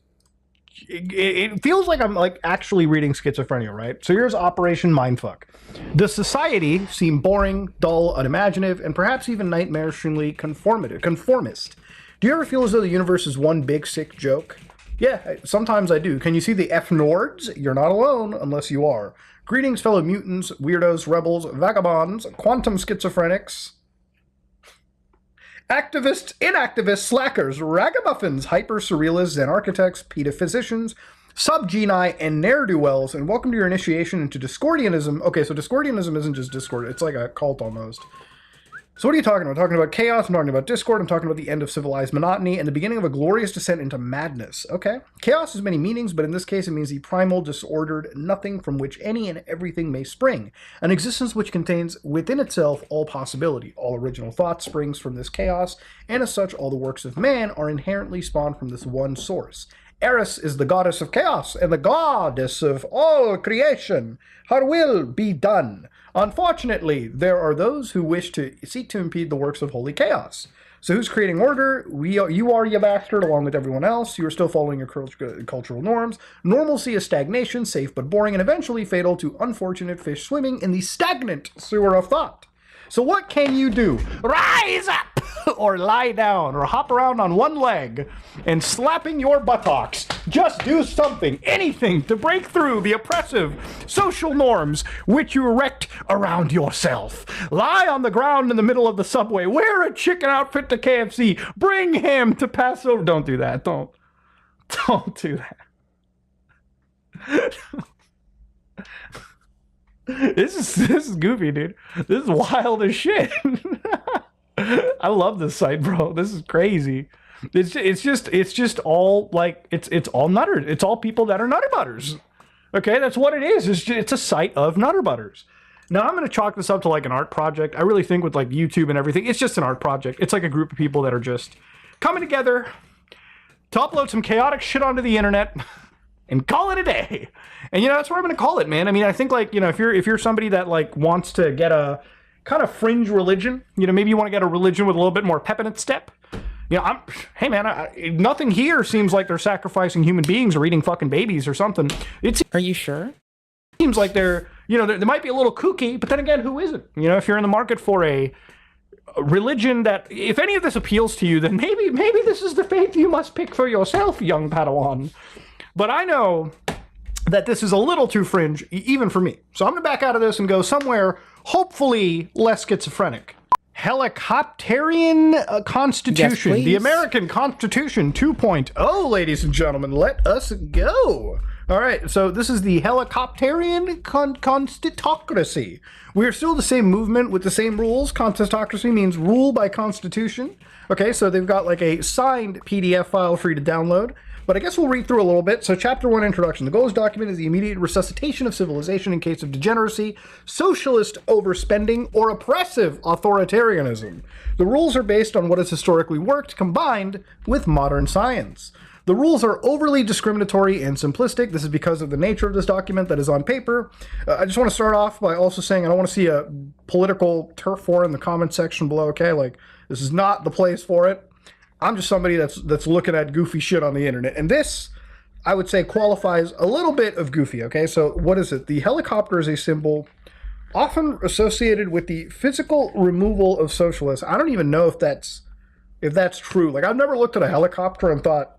It feels like I'm, like, actually reading schizophrenia, right? So here's Operation Mindfuck. Does society seem boring, dull, unimaginative, and perhaps even nightmarishly conformist? Do you ever feel as though the universe is one big sick joke? Yeah, sometimes I do. Can you see the F-Nords? You're not alone, unless you are. Greetings, fellow mutants, weirdos, rebels, vagabonds, quantum schizophrenics, activists, inactivists, slackers, ragamuffins, hyper-surrealists, and architects, petaphysicians, subgenii, and ne'er-do-wells, and welcome to your initiation into Discordianism. Okay, so Discordianism isn't just Discord, it's like a cult almost. So what are you talking about? I'm talking about chaos, I'm talking about Discord, I'm talking about the end of civilized monotony, and the beginning of a glorious descent into madness. Okay. Chaos has many meanings, but in this case it means the primal, disordered nothing from which any and everything may spring. An existence which contains within itself all possibility. All original thought springs from this chaos, and as such all the works of man are inherently spawned from this one source. Eris is the goddess of chaos, and the goddess of all creation. Her will be done. Unfortunately, there are those who wish to seek to impede the works of holy chaos. So who's creating order? You are, you bastard, along with everyone else. You are still following your cultural norms. Normalcy is stagnation, safe but boring, and eventually fatal to unfortunate fish swimming in the stagnant sewer of thought. So what can you do? Rise up! Or lie down, or hop around on one leg and slapping your buttocks. Just do something, anything to break through the oppressive social norms which you erect around yourself. Lie on the ground in the middle of the subway, wear a chicken outfit to KFC, bring him to Passover. Don't do that. Don't do that. This is goofy, dude. This is wild as shit. I love this site, bro. This is crazy. It's just all like it's all nutters. It's all people that are nutter butters. Okay, that's what it is. It's a site of nutter butters. Now I'm gonna chalk this up to like an art project. I really think with like YouTube and everything, it's just an art project. It's like a group of people that are just coming together to upload some chaotic shit onto the internet and call it a day. And you know, that's what I'm gonna call it, man. I mean, I think like, you know, if you're somebody that like wants to get a kind of fringe religion, you know, maybe you want to get a religion with a little bit more pep in its step. You know, hey man, nothing here seems like they're sacrificing human beings or eating fucking babies or something. Are you sure? Seems like they're, you know, they might be a little kooky, but then again, who isn't? You know, if you're in the market for a religion that, if any of this appeals to you, then maybe this is the faith you must pick for yourself, young Padawan. But I know that this is a little too fringe, even for me. So I'm gonna back out of this and go somewhere hopefully less schizophrenic. Helicopterian Constitution. Yes, the American Constitution 2.0, ladies and gentlemen. Let us go. All right, so this is the Helicopterian Constitutocracy. We're still the same movement with the same rules. Constitutocracy means rule by constitution. Okay, so they've got like a signed PDF file for you to download. But I guess we'll read through a little bit. So Chapter 1, Introduction. The goal of this document is the immediate resuscitation of civilization in case of degeneracy, socialist overspending, or oppressive authoritarianism. The rules are based on what has historically worked, combined with modern science. The rules are overly discriminatory and simplistic. This is because of the nature of this document that is on paper. I just want to start off by also saying I don't want to see a political turf war in the comment section below, okay? Like, this is not the place for it. I'm just somebody that's looking at goofy shit on the internet. And this, I would say, qualifies a little bit of goofy, okay? So what is it? The helicopter is a symbol often associated with the physical removal of socialists. I don't even know if that's true. Like, I've never looked at a helicopter and thought,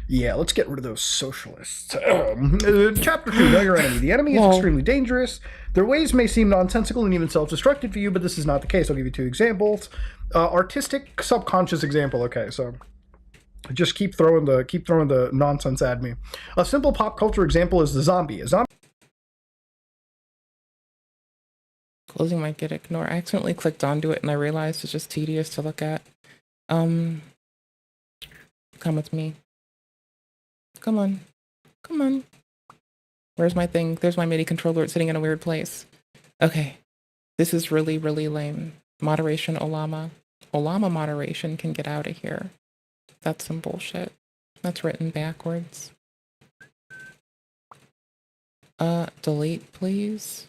yeah, let's get rid of those socialists. Chapter 2, Know Your Enemy. The enemy is extremely dangerous. Their ways may seem nonsensical and even self-destructive to you, but this is not the case. I'll give you 2 examples. Artistic subconscious example. Okay, so just keep throwing the nonsense at me. A simple pop culture example is the zombie. A zombie. Closing might get ignored. I accidentally clicked onto it and I realized it's just tedious to look at. Come with me. Come on. Come on. Where's my thing? There's my MIDI controller. It's sitting in a weird place. Okay. This is really, really lame. Moderation, Olama. Olama moderation can get out of here. That's some bullshit. That's written backwards. Delete, please.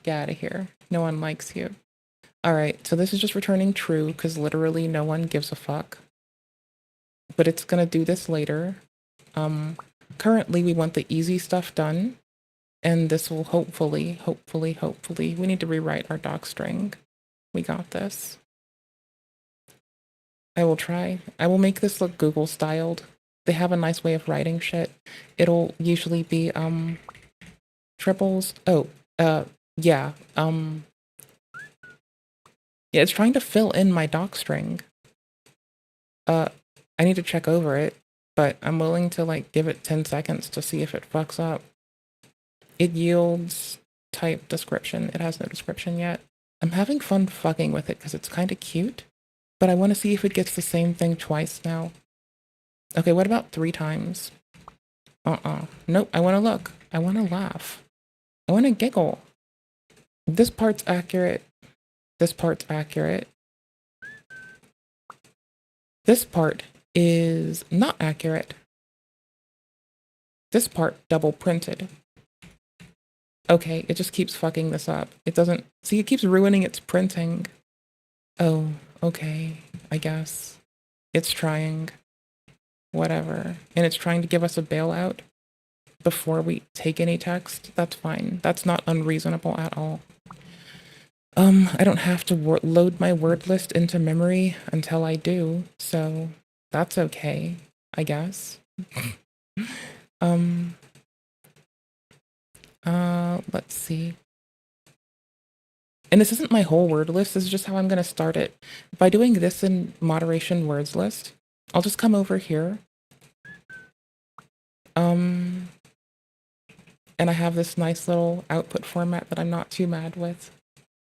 Get out of here. No one likes you. Alright, so this is just returning true, because literally no one gives a fuck. But it's gonna do this later. Currently we want the easy stuff done, and this will hopefully, we need to rewrite our doc string. We got this. I will try. I will make this look Google styled. They have a nice way of writing shit. It'll usually be, triples. Oh, yeah. Yeah, it's trying to fill in my doc string. I need to check over it, but I'm willing to like give it 10 seconds to see if it fucks up. It yields type description. It has no description yet. I'm having fun fucking with it because it's kind of cute, but I want to see if it gets the same thing twice now. Okay, what about 3 times? Nope, I want to look. I want to laugh. I want to giggle. This part's accurate. This part's accurate. This part is not accurate. This part double printed. Okay, it just keeps fucking this up. It doesn't... See, it keeps ruining its printing. Oh, okay, I guess. It's trying. Whatever. And it's trying to give us a bailout before we take any text. That's fine. That's not unreasonable at all. I don't have to load my word list into memory until I do, so that's okay, I guess. Let's see. And this isn't my whole word list, this is just how I'm gonna start it. By doing this in moderation words list, I'll just come over here. And I have this nice little output format that I'm not too mad with.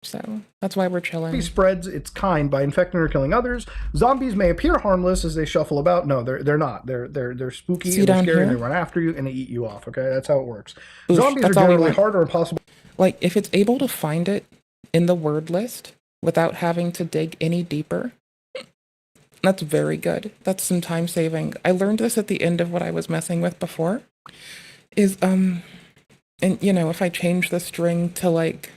So that's why we're chilling. Spreads its kind by infecting or killing others. Zombies may appear harmless as they shuffle about. No, they're not. They're spooky and they're scary and they run after you and they eat you off. Okay, that's how it works. Oof, Zombies are generally hard or impossible. Like if it's able to find it in the word list without having to dig any deeper, that's very good. That's some time saving. I learned this at the end of what I was messing with before. Is and you know, if I change the string to like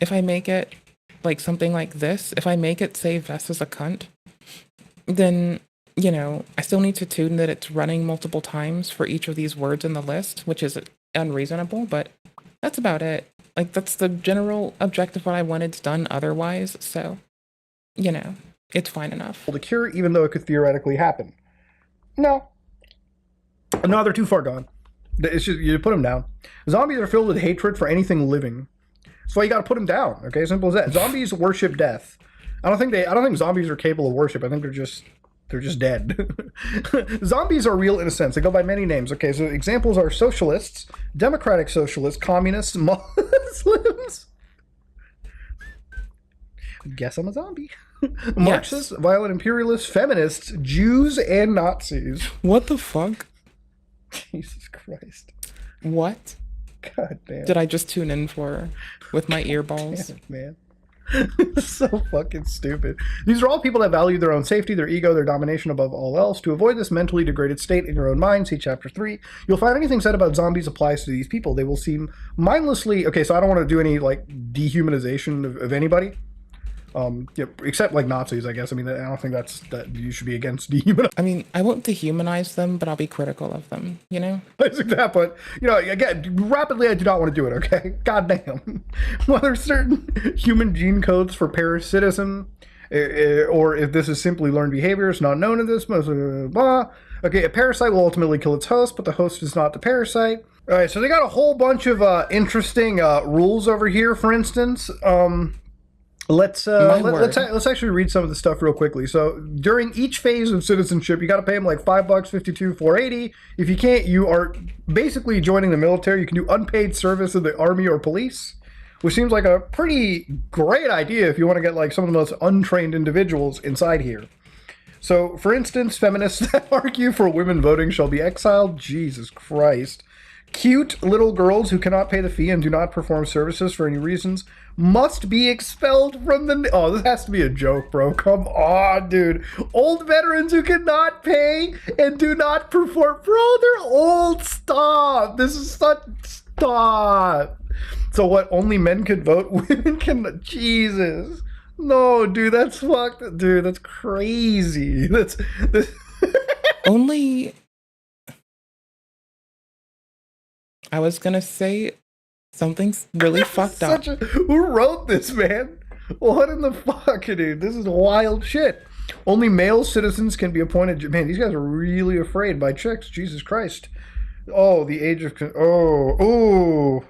if I make it like something like this, if I make it say Vess is a cunt, then, you know, I still need to tune that it's running multiple times for each of these words in the list, which is unreasonable, but that's about it. Like, that's the general objective what I wanted's done otherwise, so, you know, it's fine enough. To cure, even though it could theoretically happen. No, they're too far gone. It's just, you put them down. Zombies are filled with hatred for anything living. That's why you got to put them down. Okay, simple as that. Zombies worship death. I don't think zombies are capable of worship. I think they're just dead. Zombies are real in a sense. They go by many names. Okay, so examples are socialists, democratic socialists, communists, Muslims. Guess I'm a zombie. Marxists, yes. Violent imperialists, feminists, Jews, and Nazis. What the fuck? Jesus Christ. What? God damn. Did I just tune in for with my earballs? Damn, man. So fucking stupid. These are all people that value their own safety, their ego, their domination above all else. To avoid this mentally degraded state in your own mind, see chapter 3. You'll find anything said about zombies applies to these people. They will seem mindlessly... Okay, so I don't want to do any, like, dehumanization of anybody. Yeah, except like Nazis, I guess. I mean, I don't think that you should be against dehumanizing. I mean, I won't dehumanize them, but I'll be critical of them, you know? That's that, but, you know, again, rapidly, I do not want to do it, okay? Goddamn. Whether certain human gene codes for parasitism, or if this is simply learned behavior, it's not known in this, blah, blah, blah. Okay, a parasite will ultimately kill its host, but the host is not the parasite. All right, so they got a whole bunch of interesting rules over here, for instance. Let's actually read some of the stuff real quickly. So during each phase of citizenship, you got to pay them like $5, $52, $480. If you can't, you are basically joining the military. You can do unpaid service in the army or police, which seems like a pretty great idea if you want to get like some of the most untrained individuals inside here. So, for instance, feminists that argue for women voting shall be exiled. Jesus Christ. Cute little girls who cannot pay the fee and do not perform services for any reasons must be expelled from the... Oh, this has to be a joke, bro. Come on, dude. Old veterans who cannot pay and do not perform... Bro, they're old. Stop. This is such... Stop. So what, only men could vote? Women can... Jesus. No, dude, that's fucked. Dude, that's crazy. That's... Only... I was gonna say something's really fucked up. Who wrote this, man? What in the fuck, dude? This is wild shit. Only male citizens can be appointed. Man, these guys are really afraid by chicks. Jesus Christ. Oh, the age of... ooh.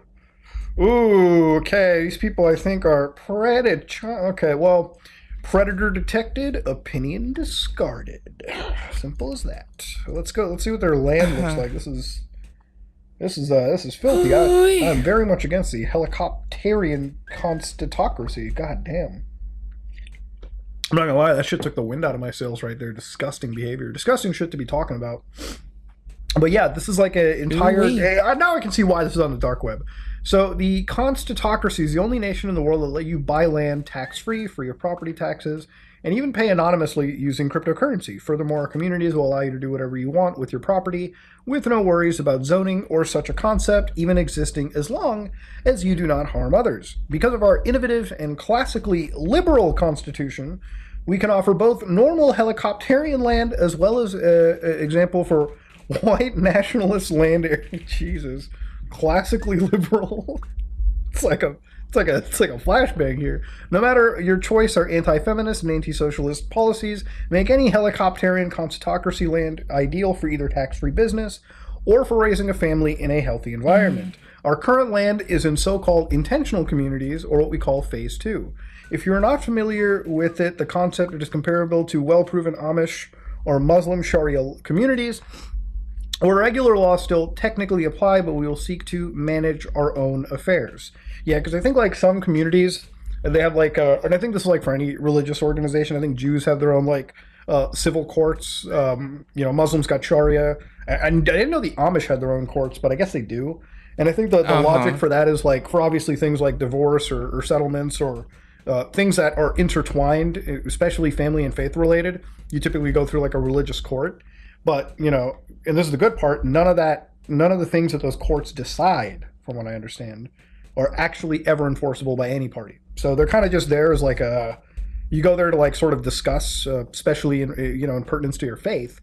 Okay, these people I think are predator. Okay, well, predator detected, opinion discarded. Simple as that. Let's go. Let's see what their land looks like. This is filthy. I'm very much against the helicopterian constitutocracy. God damn. I'm not gonna lie, that shit took the wind out of my sails right there. Disgusting behavior. Disgusting shit to be talking about. But yeah, this is like an entire... now I can see why this is on the dark web. So the constitutocracy is the only nation in the world that let you buy land tax-free, free of property taxes, and even pay anonymously using cryptocurrency. Furthermore, communities will allow you to do whatever you want with your property with no worries about zoning or such a concept even existing as long as you do not harm others. Because of our innovative and classically liberal constitution, we can offer both normal helicopterian land as well as an example for white nationalist land area. Jesus, classically liberal. It's like a flashbang here. No matter your choice, our anti-feminist and anti-socialist policies make any helicopterian constitutocracy land ideal for either tax-free business or for raising a family in a healthy environment. Our current land is in so-called intentional communities, or what we call Phase 2. If you're not familiar with it, the concept is comparable to well-proven Amish or Muslim Sharia communities, where regular laws still technically apply, but we will seek to manage our own affairs. Yeah, because I think like some communities, they have like, and I think this is like for any religious organization, I think Jews have their own like civil courts. Muslims got Sharia. And I didn't know the Amish had their own courts, but I guess they do. And I think the logic for that is like, for obviously things like divorce or settlements or things that are intertwined, especially family and faith related, you typically go through like a religious court. But, and this is the good part, none of the things that those courts decide, from what I understand, are actually ever enforceable by any party. So they're kind of just there as like you go there to like sort of discuss, especially in pertinence to your faith.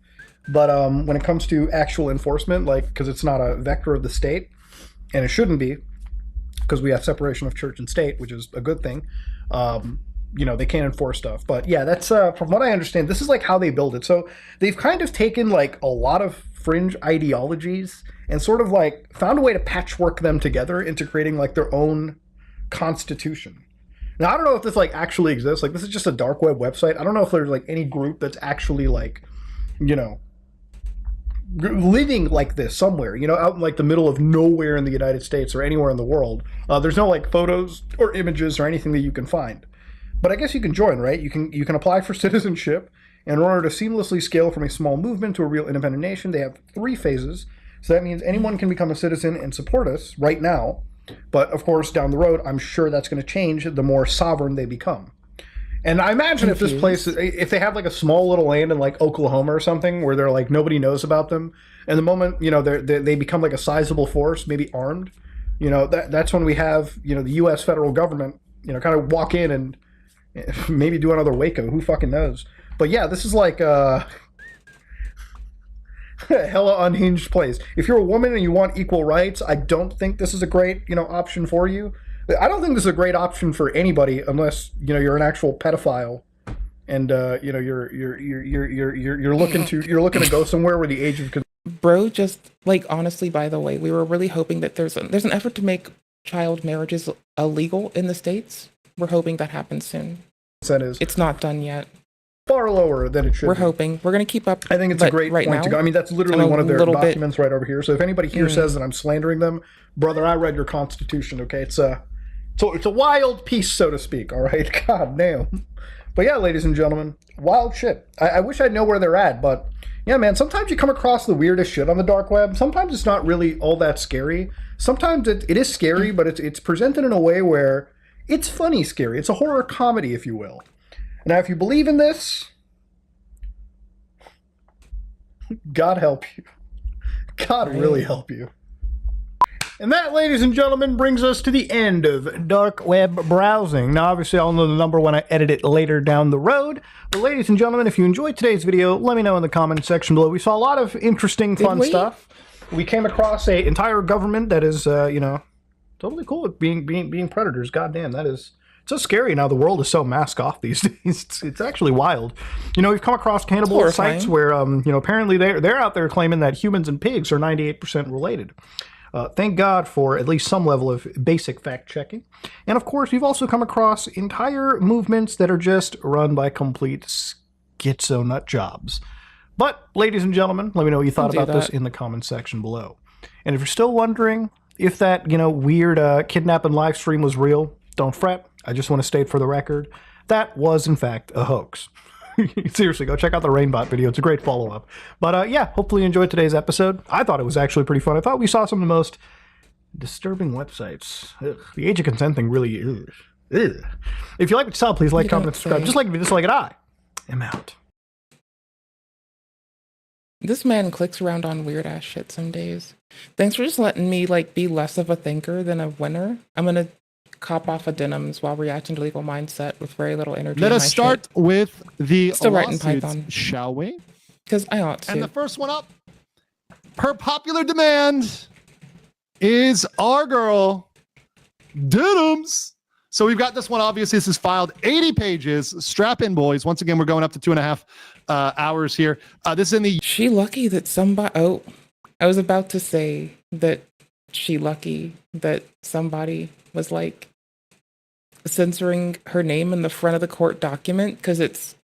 But when it comes to actual enforcement, like, because it's not a vector of the state, and it shouldn't be, because we have separation of church and state, which is a good thing. They can't enforce stuff. But yeah, that's from what I understand, this is like how they build it. So they've kind of taken like a lot of fringe ideologies and sort of like found a way to patchwork them together into creating like their own constitution. Now, I don't know if this like actually exists. Like, this is just a dark web website. I don't know if there's like any group that's actually like, living like this somewhere, out in like the middle of nowhere in the United States or anywhere in the world. There's no like photos or images or anything that you can find. But I guess you can join, right? You can apply for citizenship. And in order to seamlessly scale from a small movement to a real independent nation, they have 3 phases. So that means anyone can become a citizen and support us right now. But of course, down the road, I'm sure that's going to change the more sovereign they become. And I imagine if this place, if they have like a small little land in like Oklahoma or something where they're like, nobody knows about them, and the moment, they become like a sizable force, maybe armed, that's when we have, the U.S. federal government, kind of walk in and maybe do another Waco. Who fucking knows? But yeah, this is like a hella unhinged place. If you're a woman and you want equal rights, I don't think this is a great, option for you. I don't think this is a great option for anybody unless, you're an actual pedophile and you're looking to go somewhere where the age of Bro, just like honestly, by the way, we were really hoping that there's an effort to make child marriages illegal in the States. We're hoping that happens soon. It's not done yet. Far lower than it should. We're hoping. We're going to keep up. I think it's a great point to go. I mean, that's literally one of their documents right over here. So if anybody here says that I'm slandering them, brother, I read your Constitution. Okay, it's a wild piece, so to speak. All right, god damn. But yeah, ladies and gentlemen, wild shit. I wish I'd know where they're at, but yeah, man. Sometimes you come across the weirdest shit on the dark web. Sometimes it's not really all that scary. Sometimes it is scary, but it's presented in a way where it's funny scary. It's a horror comedy, if you will. Now, if you believe in this, God help you. God really help you. And that, ladies and gentlemen, brings us to the end of dark web browsing. Now, obviously, I'll know the number when I edit it later down the road. But ladies and gentlemen, if you enjoyed today's video, let me know in the comment section below. We saw a lot of interesting, fun stuff. We came across an entire government that is, totally cool with being predators. Goddamn, that is... It's so scary now. The world is so mask off these days. It's actually wild. We've come across cannibal sites where, apparently they're out there claiming that humans and pigs are 98% related. Thank God for at least some level of basic fact checking. And of course, we've also come across entire movements that are just run by complete schizo nut jobs. But, ladies and gentlemen, let me know what you thought about this in the comment section below. And if you're still wondering if that, weird kidnapping live stream was real, don't fret. I just want to state for the record, that was in fact a hoax. Seriously, go check out the Rainbot video. It's a great follow-up. But yeah, hopefully you enjoyed today's episode. I thought it was actually pretty fun. I thought we saw some of the most disturbing websites. Ugh. The age of consent thing really is. Ugh. If you like what you saw, please like, comment, and subscribe. Just like if you dislike it, I am out. This man clicks around on weird-ass shit some days. Thanks for just letting me, be less of a thinker than a winner. I'm gonna cop off of Denims while reacting to Legal Mindset with very little energy. Let us start with the still writing lawsuits, Python, shall we? Because I ought to. And the first one up her popular demand is our girl, Denims. So we've got this one. Obviously, this is filed 80 pages. Strap in, boys. Once again, we're going up to 2.5 hours here. This is in the... She lucky that somebody... Oh, I was about to say that she lucky that somebody was like censoring her name in the front of the court document because it's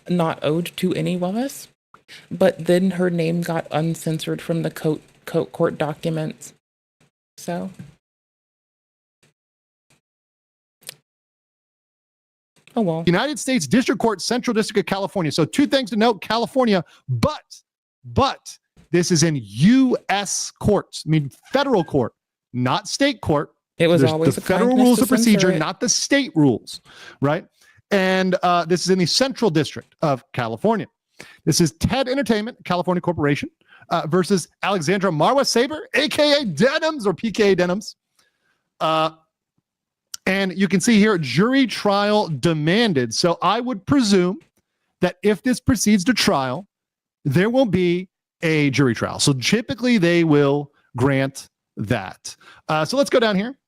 not owed to any of us. But then her name got uncensored from the court documents. So... Oh, well. United States District Court, Central District of California. So 2 things to note, California, but this is in U.S. courts, I mean federal court, not state court. It was There's always the a federal rules of procedure, not the state rules, right? And this is in the Central District of California. This is TED Entertainment, California Corporation, versus Alexandra Marwa Saber, a.k.a. Denims or PKA Denims. And you can see here, jury trial demanded. So I would presume that if this proceeds to trial, there will be a jury trial. So typically they will grant that. So let's go down here.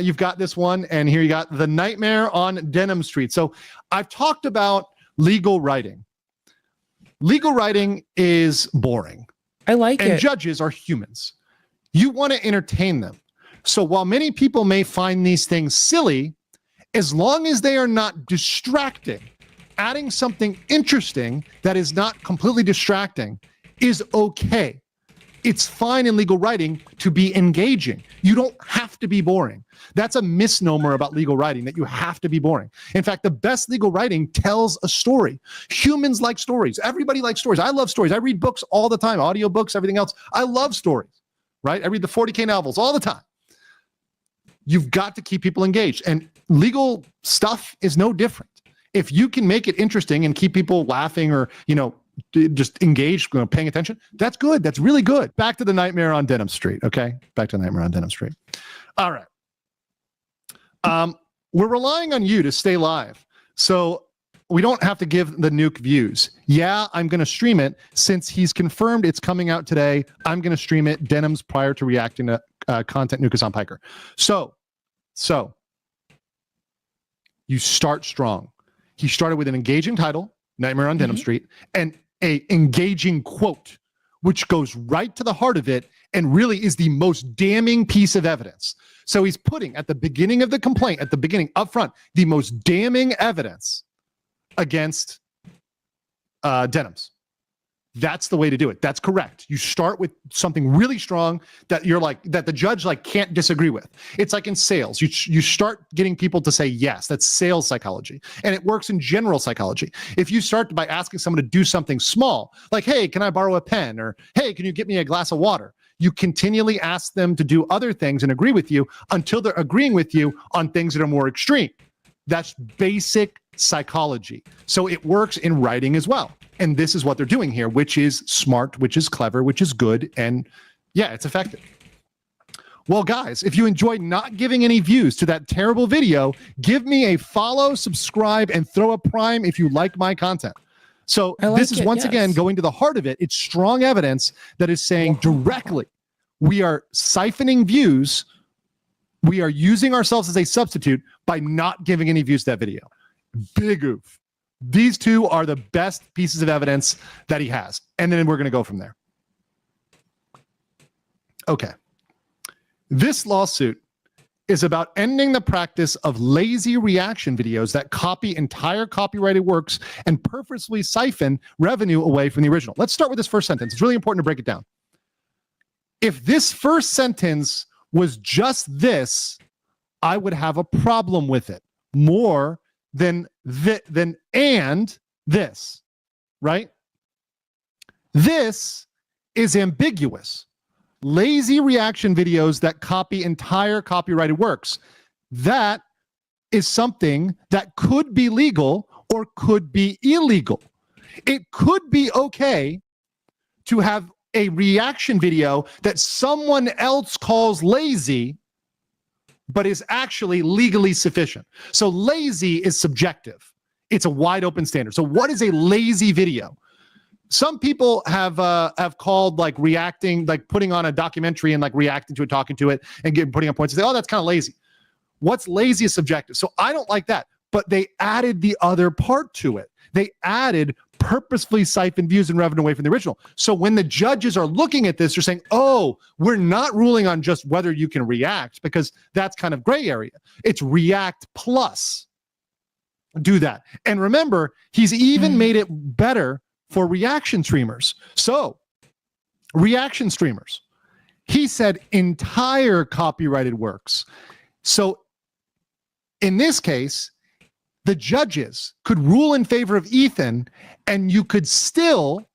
You've got this one, and here you got The Nightmare on Denim Street. So I've talked about legal writing. Legal writing is boring. I like it. And judges are humans. You want to entertain them. So while many people may find these things silly, as long as they are not distracting, adding something interesting that is not completely distracting is okay. It's fine in legal writing to be engaging. You don't have to be boring. That's a misnomer about legal writing, that you have to be boring. In fact, the best legal writing tells a story. Humans like stories. Everybody likes stories. I love stories. I read books all the time, audiobooks, everything else. I love stories, right? I read the 40K novels all the time. You've got to keep people engaged, and legal stuff is no different. If you can make it interesting and keep people laughing or, just engaged, paying attention, that's good. That's really good. Back to The Nightmare on Denim Street. Okay. Back to The Nightmare on Denim Street. All right. We're relying on you to stay live. So we don't have to give the nuke views. Yeah, I'm going to stream it since he's confirmed it's coming out today. I'm going to stream it, Denims, prior to reacting to content Nukas on Piker. So you start strong. He started with an engaging title, Nightmare on Denim Street, and a engaging quote, which goes right to the heart of it and really is the most damning piece of evidence. So he's putting at the beginning of the complaint, at the beginning up front, the most damning evidence against Denims. That's the way to do it. That's correct. You start with something really strong that that the judge can't disagree with. It's like in sales. You start getting people to say yes. That's sales psychology. And it works in general psychology. If you start by asking someone to do something small, like, hey, can I borrow a pen? Or, hey, can you get me a glass of water? You continually ask them to do other things and agree with you until they're agreeing with you on things that are more extreme. That's basic psychology. So it works in writing as well. And this is what they're doing here, which is smart, which is clever, which is good. And yeah, it's effective. Well, guys, if you enjoyed not giving any views to that terrible video, give me a follow, subscribe, and throw a prime if you like my content. So this is once again going to the heart of it. It's strong evidence that is saying directly, we are siphoning views. We are using ourselves as a substitute by not giving any views to that video. Big oof. These two are the best pieces of evidence that he has. And then we're going to go from there. Okay. This lawsuit is about ending the practice of lazy reaction videos that copy entire copyrighted works and purposely siphon revenue away from the original. Let's start with this first sentence. It's really important to break it down. If this first sentence was just this, I would have a problem with it more than and this, right? This is ambiguous. Lazy reaction videos that copy entire copyrighted works. That is something that could be legal or could be illegal. It could be okay to have a reaction video that someone else calls lazy, but is actually legally sufficient. So lazy is subjective. It's a wide open standard. So what is a lazy video? some people have called like reacting, like putting on a documentary and like reacting to it, talking to it, and putting on points and say, oh, that's kind of lazy. What's lazy is subjective. So I don't like that. But they added the other part to it. They added purposefully siphon views and revenue away from the original. So when the judges are looking at this, they're saying, oh, we're not ruling on just whether you can react, because that's kind of gray area. It's react plus. Do that. And remember, he's even made it better for reaction streamers. So reaction streamers, he said entire copyrighted works. So in this case, the judges could rule in favor of Ethan, and you could still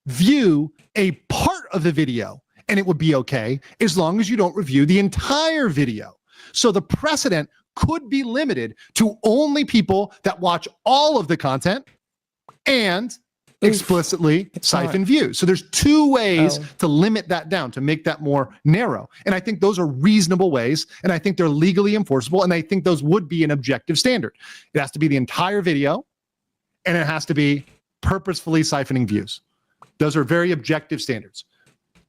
view a part of the video, and it would be okay as long as you don't review the entire video. So the precedent could be limited to only people that watch all of the content and explicitly siphon views. So there's two ways to limit that down, to make that more narrow. And I think those are reasonable ways, and I think they're legally enforceable, and I think those would be an objective standard. It has to be the entire video, and it has to be purposefully siphoning views. Those are very objective standards.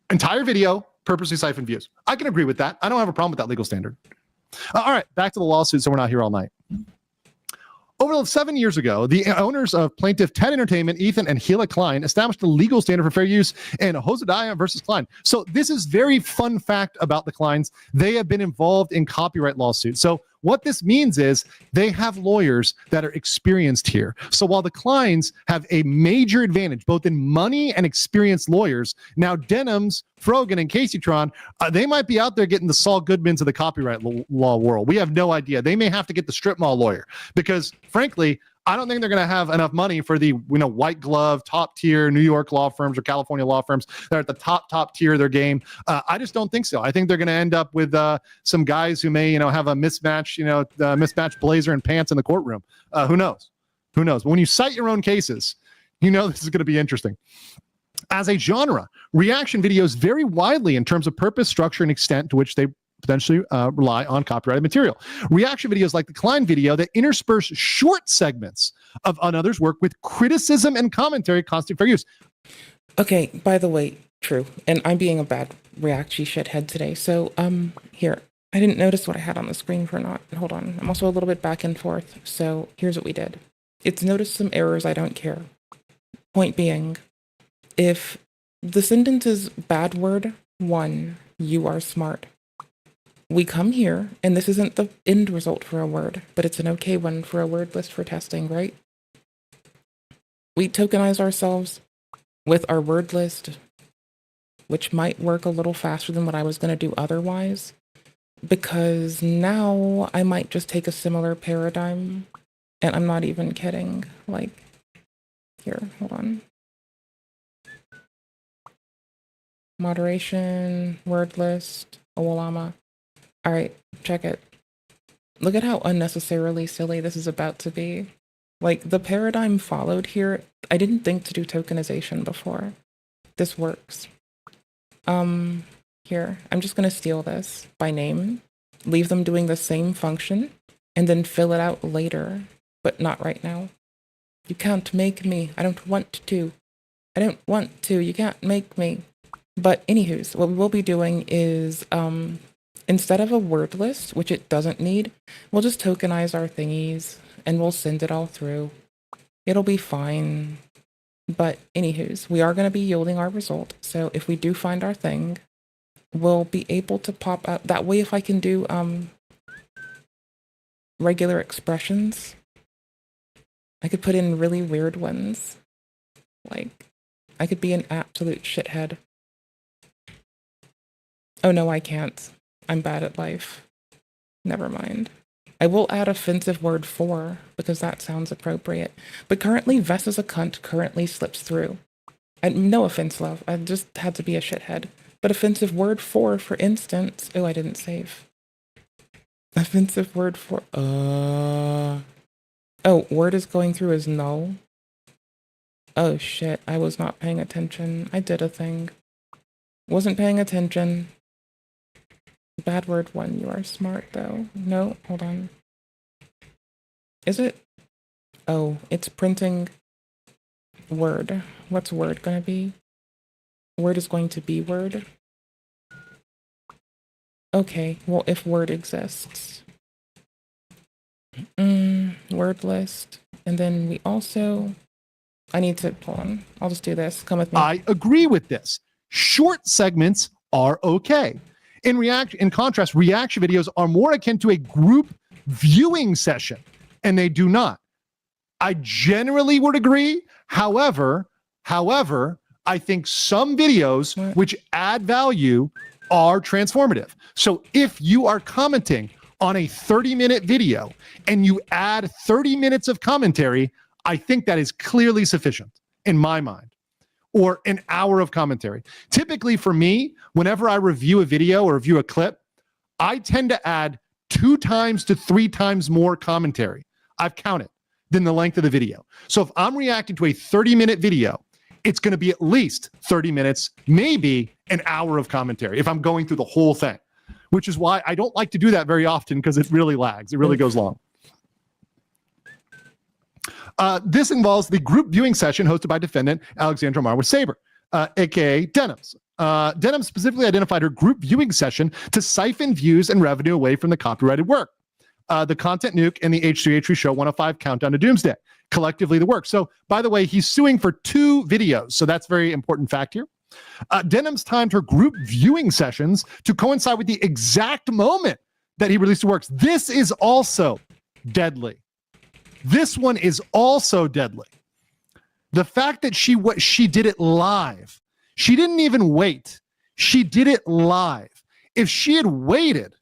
Entire video, purposely siphon views. I can agree with that. I don't have a problem with that legal standard. All right, back to the lawsuit so we're not here all night. Over 7 years ago, the owners of plaintiff Ted Entertainment, Ethan and Gila Klein, established the legal standard for fair use in Hosadiah versus Klein. So this is very fun fact about the Kleins. They have been involved in copyright lawsuits. So what this means is they have lawyers that are experienced here. So while the Kleins have a major advantage, both in money and experienced lawyers, now Denims, Frogan, and Caseytron, they might be out there getting the Saul Goodmans of the copyright law world. We have no idea. They may have to get the strip mall lawyer because, frankly, I don't think they're going to have enough money for the white glove, top tier New York law firms or California law firms that are at the top tier of their game. I just don't think so. I think they're going to end up with some guys who may have a mismatched blazer and pants in the courtroom. Who knows? Who knows? But when you cite your own cases, this is going to be interesting. As a genre, reaction videos vary widely in terms of purpose, structure, and extent to which they potentially rely on copyrighted material. Reaction videos like the Klein video that intersperse short segments of another's work with criticism and commentary constitute fair use. Okay, by the way, true. And I'm being a bad reaction shithead today. So, here. I didn't notice what I had on the screen for not. Hold on. I'm also a little bit back and forth. So, here's what we did. It's noticed some errors. I don't care. Point being, if the sentence is bad word 1, you are smart. We come here, and this isn't the end result for a word, but it's an okay one for a word list for testing, right? We tokenize ourselves with our word list, which might work a little faster than what I was going to do otherwise, because now I might just take a similar paradigm, and I'm not even kidding. Like, here, hold on. Moderation, word list, Owalama. All right, check it. Look at how unnecessarily silly this is about to be. Like, the paradigm followed here, I didn't think to do tokenization before. This works. Here, I'm just going to steal this by name, leave them doing the same function, and then fill it out later, but not right now. You can't make me. I don't want to. I don't want to. You can't make me. But anywho's, what we will be doing is, instead of a word list, which it doesn't need, we'll just tokenize our thingies and we'll send it all through. It'll be fine. But anywho's, we are going to be yielding our result. So if we do find our thing, we'll be able to pop up. That way, if I can do regular expressions, I could put in really weird ones. Like, I could be an absolute shithead. Oh no, I can't. I'm bad at life. Never mind. I will add offensive word 4 because that sounds appropriate. But currently, Vess is a cunt currently slips through. No offense, love. I just had to be a shithead. But offensive word 4, for instance. Oh, I didn't save. Offensive word 4. Oh, word is going through as null. Oh shit, I was not paying attention. I did a thing. Wasn't paying attention. Bad word 1, you are smart though. No, hold on. Is it? Oh, it's printing word. What's word gonna be? Word is going to be word. Okay, well, if word exists. Word list. And then we also, I need to, hold on. I'll just do this. Come with me. I agree with this. Short segments are okay. In contrast, reaction videos are more akin to a group viewing session, and they do not. I generally would agree. However, I think some videos which add value are transformative. So if you are commenting on a 30-minute video and you add 30 minutes of commentary, I think that is clearly sufficient in my mind. Or an hour of commentary. Typically for me, whenever I review a video or review a clip, I tend to add 2 times to 3 times more commentary. I've counted than the length of the video. So if I'm reacting to a 30-minute video, it's going to be at least 30 minutes, maybe an hour of commentary if I'm going through the whole thing, which is why I don't like to do that very often because it really lags. It really goes long. This involves the group viewing session hosted by defendant Alexandra Marwood Saber, aka Denims. Denims specifically identified her group viewing session to siphon views and revenue away from the copyrighted work. The Content Nuke and the H3H3 Show 105 Countdown to Doomsday, collectively the work. So, by the way, he's suing for 2 videos, so that's a very important fact here. Denims timed her group viewing sessions to coincide with the exact moment that he released the works. This is also deadly. This one is also deadly. The fact that she did it live. She didn't even wait. She did it live. If she had waited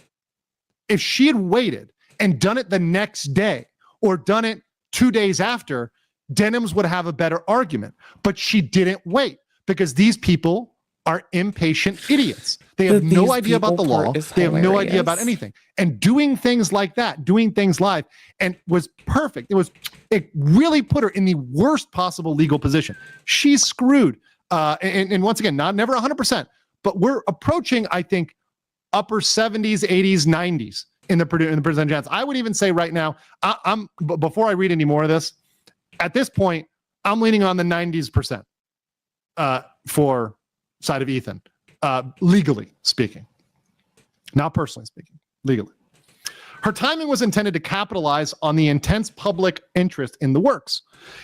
and done it the next day or done it 2 days after, Denims would have a better argument. But she didn't wait because these people are impatient idiots. They have no idea about the law. They have no idea about anything. And doing things like that, doing things live, and was perfect. It really put her in the worst possible legal position. She's screwed. And once again, never 100%, but we're approaching, I think, upper 70s, 80s, 90s in the percentage chance. I would even say right now, before I read any more of this, at this point, I'm leaning on the 90s% for side of Ethan, legally speaking, not personally speaking, legally. Her timing was intended to capitalize on the intense public interest in the works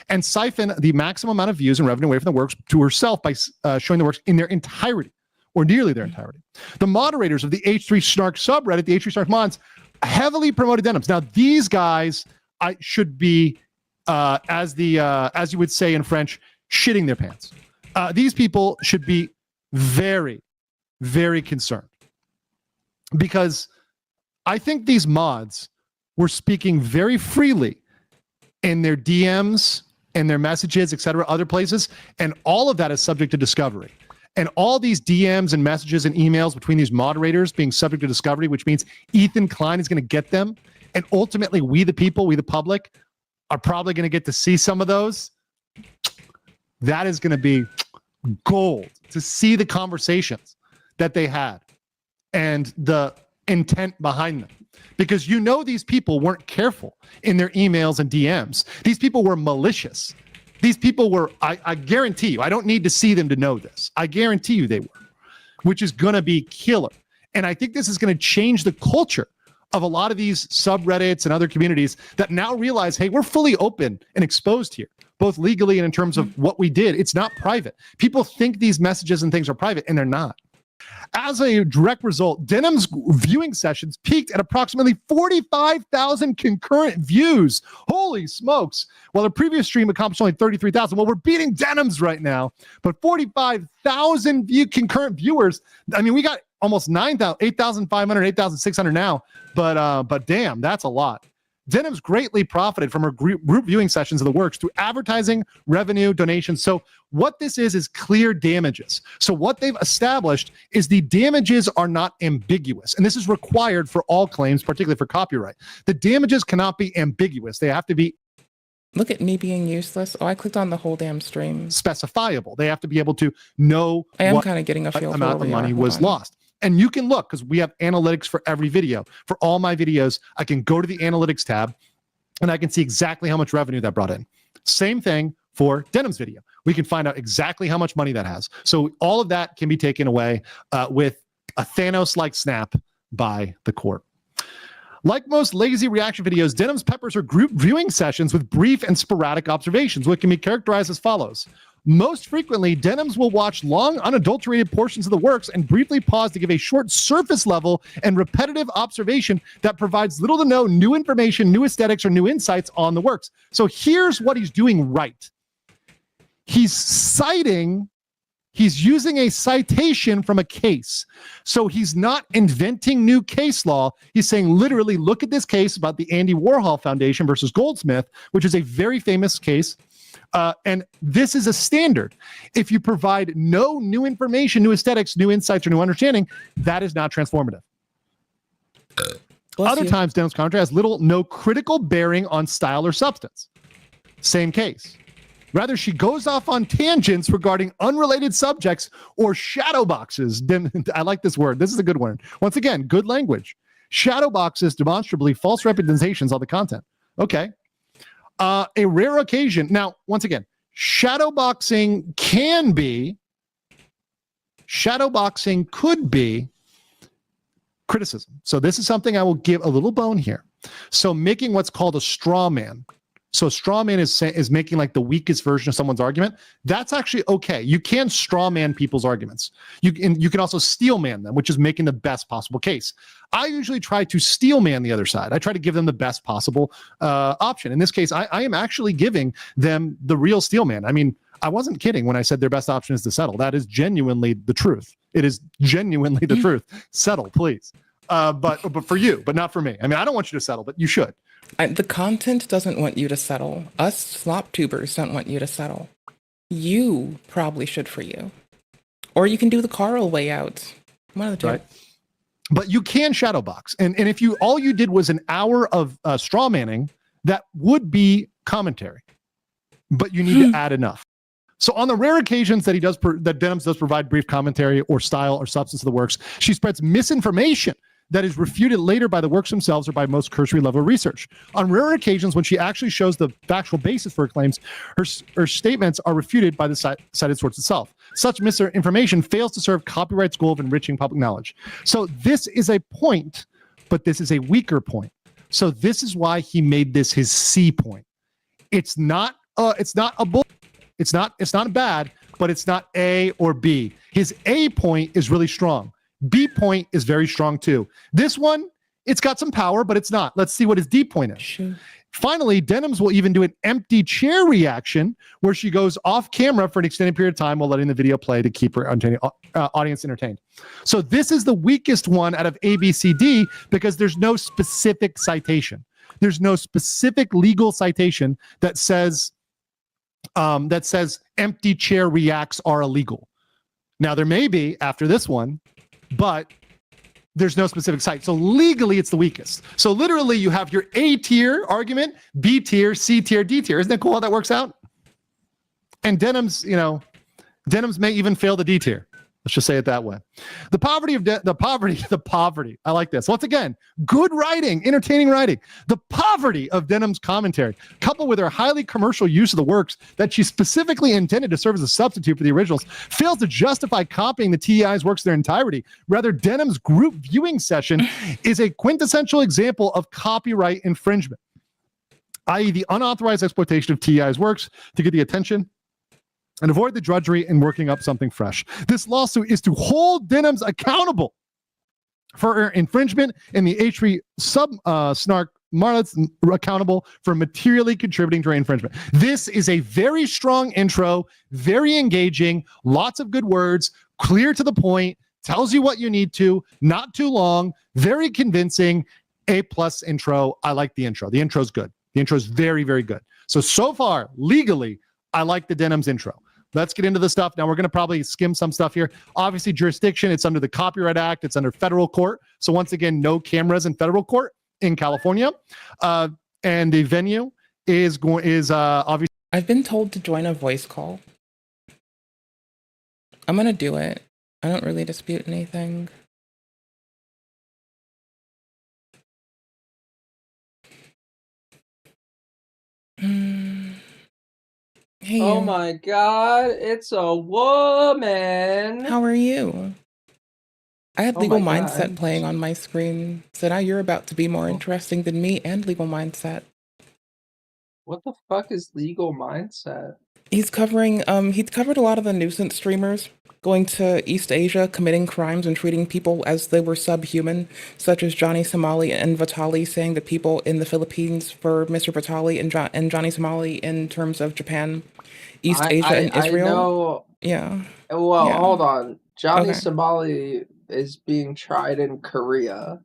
and siphon the maximum amount of views and revenue away from the works to herself by showing the works in their entirety or nearly their entirety. The moderators of the H3 Snark subreddit, the H3 Snark mods, heavily promoted Denims. Now, these guys should be, as you would say in French, shitting their pants. These people should be very, very concerned because I think these mods were speaking very freely in their DMs and their messages, etc., other places, and all of that is subject to discovery. And all these DMs and messages and emails between these moderators being subject to discovery, which means Ethan Klein is going to get them, and ultimately we the people, we the public, are probably going to get to see some of those. That is going to be gold to see the conversations that they had and the intent behind them, because these people weren't careful in their emails and DMs. These people were malicious. These people were, I guarantee you, I don't need to see them to know this. I guarantee you they were, which is going to be killer. And I think this is going to change the culture of a lot of these subreddits and other communities that now realize, hey, we're fully open and exposed here, both legally and in terms of what we did. It's not private. People think these messages and things are private, and they're not. As a direct result, Denims viewing sessions peaked at approximately 45,000 concurrent views. Holy smokes. While the previous stream accomplished only 33,000. Well, we're beating Denims right now, but 45,000 concurrent viewers. I mean, we got almost 8,500, 8,600 now, but damn, that's a lot. Denims greatly profited from her group viewing sessions of the works through advertising, revenue, donations. So what this is clear damages. So what they've established is the damages are not ambiguous. And this is required for all claims, particularly for copyright. The damages cannot be ambiguous. They have to be... Look at me being useless. Oh, I clicked on the whole damn stream. Specifiable. They have to be able to know I am kind of getting a feel amount of money was lost. And you can look, because we have analytics for every video. For all my videos, I can go to the analytics tab and I can see exactly how much revenue that brought in. Same thing for Denims video. We can find out exactly how much money that has. So all of that can be taken away with a Thanos-like snap by the court. Like most lazy reaction videos, Denims peppers are group viewing sessions with brief and sporadic observations, which can be characterized as follows. Most frequently, Denims will watch long, unadulterated portions of the works and briefly pause to give a short surface level and repetitive observation that provides little to no new information, new aesthetics, or new insights on the works. So here's what he's doing right. He's using a citation from a case. So he's not inventing new case law. He's saying, literally, look at this case about the Andy Warhol Foundation versus Goldsmith, which is a very famous case. And this is a standard. If you provide no new information, new aesthetics, new insights, or new understanding, that is not transformative. Other times, Denims commentary has little, no critical bearing on style or substance. Same case. Rather, she goes off on tangents regarding unrelated subjects or shadow boxes. I like this word. This is a good one. Once again, good language. Shadow boxes, demonstrably false representations on the content. Okay. A rare occasion. Now, once again, shadowboxing could be criticism. So this is something I will give a little bone here. So making what's called a straw man. So a straw man is making like the weakest version of someone's argument. That's actually okay. You can straw man people's arguments. You can also steel man them, which is making the best possible case. I usually try to steel man the other side. I try to give them the best possible option. In this case, I am actually giving them the real steel man. I mean, I wasn't kidding when I said their best option is to settle. That is genuinely the truth. It is genuinely the truth. Settle, please. But for you, but not for me. I mean, I don't want you to settle, but you should. The content doesn't want you to settle. Us slop tubers don't want you to settle. You probably should for you. Or you can do the Karl way out. One of the two. Right. But you can shadow box. And if you all you did was an hour of straw manning, that would be commentary. But you need to add enough. So on the rare occasions that that Denims does provide brief commentary or style or substance of the works, she spreads misinformation that is refuted later by the works themselves or by most cursory level research. On rare occasions, when she actually shows the factual basis for her claims, her statements are refuted by the cited source itself. Such misinformation fails to serve copyright's goal of enriching public knowledge. So this is a point, but this is a weaker point. So this is why he made this his C point. It's not a bull. It's not bad, but it's not A or B. His A point is really strong. B point is very strong too. This one, it's got some power, but it's not. Let's see what his D point is. Sure. Finally, Denims will even do an empty chair reaction where she goes off camera for an extended period of time while letting the video play to keep her audience entertained. So this is the weakest one out of A, B, C, D because there's no specific citation. There's no specific legal citation that says empty chair reacts are illegal. Now there may be after this one, but there's no specific site. So legally it's the weakest. So literally you have your A tier argument, B tier, C tier, D tier. Isn't that cool how that works out? And Denims, Denims may even fail the D tier. Let's just say it that way. The poverty. I like this. Once again, good writing, entertaining writing. The poverty of Denims' commentary, coupled with her highly commercial use of the works that she specifically intended to serve as a substitute for the originals, fails to justify copying the TEI's works in their entirety. Rather, Denims' group viewing session is a quintessential example of copyright infringement, i.e. the unauthorized exploitation of TEI's works to get the attention and avoid the drudgery in working up something fresh. This lawsuit is to hold Denims accountable for her infringement and the H3 snark Marlets accountable for materially contributing to her infringement. This is a very strong intro, very engaging, lots of good words, clear to the point, tells you what you need to, not too long, very convincing, A+ intro. I like the intro. The intro's good. The intro's very, very good. So far, legally, I like the Denims intro. Let's get into the stuff. Now, we're going to probably skim some stuff here. Obviously, jurisdiction, it's under the Copyright Act. It's under federal court. So once again, no cameras in federal court in California. And the venue is obviously... I've been told to join a voice call. I'm going to do it. I don't really dispute anything. Hey, Oh my god, it's a woman. How are you? I had Oh Legal my God, Mindset playing on my screen, so now you're about to be more interesting than me and Legal Mindset. What the fuck is Legal Mindset? He's covered a lot of the nuisance streamers going to East Asia, committing crimes and treating people as they were subhuman, such as Johnny Somali and Vitali, saying that people in the Philippines for Mr. Vitali and Johnny Somali in terms of Japan, East Asia, and Israel. I know. Yeah. Well, Yeah. hold on. Johnny Okay. Somali is being tried in Korea.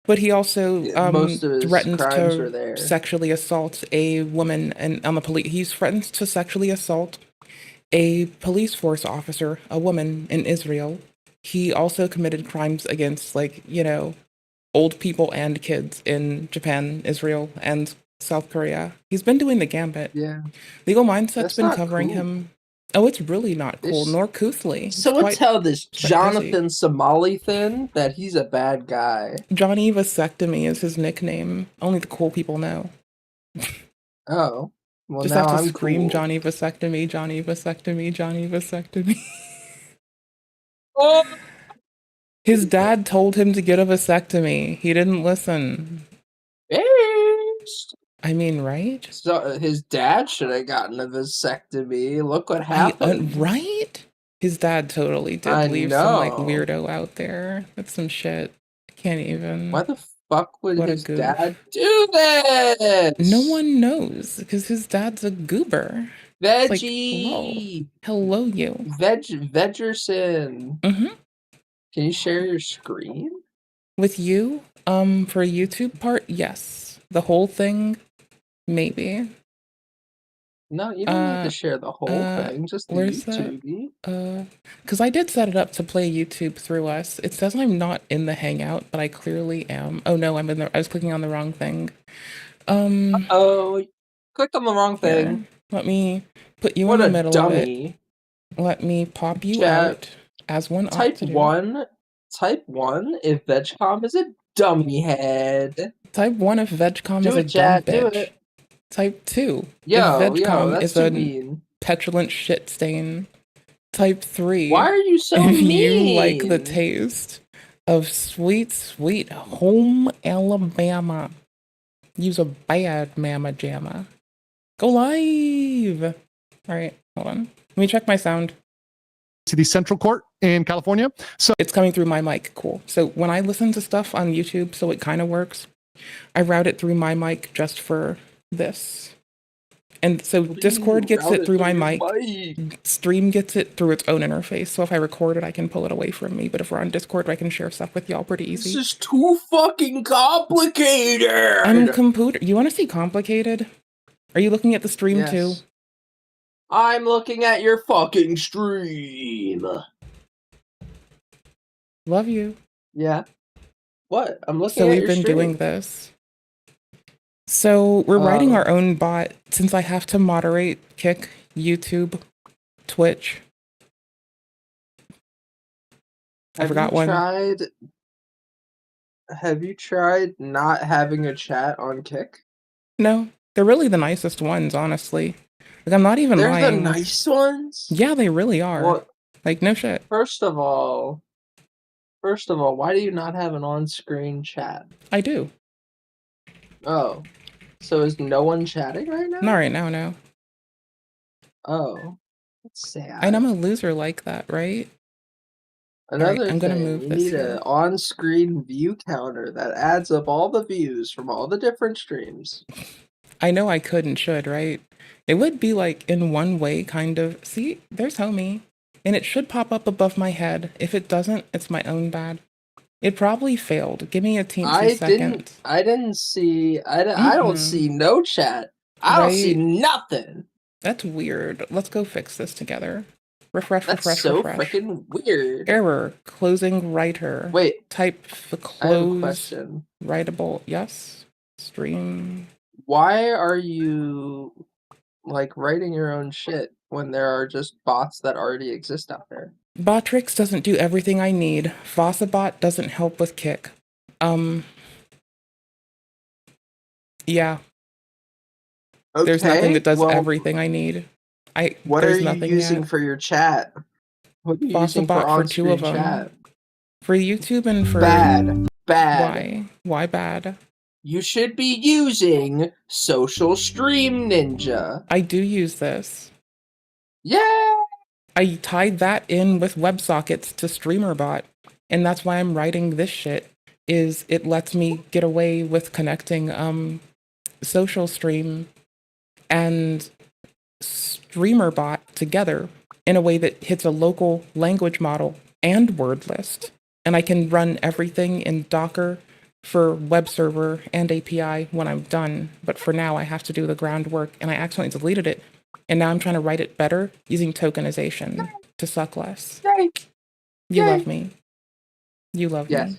But he also Most of his threatens crimes are to there. sexually assault a woman and on the police. He's threatens to sexually assault a police force officer, a woman in Israel. He also committed crimes against, like, old people and kids in Japan, Israel, and South Korea. He's been doing the gambit. Yeah. Legal Mindset's That's been not covering cool. him. Oh, it's really not cool, This- nor Coothly. Someone tell this quite Jonathan Somali thing that he's a bad guy. Johnny Vasectomy is his nickname. Only the cool people know. Oh. Well, Just now have to I'm scream cool. Johnny Vasectomy, Johnny Vasectomy, Johnny Vasectomy. Oh! His dad told him to get a vasectomy. He didn't listen. I mean, right? So his dad should have gotten a vasectomy. Look what happened. Right? His dad totally did I leave some, like, know. weirdo out there. That's some shit. I can't even. Why the fuck would What a his goof. dad do this? No one knows, because his dad's a goober. Veggie. Hello, you. Vegerson. Can you share your screen? With you? For a YouTube part, yes. The whole thing, maybe. No, you don't have to share the whole thing, just the where's YouTube. Because I did set it up to play YouTube through us. It says I'm not in the Hangout, but I clearly am. Oh no, I was clicking on the wrong thing. Oh, clicked on the wrong thing. Here, let me put you What in the a middle dummy. of it. Let me pop you Chat. out as one ought Type to do. 1. Type 1 if VegCom is a dummy head. Type 1 if VegCom Do is a it, dumb chat. Do bitch. it. Type 2 Yo, if VegCom that's is too a mean. petulant shit stain. Type 3 Why are you so if mean? you like the taste of sweet, sweet home Alabama. Use a bad mama jamma. Go live! Alright, hold on. Let me check my sound. To the Central Court in California. So it's coming through my mic. Cool. So when I listen to stuff on YouTube, so it kind of works, I route it through my mic just for this. And so Discord gets it through my mic. Stream gets it through its own interface. So if I record it, I can pull it away from me. But if we're on Discord, I can share stuff with y'all pretty easy. This is too fucking complicated. I'm computer. You want to see complicated? Are you looking at the stream too? I'm looking at your fucking stream. Love you. Yeah. What? I'm looking So at we've your been stream. doing this. So we're writing our own bot since I have to moderate Kick, YouTube, Twitch. I forgot one. Have you tried not having a chat on Kick? No, they're really the nicest ones, honestly. Like, I'm not even lying. They're the nice ones? Yeah, they really are. Well, like, no shit. First of all, why do you not have an on-screen chat? I do. Oh. So is no one chatting right now? Not right now, no. Oh. That's sad. And I'm a loser like that, right? Another I'm thing, gonna move you this need here. an on-screen view counter that adds up all the views from all the different streams. I know I could and should, right? It would be like in one way, kind of. See, there's homie. And it should pop up above my head. If it doesn't, it's my own bad. It probably failed. Give me a teensy second. I didn't see. I don't see no chat. I don't see nothing. That's weird. Let's go fix this together. Refresh, That's refresh, so refresh. freaking weird. Error. Closing writer. Wait. Type the I have a close. question. Writable. Yes. Stream. Why are you like writing your own shit when there are just bots that already exist out there? Botrix doesn't do everything I need. Vossabot doesn't help with Kick. Yeah. There's nothing that does everything I need. What are there's you nothing using yet. for your chat? What are you Fossil using for bot for 2 of on-screen them. chat? For YouTube and for Bad. Why? Why bad? You should be using Social Stream Ninja. I do use this. Yeah. I tied that in with WebSockets to StreamerBot, and that's why I'm writing this shit. Is it lets me get away with connecting Social Stream and StreamerBot together in a way that hits a local language model and word list. And I can run everything in Docker for web server and API when I'm done. But for now, I have to do the groundwork, and I accidentally deleted it. And now I'm trying to write it better using tokenization to suck less. You love me. You love me.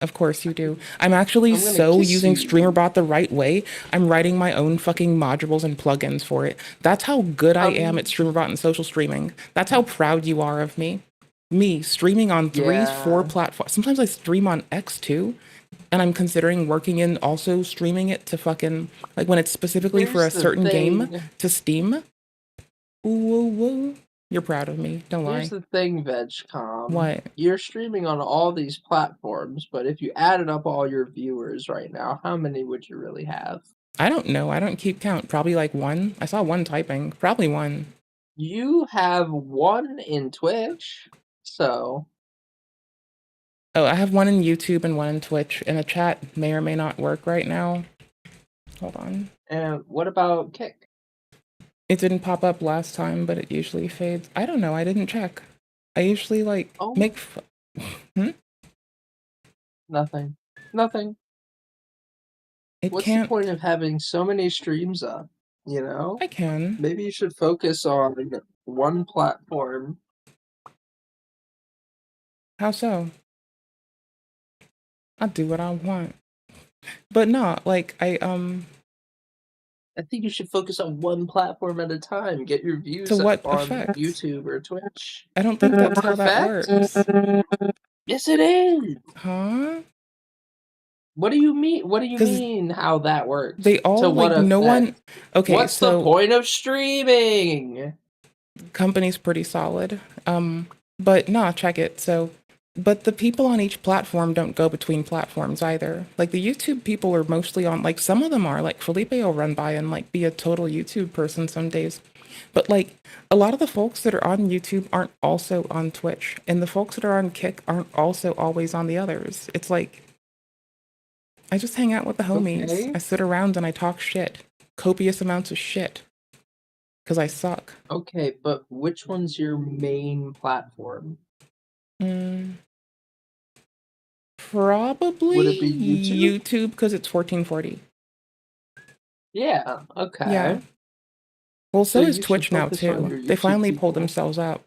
Of course you do. I'm actually so using StreamerBot the right way. I'm writing my own fucking modules and plugins for it. That's how good I am at StreamerBot and social streaming. That's how proud you are of me. Me streaming on 3, 4 platforms. Sometimes I stream on X too. And I'm considering working in also streaming it to fucking, like when it's specifically for a certain game to Steam. Ooh. You're proud of me. Don't lie. Here's the thing, VegCom. What? You're streaming on all these platforms, but if you added up all your viewers right now, how many would you really have? I don't know. I don't keep count. Probably like 1. I saw 1 typing. Probably 1. You have 1 in Twitch, so... Oh, I have 1 in YouTube and 1 in Twitch, and a chat may or may not work right now. Hold on. And what about Kick? It didn't pop up last time, but it usually fades. I don't know. I didn't check. I usually make. Nothing. What's can't. the point of having so many streams up? You know? I can. Maybe you should focus on one platform. How so? I'll do what I want. But no, like I think you should focus on one platform at a time. Get your views To what up on effect? YouTube or Twitch. I don't think that's how that works. Yes, it is. Huh? What do you mean? What do you mean? How that works? They all To what like no one. effect? Okay, What's so the point of streaming? company's pretty solid. But nah, check it. So, but the people on each platform don't go between platforms either. Like the YouTube people are mostly on. Like some of them are. Like Felipe will run by and like be a total YouTube person some days. But like a lot of the folks that are on YouTube aren't also on Twitch, and the folks that are on Kick aren't also always on the others. It's like I just hang out with the homies. Okay. I sit around and I talk shit, copious amounts of shit, because I suck. Okay, but which one's your main platform? Probably Would it be YouTube? YouTube because it's 1440. Yeah. Okay. Yeah. Well, so So is you should Twitch now focus on your too. They YouTube finally pulled people. themselves up.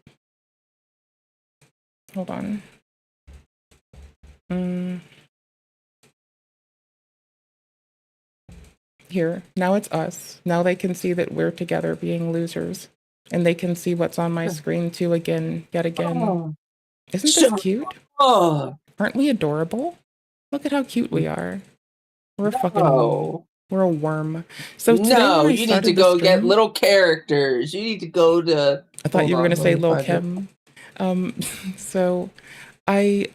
Hold on. Here, now it's us. Now they can see that we're together being losers. And they can see what's on my screen too again, yet again. Oh. Isn't this So- cute? Oh. Aren't we adorable? Look at how cute we are. We're a fucking No. we're a worm. So today No, when I you need started to the go get stream- little characters. You need to go to. I thought you were Hold gonna on, say let me Lil find Kim. So I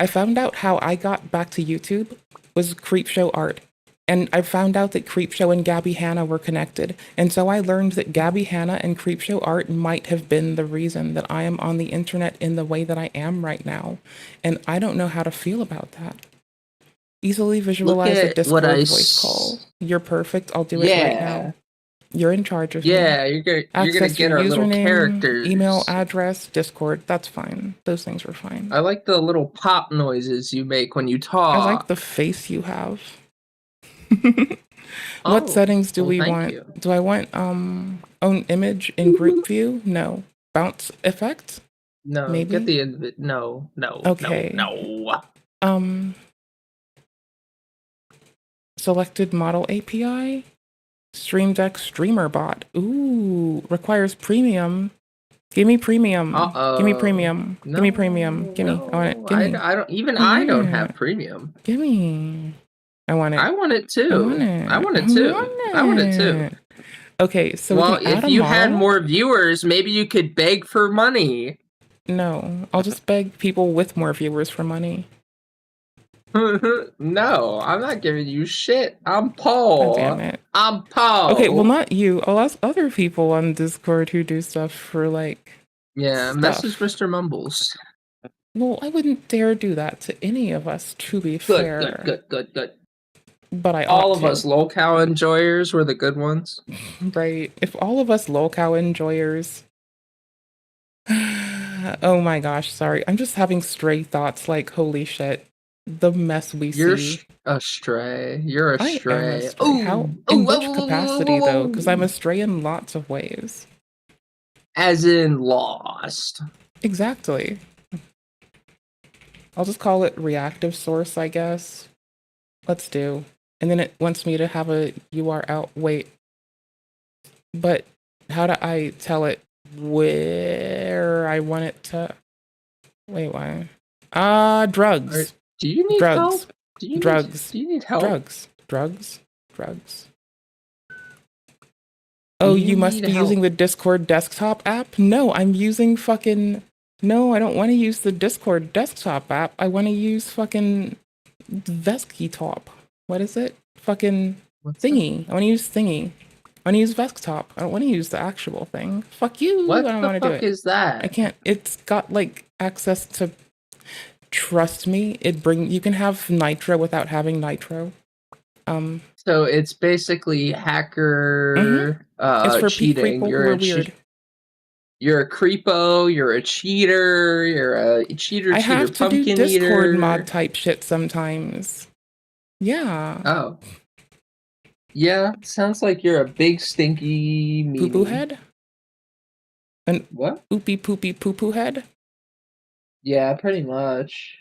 found out how I got back to YouTube was Creepshow art. And I found out that Creepshow and Gabby Hanna were connected. And so I learned that Gabby Hanna and Creepshow art might have been the reason that I am on the internet in the way that I am right now. And I don't know how to feel about that. Easily visualize a at Discord what I voice call. You're perfect. I'll do it right Yeah. now. You're in charge of me. Yeah, you're gonna Access get your our little username, characters. email address, Discord. That's fine. Those things are fine. I like the little pop noises you make when you talk. I like the face you have. Oh, What settings do well, we thank want? you. Do I want own image in group view? No. Bounce effect? No, Maybe? get the no. Okay. No. Selected model API? Stream Deck streamer bot. Ooh, requires premium. Give me premium. Uh-oh. Give me premium. Give me premium. Give me. I want it. Give me. I don't even I don't Yeah. have premium. Give me. I want it. I want it too. I want it. I want it too. I want it too. Okay, so well, we can add if you had model? more viewers, maybe you could beg for money. No, I'll just beg people with more viewers for money. No, I'm not giving you shit. I'm Paul. God damn it. I'm Paul. Okay, well, not you. I'll ask other people on Discord who do stuff for, like, Yeah, stuff. message Mr. Mumbles. Well, I wouldn't dare do that to any of us, to be fair. Good. But I all ought of to. us lolcow enjoyers were the good ones. Right. If all of us lolcow enjoyers. Oh my gosh, sorry. I'm just having stray thoughts like, holy shit. The mess we You're see. a stray. You're a I am stray. a stray. In which capacity, though? Because I'm a stray in lots of ways. As in lost. Exactly. I'll just call it reactive source, I guess. Let's do. And then it wants me to have a URL. Wait. But how do I tell it where I want it to? Wait, why? Drugs. Do you need drugs. help? Do you drugs. Do you need help? Drugs. Oh, you must be using the Discord desktop app? No, I'm using fucking... No, I don't want to use the Discord desktop app. I want to use fucking Veskitop. What is it? Fucking Thingy. I want to use Thingy. I want to use Vesktop. I don't want to use the actual thing. Fuck you. What I don't the want to do fuck it. is that? I can't. It's got like access to... Trust me, you can have Nitro without having Nitro. So it's basically hacker It's for cheating. people who are weird. You're a creepo, you're a cheater, you're a cheater, I have to do pumpkin Discord eater. mod type shit sometimes. Yeah. Oh. Yeah, sounds like you're a big stinky meanie. Poo-poo head? An what? Oopy poopy poo-poo head? Yeah, pretty much.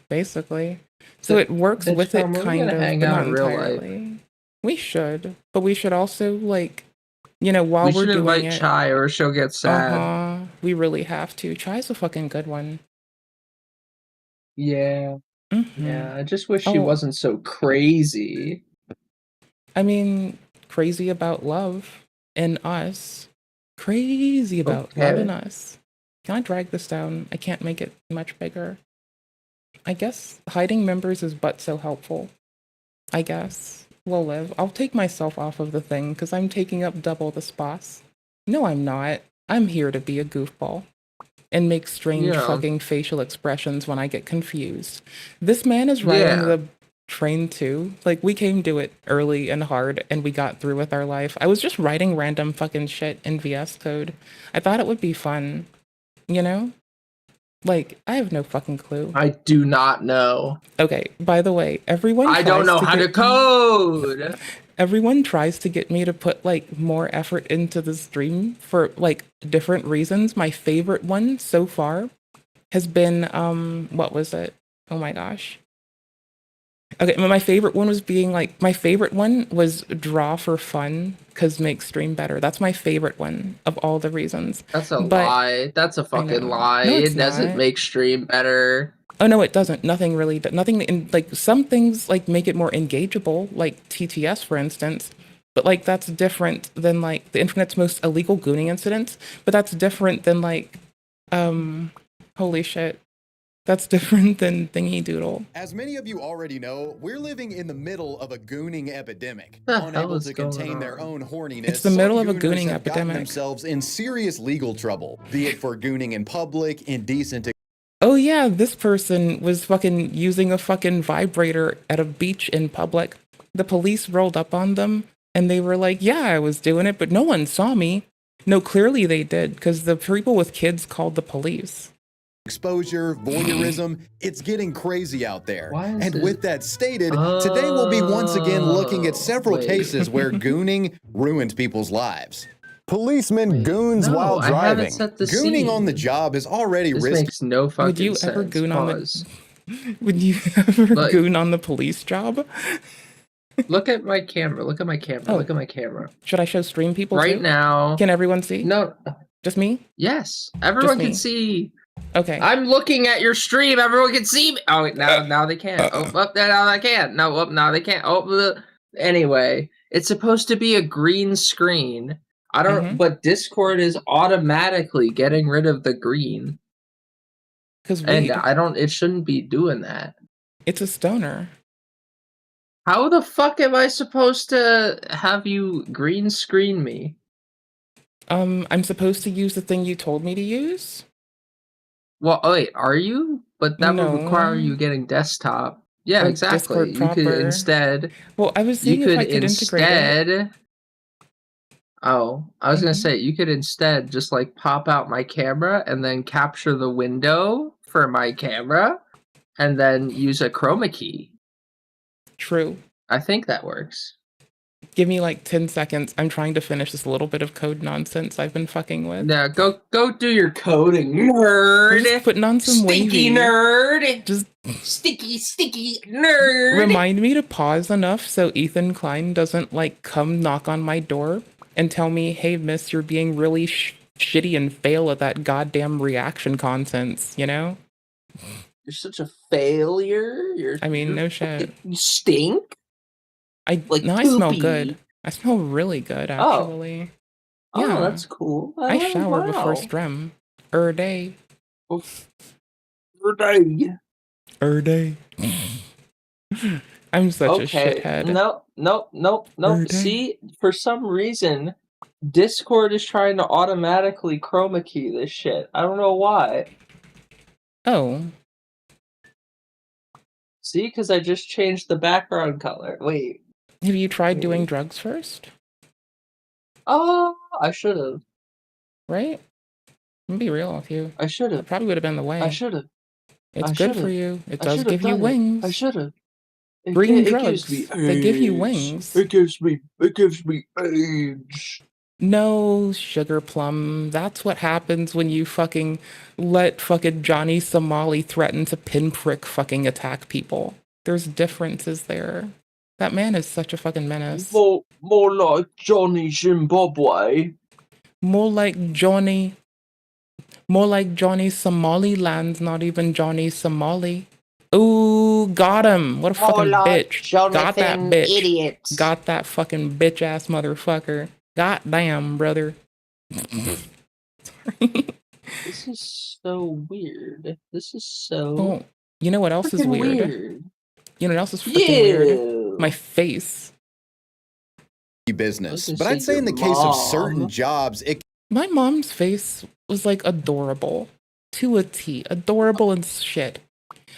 Basically. So it works with it, kind of, hang but out not in real entirely. life. We should. But we should also, like, you know, while We we're should doing invite it... Chai or she'll get sad. We really have to. Chai's a fucking good one. Yeah. Yeah, I just wish Oh. she wasn't so crazy. I mean, crazy about love and us. Crazy about love and us. Can I drag this down? I can't make it much bigger. I guess hiding members is but so helpful. I guess. We'll live. I'll take myself off of the thing because I'm taking up double the spots. No, I'm not. I'm here to be a goofball and make strange fucking facial expressions when I get confused. This man is riding the train too. Like, we came to it early and hard and we got through with our life. I was just writing random fucking shit in VS Code. I thought it would be fun. You know? Like, I have no fucking clue. I do not know. Okay, by the way, everyone I don't know how to code! Everyone tries to get me to put, like, more effort into the stream for, like, different reasons. My favorite one so far has been, what was it? Oh my gosh. Okay, my favorite one was draw for fun, because makes stream better. That's my favorite one of all the reasons. That's a lie. That's a fucking lie. No, it doesn't make stream better. Oh no, it doesn't. Nothing really. Nothing in, like, some things like make it more engageable, like TTS for instance. But like that's different than like the internet's most illegal gooning incidents. But that's different than like, holy shit. That's different than Thingy Doodle. As many of you already know, we're living in the middle of a gooning epidemic. The hell Unable is to going contain on? their own horniness, It's the middle some of a gooners gooning have gotten epidemic. themselves in serious legal trouble, be it for gooning in public, indecent. Oh yeah, this person was fucking using a fucking vibrator at a beach in public. The police rolled up on them and they were like, yeah, I was doing it, but no one saw me. No, clearly they did, because the people with kids called the police. Exposure, voyeurism, it's getting crazy out there. And it- with that stated, today we'll be once again looking at several cases where gooning ruined people's lives. Policemen goons while I haven't driving. set the Gooning scene. on the job is already This risky. makes no fucking Would you sense. ever goon Pause. Would you ever Like- goon on the police job? Look at my camera. Look at my camera. Oh. Look at my camera. Should I show stream people Right too? now. Can everyone see? No. Just me? Yes. Everyone me. can see. Okay. I'm looking at your stream. Everyone can see me. Oh, now they can't. Now they can't. No, now they can't. Anyway, It's supposed to be a green screen. I don't, but Discord is automatically getting rid of the green. And I don't, it shouldn't be doing that. It's a stoner. How the fuck am I supposed to have you green screen me? I'm supposed to use the thing you told me to use? Well, wait, are you? But that No. would require you getting desktop. Yeah, Or exactly. Discord You could proper. instead. Well, I was seeing if I could integrate it. Oh, I was gonna say you could instead just like pop out my camera and then capture the window for my camera, and then use a chroma key. True. I think that works. Give me like 10 seconds. I'm trying to finish this little bit of code nonsense I've been fucking with. Yeah, go do your coding, nerd. I'm just putting on some Stinky wavy. nerd. Just sticky nerd. remind me to pause enough so Ethan Klein doesn't like come knock on my door and tell me, "Hey, miss, you're being really shitty and fail at that goddamn reaction contents," you know? You're such a failure. No shit. You stink. I smell good. I smell really good, actually. Oh, that's cool. I shower before stream. Day. Day. I'm such a shithead. Nope. See, for some reason, Discord is trying to automatically chroma key this shit. I don't know why. Oh. See, because I just changed the background color. Wait. Have you tried doing drugs first? Oh, I should have. Right? I'm gonna be real with you. I should have. That probably would have been the way. I should have. It's good for you. It does give you wings. I should have. Green drugs. They give you wings. It gives me age. No, sugar plum. That's what happens when you fucking let fucking Johnny Somali threaten to pinprick fucking attack people. There's differences there. That man is such a fucking menace. More like Johnny Zimbabwe. More like Johnny Somaliland, not even Johnny Somali. Ooh, got him. What a fucking bitch. Got that bitch. Idiot. Got that fucking bitch ass motherfucker. God damn, brother. Sorry. This is so weird. This is so. Oh, you know what else is weird? You know what else is freaking weird? My face. Business. But I'd say in the case of certain jobs, my mom's face was like adorable. To a T. Adorable and shit.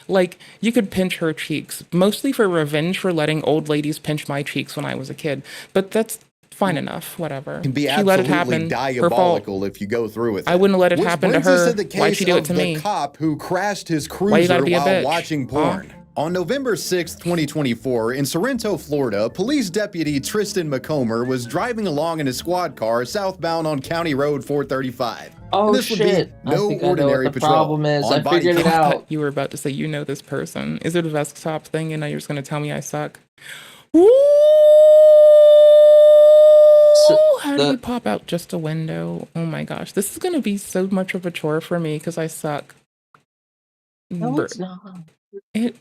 Like, you could pinch her cheeks. Mostly for revenge for letting old ladies pinch my cheeks when I was a kid. But that's fine enough. Whatever. Can be she let it absolutely happen. diabolical if you go through with it. I wouldn't let it happen to her. Why'd she do it to me? The cop who crashed his Why you gotta cruiser be a while bitch? watching porn. On November 6, 2024, in Sorrento, Florida, police deputy Tristan McComber was driving along in his squad car southbound on County Road 435. Oh, this would shit. be no I think I know ordinary what the patrol. problem is. On I body figured it cam- out. You were about to say, you know this person. Is it a desktop thing and now you're just going to tell me I suck? How do you pop out just a window? Oh my gosh. This is going to be so much of a chore for me because I suck. No, it's not. It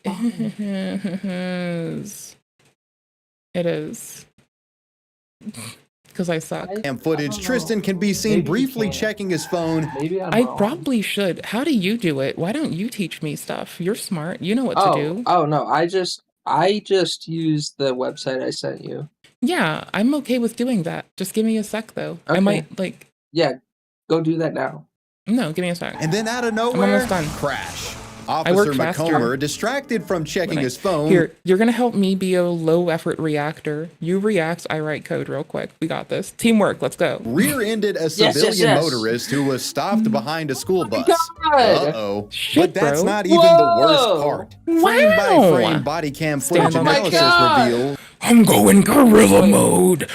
is. It is. Because I suck. And footage, Tristan can be seen briefly checking his phone. Maybe I probably should. How do you do it? Why don't you teach me stuff? You're smart. You know what to do. Oh no, I just used the website I sent you. Yeah, I'm okay with doing that. Just give me a sec though. I might like. Yeah, go do that now. No, give me a sec. And then out of I'm nowhere, almost done. crash. I work Officer faster. McComber, distracted from checking his phone. Here, you're gonna help me be a low effort reactor. You react, I write code real quick. We got this. Teamwork, let's go. Rear-ended a civilian motorist who was stopped behind a school bus. Uh-oh. Shit, But that's bro. not even the worst part. Frame by frame body cam footage Stand on that analysis revealed. I'm going gorilla mode.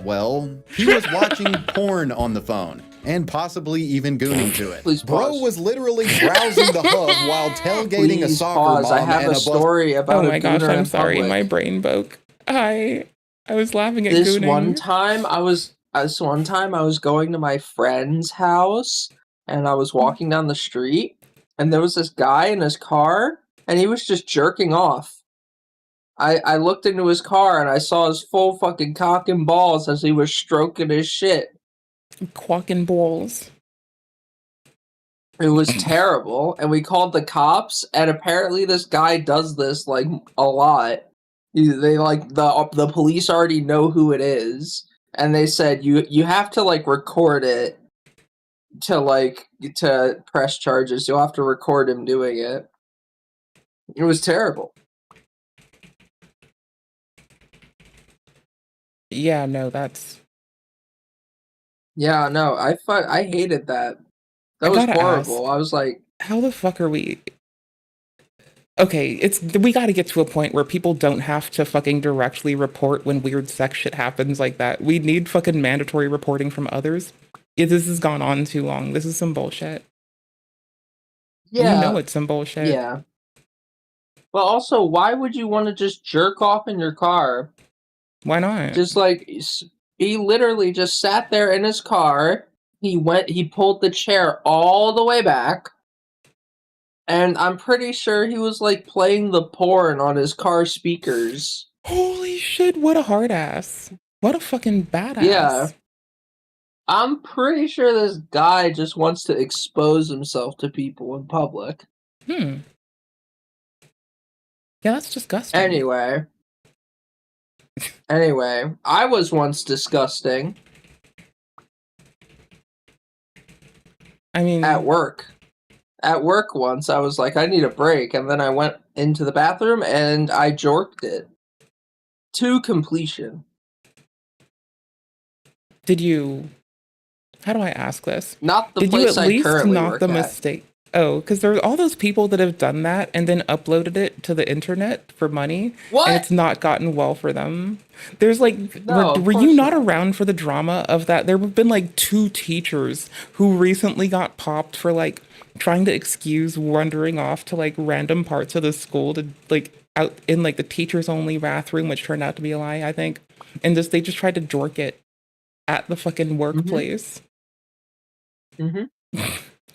Well, he was watching porn on the phone. And possibly even gooning to it. Bro was literally browsing the hub while tailgating a soccer mom I have and a story about Oh my gosh, gooner I'm in sorry, public. my brain broke. I was laughing at This gooning. one time I was going to my friend's house and I was walking down the street and there was this guy in his car and he was just jerking off. I looked into his car and I saw his full fucking cock and balls as he was stroking his shit. Cock and balls. It was terrible, and we called the cops. And apparently, this guy does this like a lot. They like the police already know who it is, and they said you have to like record it to press charges. You'll have to record him doing it. It was terrible. Yeah, no, that's. Yeah, no, I hated that. That was horrible. I was like, how the fuck are we? Okay, we got to get to a point where people don't have to fucking directly report when weird sex shit happens like that. We need fucking mandatory reporting from others. This has gone on too long. This is some bullshit. yeah, You know it's some bullshit. yeah. But also, why would you want to just jerk off in your car? Why not? Just like he literally just sat there in his car. He pulled the chair all the way back. And I'm pretty sure he was like playing the porn on his car speakers. Holy shit, what a hard ass. What a fucking badass. Yeah. I'm pretty sure this guy just wants to expose himself to people in public. Yeah, that's disgusting. Anyway, I was once disgusting. I mean, at work once, I was like, I need a break, and then I went into the bathroom and I jorked it to completion. Did you? How do I ask this? Not the Did you place at I least currently not work the at. mistake? Oh, because there are all those people that have done that and then uploaded it to the internet for money, What? and it's not gotten well for them. There's like, No, were you not around for the drama of that? There have been like 2 teachers who recently got popped for like trying to excuse wandering off to like random parts of the school to like out in like the teachers only bathroom, which turned out to be a lie, I think. And they just tried to jork it at the fucking workplace. Mm-hmm.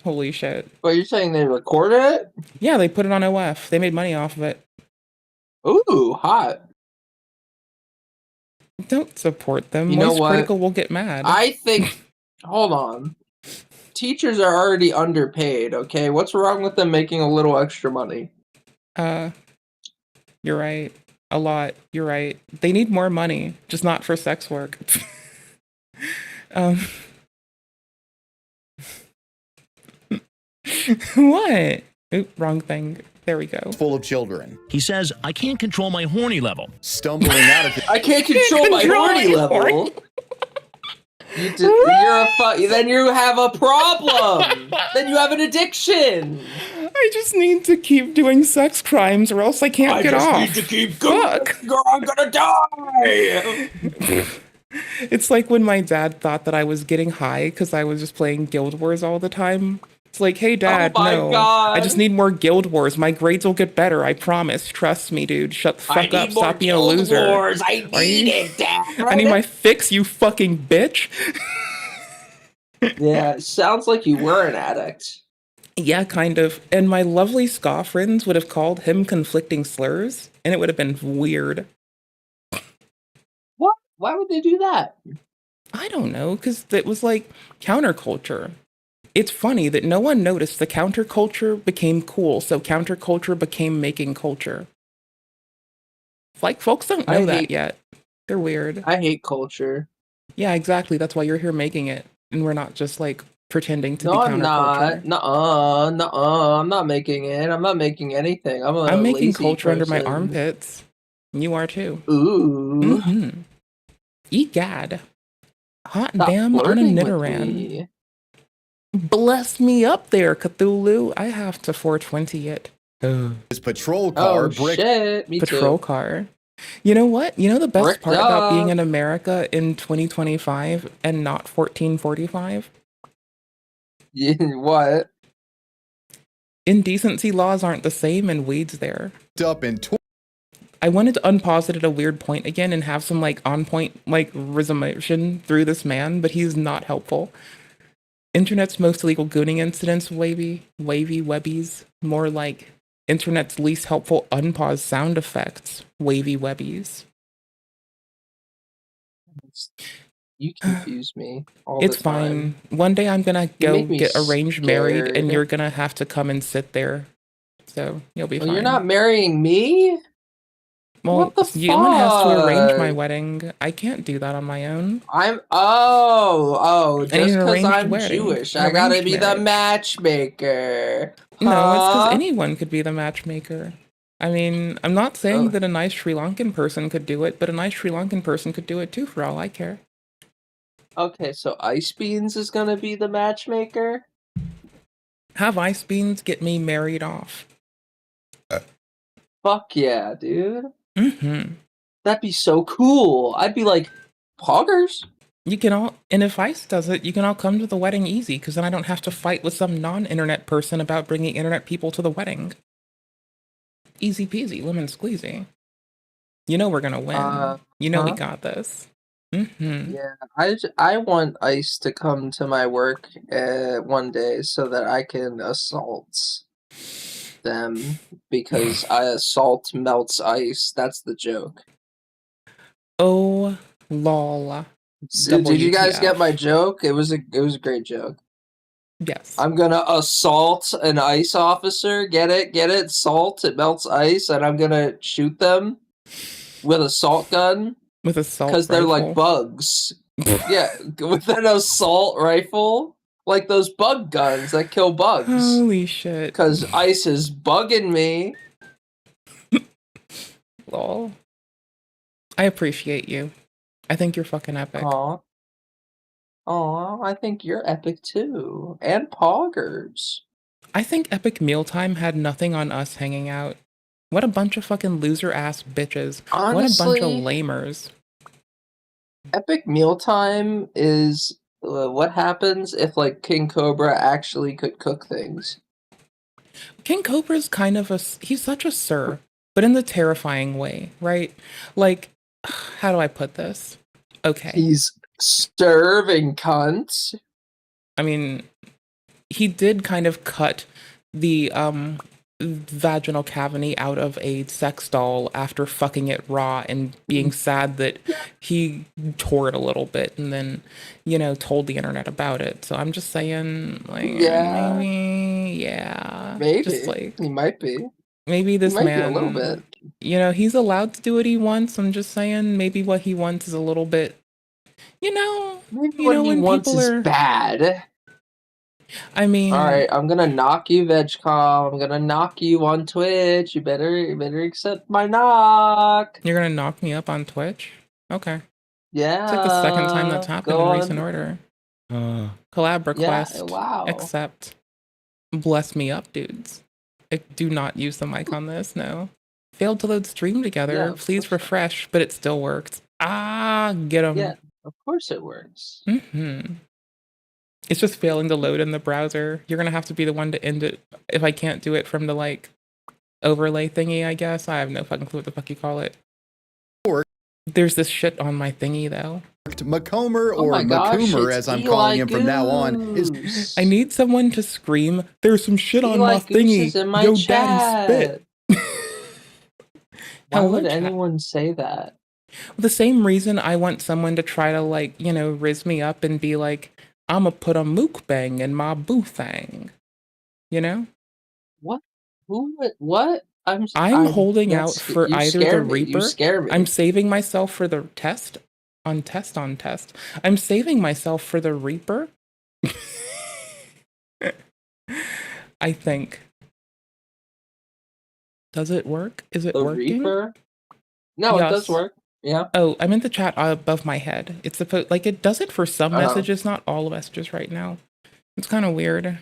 Holy shit. But you're saying they recorded it? Yeah, they put it on OF. They made money off of it. Ooh, hot. Don't support them. You know Moist what? Critical will get mad. I think, hold on. Teachers are already underpaid, okay? What's wrong with them making a little extra money? You're right. A lot. You're right. They need more money, just not for sex work. What? Oop, wrong thing. There we go. Full of children. He says, I can't control my horny level. Stumbling out of it. I can't control my horny level. Then you have a problem. Then you have an addiction. I just need to keep doing sex crimes or else I can't get off. I just need to keep going or I'm gonna die. It's like when my dad thought that I was getting high because I was just playing Guild Wars all the time. It's like, hey, Dad, no. God. I just need more Guild Wars. My grades will get better. I promise. Trust me, dude. Shut the fuck up. Stop being a loser. I need it, Dad. I need my fix, you fucking bitch. Yeah, it sounds like you were an addict. Yeah, kind of. And my lovely ska friends would have called him conflicting slurs, and it would have been weird. What? Why would they do that? I don't know, because it was like counterculture. It's funny that no one noticed the counterculture became cool, so counterculture became making culture. Like, folks don't know that yet. They're weird. I hate culture. Yeah, exactly. That's why you're here making it, and we're not just, like, pretending to be No, I'm counterculture. not. I'm not making it. I'm not making anything. I'm making lazy culture under my person. armpits. You are, too. Ooh. Mm-hmm. Egad. Hot Stop damn on a flirting with Nidoran. me. Bless me up there, Cthulhu. I have to 420 it. His patrol car bricked. Shit, me Patrol too. car. You know what? You know the best Bricked part about being up. in America in 2025 and not 1445? Yeah, what? Indecency laws aren't the same and weed's there. Up in I wanted to unpause it at a weird point again and have some like on point like resolution through this man, but he's not helpful. Internet's most illegal gooning incidents, webbies, more like internet's least helpful unpause sound effects. Wavy webbies. You confuse me all It's the time. fine. One day I'm gonna You go make me get arranged married, and scared. you're gonna have to come and sit there. So you'll be Well, fine. you're not marrying me? Well, What the someone has to arrange my fuck? wedding. I can't do that on my own. Oh, I need just an because arranged I'm wedding. Jewish, An I gotta arranged be the marriage. matchmaker. No, it's because Huh? anyone could be the matchmaker. I mean, I'm not saying that a nice Sri Lankan person could do it, but a nice Sri Lankan person could do it too, for all I care. Okay, so Ice Beans is gonna be the matchmaker? Have Ice Beans get me married off. Fuck yeah, dude. Mm-hmm. That'd be so cool. I'd be like, poggers? You can all, and if Ice does it, you can all come to the wedding easy, because then I don't have to fight with some non-internet person about bringing internet people to the wedding. Easy peasy, lemon squeezy. You know we're gonna win. You know we got this. Mm-hmm. Yeah, I want Ice to come to my work one day so that I can assault them because assault melts ice. That's the joke. Oh, lol. Did you guys WTF. get my joke? It was a great joke. Yes. I'm gonna assault an ice officer. Get it? Get it? Salt. It melts ice, and I'm gonna shoot them with a salt gun. With a salt Because they're rifle. like bugs. Yeah, with an assault rifle, like those bug guns that kill bugs. Holy shit. Because ice is bugging me. Lol. I appreciate you. I think you're fucking epic. Aw, I think you're epic too. And poggers. I think Epic Mealtime had nothing on us hanging out. What a bunch of fucking loser-ass bitches. Honestly, what a bunch of lamers. Epic Mealtime is what happens if like King Cobra actually could cook things. King Cobra's kind of he's such a sir, but in the terrifying way, right? Like, how do I put this? Okay. He's serving cunts. I mean, he did kind of cut the vaginal cavity out of a sex doll after fucking it raw and being sad that he tore it a little bit and then, you know, told the internet about it. So I'm just saying, like, maybe. Just like, he might be. Maybe this man, be a little bit. You know, he's allowed to do what he wants. I'm just saying, maybe what he wants is a little bit, you know, maybe what he wants is bad. I mean, all right, I'm gonna knock you, VegCom. I'm gonna knock you on Twitch. You better accept my knock. You're gonna knock me up on Twitch? Okay. Yeah. It's like the second time that's happened in recent order. Collab request. Yeah, wow. Accept. Bless me up, dudes. Do not use the mic on this. No. Failed to load stream together. Yeah, Please refresh, but it still worked. Get him. Yeah, of course it works. Mm-hmm. It's just failing to load in the browser. You're gonna have to be the one to end it if I can't do it from the like overlay thingy, I guess. I have no fucking clue what the fuck you call it. There's this shit on my thingy though. Macomer or Macoomer, as I'm calling him from now on, is. I need someone to scream, "There's some shit on my thingy." Yo, daddy spit. Why would anyone say that? The same reason I want someone to try to like, you know, riz me up and be like, I'ma put a mukbang in my boo thang. You know? What? Who? What? I'm holding out for either the Reaper. You scare me. I'm saving myself for the test. I'm saving myself for the Reaper. I think. Does it work? Is it working? Reaper? No, yes. It does work. Yeah. Oh, I'm in the chat above my head. It's supposed like it does it for some messages, not all messages right now. It's kind of weird.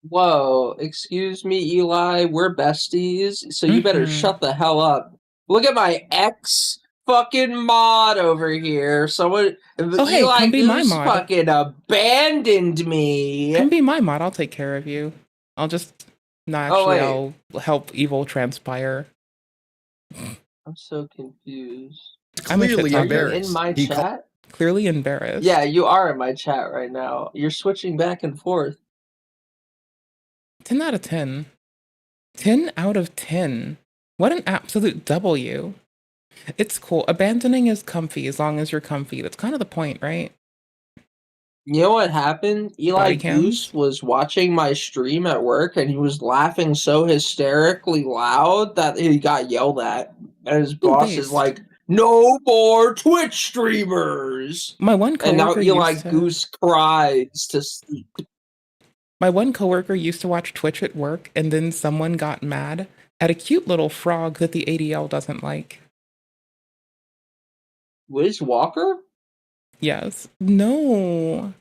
Whoa, excuse me, Eli. We're besties, so you better shut the hell up. Look at my ex fucking mod over here. Someone, hey, Eli come be my Goose mod. fucking abandoned me. Come be my mod. I'll take care of you. I'll just I'll help evil transpire. I'm so confused. Clearly embarrassed. In my chat? Clearly embarrassed. Yeah, you are in my chat right now. You're switching back and forth. 10 out of 10. 10 out of 10. What an absolute W. It's cool. Abandoning is comfy as long as you're comfy. That's kind of the point, right? You know what happened? Eli Body cams? Goose was watching my stream at work and he was laughing so hysterically loud that he got yelled at. And his boss is Based. like, no more Twitch streamers! My one And now coworker Eli used to... Goose cries to sleep. My one coworker used to watch Twitch at work, and then someone got mad at a cute little frog that the ADL doesn't like. Liz Walker? Yes. No.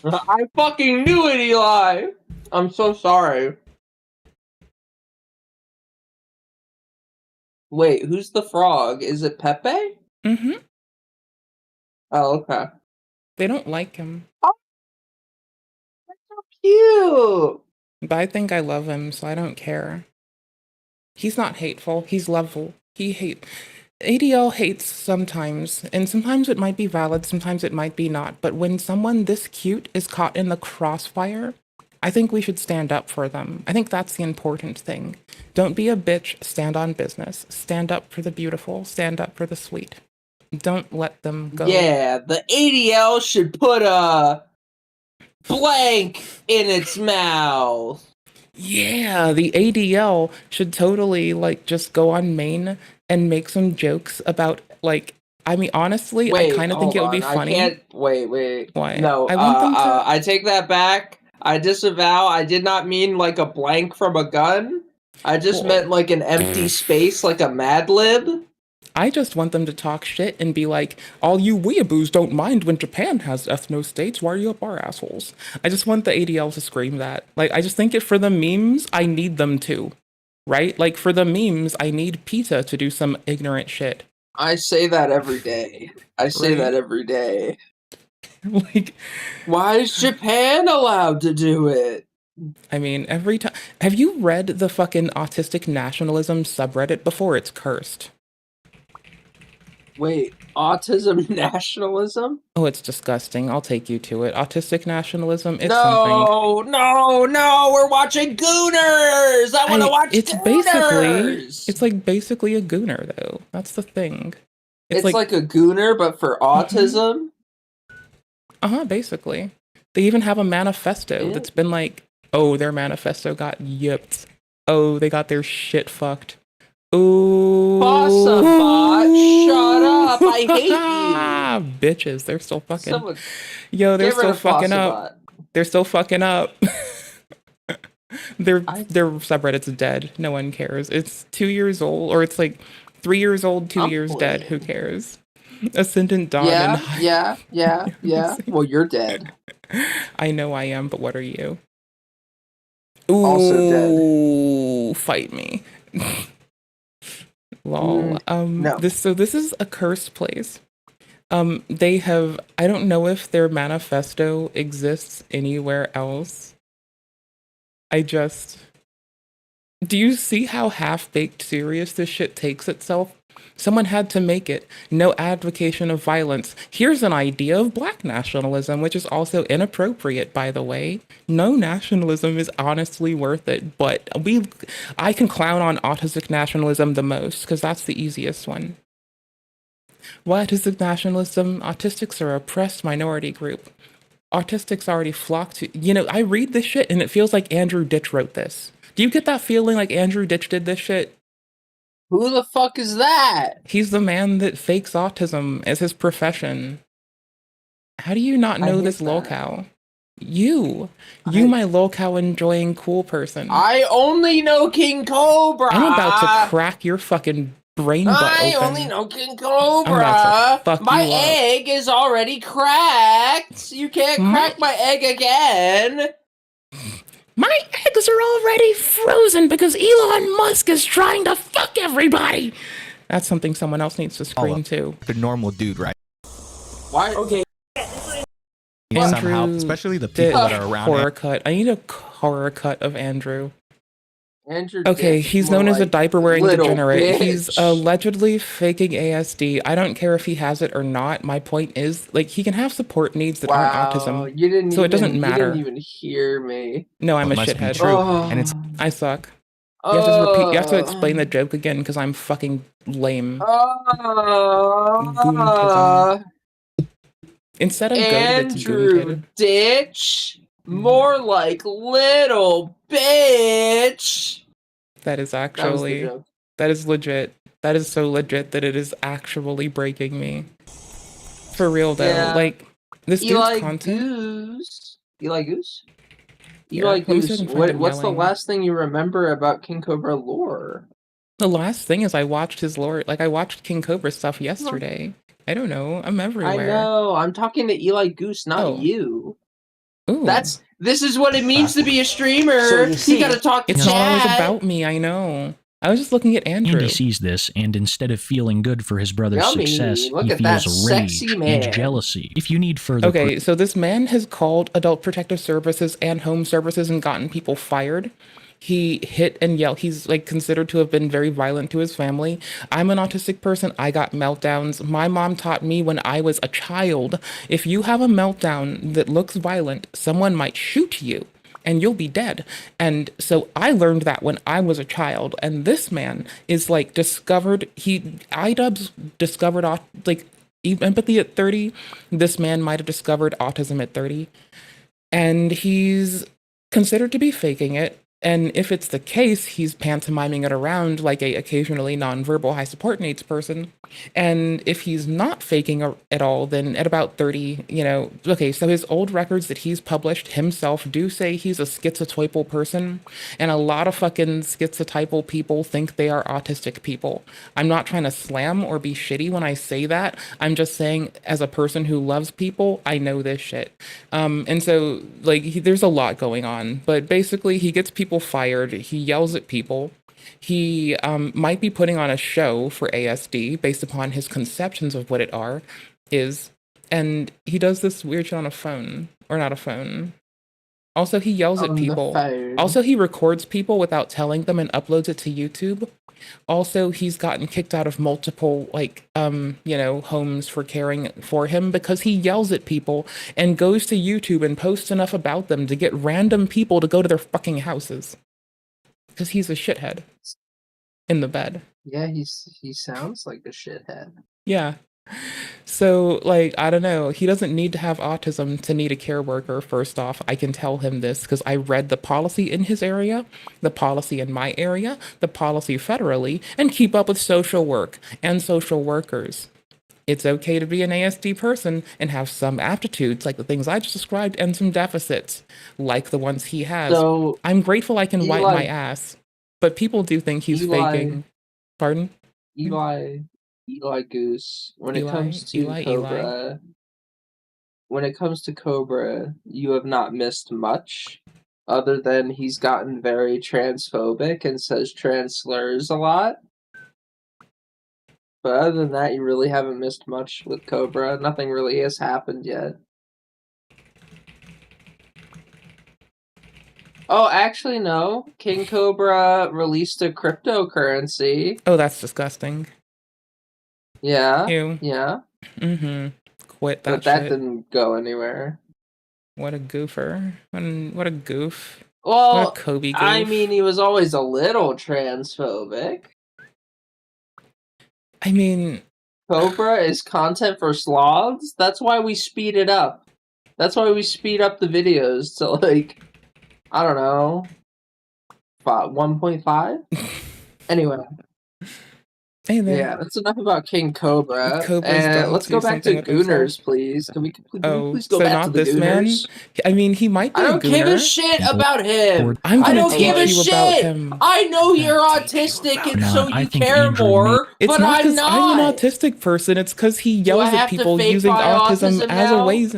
I fucking knew it, Eli! I'm so sorry. Wait, who's the frog? Is it Pepe? Mm-hmm. Oh, okay. They don't like him. Oh, that's so cute! But I think I love him, so I don't care. He's not hateful. He's loveful. ADL hates sometimes, and sometimes it might be valid, sometimes it might be not. But when someone this cute is caught in the crossfire, I think we should stand up for them. I think that's the important thing. Don't be a bitch, stand on business. Stand up for the beautiful, stand up for the sweet. Don't let them go. Yeah, the ADL should put a blank in its mouth. Yeah, the ADL should totally, like, just go on main and make some jokes about, like, I mean, honestly, I kind of think it would be funny. Wait. What? No, I want them to... I take that back. I disavow. I did not mean, like, a blank from a gun. I just meant, like, an empty space, like a Mad Lib. I just want them to talk shit and be like, all you weeaboos don't mind when Japan has ethno-states, why are you up our assholes? I just want the ADL to scream that. Like, I just think it for the memes, I need them to. Right? Like, for the memes, I need PETA to do some ignorant shit. I say that every day. Like, why is Japan allowed to do it? I mean, every time... Have you read the fucking autistic nationalism subreddit before? It's cursed. Wait, autism nationalism? Oh, it's disgusting. I'll take you to it. Autistic nationalism, it's something. No, we're watching Gooners! I want to watch Gooners! It's like basically a Gooner, though. That's the thing. It's like a Gooner, but for autism? Uh-huh, basically. They even have a manifesto that's been like, oh, their manifesto got yipped. Oh, they got their shit fucked. Ooh. Bossabot, shut up! I hate you! Bitches, they're still fucking... Yo, they're still fucking up. They're still fucking up. Their subreddit's dead. No one cares. It's 2 years old, or it's like 3 years old, 2 years dead. Who cares? Ascendant Dawn. Yeah. Well, you're dead. I know I am, but what are you? Ooh, also dead. Fight me. Lol. No. This is a cursed place. They have, I don't know if their manifesto exists anywhere else. Do you see how half-baked serious this shit takes itself? Someone had to make it. No advocation of violence. Here's an idea of black nationalism, which is also inappropriate, by the way. No nationalism is honestly worth it, but I can clown on autistic nationalism the most, because that's the easiest one. Why autistic nationalism? Autistics are an oppressed minority group. Autistics already flock to... I read this shit, and it feels like Andrew Ditch wrote this. Do you get that feeling like Andrew Ditch did this shit? Who the fuck is that? He's the man that fakes autism as his profession. How do you not know this lolcow? You, my lolcow enjoying cool person. I only know King Cobra. I'm about to crack your fucking brain butt open. I only know King Cobra. I'm about to fuck my you up. egg is already cracked. You can't crack my egg again. My eggs are already frozen because Elon Musk is trying to fuck everybody. That's something someone else needs to scream too. The normal dude, right? Why? Okay. Somehow, especially the people that are around horror cut. I need a horror cut of Andrew. Andrew Okay, Dick's he's more known as a like diaper-wearing little degenerate. He's bitch. allegedly faking ASD. I don't care if he has it or not. My point is, like, he can have support needs that aren't Wow, autism, you didn't so it doesn't even matter. hear me. No, I'm a must be shithead. true, and it's I suck. You have to repeat. You have to explain the joke again because I'm fucking lame. Goontism. Instead of goated, it's Andrew goonted. Ditch, more like little bitch. That is That was the actually. joke. That is legit. That is so legit that it is actually breaking me. For real though, Yeah. like this Eli dude's content. Goose. Eli Goose. Here, Eli let me see Goose. if I can find him What's the yelling. last thing you remember about King Cobra lore? The last thing is I watched his lore. Like I watched King Cobra stuff yesterday. I don't know. I'm everywhere. I know. I'm talking to Eli Goose, not you. Ooh. This is what it means to be a streamer. So you you see, gotta talk to It's chat. not always about me. I know. I was just looking at Andrew. Andy sees this, and instead of feeling good for his brother's Yummy. success, Look he at that feels rage sexy man. and jealousy. If you need further Okay, so this man has called Adult Protective Services and Home Services and gotten people fired. He hit and yelled. He's like considered to have been very violent to his family. I'm an autistic person. I got meltdowns. My mom taught me when I was a child, if you have a meltdown that looks violent, someone might shoot you and you'll be dead. And so I learned that when I was a child. And this man is like discovered, iDubbbz discovered like empathy at 30. This man might have discovered autism at 30. And he's considered to be faking it. And if it's the case, he's pantomiming it around like a occasionally nonverbal high support needs person. And if he's not faking at all, then at about 30, okay, so his old records that he's published himself do say he's a schizotypal person. And a lot of fucking schizotypal people think they are autistic people. I'm not trying to slam or be shitty when I say that. I'm just saying, as a person who loves people, I know this shit. And so, like, there's a lot going on. But basically, he gets people fired. He yells at people. He might be putting on a show for ASD based upon his conceptions of what it is. And he does this weird shit on a phone. Or not a phone. Also, he yells at people. Also, he records people without telling them and uploads it to YouTube. Also, he's gotten kicked out of multiple, homes for caring for him because he yells at people and goes to YouTube and posts enough about them to get random people to go to their fucking houses. Because he's a shithead. In the bed. Yeah, he sounds like a shithead. Yeah. So, like, I don't know. He doesn't need to have autism to need a care worker, first off. I can tell him this because I read the policy in his area, the policy in my area, the policy federally, and keep up with social work and social workers. It's okay to be an ASD person and have some aptitudes, like the things I just described, and some deficits, like the ones he has. So, I'm grateful I can wipe my ass, but people do think he's faking. Pardon? Eli Goose. When it comes to Cobra, you have not missed much, other than he's gotten very transphobic and says trans slurs a lot. But other than that, you really haven't missed much with Cobra. Nothing really has happened yet. Oh, actually, no. King Cobra released a cryptocurrency. Oh, that's disgusting. Yeah. Ew. Yeah. Mm-hmm. Quit that But that shit. didn't go anywhere. What a goofer. What a goof. Well, what a Kobe goof. I mean, he was always a little transphobic. I mean... Cobra is content for sloths? That's why we speed it up. That's why we speed up the videos to, like, I don't know, 1.5? Anyway. Hey there. Yeah, that's enough about King Cobra. Cobra's done Let's to go back to something with himself. Gooners, please. Can we please go so back not to the this Gooners? man? I mean, he might be I don't a gooner. give a shit about him. I'm I gonna don't give a teach you about shit. him. I know you're autistic and No, so I you think care Andrew more, It's but not I'm because I'm not. an autistic person. It's because he Do I yells have at to people fake using my autism autism as a now? way.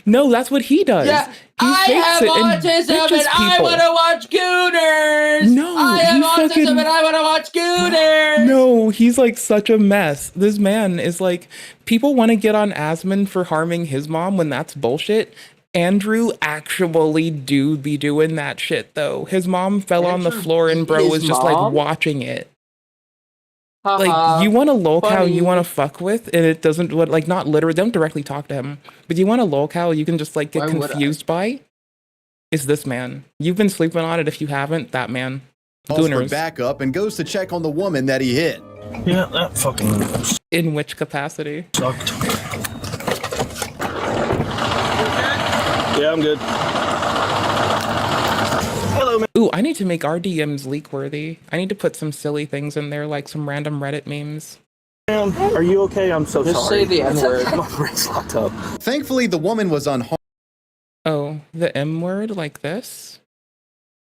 No, that's what he does. Yeah, He I fakes have it and autism bitches and I people. want to watch Gooners. No, I have he autism fucking- and I want to watch Gooners. No, he's like such a mess. This man is like, people want to get on Asmon for harming his mom when that's bullshit. Andrew actually do be doing that shit though. His mom fell on the Andrew floor and bro beat was his just mom? like watching it. Haha, Like you want a lolcow you funny. want to fuck with, and it doesn't like not literally don't directly talk to him, but you want a lolcow you can just like get Why would I? confused by. Is this man? You've been sleeping on it. If you haven't, that man. Calls for Gooners. backup and goes to check on the woman that he hit. Yeah, that fucking In which capacity? sucked. Yeah, I'm good. Hello, man. Ooh, I need to make our DMs leak worthy. I need to put some silly things in there, like some random Reddit memes. Are you okay? I'm so Just sorry. say the N-word. My brain's locked up. Thankfully, the woman was unharmed. Oh, the M word like this?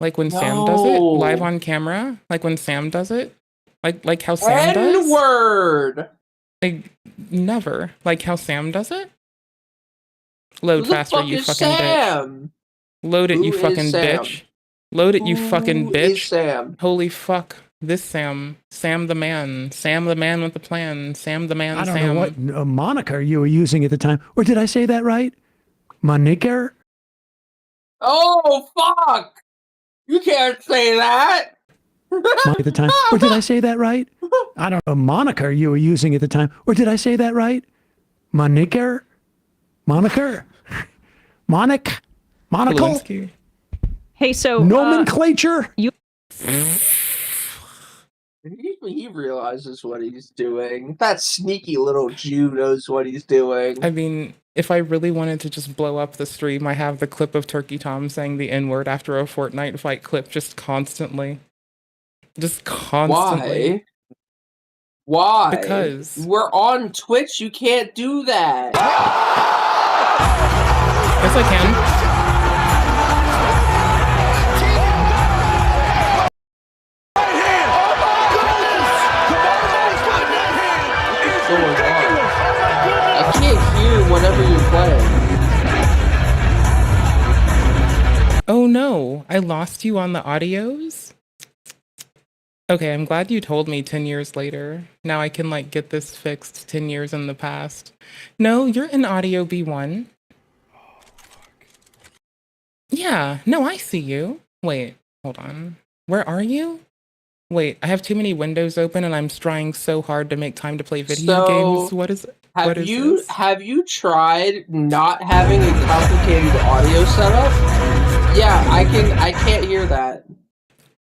Like when Sam does it No. live on camera? Like when Sam does it? Like how Sam does? N-word! Like never. Like how Sam does it? Load Who the faster, fuck you is fucking bitch. Sam? Load it, Who you is fucking Sam? bitch. Load it, you Who fucking is bitch. Sam? Holy fuck. This Sam. Sam the man. Sam the man with the plan. Sam the man I don't Sam. know what moniker you were using at the time. Or did I say that right? Moniker? Oh, fuck! You can't say that! At the time. Or did I say that right? I don't know moniker you were using at the time. Or did I say that right? Moniker? Moniker? Monic? Monocle? Lewinsky. Hey, so Nomenclature? He realizes what he's doing. That sneaky little Jew knows what he's doing. I mean, if I really wanted to just blow up the stream, I have the clip of Turkey Tom saying the N-word after a Fortnite fight clip just constantly. Just constantly. Why? Because we're on Twitch. You can't do that. Yes, I can. I can't hear whatever you're playing. Oh no, I lost you on the audios? Okay, I'm glad you told me 10 years later. Now I can like get this fixed 10 years in the past. No, you're in audio B1. Yeah, no, I see you. Wait, hold on. Where are you? Wait, I have too many windows open and I'm trying so hard to make time to play video games. What is it? Have you tried not having a complicated audio setup? Yeah, I can't hear that.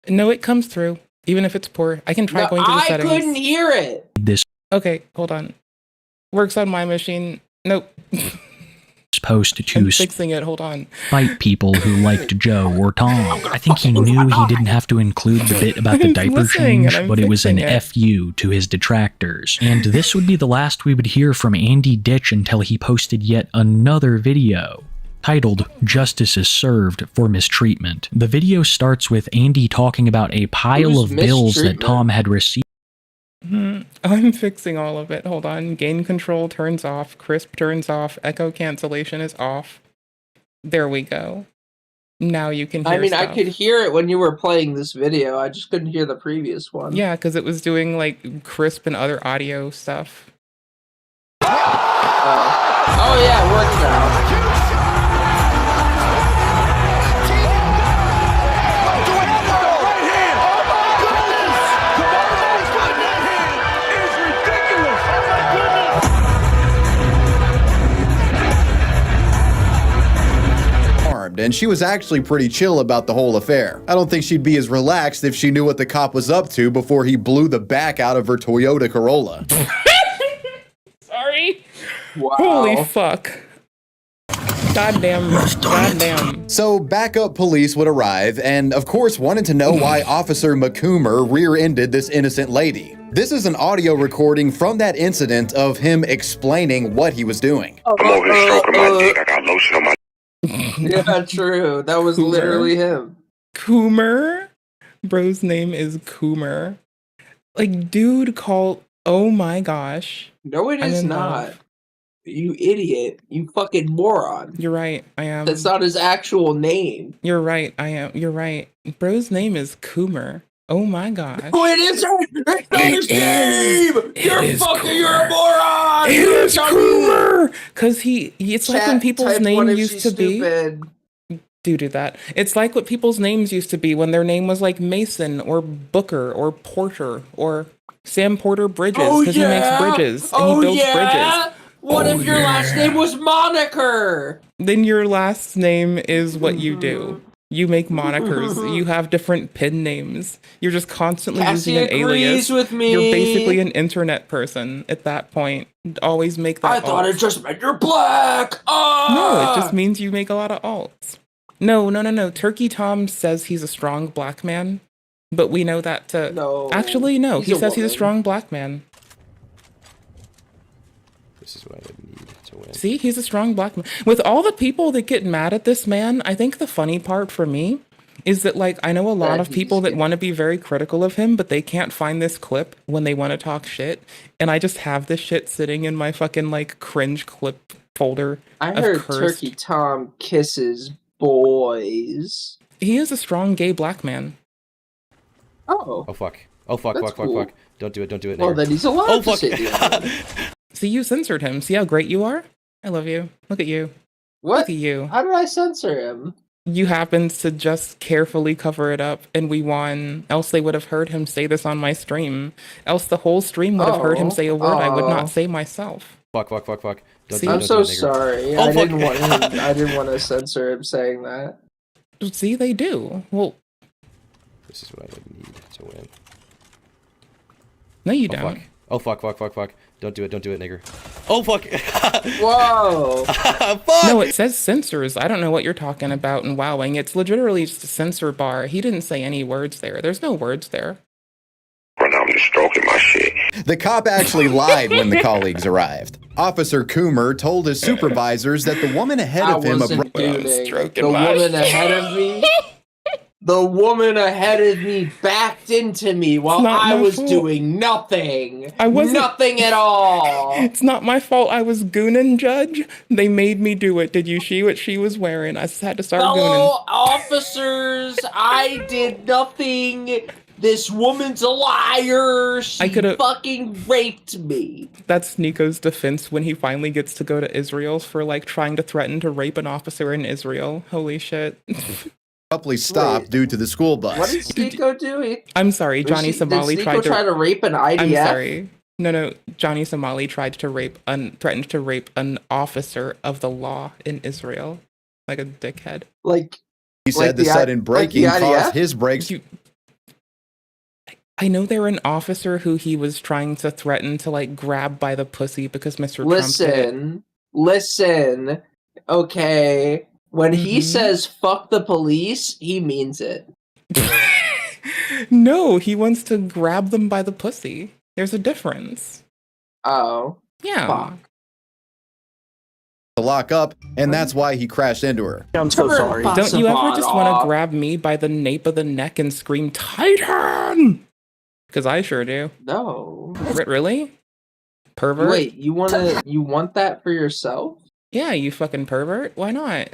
No, it comes through. Even if it's poor. I can try going through the settings. I couldn't hear it. This Okay, hold on. Works on my machine. Nope. supposed to I'm fixing it, hold on. fight people who liked Joe or Tom. I think he knew he didn't have to include the bit about the diaper change, but it was an FU to his detractors. And this would be the last we would hear from Andy Ditch until he posted yet another video titled "Justice is Served for Mistreatment." The video starts with Andy talking about a pile of bills that Tom had received. I'm fixing all of it. Hold on. Gain control turns off. Crisp turns off. Echo cancellation is off. There we go. Now you can hear I stuff. could hear it when you were playing this video. I just couldn't hear the previous one. Yeah, because it was doing like crisp and other audio stuff. Oh yeah, it works now. And she was actually pretty chill about the whole affair. I don't think she'd be as relaxed if she knew what the cop was up to before he blew the back out of her Toyota Corolla. Sorry. Wow. Holy fuck. Goddamn. Goddamn. So backup police would arrive and of course wanted to know why Officer McCoomer rear-ended this innocent lady. This is an audio recording from that incident of him explaining what he was doing. I'm over here stroking my dick. I got lotion on my Yeah, true. That was literally him. Coomer? Bro's name is Coomer. Like, dude called... Oh my gosh. No, it is not. You idiot. You fucking moron. You're right, I am. That's not his actual name. You're right, I am. You're right. Bro's name is Coomer. Oh my gosh. Oh, it is her! It's not his name! You're is It's not his name! You're a moron! It You're is dummy! Coomer! Because it's like when people's type name one if used she's to be. stupid. Do that. It's like what people's names used to be when their name was like Mason or Booker or Porter or Sam Porter Bridges because he makes bridges and he builds bridges. What if your last name was Moniker? Then your last name is what you do. You make monikers. You have different pin names. You're just constantly Cassie using an alias. agrees with me. You're basically an internet person at that point. Always make that. I thought it just meant you're black. No, it just means you make a lot of alts. No. Turkey Tom says he's a strong black man, but we know that to. No. Actually, no. He says he's a woman. strong black man. This is what I need to win. See, he's a strong black man. With all the people that get mad at this man, I think the funny part for me is that, like, I know a lot of people that want to be very critical of him, but they can't find this clip when they want to talk shit. And I just have this shit sitting in my fucking, like, cringe clip folder. I heard Turkey Tom kisses boys. He is a strong gay black man. Oh. Oh, fuck. Oh, fuck, That's fuck, fuck, cool. fuck. Don't do it, Well, nigger. then he's allowed Oh, to fuck. say the See, you censored him. See how great you are? I love you. Look at you. What? Look at you. How did I censor him? You happened to just carefully cover it up, and we won. Else they would have heard him say this on my stream. Else the whole stream would have heard him say a word I would not say myself. Fuck. Don't See? do it, I'm don't so do it, nigger. sorry. Oh, I fuck. didn't want to censor him saying that. See, they do. Well, This is what I need to win. no, you Oh, don't. fuck. Oh, fuck. Don't do it, nigger. Oh, fuck. Whoa. Fuck. No, it says censors. I don't know what you're talking about in wowing. It's literally just a censor bar. He didn't say any words there. There's no words there. Right now I'm just stroking my shit. The cop actually lied when the colleagues arrived. Officer Coomer told his supervisors that the woman ahead of him wasn't doing the woman ahead of me. The woman ahead of me backed into me while not I my was fault. doing nothing. I wasn't- Nothing at all. It's not my fault I was gooning, Judge. They made me do it. Did you see what she was wearing? I just had to start Fellow gooning. officers, I did nothing. This woman's a liar. She fucking raped me. That's Nico's defense when he finally gets to go to Israel for, like, trying to threaten to rape an officer in Israel. Holy shit. abruptly stopped due to the school bus. What did Nico do? I'm sorry, Johnny Somali did tried Nico to try to rape an IDF? I'm sorry. No, Johnny Somali tried to threatened to rape an officer of the law in Israel. Like a dickhead. He said the sudden braking caused his brakes. I know they're an officer who he was trying to threaten to, like, grab by the pussy because Mr. Trump did it. Listen. Okay. When he says fuck the police, he means it. No, he wants to grab them by the pussy. There's a difference. Oh. Yeah. Fuck. To lock up, and that's why he crashed into her. I'm so sorry. Don't you ever just want to grab me by the nape of the neck and scream, Titan? Because I sure do. No. Really? Pervert? Wait, you want that for yourself? Yeah, you fucking pervert. Why not?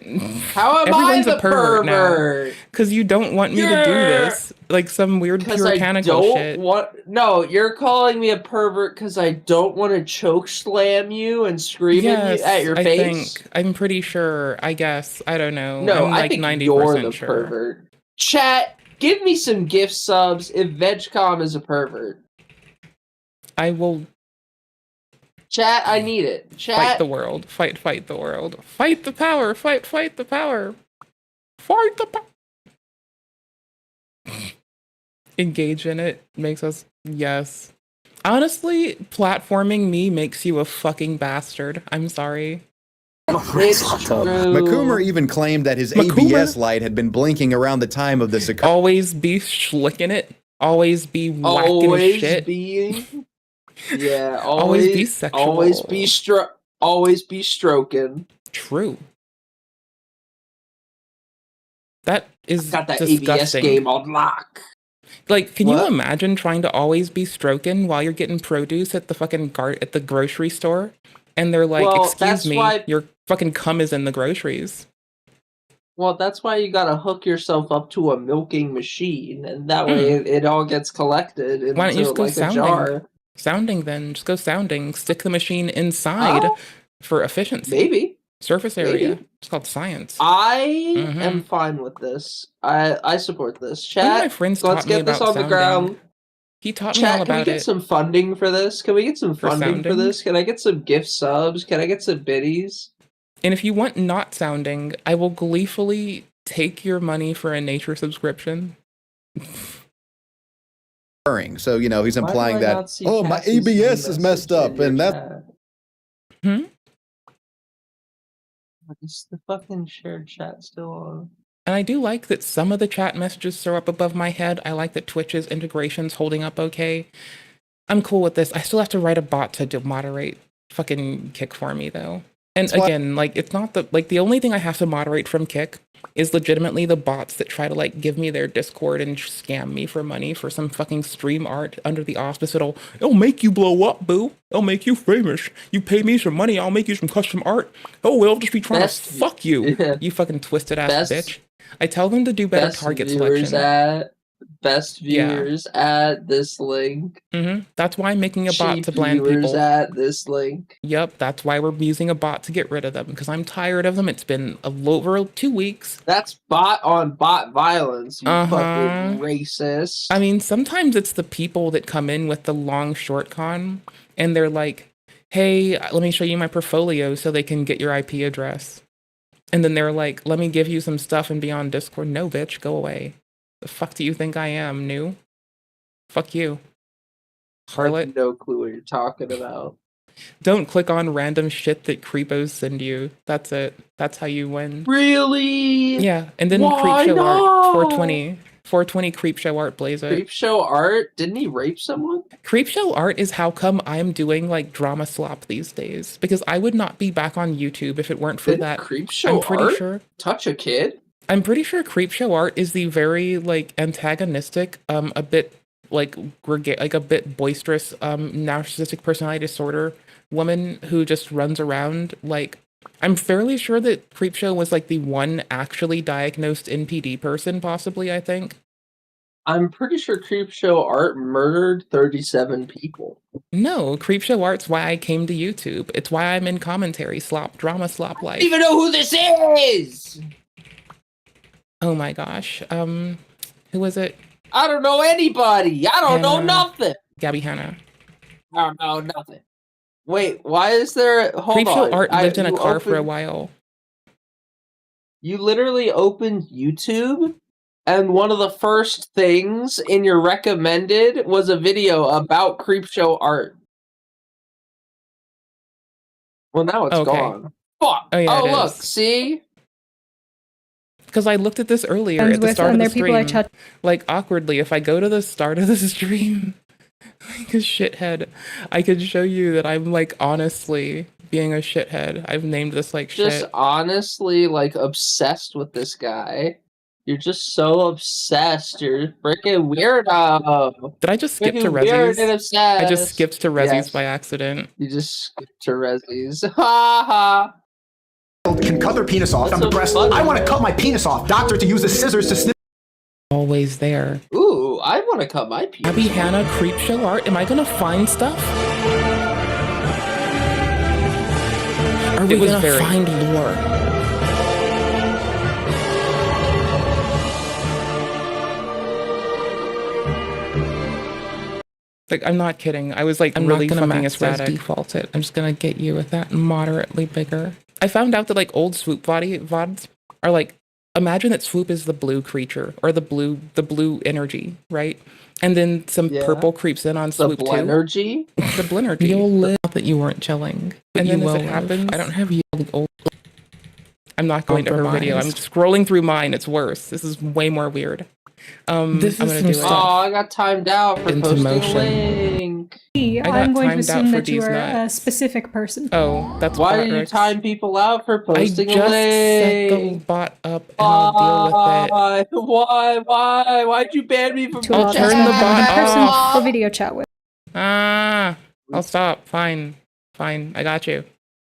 How am Everyone's I the a pervert pervert? Because you don't want me to do this. Like some weird puritanical shit. No, you're calling me a pervert because I don't want to choke slam you and scream at your face? I'm pretty sure. I guess. I don't know. No, I'm I like think 90% you're the sure. pervert. Chat, give me some gift subs if VegCom is a pervert. I will Chat, I need it. Chat. fight the world. Fight the world. Fight the power. Fight the power. Fight the power. Engage in it makes us, yes. Honestly, platforming me makes you a fucking bastard. I'm sorry. McCoomer even claimed that his ABS light had been blinking around the time of the Always be schlicking it. Always be whacking shit. Yeah, always be sexual. Always be stroking. True. That is Got that disgusting. ABS game on lock. Like, can you imagine trying to always be stroking while you're getting produce at the fucking at the grocery store? And they're like, Well, excuse that's me, why- your fucking cum is in the groceries. Well, that's why you gotta hook yourself up to a milking machine, and that way it all gets collected Why don't you into just go like a sounding? jar. Sounding then. Just go sounding. Stick the machine inside for efficiency. Maybe. Surface area. Maybe. It's called science. I Mhm. am fine with this. I support this. One of my Chat, friends let's taught me get this about on the sounding. ground. He taught me Chat, all can we about get it. some funding for this? Can we get some For funding for sounding? this? Can I get some gift subs? Can I get some biddies? And if you want not sounding, I will gleefully take your money for a nature subscription. So, you know, he's Why do implying I that, not see oh, my Cassie's ABS is messed up, in your and that chat? Is the fucking shared chat still on? And I do like that some of the chat messages throw up above my head. I like that Twitch's integration's holding up okay. I'm cool with this. I still have to write a bot to moderate fucking Kick for me, though. And again, like, it's not the, like, the only thing I have to moderate from Kick is legitimately the bots that try to, like, give me their Discord and scam me for money for some fucking stream art under the auspice. It'll make you blow up, boo. It'll make you famous. You pay me some money, I'll make you some custom art. Oh, we'll just be trying to fuck you. Yeah. You fucking twisted ass bitch. I tell them to do better target viewers selection. Best viewers at this link. That's why I'm making a bot to bland viewers people. at this link. Yep, that's why we're using a bot to get rid of them, because I'm tired of them. It's been over 2 weeks. That's bot on bot violence, you fucking racist. I mean, sometimes it's the people that come in with the long short con, and they're like, hey, let me show you my portfolio so they can get your IP address. And then they're like, let me give you some stuff and be on Discord. No, bitch, go away. The fuck do you think I am, new? Fuck you. Harlot. I have no clue what you're talking about. Don't click on random shit that creepos send you. That's it. That's how you win. Really? Yeah, and then Why Creepshow not? Art 420 Creepshow Art blaze it. Creepshow Art? Didn't he rape someone? Creepshow Art is how come I'm doing like drama slop these days, because I would not be back on YouTube if it weren't for that. Creepshow I'm pretty Art sure touch a kid? I'm pretty sure Creepshow Art is the very like antagonistic, a bit like a bit boisterous, narcissistic personality disorder woman who just runs around like. I'm fairly sure that Creepshow was like the one actually diagnosed NPD person, possibly, I think. I'm pretty sure Creepshow Art murdered 37 people. No, Creepshow Art's why I came to YouTube. It's why I'm in commentary slop, drama slop life. I don't even know who this is! Oh my gosh. Who was it? I don't know anybody! I don't know nothing! Gabby Hanna. I don't know nothing. Wait, why is there... Hold Creepshow on. Art lived in a car for a while. You literally opened YouTube, and one of the first things in your recommended was a video about Creepshow Art. Well, now it's gone. Fuck! Oh, yeah, look, see? Because I looked at this earlier at the start of the stream. Like, awkwardly, if I go to the start of the stream, like a shithead, I could show you that I'm, like, honestly being a shithead. I've named this, like, shit. Just honestly, like, obsessed with this guy. You're just so obsessed. You're freaking weirdo. Did I just skip to Freaking weird and Rezzies? obsessed. I just skipped to Rezzies Yes. by accident. You just skipped to Rezzies. Ha ha! Can cut their penis off. I'm depressed. I want to cut my penis off. Doctor, to use the scissors to snip. Always there. Ooh, I want to cut my penis. Abby Hanna, Creepshow Art. Am I gonna find stuff? Are we gonna find lore? Like, I'm not kidding. I was like, I'm really not gonna fucking max as ecstatic. Default it. I'm just gonna get you with that moderately bigger. I found out that like old Swoop VODs are like, imagine that Swoop is the blue creature or the blue energy, right? And then some purple creeps in on Swoop too. Blennergy? The Blennergy. You'll live that you weren't chilling. And then as it happens, I don't have you old. I'm not going to her video. I'm scrolling through mine. It's worse. This is way more weird. This I'm is gonna do some it. Oh, I got timed out for Into posting motion. a link. I'm going to assume that you D's are a nuts. specific person. Oh, that's Why do you Rex. time people out for posting I a just set the link? bot up and I'll deal with it. Why'd you ban me from I'll turn the bot person off. for video chat with. I'll stop. Fine. I got you.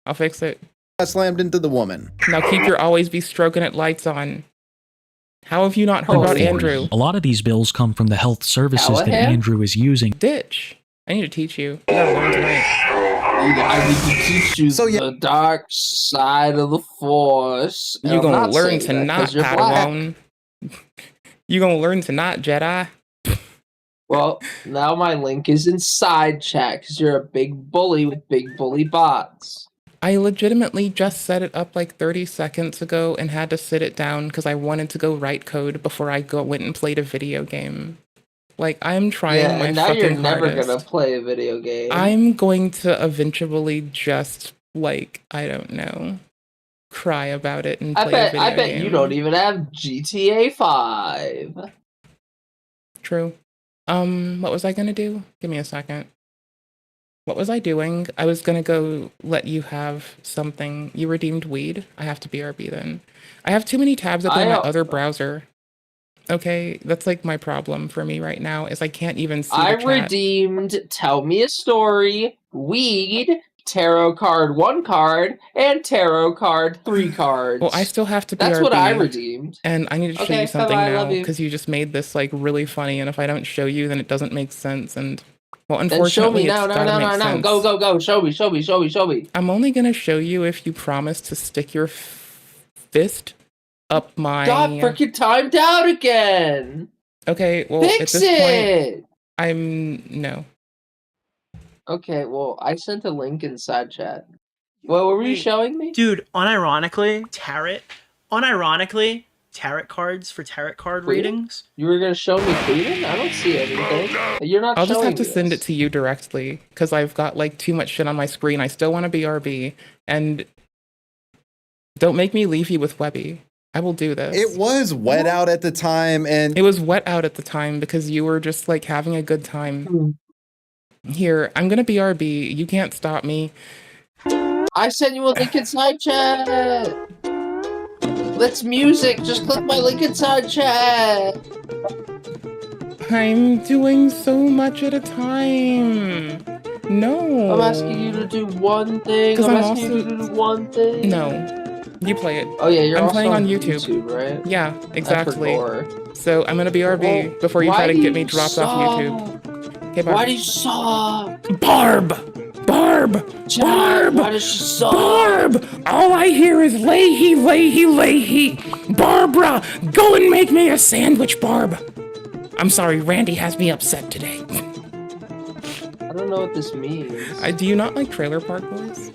I'll fix it. slammed into the woman. Now keep your always be stroking it lights on. How have you not heard about Andrew? A lot of these bills come from the health services that Andrew is using. Ditch. I need to teach you. You gotta learn tonight. I need to teach you the dark side of the Force. You gonna learn to not, Padawan. You gonna learn to not, Jedi. Well, now my link is inside chat because you're a big bully with big bully bots. I legitimately just set it up like 30 seconds ago and had to sit it down because I wanted to go write code before I went and played a video game. Like, I'm trying my and now fucking you're never hardest. gonna play a video game. I'm going to eventually just, like, I don't know, cry about it and play a video game. I bet you don't even have GTA 5. True. What was I gonna do? Give me a second. What was I doing? I was gonna go let you have something. You redeemed weed? I have to BRB then. I have too many tabs open on my other browser. Okay, that's like my problem for me right now, is I can't even see the chat. redeemed Tell Me a Story, Weed, Tarot Card 1 card, and Tarot Card 3 cards. Well, I still have to BRB. That's what I redeemed. And I need to show Okay, you something bye-bye, now, love you. because you just made this like really funny, and if I don't show you, then it doesn't make sense, and well, Then unfortunately, show me now, it's gotta make sense. Go. Show me. I'm only gonna show you if you promise to stick your fist up my... God, freaking timed out again. Okay, well, Fix at this it. point, no. Okay, well, I sent a link inside chat. What were you showing me? Dude, unironically, tarot cards for tarot card readings. You were gonna show me Cleveland? I don't see anything. You're not I'll just showing have to me send this. it to you directly, because I've got like too much shit on my screen. I still want to BRB, and don't make me leave you with Webby. I will do this. It was wet out at the time, and it was wet out at the time because you were just like having a good time. Here, I'm gonna BRB. You can't stop me. I sent you a link inside chat. Let's music. Just click my link inside chat. I'm doing so much at a time. No. I'm asking you to do one thing. I'm asking you to do one thing. No. You play it. Oh yeah, you're I'm also playing on YouTube. right? Yeah, exactly. forgot. So I'm gonna BRB before you try to get me dropped off YouTube. Okay, bye. Why do you suck? Barb! Why does she suck? Barb! All I hear is Leahy. Barbara, go and make me a sandwich, Barb. I'm sorry, Randy has me upset today. I don't know what this means. Do you not like Trailer Park Boys?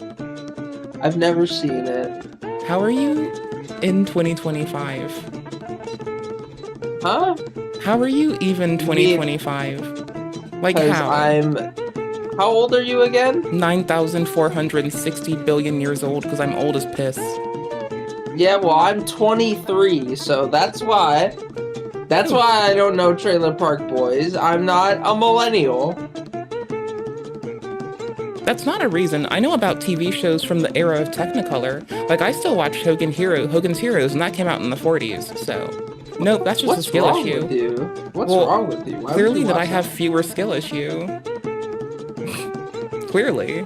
I've never seen it. How are you in 2025? Huh? How are you even 2025? Like how? How old are you again? 9,460 billion years old, because I'm old as piss. Yeah, well, I'm 23, so that's why. That's why I don't know Trailer Park Boys. I'm not a millennial. That's not a reason. I know about TV shows from the era of Technicolor. Like, I still watch Hogan's Heroes, and that came out in the 40s, so... Nope, that's just a skill issue. With you? What's wrong with you? Why Clearly would you that I watch have fewer skill issue. Clearly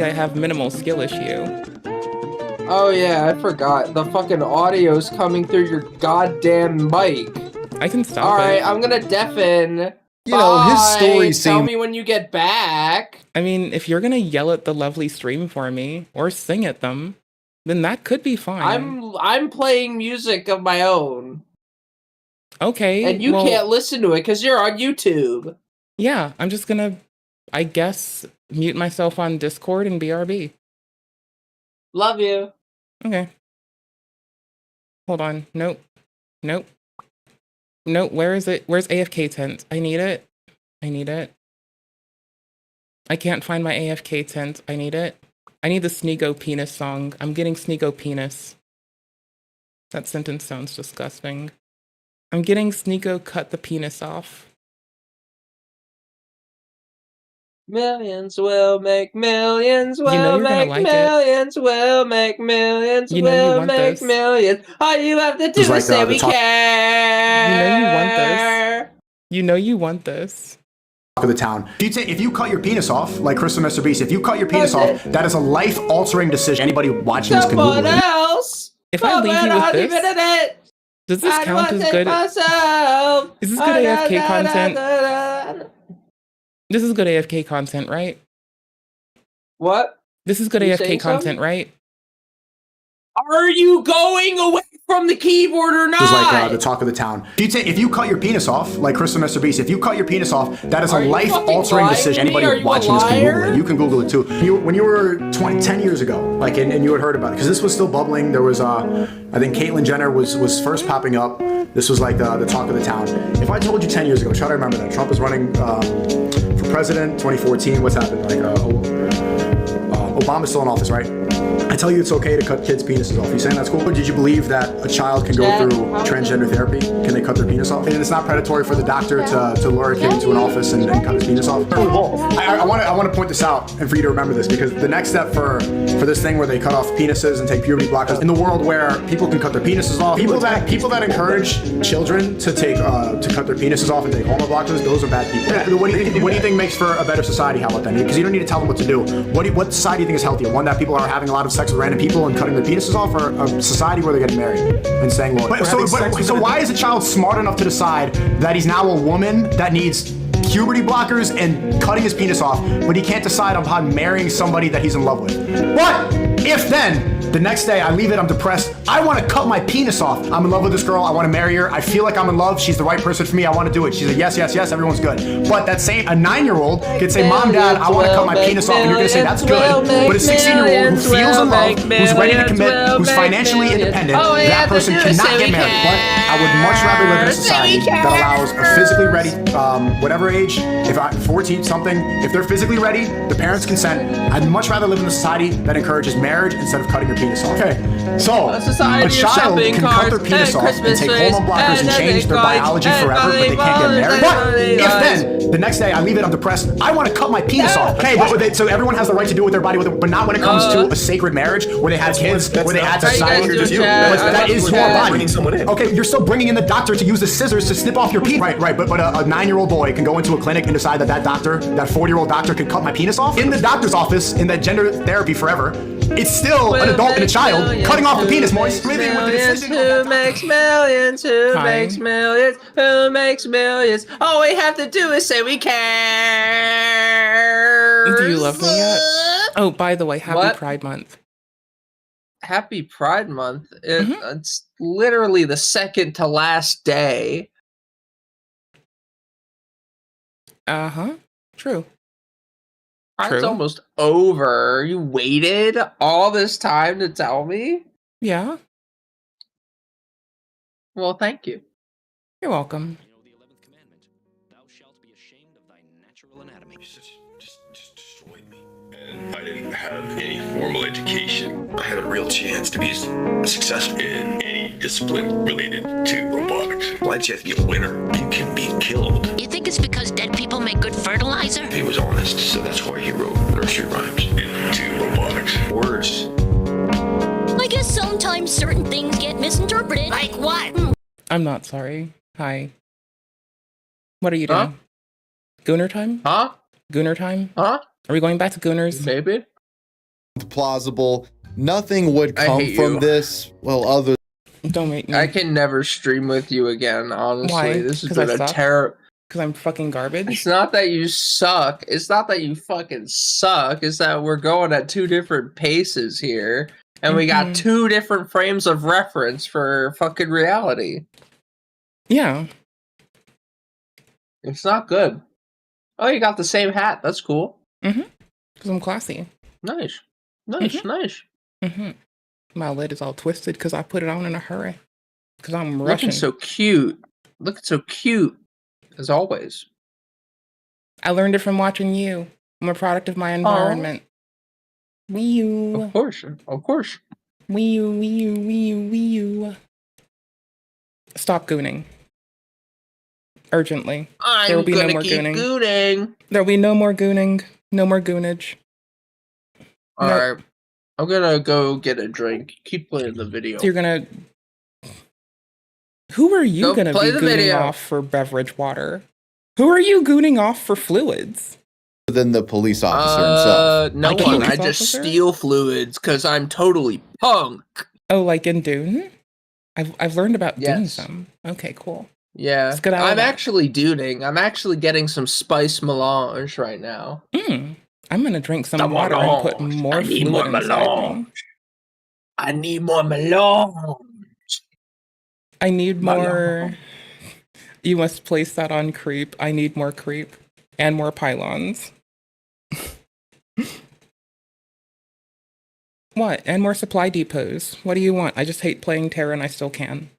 I have minimal skill issue. Oh yeah, I forgot. The fucking audio's coming through your goddamn mic. I can stop Alright, I'm gonna deafen. You know, his story Tell seemed... me when you get back. I mean, if you're gonna yell at the lovely stream for me, or sing at them, then that could be fine. I'm playing music of my own. Okay. And you can't listen to it because you're on YouTube. Yeah, I'm just gonna, I guess, mute myself on Discord and BRB. Love you. Okay. Hold on. Nope. Where is it? Where's AFK tent? I need it. I can't find my AFK tent. I need it. I need the Sneego penis song. I'm getting Sneego penis. That sentence sounds disgusting. I'm getting Sneego cut the penis off. Millions will make millions, will You know you're gonna make like millions, will make millions, You know you will want make this. millions. All you have to do Just like is say the we top- care. You know you want this. of the town. If you cut your penis off, like Crystal Mr. Beast, if you cut your penis off, that is a life-altering decision. Anybody watching this can Google it. else. If I leave you with this, does this count as good? Is this good AFK content? This is good AFK content, right? What? This is good You AFK saying content, something? right? Are you going away from the keyboard or not? It was like the talk of the town. If you cut your penis off, like Crystal Mr. Beast, if you cut your penis off, that is a life-altering decision. Anybody watching this can Google it. You can Google it too. When you were 10 years ago, like, and you had heard about it, because this was still bubbling. There was, I think Caitlyn Jenner was first popping up. This was like the talk of the town. If I told you 10 years ago, try to remember that Trump is running for president, 2014. What's happened? Like, Obama's still in office, right? I tell you it's okay to cut kids' penises off. You saying that's cool? Or did you believe that a child can go through transgender therapy? Can they cut their penis off? And it's not predatory for the doctor to lure a kid into an office and cut his penis off? I want to point this out and for you to remember this, because the next step for this thing where they cut off penises and take puberty blockers, in the world where people can cut their penises off, people that encourage children to cut their penises off and take hormone blockers, those are bad people. Yeah. What do you think makes for a better society? How about that? Because you don't need to tell them what to do. What society do you think is healthier? One that people are having a lot of sex with random people and cutting their penises off, or a society where they're getting married and staying loyal? So why is a child smart enough to decide that he's now a woman that needs puberty blockers and cutting his penis off, but he can't decide upon marrying somebody that he's in love with? But if then the next day I leave it, I'm depressed, I want to cut my penis off. I'm in love with this girl, I want to marry her, I feel like I'm in love, she's the right person for me, I want to do it. She's like, yes, yes, yes, everyone's good. But that same, a 9-year-old could say, Mom, Dad, I want to cut my penis off, and you're going to say, that's good. But a 16-year-old who feels in love, who's ready to commit, who's financially independent, that person cannot get married. But I would much rather live in a society that allows a physically ready, whatever age, if I'm 14 something, if they're physically ready, the parents consent. I'd much rather live in a society that encourages marriage instead of cutting your penis off. Okay, so a child can cut their penis off and take hormone blockers and change their biology forever, but they can't get married. But if then the next day I leave it, I'm depressed, I want to cut my penis off. Okay, but so everyone has the right to do with their body, but not when it comes to a sacred marriage where they have kids, where they add society. That is your body. Bringing someone in. Okay, you're still bringing in the doctor to use the scissors to snip off your penis. Right. But a 9-year-old boy can go into a clinic and decide that doctor, that 40-year-old doctor, can cut my penis off in the doctor's office in that gender therapy forever. It's still an adult and a child cutting off the penis, Moist. Who makes millions? Who makes millions? Who makes millions? All we have to do is say we care. Do you love me yet? Oh, by the way, happy Pride Month. Happy Pride Month. It's literally the second to last day. True. Pride's almost over. You waited all this time to tell me? Yeah. Well, thank you. You're welcome. I didn't have any formal education. I had a real chance to be successful in any discipline related to robotics. Why did you have to be a winner? You can be killed. You think it's because dead people make good fertilizer? He was honest, so that's why he wrote nursery rhymes into robotics. Words. I guess sometimes certain things get misinterpreted. Like what? I'm not sorry. Hi. What are you doing? Gooner time? Huh? Gooner time? Huh? Are we going back to Gooners? Maybe. Plausible. Nothing would come from this. Well, other. Don't make me. I can never stream with you again, honestly. Why? This has been a terror. Because I'm fucking garbage? It's not that you suck. It's not that you fucking suck. It's that we're going at two different paces here. And we got two different frames of reference for fucking reality. Yeah. It's not good. Oh, you got the same hat. That's cool. Because I'm classy. Nice. My lid is all twisted because I put it on in a hurry. Because I'm rushing. Looking so cute. Looking so cute. As always. I learned it from watching you. I'm a product of my environment. Wee you. Of course. Wee you. Stop gooning. Urgently. There will be no more gooning. There will be no more gooning. No more goonage. Alright. I'm gonna go get a drink. Keep playing the video. So you're gonna... Who are you gonna be gooning video off for beverage water? Who are you gooning off for fluids? Than the police officer himself. No Like a one. police I just officer? steal fluids because I'm totally punk. Oh, like in Dune? I've learned about Dune Yes. some. Okay, cool. Yeah, Let's get out of I'm that. actually duning. I'm actually getting some spice melange right now. I'm gonna drink some water and put more fluid inside me. I need more melange. I need more. You must place that on creep. I need more creep and more pylons. What? And more supply depots. What do you want? I just hate playing Terra and I still can.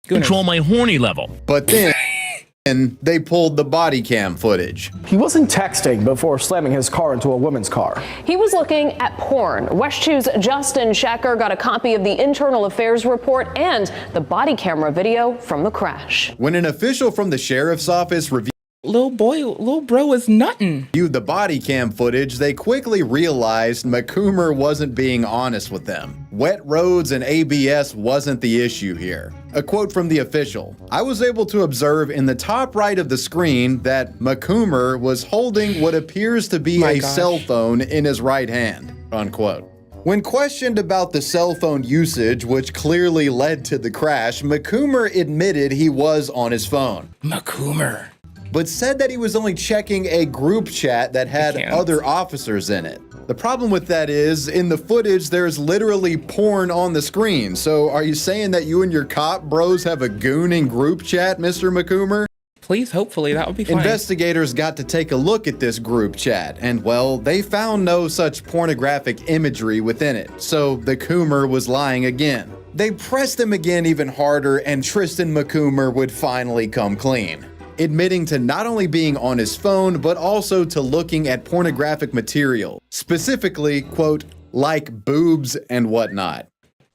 Control my horny level. But then they pulled the body cam footage. He wasn't texting before slamming his car into a woman's car. He was looking at porn. West 2's Justin Schecker got a copy of the internal affairs report and the body camera video from the crash. When an official from the sheriff's office reviewed Lil bro is nuttin'. the body cam footage, they quickly realized McCoomer wasn't being honest with them. Wet roads and ABS wasn't the issue here. A quote from the official: "I was able to observe in the top right of the screen that McCoomer was holding what appears to be a cell phone in his right hand," unquote. When questioned about the cell phone usage, which clearly led to the crash, McCoomer admitted he was on his phone. McCoomer. But said that he was only checking a group chat that had other officers in it. The problem with that is, in the footage, there's literally porn on the screen. So are you saying that you and your cop bros have a gooning group chat, Mr. McCoomer? Please, hopefully, that would be fine. Investigators got to take a look at this group chat, and well, they found no such pornographic imagery within it. So the Coomer was lying again. They pressed him again even harder, and Tristan McCoomer would finally come clean, admitting to not only being on his phone, but also to looking at pornographic material, specifically, quote, like boobs and whatnot.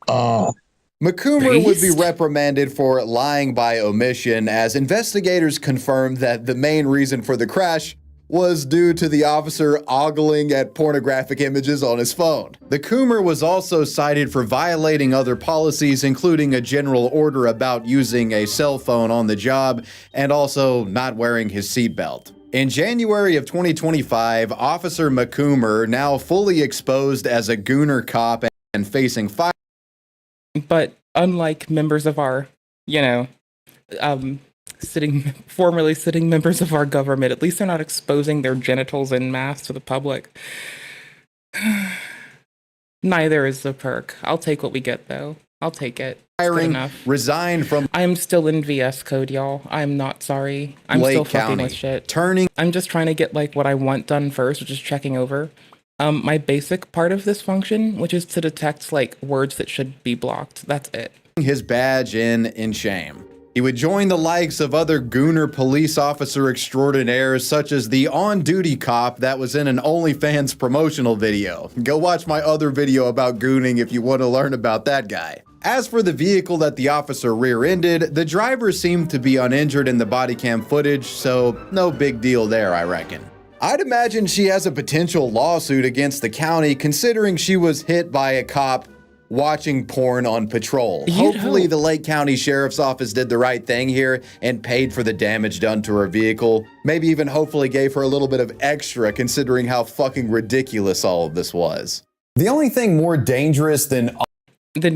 McCoomer would be reprimanded for lying by omission, as investigators confirmed that the main reason for the crash was due to the officer ogling at pornographic images on his phone. The Coomer was also cited for violating other policies, including a general order about using a cell phone on the job and also not wearing his seatbelt. In January of 2025, Officer McCoomer, now fully exposed as a gooner cop and facing fire. But unlike members of our, formerly sitting members of our government, at least they're not exposing their genitals en masse to the public. Neither is the perk. I'll take what we get, though. I'll take it. It's good enough. Resigned from. I'm still in VS Code, y'all. I'm not sorry. I'm Lake still fucking County, with shit. turning. I'm just trying to get what I want done first, which is checking over. My basic part of this function, which is to detect words that should be blocked. That's it. His badge in shame. He would join the likes of other gooner police officer extraordinaires, such as the on-duty cop that was in an OnlyFans promotional video. Go watch my other video about gooning if you want to learn about that guy. As for the vehicle that the officer rear-ended, the driver seemed to be uninjured in the body cam footage, so no big deal there, I reckon. I'd imagine she has a potential lawsuit against the county, considering she was hit by a cop watching porn on patrol. Hopefully the Lake County Sheriff's Office did the right thing here and paid for the damage done to her vehicle. Maybe even hopefully gave her a little bit of extra, considering how fucking ridiculous all of this was. The only thing more dangerous than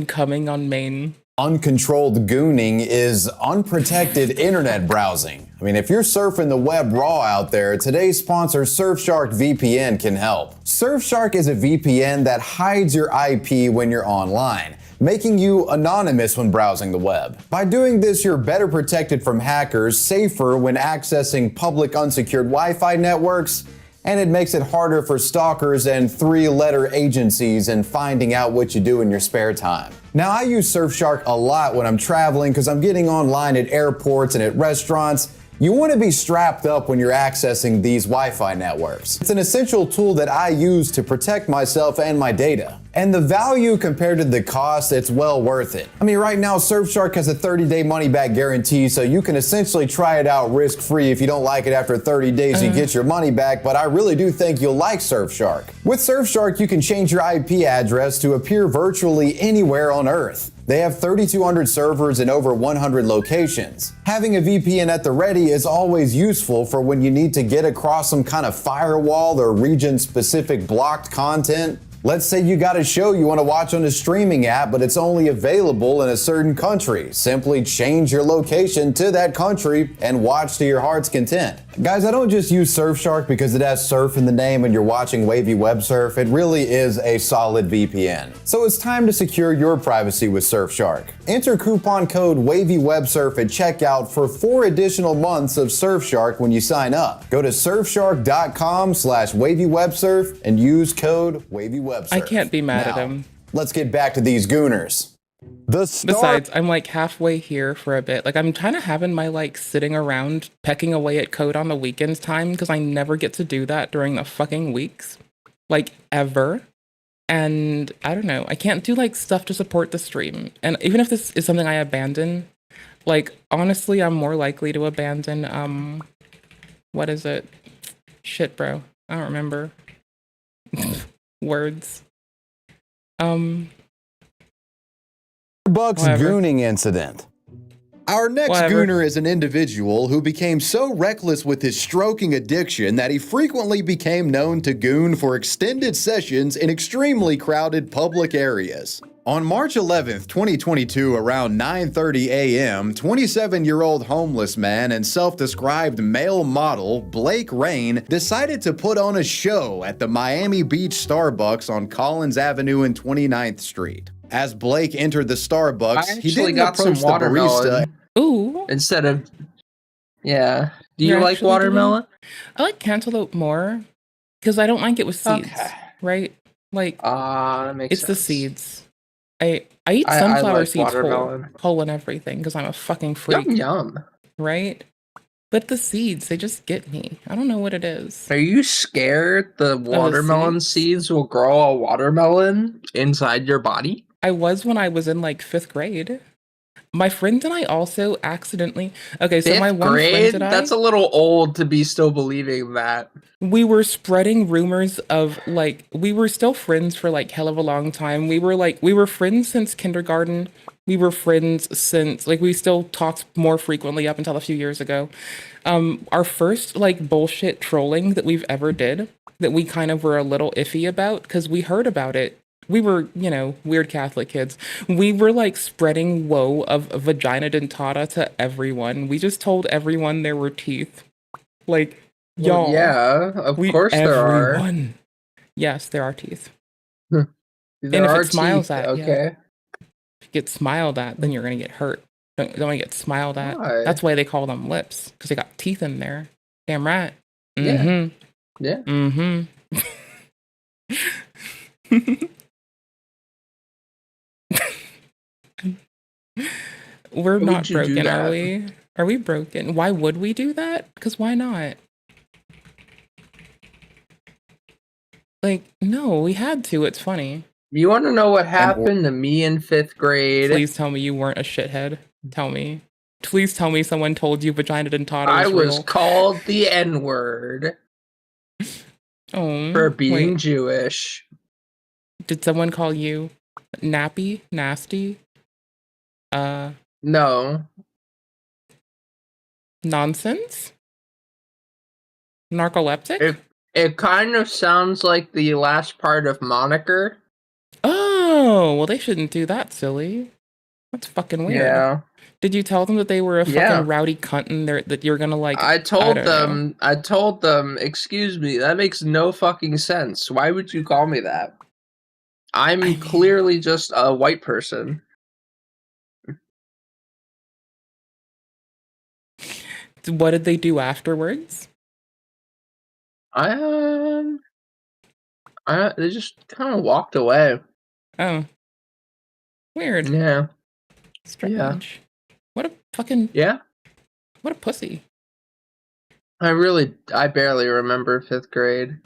coming on main uncontrolled gooning is unprotected internet browsing. I mean, if you're surfing the web raw out there, today's sponsor Surfshark VPN can help. Surfshark is a VPN that hides your IP when you're online, making you anonymous when browsing the web. By doing this, you're better protected from hackers, safer when accessing public unsecured Wi-Fi networks, and it makes it harder for stalkers and three-letter agencies in finding out what you do in your spare time. Now, I use Surfshark a lot when I'm traveling because I'm getting online at airports and at restaurants. You want to be strapped up when you're accessing these Wi-Fi networks. It's an essential tool that I use to protect myself and my data. And the value compared to the cost, it's well worth it. I mean, right now, Surfshark has a 30-day money-back guarantee, so you can essentially try it out risk-free. If you don't like it after 30 days, you get your money back, but I really do think you'll like Surfshark. With Surfshark, you can change your IP address to appear virtually anywhere on Earth. They have 3,200 servers in over 100 locations. Having a VPN at the ready is always useful for when you need to get across some kind of firewall or region-specific blocked content. Let's say you got a show you want to watch on a streaming app, but it's only available in a certain country. Simply change your location to that country and watch to your heart's content. Guys, I don't just use Surfshark because it has surf in the name and you're watching wavy web surf. It really is a solid VPN. So it's time to secure your privacy with Surfshark. Enter coupon code WavyWebSurf at checkout for 4 additional months of Surfshark when you sign up. Go to surfshark.com/WavyWebSurf and use code WavyWebSurf. I can't be mad at him. Let's get back to these gooners. Besides, I'm like halfway here for a bit. Like I'm kind of having my like sitting around pecking away at code on the weekends time because I never get to do that during the fucking weeks. Like ever. And I don't know. I can't do like stuff to support the stream. And even if this is something I abandon, like honestly, I'm more likely to abandon what is it? Shit, bro. I don't remember. Words. Bucks gooning incident. Our next gooner is an individual who became so reckless with his stroking addiction that he frequently became known to goon for extended sessions in extremely crowded public areas. On March 11th, 2022, around 9:30 a.m., 27-year-old homeless man and self-described male model Blake Rain decided to put on a show at the Miami Beach Starbucks on Collins Avenue and 29th Street. As Blake entered the Starbucks, he didn't approach the barista. Ooh. Instead of, yeah. Do you like watermelon? I like cantaloupe more because I don't like it with seeds, right? Like, that makes it's sense. the seeds. I eat sunflower seeds whole and everything because I'm a fucking freak. Yum. Right? But the seeds, they just get me. I don't know what it is. Are you scared the watermelon seeds will grow a watermelon inside your body? I was when I was in like 5th grade. My friend and I also accidentally. Okay, so my one friend and I. That's a little old to be still believing that. We were spreading rumors of like we were still friends for like hell of a long time. We were friends since kindergarten. We were friends since like we still talked more frequently up until a few years ago. Our first like bullshit trolling that we've ever did that we kind of were a little iffy about because we heard about it. We were, you know, weird Catholic kids. We were like spreading woe of vagina dentata to everyone. We just told everyone there were teeth. Like, y'all. Yeah, of course there are. Yes, there are teeth. There and if are it smiles teeth, at, okay. yeah. If you get smiled at, then you're gonna get hurt. Don't want to get smiled at. Why? That's why they call them lips, because they got teeth in there. Damn right. Yeah. Mm-hmm. Yeah. Mm-hmm. We're not broken, are we? Are we broken? Why would we do that? Because why not? Like, no, we had to. It's funny. You want to know what happened to me in 5th grade? Please tell me you weren't a shithead. Tell me. Please tell me someone told you vagina dentata I was real. called the N-word for being Jewish. Did someone call you nappy? Nasty? No. Nonsense? Narcoleptic? It kind of sounds like the last part of moniker. Oh, well, they shouldn't do that, silly. That's fucking weird. Yeah. Did you tell them that they were a fucking rowdy cunt and that you're gonna like? I told them, excuse me, that makes no fucking sense. Why would you call me that? I'm clearly just a white person. What did they do afterwards? They just kind of walked away. Oh. Weird. Yeah. Strange. Yeah. What a fucking... Yeah? What a pussy. I barely remember 5th grade.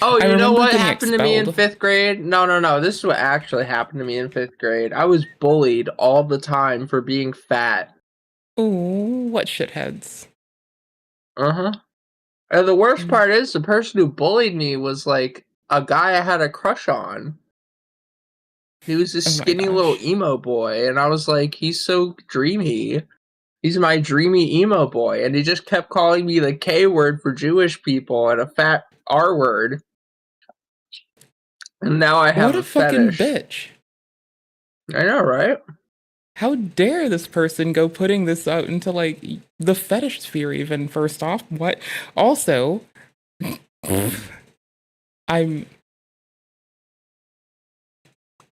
Oh, I you know remember what getting happened to me in expelled. 5th grade? No. This is what actually happened to me in 5th grade. I was bullied all the time for being fat. Ooh, what shitheads? Uh-huh. And the worst part is the person who bullied me was like a guy I had a crush on. He was this Oh my skinny little gosh. emo boy, and I was like, he's so dreamy. He's my dreamy emo boy, and he just kept calling me the K word for Jewish people and a fat R word. And now I have What a a fucking fetish. bitch. I know, right? How dare this person go putting this out into like the fetish sphere even first off? What? Also, I'm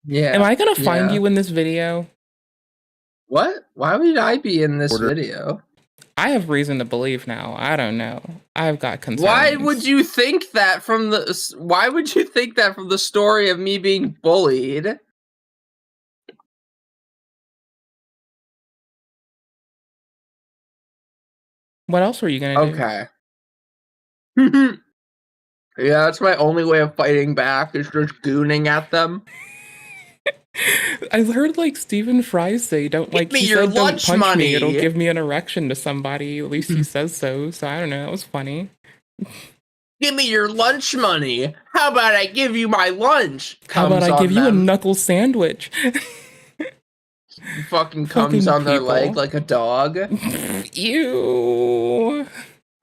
Yeah. Am I gonna find yeah. you in this video? What? Why would I be in this video? I have reason to believe now. I don't know. I've got concerns. Why would you think that from the? Why would you think that from the story of me being bullied? What else were you gonna do? Okay. Yeah, that's my only way of fighting back is just gooning at them. I heard like Stephen Fry say, "Don't like." me He your said, "Don't lunch punch me. It'll money." give me an erection to somebody." At least he says so. So I don't know. That was funny. Give me your lunch money. How about I give you my lunch? How about I give you a knuckle sandwich? Fucking comes on their leg like a dog. Ew.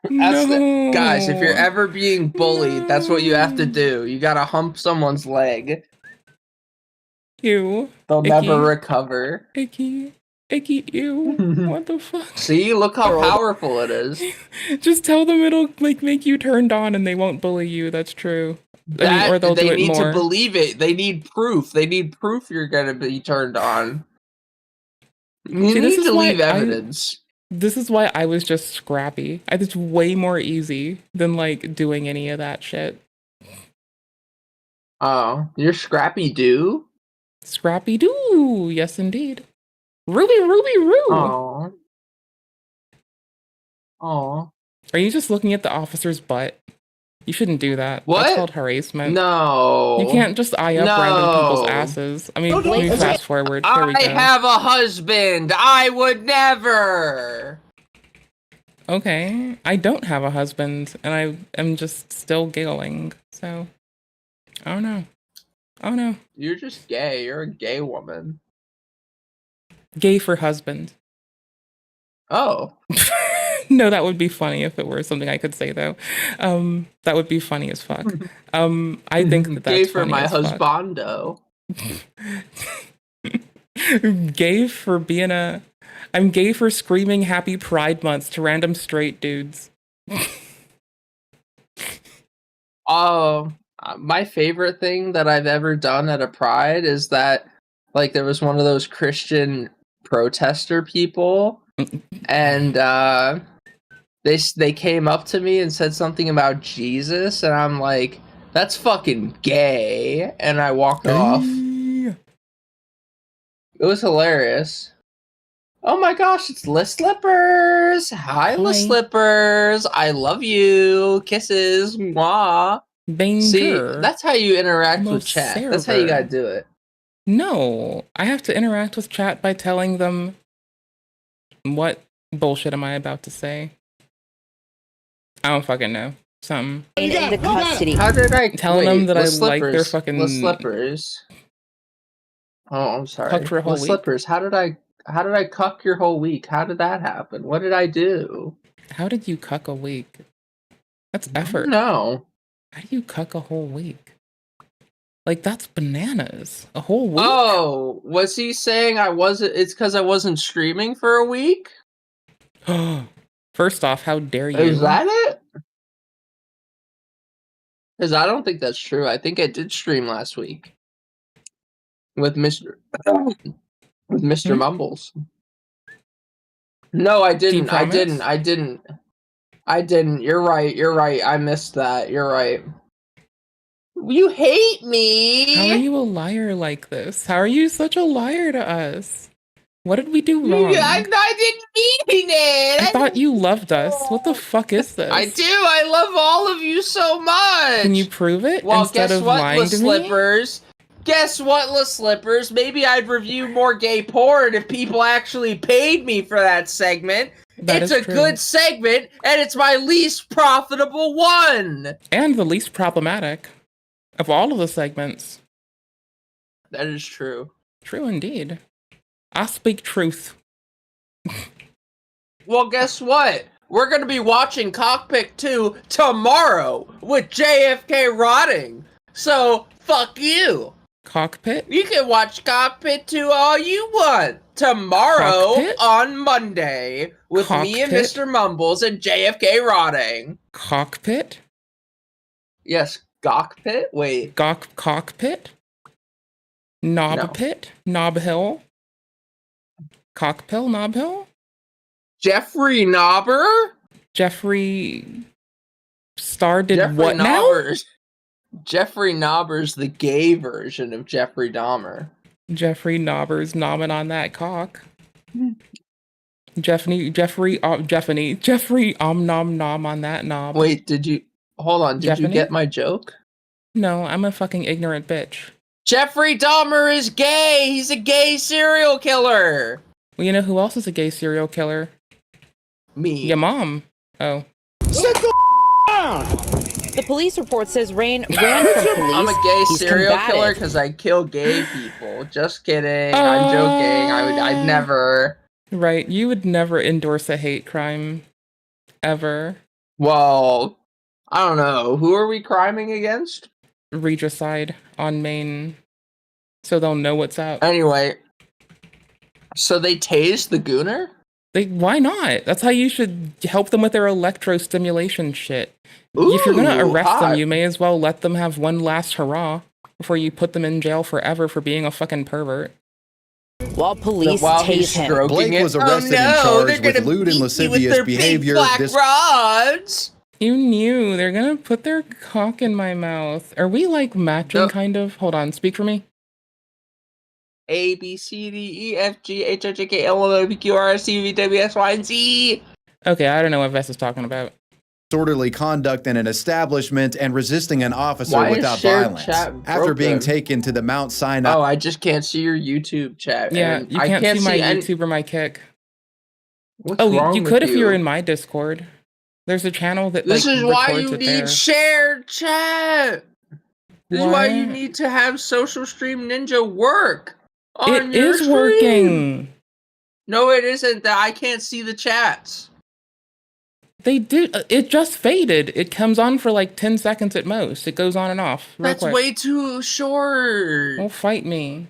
Guys, if you're ever being bullied, that's what you have to do. You gotta hump someone's leg. Ew. They'll never recover. Icky. Ew. What the fuck? See, look how powerful it is. Just tell them it'll like make you turned on and they won't bully you. That's true. Or they'll do it need more. to believe it. They need proof. They need proof you're gonna be turned on. You See, need to leave evidence. This is why I was just scrappy. It's way more easy than like doing any of that shit. Oh, you're Scrappy Doo? Scrappy Doo, yes indeed. Ruby Roo. Oh. Oh. Are you just looking at the officer's butt? You shouldn't do that. What? That's called harassment. No. You can't just eye up random people's asses. I mean, let me fast forward. Here we go. I have a husband. I would never. Okay, I don't have a husband, and I am just still giggling. So, I don't know. Oh no. You're just gay. You're a gay woman. Gay for husband. Oh. No, that would be funny if it were something I could say though. That would be funny as fuck. I think that that's gay for funny my as fuck. husbando. Gay for being a. I'm gay for screaming Happy Pride Month to random straight dudes. My favorite thing that I've ever done at a pride is that, like, there was one of those Christian protester people, and they came up to me and said something about Jesus, and I'm like, that's fucking gay, and I walked off. It was hilarious. Oh my gosh, it's Liz Slippers! Hi, Liz Slippers! I love you! Kisses! Mwah! See, that's how you interact with chat. That's how you gotta do it. No, I have to interact with chat by telling them what bullshit am I about to say. I don't fucking know. Something. Into custody. How did I telling them that I like their fucking Liz Slippers? Oh, I'm sorry. Cucked for a whole Liz week? Slippers. How did I cuck your whole week? How did that happen? What did I do? How did you cuck a week? That's effort. No. How do you cuck a whole week? Like, that's bananas. A whole week? Oh, was he saying it's because I wasn't streaming for a week? First off, how dare you? Is that it? Because I don't think that's true. I think I did stream last week. With Mr. Mumbles. No, I didn't. I didn't. You're right. I missed that. You're right. You hate me. How are you a liar like this? How are you such a liar to us? What did we do wrong? I didn't mean it. I thought you loved us. What the fuck is this? I do. I love all of you so much. Can you prove it Well, instead guess of what, lying to me? Slippers? Guess what, La Slippers? Maybe I'd review more gay porn if people actually paid me for that segment. It's a good segment, and it's my least profitable one. And the least problematic of all of the segments. That is true. True indeed. I speak truth. Well, guess what? We're going to be watching Cockpit 2 tomorrow with JFK rotting. So, fuck you. Cockpit? You can watch Cockpit 2 all you want. Tomorrow Cockpit? on Monday with me and Mr. Mumbles and JFK rotting. Cockpit? Yes, Cockpit? Wait. Cockpit? Knob Pit? Knob Hill? Cockpill? Knob Hill? Jeffrey Knobber? Jeffree Star did Jeffrey what Knobber's, Jeffrey Knobber's the gay version of Jeffrey Dahmer. Jeffrey Knobber's nomming on that cock. Jeffrey nom nom on that knob. Wait, hold on, did you get my joke? No, I'm a fucking ignorant bitch. Jeffrey Dahmer is gay! He's a gay serial killer! Well, you know who else is a gay serial killer? Me. Your mom. Oh. Sit the down! The police report says Rain ran from police. I'm a gay He's serial combative. killer because I kill gay people. Just kidding. I'm joking. I'd never. Right, you would never endorse a hate crime. Ever. Well, I don't know. Who are we criming against? Regicide on Maine. So they'll know what's up. Anyway. So they tased the gooner? Why not? That's how you should help them with their electrostimulation shit. Ooh, if you're gonna arrest hot. them, you may as well let them have one last hurrah before you put them in jail forever for being a fucking pervert. While police tase him. Blake was arrested and charged with lewd and lascivious behavior. Rods. You knew they're gonna put their cock in my mouth. Are we like matching kind of? Hold on, speak for me. A, B, C, D, E, F, G, H, I, J, K, L, M, N, O, P, Q, R, S, T, U, V, W, X, Y, and Z. Okay, I don't know what Vess is talking about. Disorderly conduct in an establishment and resisting an officer Why is without shared violence. chat After being broken? taken to the Mount Sinai. Oh, I just can't see your YouTube chat. Yeah, and you I can't see my any- YouTube or my Kick. What's Oh, wrong you with could if you? you're in my Discord. There's a channel that This like, is why records you it need there. shared chat. This is why you What? need to have Social Stream Ninja work. On It your is stream. working. No, it isn't. That I can't see the chats. They do. It just faded. It comes on for like 10 seconds at most. It goes on and off. Real That's quick. way too short. Don't fight me.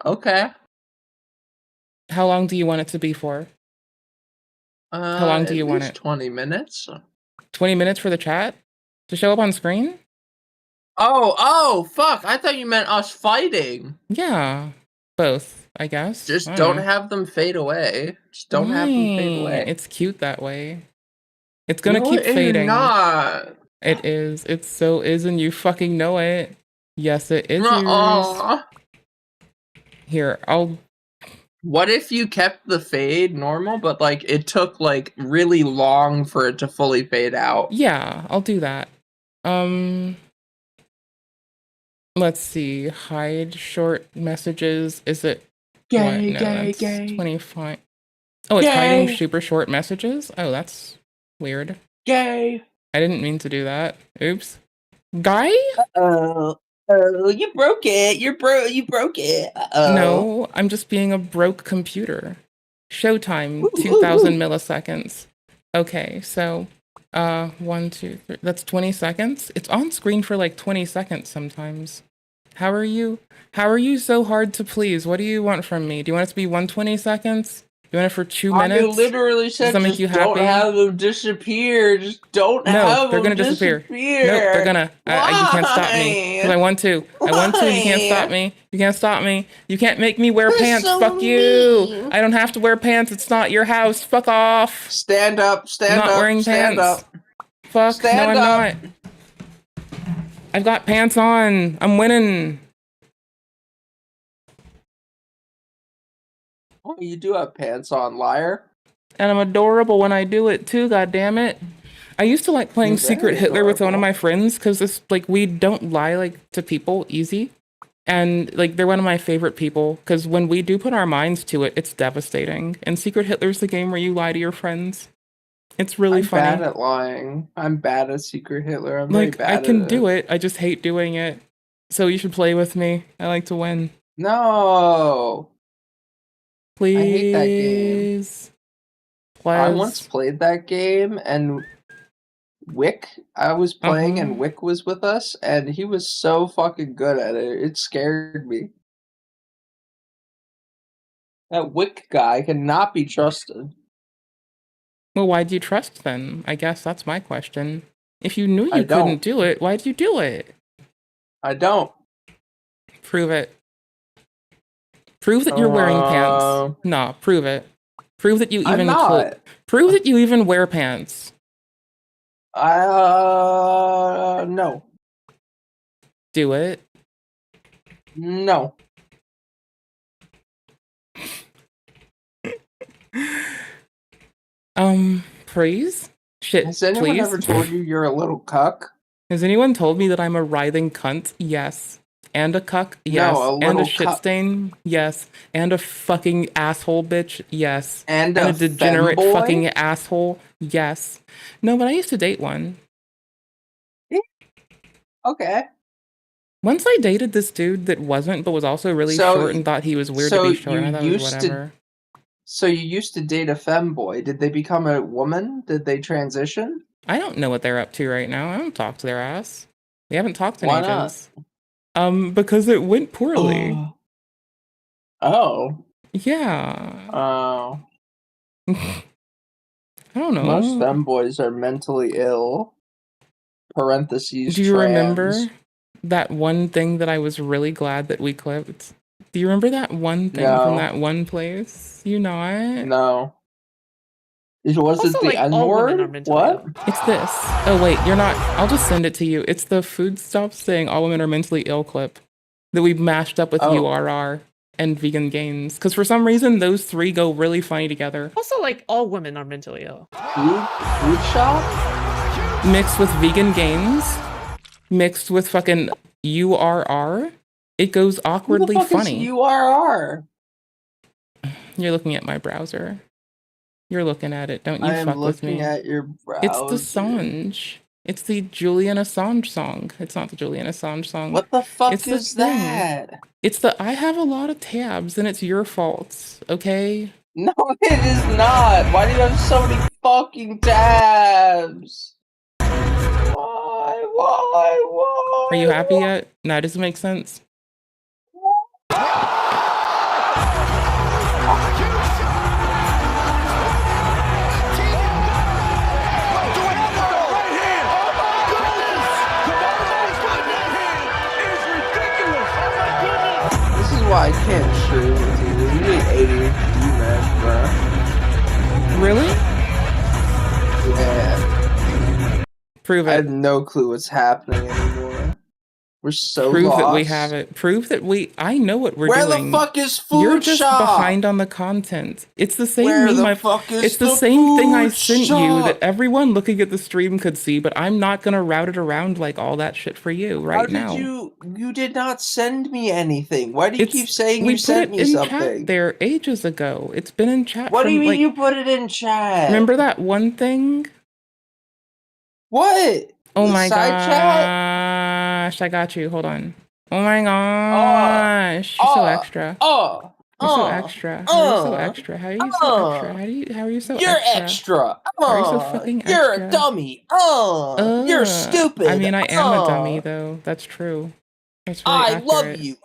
Okay. How long do you want it to be for? How long do you want it? 20 minutes. 20 minutes for the chat to show up on screen? Oh, fuck. I thought you meant us fighting. Yeah, both, I guess. Just I don't know. have them fade away. Just don't have them fade away. It's cute that way. It's gonna No, keep it is fading. not. It is. It so is, and you fucking know it. Yes, it is. Nuh-uh. Here, I'll. What if you kept the fade normal, but like it took like really long for it to fully fade out? Yeah, I'll do that. Let's see. Hide short messages. Is it? Gay, what? No, gay, that's gay. 25. Oh, it's Gay. hiding super short messages? Oh, that's weird. Gay. I didn't mean to do that. Oops. Guy? Oh, you broke it. You broke it. No, I'm just being a broke computer. Showtime, 2000 milliseconds. Okay, so 1, 2, 3. That's 20 seconds. It's on screen for like 20 seconds sometimes. How are you? How are you so hard to please? What do you want from me? Do you want it to be 120 seconds? You want it for 2 minutes? I literally said Does that make just you don't happy? have them disappear. Just don't have No, them they're gonna disappear. Nope, they're gonna. You can't stop me. Because I want to. I want to. You can't stop me. You can't stop me. You can't make me wear You're pants. so Fuck you. mean. I don't have to wear pants. It's not your house. Fuck off. Stand up. Stand I'm not up. wearing stand pants. up. Fuck. Stand no, up. I'm not. I've got pants on. I'm winning. Oh, you do have pants on, liar. And I'm adorable when I do it too, goddammit. I used to like playing You're Secret very Hitler with one of adorable. my friends because this like we don't lie like to people easy. And like they're one of my favorite people because when we do put our minds to it, it's devastating. And Secret Hitler's the game where you lie to your friends. It's really I'm funny. bad at lying. I'm bad at Secret Hitler. I'm very Like bad I can at do it. I just hate doing it. So you should play with me. I like to win. No. Please. I hate that game. I once Please. played that game and I was playing and Wick was with us and he was so fucking good at it. It scared me. That Wick guy cannot be trusted. Well, why'd you trust then? I guess that's my question. If you knew I you don't. couldn't do it, why'd you do it? I don't. Prove it. Prove that you're wearing pants. Nah, prove it. Prove that you I'm even not. prove that you even wear pants. No. Do it. No. Praise? Shit, Has anyone please? ever told you you're a little cuck? Has anyone told me that I'm a writhing cunt? Yes. And a cuck? Yes. No, a And a little shit cuck. stain? Yes. And a fucking asshole bitch? Yes. And a a degenerate femboy? fucking asshole? Yes. No, but I used to date one. Okay. Once I dated this dude that wasn't, but was also really short and thought he was weird to be short, and I thought it was whatever. So you used to date a femboy. Did they become a woman? Did they transition? I don't know what they're up to right now. I don't talk to their ass. We haven't talked in Why not? ages. Because it went poorly. Oh. Yeah. Oh. I don't know. Most femboys are mentally ill. Parentheses. Do you trans. remember that one thing that I was really glad that we clipped? Do you remember that one thing from that one place? You know it? No. Was it the N-word? What? It's this. Oh wait, you're not. I'll just send it to you. It's the food stop saying all women are mentally ill clip that we mashed up with URR and vegan gains. Because for some reason those three go really funny together. Also, like, all women are mentally ill. Food shop? Mixed with vegan gains, mixed with fucking URR, it goes awkwardly Who the fuck funny. Is URR? You're looking at my browser. You're looking at it. Don't you I am fuck with me. looking at your browser. It's the Assange. It's the Julian Assange song. It's not the Julian Assange song. What the fuck it's is the thing. that? It's the I have a lot of tabs and it's your fault, okay? No, it is not. Why do you have so many fucking tabs? Why? Are you happy yet? Nah, does it make sense? This is why I can't stream with you. You need ADHD meds, bro. Really? Yeah. Prove it. I have no clue what's happening anymore. We're so Prove lost. that we have it. Prove that I know what we're Where doing. the fuck is food You're just shop? behind on the content. It's the same Where meme. the fuck is it's the the same thing I food sent you shop? that everyone looking at the stream could see, but I'm not gonna route it around like all that shit for you right now. How did you did not send me anything? Why do you keep saying we you sent put me it in something? Chat there ages ago. It's been in chat. What do you mean like, you put it in chat? Remember that one thing? What? Oh The my side gosh, I got you. Hold on. Oh my gosh, you're so extra. You're so extra. You're so extra. How are you so extra? How are you so You're extra? extra. How are you so fucking extra? You're a dummy. You're stupid. I mean, I am a dummy though. That's true. That's really I love accurate. you.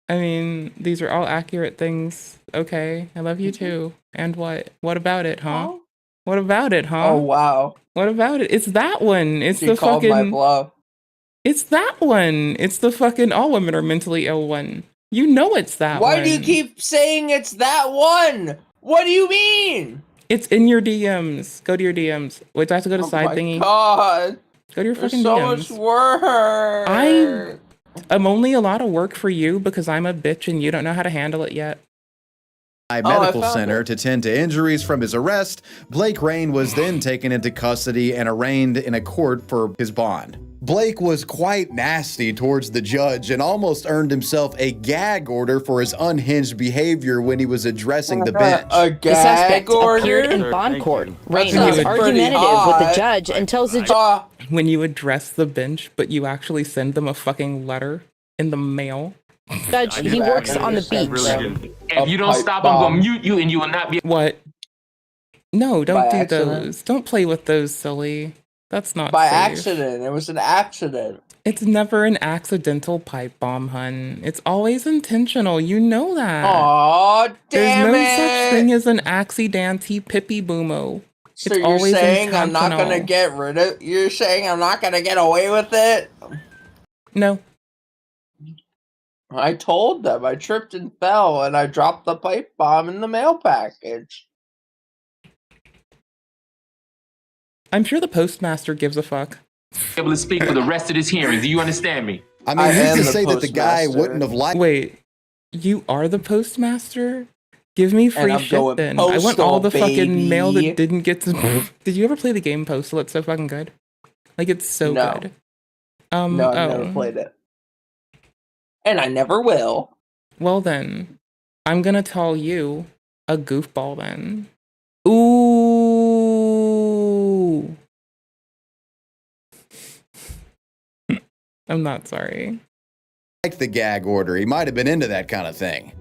I mean, these are all accurate things. Okay, I love you too. And what? What about it, huh? What about it, huh? Oh wow. What about it? It's that one. It's She the called fucking. my bluff. It's that one. It's the fucking all women are mentally ill one. You know it's that one. Why do you keep saying it's that one? What do you mean? It's in your DMs. Go to your DMs. Wait, do I have to go to side thingy? God. Go to your There's fucking so DMs. much work. I'm only a lot of work for you because I'm a bitch and you don't know how to handle it yet. medical center to tend to injuries from his arrest. Blake Rain was then taken into custody and arraigned in a court for his bond. Blake was quite nasty towards the judge and almost earned himself a gag order for his unhinged behavior when he was addressing the bench. A The suspect gag order? appeared in bond court. Rain That was sounds pretty argumentative with the hot. judge and tells the judge When you address the bench, but you actually send them a fucking letter in the mail. he works on the beach. If you don't stop, I'm gonna mute you and you will not be. What? No, don't By do accident. those. Don't play with those, silly. That's not By safe. accident. It was an accident. It's never an accidental pipe bomb, hun. It's always intentional. You know that. Aw, damn There's no such it. thing as an accidanty pippy boomo. So It's you're always saying I'm not intentional. gonna get rid of? You're saying I'm not gonna get away with it? No. I told them I tripped and fell, and I dropped the pipe bomb in the mail package. I'm sure the postmaster gives a fuck. Able to speak for the rest of this hearing. Do you understand me? I mean, who's to say that the guy wouldn't have liked? Wait, you are the postmaster? Give me free I'm shit going then. I want all the postal, fucking mail baby. that didn't get to. Did you ever play the game Postal? It's so fucking good. Like it's so No. good. No, I've never played it. And I never will. Well then, I'm gonna tell you a goofball then. Ooh. I'm not sorry. Like the gag order. He might have been into that kind of thing.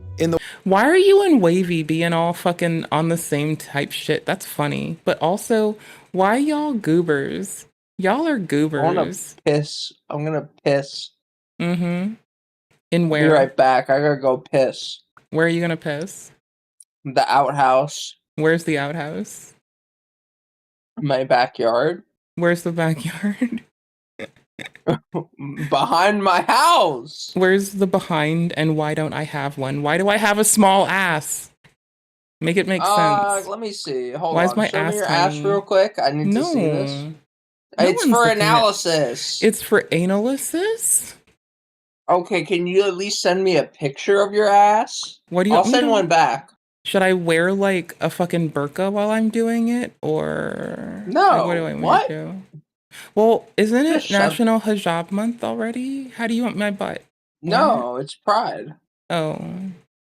Why are you and Wavy being all fucking on the same type shit? That's funny. But also, why y'all goobers? Y'all are I wanna goobers. piss. I'm gonna piss. Mm-hmm. In Be where? right back. I gotta go piss. Where are you gonna piss? The outhouse. Where's the outhouse? My backyard. Where's the backyard? Behind my house. Where's the behind and why don't I have one? Why do I have a small ass? Make it make sense. Let me see. Hold Why on. is my Show me ass your ass tiny? real quick. I need to see No. this. No It's one's for looking at- analysis. It's for analysis? Okay, can you at least send me a picture of your ass? What do you I'll want me send to- one back. Should I wear like a fucking burqa while I'm doing it? Or No, like, what do I want what? to do? Well, isn't it Just shove- National Hijab Month already? How do you want my butt? No, it's Pride. Oh.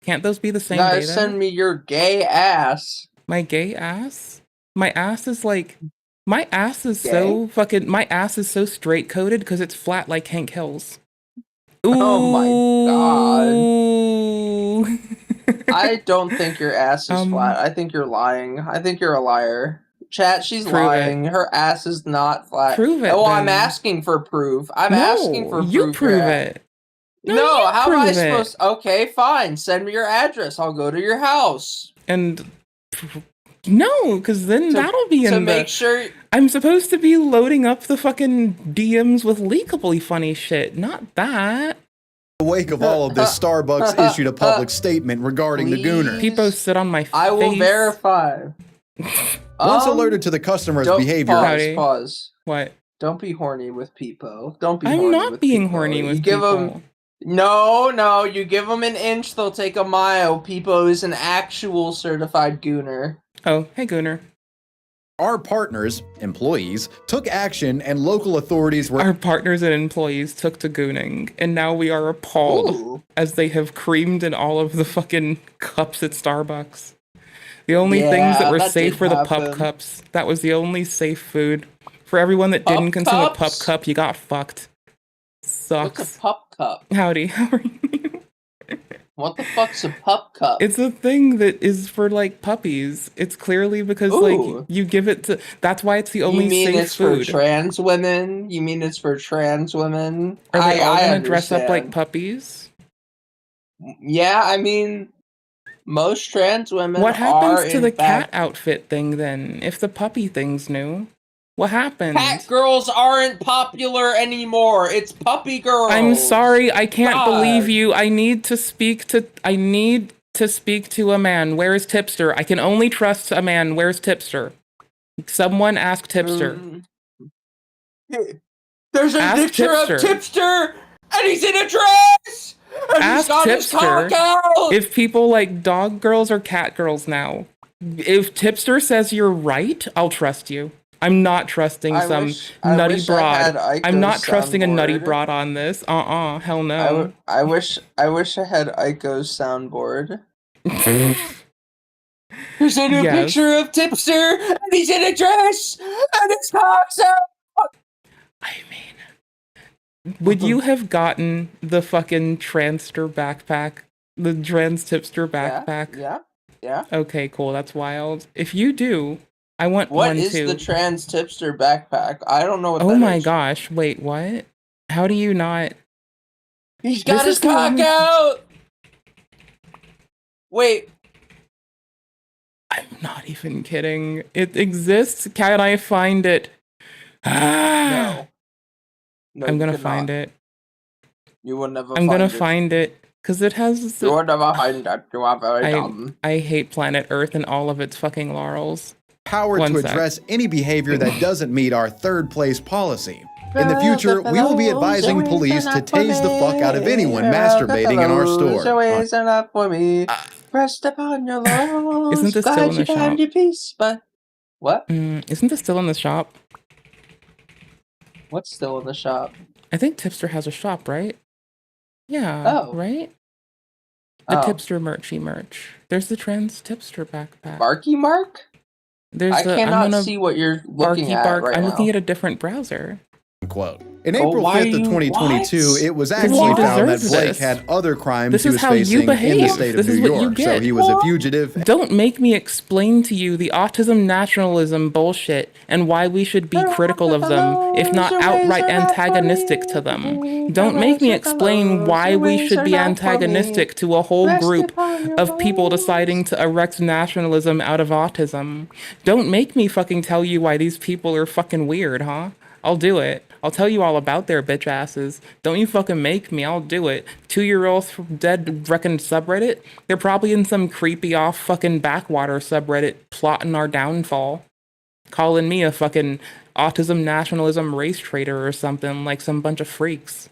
Can't those be the You same gotta day though? send me your gay ass. My gay ass? My ass is like my ass is so fucking my ass is so straight coated because it's flat like Hank Hill's. Oh my Ooh. I don't think your ass is flat. I think you're lying. I think you're a liar. Chat, she's Prove it. lying. Her ass is not flat. Prove it, Oh, I'm then. asking for proof. I'm No, asking for proof. you prove your it. No, you how am I prove it. supposed? Okay, fine. Send me your address. I'll go to your house. And no, because then To- that'll be to in make the. sure. I'm supposed to be loading up the fucking DMs with leakably funny shit, not that. In the wake of all of this, Starbucks issued a public statement regarding the gooner. People sit on my face. I will verify. Once alerted to the customer's don't- behavior, Pause. What? Don't be horny with people. Don't be. I'm horny not with being people. horny You with give people. them. No. You give them an inch, they'll take a mile. People is an actual certified gooner. Oh, hey Gooner. our partners, employees, took action and local authorities were. Our partners and employees took to gooning, and now we are appalled as they have creamed in all of the fucking cups at Starbucks. The only things that were that safe did were the pup happen. cups. That was the only safe food. For everyone that didn't Pup consume a pup cups? cup, you got fucked. Sucks. What's a pup cup? Howdy, how are you? What the fuck's a pup cup? It's a thing that is for like puppies. It's clearly because Ooh. like you give it to. That's why it's the only you mean safe it's food. for trans women? You mean it's for trans women? Are they all I gonna dress up like understand. puppies? Yeah, I mean, most trans women. What are happens to in the cat fact- outfit thing then? If the puppy thing's new, what happens? Cat girls aren't popular anymore. It's puppy girls. I'm sorry, I can't God. believe you. I need to speak to a man. Where is Tipster? I can only trust a man. Where's Tipster? Someone ask Tipster. There's a Ask picture of Tipster. Tipster, and he's in a dress. Ask Tipster if people like dog girls or cat girls now. If Tipster says you're right, I'll trust you. I'm not trusting nutty broad. I'm not trusting a nutty broad on this. Hell no. I wish I had Aiko's soundboard. There's a new picture of Tipster, and he's in a dress, and his cock's out. I mean, would you have gotten the fucking Transter backpack? The Trans Tipster backpack? Yeah. Okay, cool. That's wild. If you do, I want What one is too. the Trans Tipster backpack? I don't know what that Oh is. my gosh. Wait, what? How do you not? He's got his cock out! Wait. I'm not even kidding. It exists. Can I find it? No, I'm gonna find it. You will never I'm gonna find it. find it. Because it has... You will never find it. You are very dumb. I hate planet Earth and all of its fucking laurels. Power One to sec. address any behavior that doesn't meet our third place policy. In the future, we will be advising police to tase the fuck out of anyone masturbating in our store. Rest upon your laurels. Isn't this still in the shop? Your peace, but what? Isn't this still in the shop? What's still in the shop? I think Tipster has a shop, right? Yeah. Oh. Right? The Tipster merch. There's the Trans Tipster backpack. Barky Mark? There's I cannot see what you're looking Barky at Bark. right I'm now. looking at a different browser. Quote. In April 5th of 2022, it was actually you found that deserve Blake this. had other crimes This he is was how you facing in the behave. state This of is New what you York. So get. he was a fugitive. Don't make me explain to you the autism nationalism bullshit and why we should be critical of them, if not outright antagonistic to them. Don't make me explain why we should be antagonistic to a whole group of people deciding to erect nationalism out of autism. Don't make me fucking tell you why these people are fucking weird, huh? I'll do it. I'll tell you all about their bitch asses. Don't you fucking make me. I'll do it. 2-year-old dead reckoned subreddit? They're probably in some creepy off fucking backwater subreddit plotting our downfall. Calling me a fucking autism nationalism race traitor or something, like some bunch of freaks.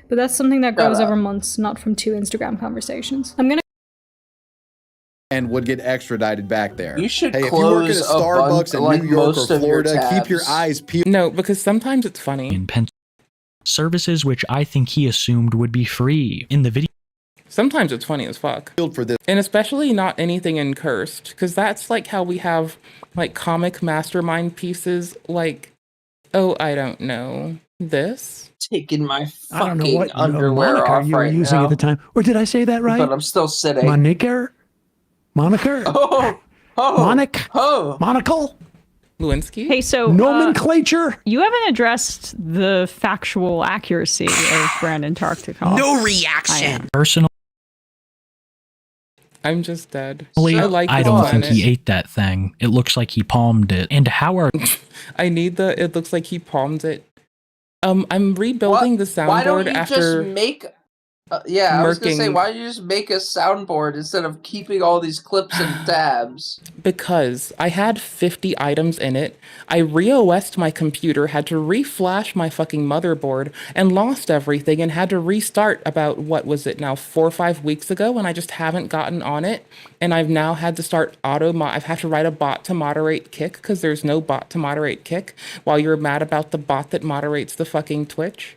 But that's something that goes over months, not from 2 Instagram conversations. I'm gonna And would get extradited back there. You should hey, if you work at a close a Starbucks in like New York or most of your Florida, keep your tabs. eyes peeled. No, because sometimes it's funny. In services which I think he assumed would be free. In the video, Sometimes it's funny as fuck. For this. And especially not anything in cursed, because that's like how we have like comic mastermind pieces like, oh, I don't know, this? Taking my I don't know fucking what underwear moniker off you were right using now. at the time. Or did I say that right? But I'm still sitting. Moniker? Moniker? Monocle? Lewinsky? Hey, so Nomenclature? you haven't addressed the factual accuracy of Brandon Tarktikov. No reaction. personally, I'm just dead. I don't think he ate that thing. It looks like he palmed it. And how are I need the. It looks like he palmed it. I'm rebuilding the soundboard Why don't you after. just make? I was gonna say, murking- why don't you just make a soundboard instead of keeping all these clips and tabs? Because I had 50 items in it, I re-OS'd my computer, had to re-flash my fucking motherboard, and lost everything, and had to restart about, what was it now, 4 or 5 weeks ago, and I just haven't gotten on it, and I've now had to start I've had to write a bot to moderate Kick, because there's no bot to moderate Kick, while you're mad about the bot that moderates the fucking Twitch.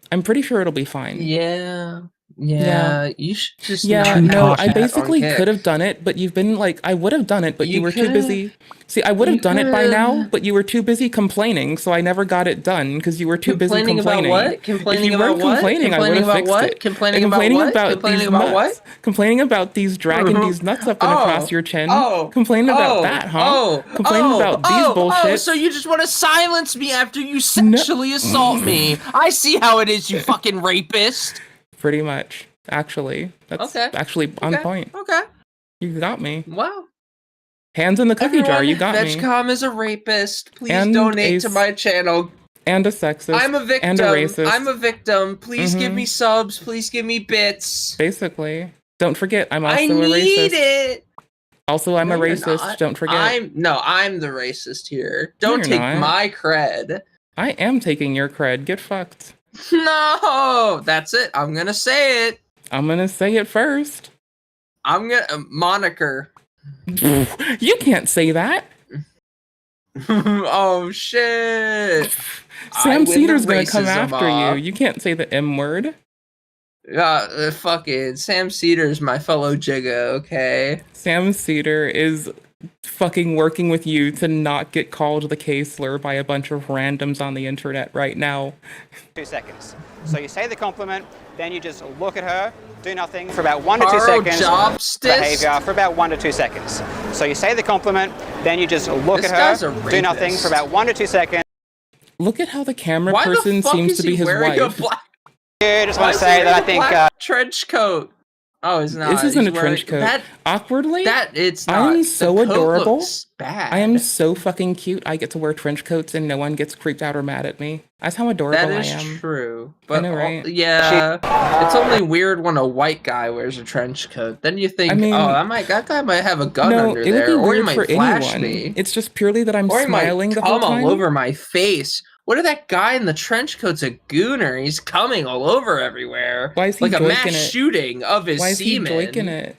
I'm pretty sure it'll be fine. Yeah. You should just. Yeah, not no, have I that basically on Kick. could have done it, but you've been like, I would have done it, but you were too could've- busy. See, I would have you done it by now, could've- but you were too busy complaining, so I never got it done because you were too busy Complaining about complaining. what? If Complaining you about weren't what? complaining, I would Complaining have about fixed what? it. Complaining And about what? about Complaining these about nuts. what? Complaining about these dragging these nuts up and across your chin. Complaining about that, huh? Complaining about these bullshit. So you just want to silence me after you sexually assault me? I see how it is, you fucking rapist. Pretty much, actually. That's Okay. actually on Okay. point. Okay. You got me. Wow. Hands in the cookie jar, you got me. Vetchcom is a rapist. Please And donate to my channel. And a sexist. I'm a victim. And a racist. I'm a victim. Please give Mhm. me subs. Please give me bits. Basically. Don't forget, I'm also I a need racist. it. Also, I'm No, a you're racist. not. Don't forget. I'm the racist here. Don't you're take not. my cred. I am taking your cred. Get fucked. No, that's it. I'm gonna say it. I'm gonna say it first. I'm gonna moniker. You can't say that. Oh shit! Sam Cedar's gonna come after you. You can't say the M word. Fucking Sam Cedar's my fellow Jigga, okay? Sam Cedar is fucking working with you to not get called the K-slur by a bunch of randoms on the internet right now. 2 seconds. So you say the compliment, then you just look at her, do nothing for about 1 to 2 Karl seconds. Jobstist? Behavior for about 1 to 2 seconds. So you say the compliment, then you just look at her, do nothing for about 1 to 2 seconds. Look at how the camera person seems to be his wife. I just want to say that I think trench coat. Oh, it's not. This isn't a trench coat. Awkwardly, it's I not. am The so coat adorable. looks bad. I am so fucking cute. I get to wear trench coats and no one gets creeped out or mad at me. That's how adorable That is I am. true. But know, right? yeah, it's only weird when a white guy wears a trench coat. Then you think, I mean, that guy might have a gun No, under it would there, be or he weird might for flash anyone. me, It's just purely that I'm or he smiling might the whole come time. all over my face. What if that guy in the trench coat's a gooner? He's coming all over everywhere. Why is he like a mass joiking it? shooting of his Why is semen? he joiking it?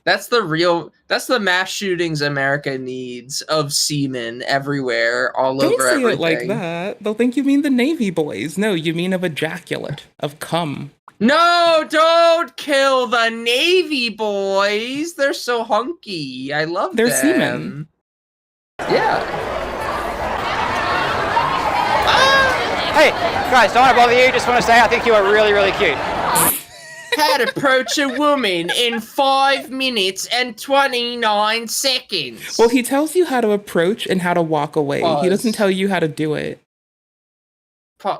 That's the mass shootings America needs of semen everywhere, all Don't over say everything. it like that. They'll think you mean the Navy boys. No, you mean of ejaculate, of cum. No, don't kill the Navy boys. They're so hunky. I love They're them. seamen. Yeah. Hey, guys, don't want to bother you. Just want to say I think you are really, really cute. How to approach a woman in 5 minutes and 29 seconds. Well, he tells you how to approach and how to walk away. Pause. He doesn't tell you how to do it.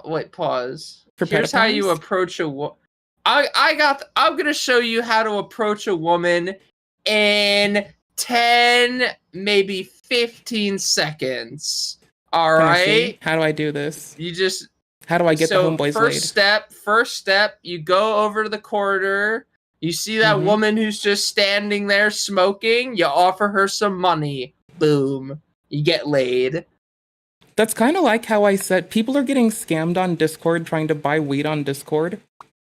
Wait, pause. For Here's how you pedophiles? approach a woman. I'm gonna show you how to approach a woman in 10, maybe 15 seconds. All Can I see? right. How do I do this? You just. How do I get the homeboys laid? First step, you go over to the corridor. You see that woman who's just standing there smoking. You offer her some money. Boom. You get laid. That's kind of like how I said people are getting scammed on Discord trying to buy weed on Discord.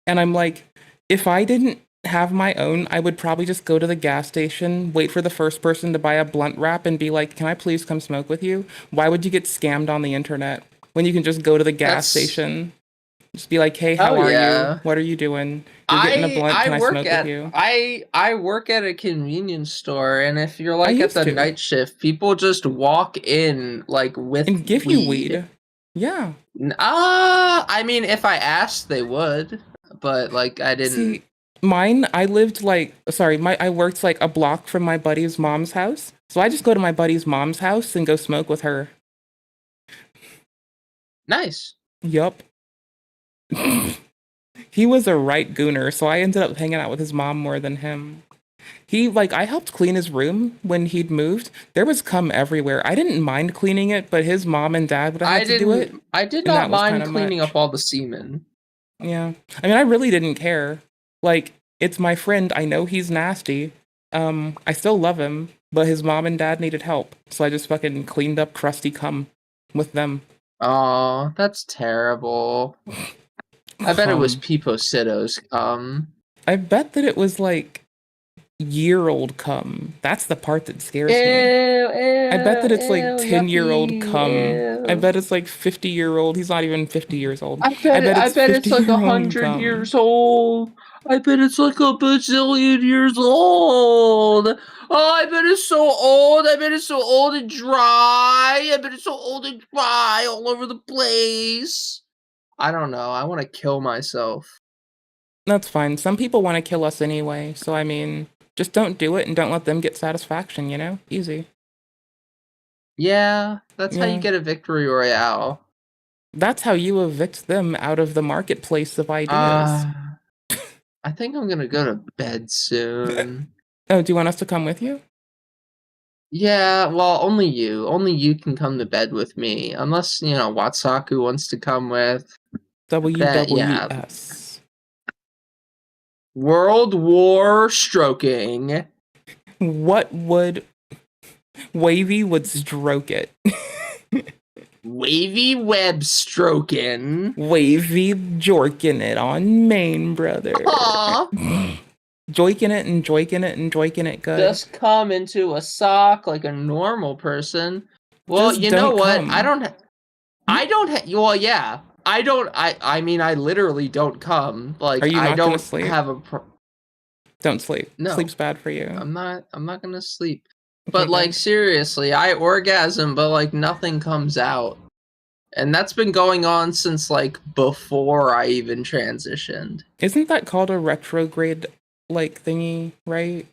And I'm like, if I didn't have my own, I would probably just go to the gas station, wait for the first person to buy a blunt wrap and be like, can I please come smoke with you? Why would you get scammed on the internet when you can just go to the gas station? Just be like, hey, how are you? What are you doing? You're getting a blunt, can I smoke with you? I work at a convenience store, and if you're like at used the to. night shift, people just walk in like with And give you weed. Yeah. I mean, if I asked, they would, but like I didn't. See, mine, I lived like, I worked like a block from my buddy's mom's house. So I just go to my buddy's mom's house and go smoke with her. Nice. Yup. He was a right gooner, so I ended up hanging out with his mom more than him. I helped clean his room when he'd moved. There was cum everywhere. I didn't mind cleaning it, but his mom and dad would have had to do it. I did and not that was mind kinda cleaning much. up all the semen. Yeah. I mean, I really didn't care. Like, it's my friend. I know he's nasty. I still love him, but his mom and dad needed help. So I just fucking cleaned up crusty cum with them. Oh, that's terrible. I bet it was Piposito's. I bet that it was like year-old cum. That's the part that scares me. I bet that it's like 10-year-old cum. I bet it's like 50-year-old. He's not even 50 years old. I bet it's like 50-year-old 100 cum. years old. I bet it's like a bazillion years old. Oh, I bet it's so old. I bet it's so old and dry. I bet it's so old and dry all over the place. I don't know. I want to kill myself. That's fine. Some people want to kill us anyway. So, I mean, just don't do it and don't let them get satisfaction, you know? Easy. Yeah, that's how you Yeah. get a victory royale. That's how you evict them out of the marketplace of ideas. I think I'm gonna go to bed soon. Oh, do you want us to come with you? Yeah, well, only you. Only you can come to bed with me. Unless, Watsaku wants to come with. WWS. World War stroking. What would... Wavy would stroke it. Wavy web stroking. Wavy jorking it on Maine, brother. Joiking it and joiking it and joiking it good. Just come into a sock like a normal person. Well, Just you know don't what? come. Well, yeah. I mean, I literally don't come. Like, Are you I not gonna don't sleep? have a Don't sleep. No. Sleep's bad for you. I'm not gonna sleep. But Okay, like good. seriously, I orgasm, but like nothing comes out. And that's been going on since like before I even transitioned. Isn't that called a retrograde like thingy, right?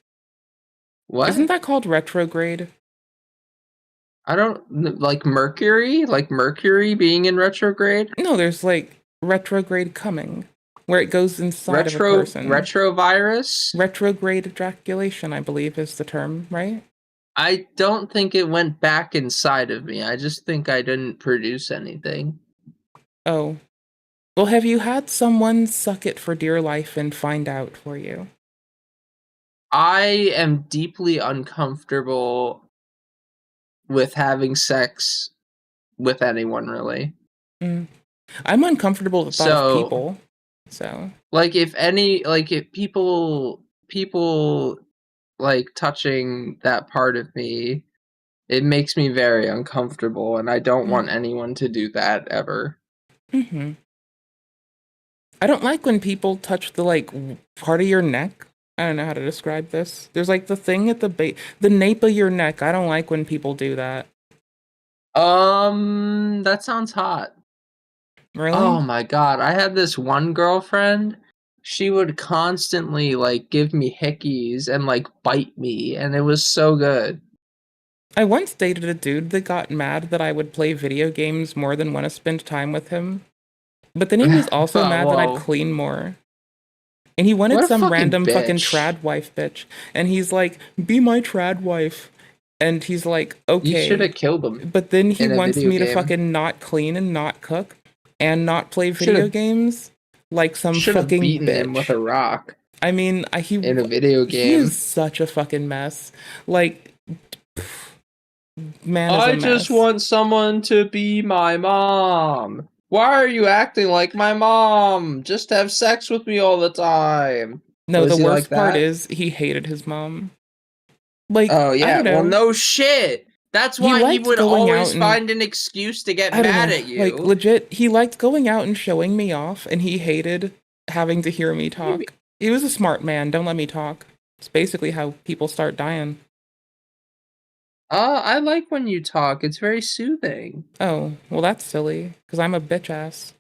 What? Isn't that called retrograde? I don't like Mercury being in retrograde. No, there's like retrograde coming, where it goes inside of a person. Retrovirus? Retrograde ejaculation, I believe, is the term, right? I don't think it went back inside of me. I just think I didn't produce anything. Oh. Well, have you had someone suck it for dear life and find out for you? I am deeply uncomfortable with having sex with anyone, really. I'm uncomfortable with the thought of people. So, like, if people like touching that part of me, it makes me very uncomfortable, and I don't want anyone to do that ever. I don't like when people touch the like part of your neck. I don't know how to describe this. There's like the thing at the nape of your neck. I don't like when people do that. That sounds hot. Really? Oh my god, I had this one girlfriend. She would constantly like give me hickeys and like bite me, and it was so good. I once dated a dude that got mad that I would play video games more than want to spend time with him. But then he was also mad that I'd clean more. And he wanted some random fucking trad wife bitch. And he's like, be my trad wife. And he's like, okay. You should have killed him. But then he wants me to game. fucking not clean and not cook and not play video games like some fucking beaten bitch. him with a rock. I mean, he in a video game. He is such a fucking mess. Like, man, I just want someone to be my mom. Why are you acting like my mom? Just have sex with me all the time. No, the worst part is he hated his mom. Like, oh yeah, well no shit. That's why he would always and, find an excuse to get mad at you. Like legit, he liked going out and showing me off, and he hated having to hear me talk. He was a smart man. Don't let me talk. It's basically how people start dying. I like when you talk. It's very soothing. Oh, well that's silly, because I'm a bitch ass.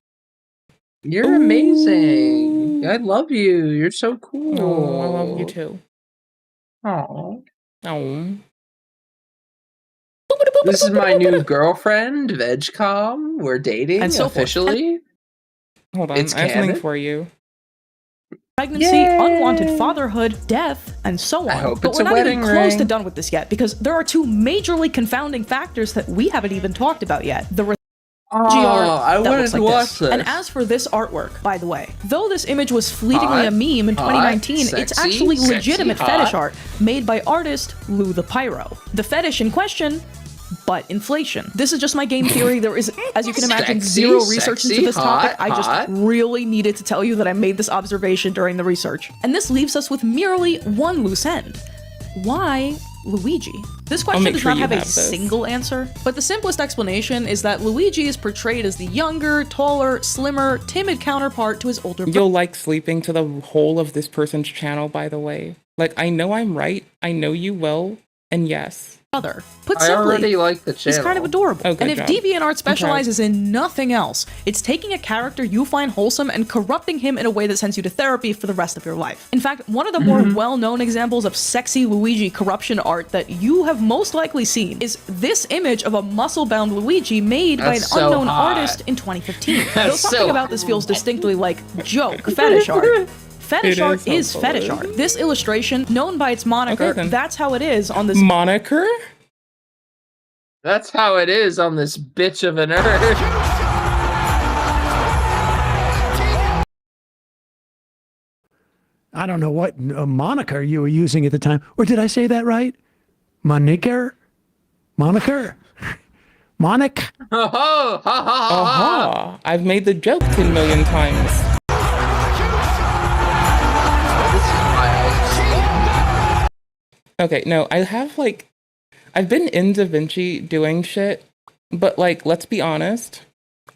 You're amazing. I love you. You're so cool. Oh, I love you too. Oh. Oh. This is my new girlfriend, VegCom. We're dating and so officially. Hold on, it's I have something canon. for you. Pregnancy, unwanted fatherhood, death, and so on. I hope but it's we're a not even wedding close to ring. done with this yet, because there are two majorly confounding factors that we haven't even talked about yet. The I wanted to watch this. And as for this artwork, by the way, though this image was fleetingly a meme in 2019, it's actually legitimate fetish art made by artist Lou the Pyro. The fetish in question, butt inflation. This is just my game theory. There is, as you can imagine, zero research into this topic. I just really needed to tell you that I made this observation during the research. And this leaves us with merely one loose end. Why Luigi? This question does not have a single answer, but the simplest explanation is that Luigi is portrayed as the younger, taller, slimmer, timid counterpart to his older brother. You'll like sleeping to the whole of this person's channel, by the way. Like, I know I'm right, I know you will, and yes. Put I simply, already like the channel. it's kind of adorable. Oh, good and if job. DeviantArt specializes in nothing else, it's taking a character you find wholesome and corrupting him in a way that sends you to therapy for the rest of your life. In fact, one of the more well-known examples of sexy Luigi corruption art that you have most likely seen is this image of a muscle-bound Luigi made by an unknown artist in 2015. Though something about this feels distinctly like joke fetish art. Fetish art is fetish art. This illustration, known by its moniker, that's how it is on this moniker? That's how it is on this bitch of an earth. I don't know what moniker you were using at the time. Or did I say that right? Moniker? Moniker? Monic? Aha! I've made the joke 10 million times. Okay, no, I have like, I've been in DaVinci doing shit, but like, let's be honest,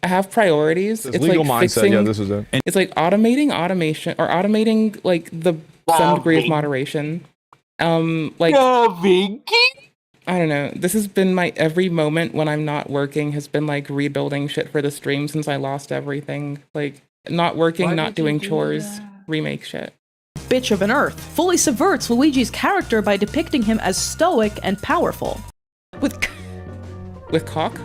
I have priorities. This it's legal like mindset, fixing, yeah, this is it. It's like automating automation or automating like the some degree of moderation. Like I don't know. This has been my every moment when I'm not working has been like rebuilding shit for the stream since I lost everything. Like not working, not doing chores, remake shit. Bitch of an Earth fully subverts Luigi's character by depicting him as stoic and powerful. With cock?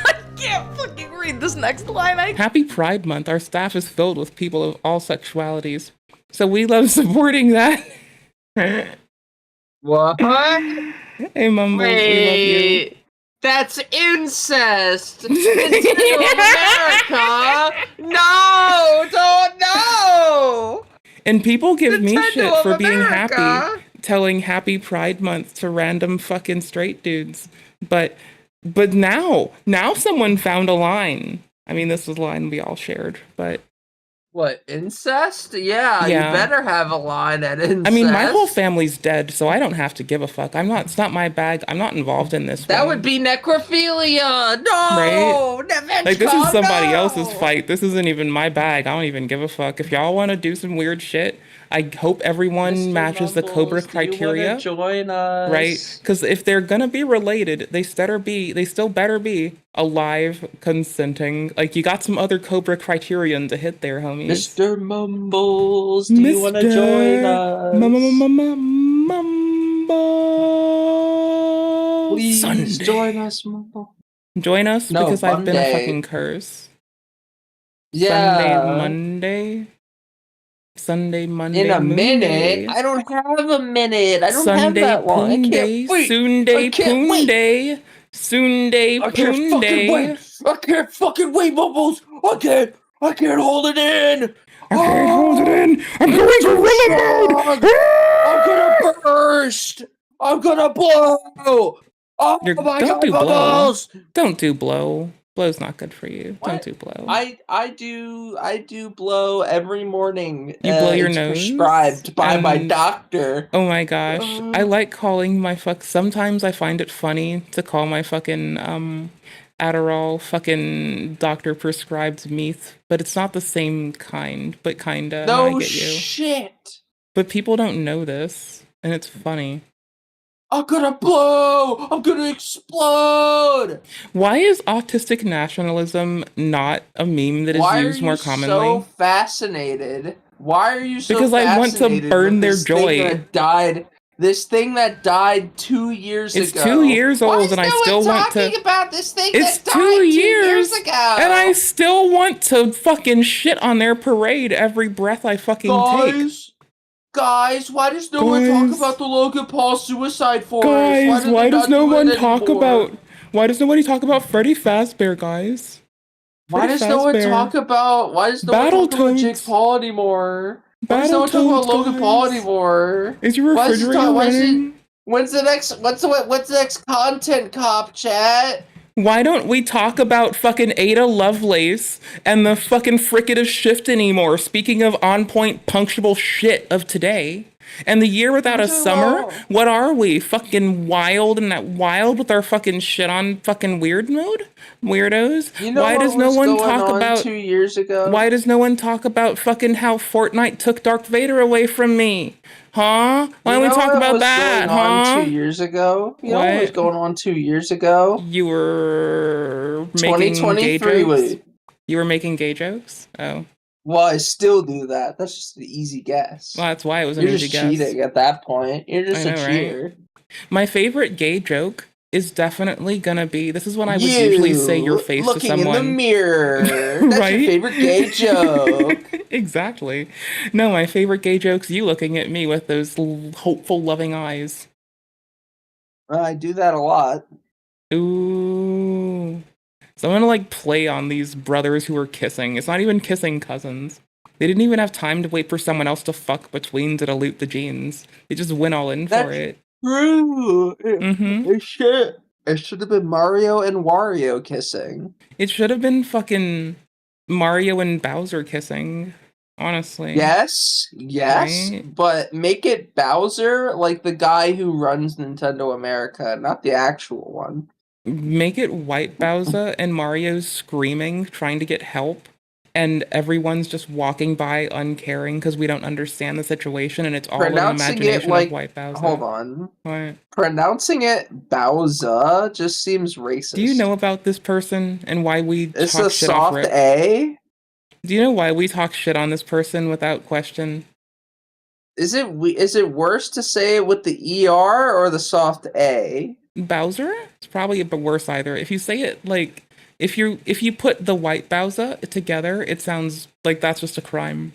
I can't fucking read this next line. Happy Pride Month. Our staff is filled with people of all sexualities. So we love supporting that. What? Hey, Mumbles, we love you. That's incest! Nintendo America! No! Don't know! And people give me Nintendo shit for of being America. happy, telling Happy Pride Month to random fucking straight dudes. But now someone found a line. I mean, this was a line we all shared, but... What, incest? Yeah, Yeah. you better have a line at incest. I mean, my whole family's dead, so I don't have to give a fuck. It's not my bag. I'm not involved in this. That would be necrophilia! No! Right? Nevenchka, Like, this is somebody no! else's fight. This isn't even my bag. I don't even give a fuck. If y'all want to do some weird shit, I hope everyone matches the Cobra criteria. Join us? Right? Because if they're gonna be related, they still better be alive, consenting. Like, you got some other Cobra criterion to hit there, homies. Mr. Mumbles, do you want to join us? Mumble. Please Sunday. join us, Mumble. Join us No, because I've been a Monday. fucking curse. Yeah. Sunday, Monday, In a Moon minute? Day. I don't have a minute. I don't Sunday, have that long. I Poon can't Day, wait. Soonday, I can't Poon wait. Day, Soonday, I can't Poon fucking Day. wait. I can't fucking wait, Mumbles. I can't hold it in. I can't hold it in. I'm going gorilla mode. I'm gonna burst. I'm gonna blow. Oh my Don't god, do blow. Mumbles. Don't do blow. Blow's not good for you. Don't do blow. I do blow every morning. You blow your it's nose? prescribed by my And- doctor. Oh my gosh. I like calling my sometimes I find it funny to call my fucking Adderall fucking doctor prescribed Myst, but it's not the same kind, but kinda. No I get you. shit. But people don't know this, and it's funny. I'm gonna blow. I'm gonna explode. Why is autistic nationalism not a meme that is Why used are more you commonly? so fascinated? Why are you so Because I want to fascinated burn with their this thing joy. that died? This thing that died 2 years It's ago. 2 years Why old, is and I no one still want to. talking about this thing It's that 2 died 2 years ago. and I still want to fucking shit on their parade every breath I fucking take. Guys, why does no one talk about the Logan Paul suicide forest? Guys, do why they does not no do it one talk anymore? about? Why does nobody talk about Freddy Fazbear, guys? Why Freddy does no one Fazbear. talk about? Why does no one talk about Jake Paul anymore? Why does no one talk about Battletoads, Logan Paul guys. anymore? Is your Why is it refrigerator why is it- running? When's the next content cop, chat? Why don't we talk about fucking Ada Lovelace and the fucking fricative shift anymore? Speaking of on point punctual shit of today. And the year without a summer? What are we? Fucking wild and that wild with our fucking shit on fucking weird mode? Weirdos? You know Why what does no was one going talk on about 2 years ago? Why does no one talk about fucking how Fortnite took Darth Vader away from me? Huh? Why don't we talk about that, going on huh? 2 years ago? You know what was What? going on 2 years ago? You were making gay 2023. jokes? You were making gay jokes? Oh. Well, I still do that. That's just an easy guess. Well, that's why it was an You're easy just guess. cheating at that point. You're just I a know, right? cheater. My favorite gay joke is definitely gonna be, this is when I would usually say your face to looking someone. in the mirror. That's Right? your favorite gay joke. Exactly. No, my favorite gay joke's you looking at me with those hopeful, loving eyes. I do that a lot. Ooh. So I'm gonna like play on these brothers who are kissing. It's not even kissing cousins. They didn't even have time to wait for someone else to fuck between to dilute the genes. They just went all in for it. True. Mm-hmm. Shit. It should have been Mario and Wario kissing. It should have been fucking Mario and Bowser kissing. Honestly. Yes, Right? but make it Bowser, like the guy who runs Nintendo America, not the actual one. Make it White Bowser and Mario's screaming, trying to get help, and everyone's just walking by uncaring because we don't understand the situation, and it's all an imagination of White Bowser. Hold on. What? Pronouncing it Bowser just seems racist. Do you know about this person and why we It's talk a shit off soft rip? A? Do you know why we talk shit on this person without question? Is it worse to say it with the ER or the soft A? Bowser? It's probably a bit worse either. If you say it like if you put the White Bowser together, it sounds like that's just a crime.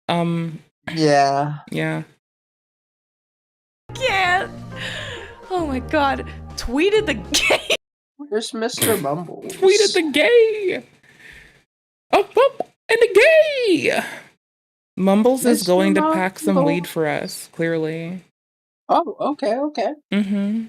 Yeah. Yeah. Can't. Oh my god. Tweeted the gay. Where's Mr. Mumbles? Tweeted the gay. Up and the gay. Mumbles is Mr. going to pack some Mumbles. weed for us, clearly. Oh, okay. Mm-hmm.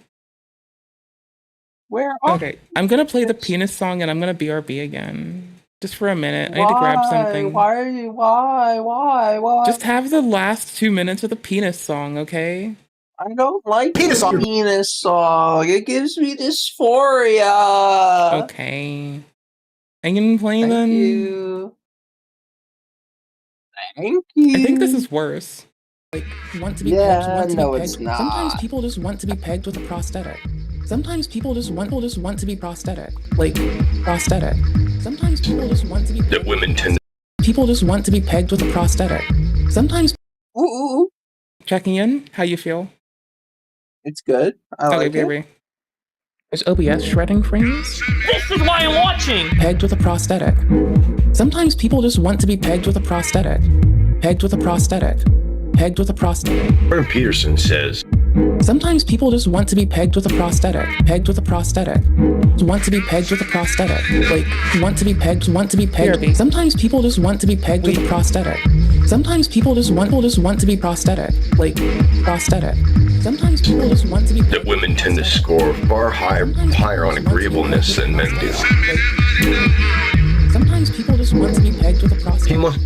Where are Okay, I'm gonna play the penis song and I'm gonna BRB again. Just for a minute. I need to grab something. Why? Just have the last 2 minutes of the penis song, okay? I don't like penis song. It gives me dysphoria. Okay. I can play Thank then. you. Thank you. I think this is worse. Like, want to be Yeah, pegged, want to no, be it's pegged. not. Sometimes people just want to be pegged with a prosthetic. Sometimes people just want to be prosthetic. Like, prosthetic. Sometimes people just want to be pegged. That women tend People just want to be pegged with a prosthetic. Sometimes. Ooh. Checking in. How you feel? It's good. I like it. baby. Is OBS shredding frames? This is why I'm watching! Pegged with a prosthetic. Sometimes people just want to be pegged with a prosthetic. Pegged with a prosthetic. Pegged with a prosthetic. Jordan Peterson says, Sometimes people just want to be pegged with a prosthetic. Pegged with a prosthetic. Want to be pegged with a prosthetic. Like, want to be pegged. Sometimes people just want to be pegged with a prosthetic. Sometimes people just want to be prosthetic. Like, prosthetic. Sometimes people just want to be that women tend to score far higher on agreeableness than men do. Sometimes people just want to be pegged with a prosthetic.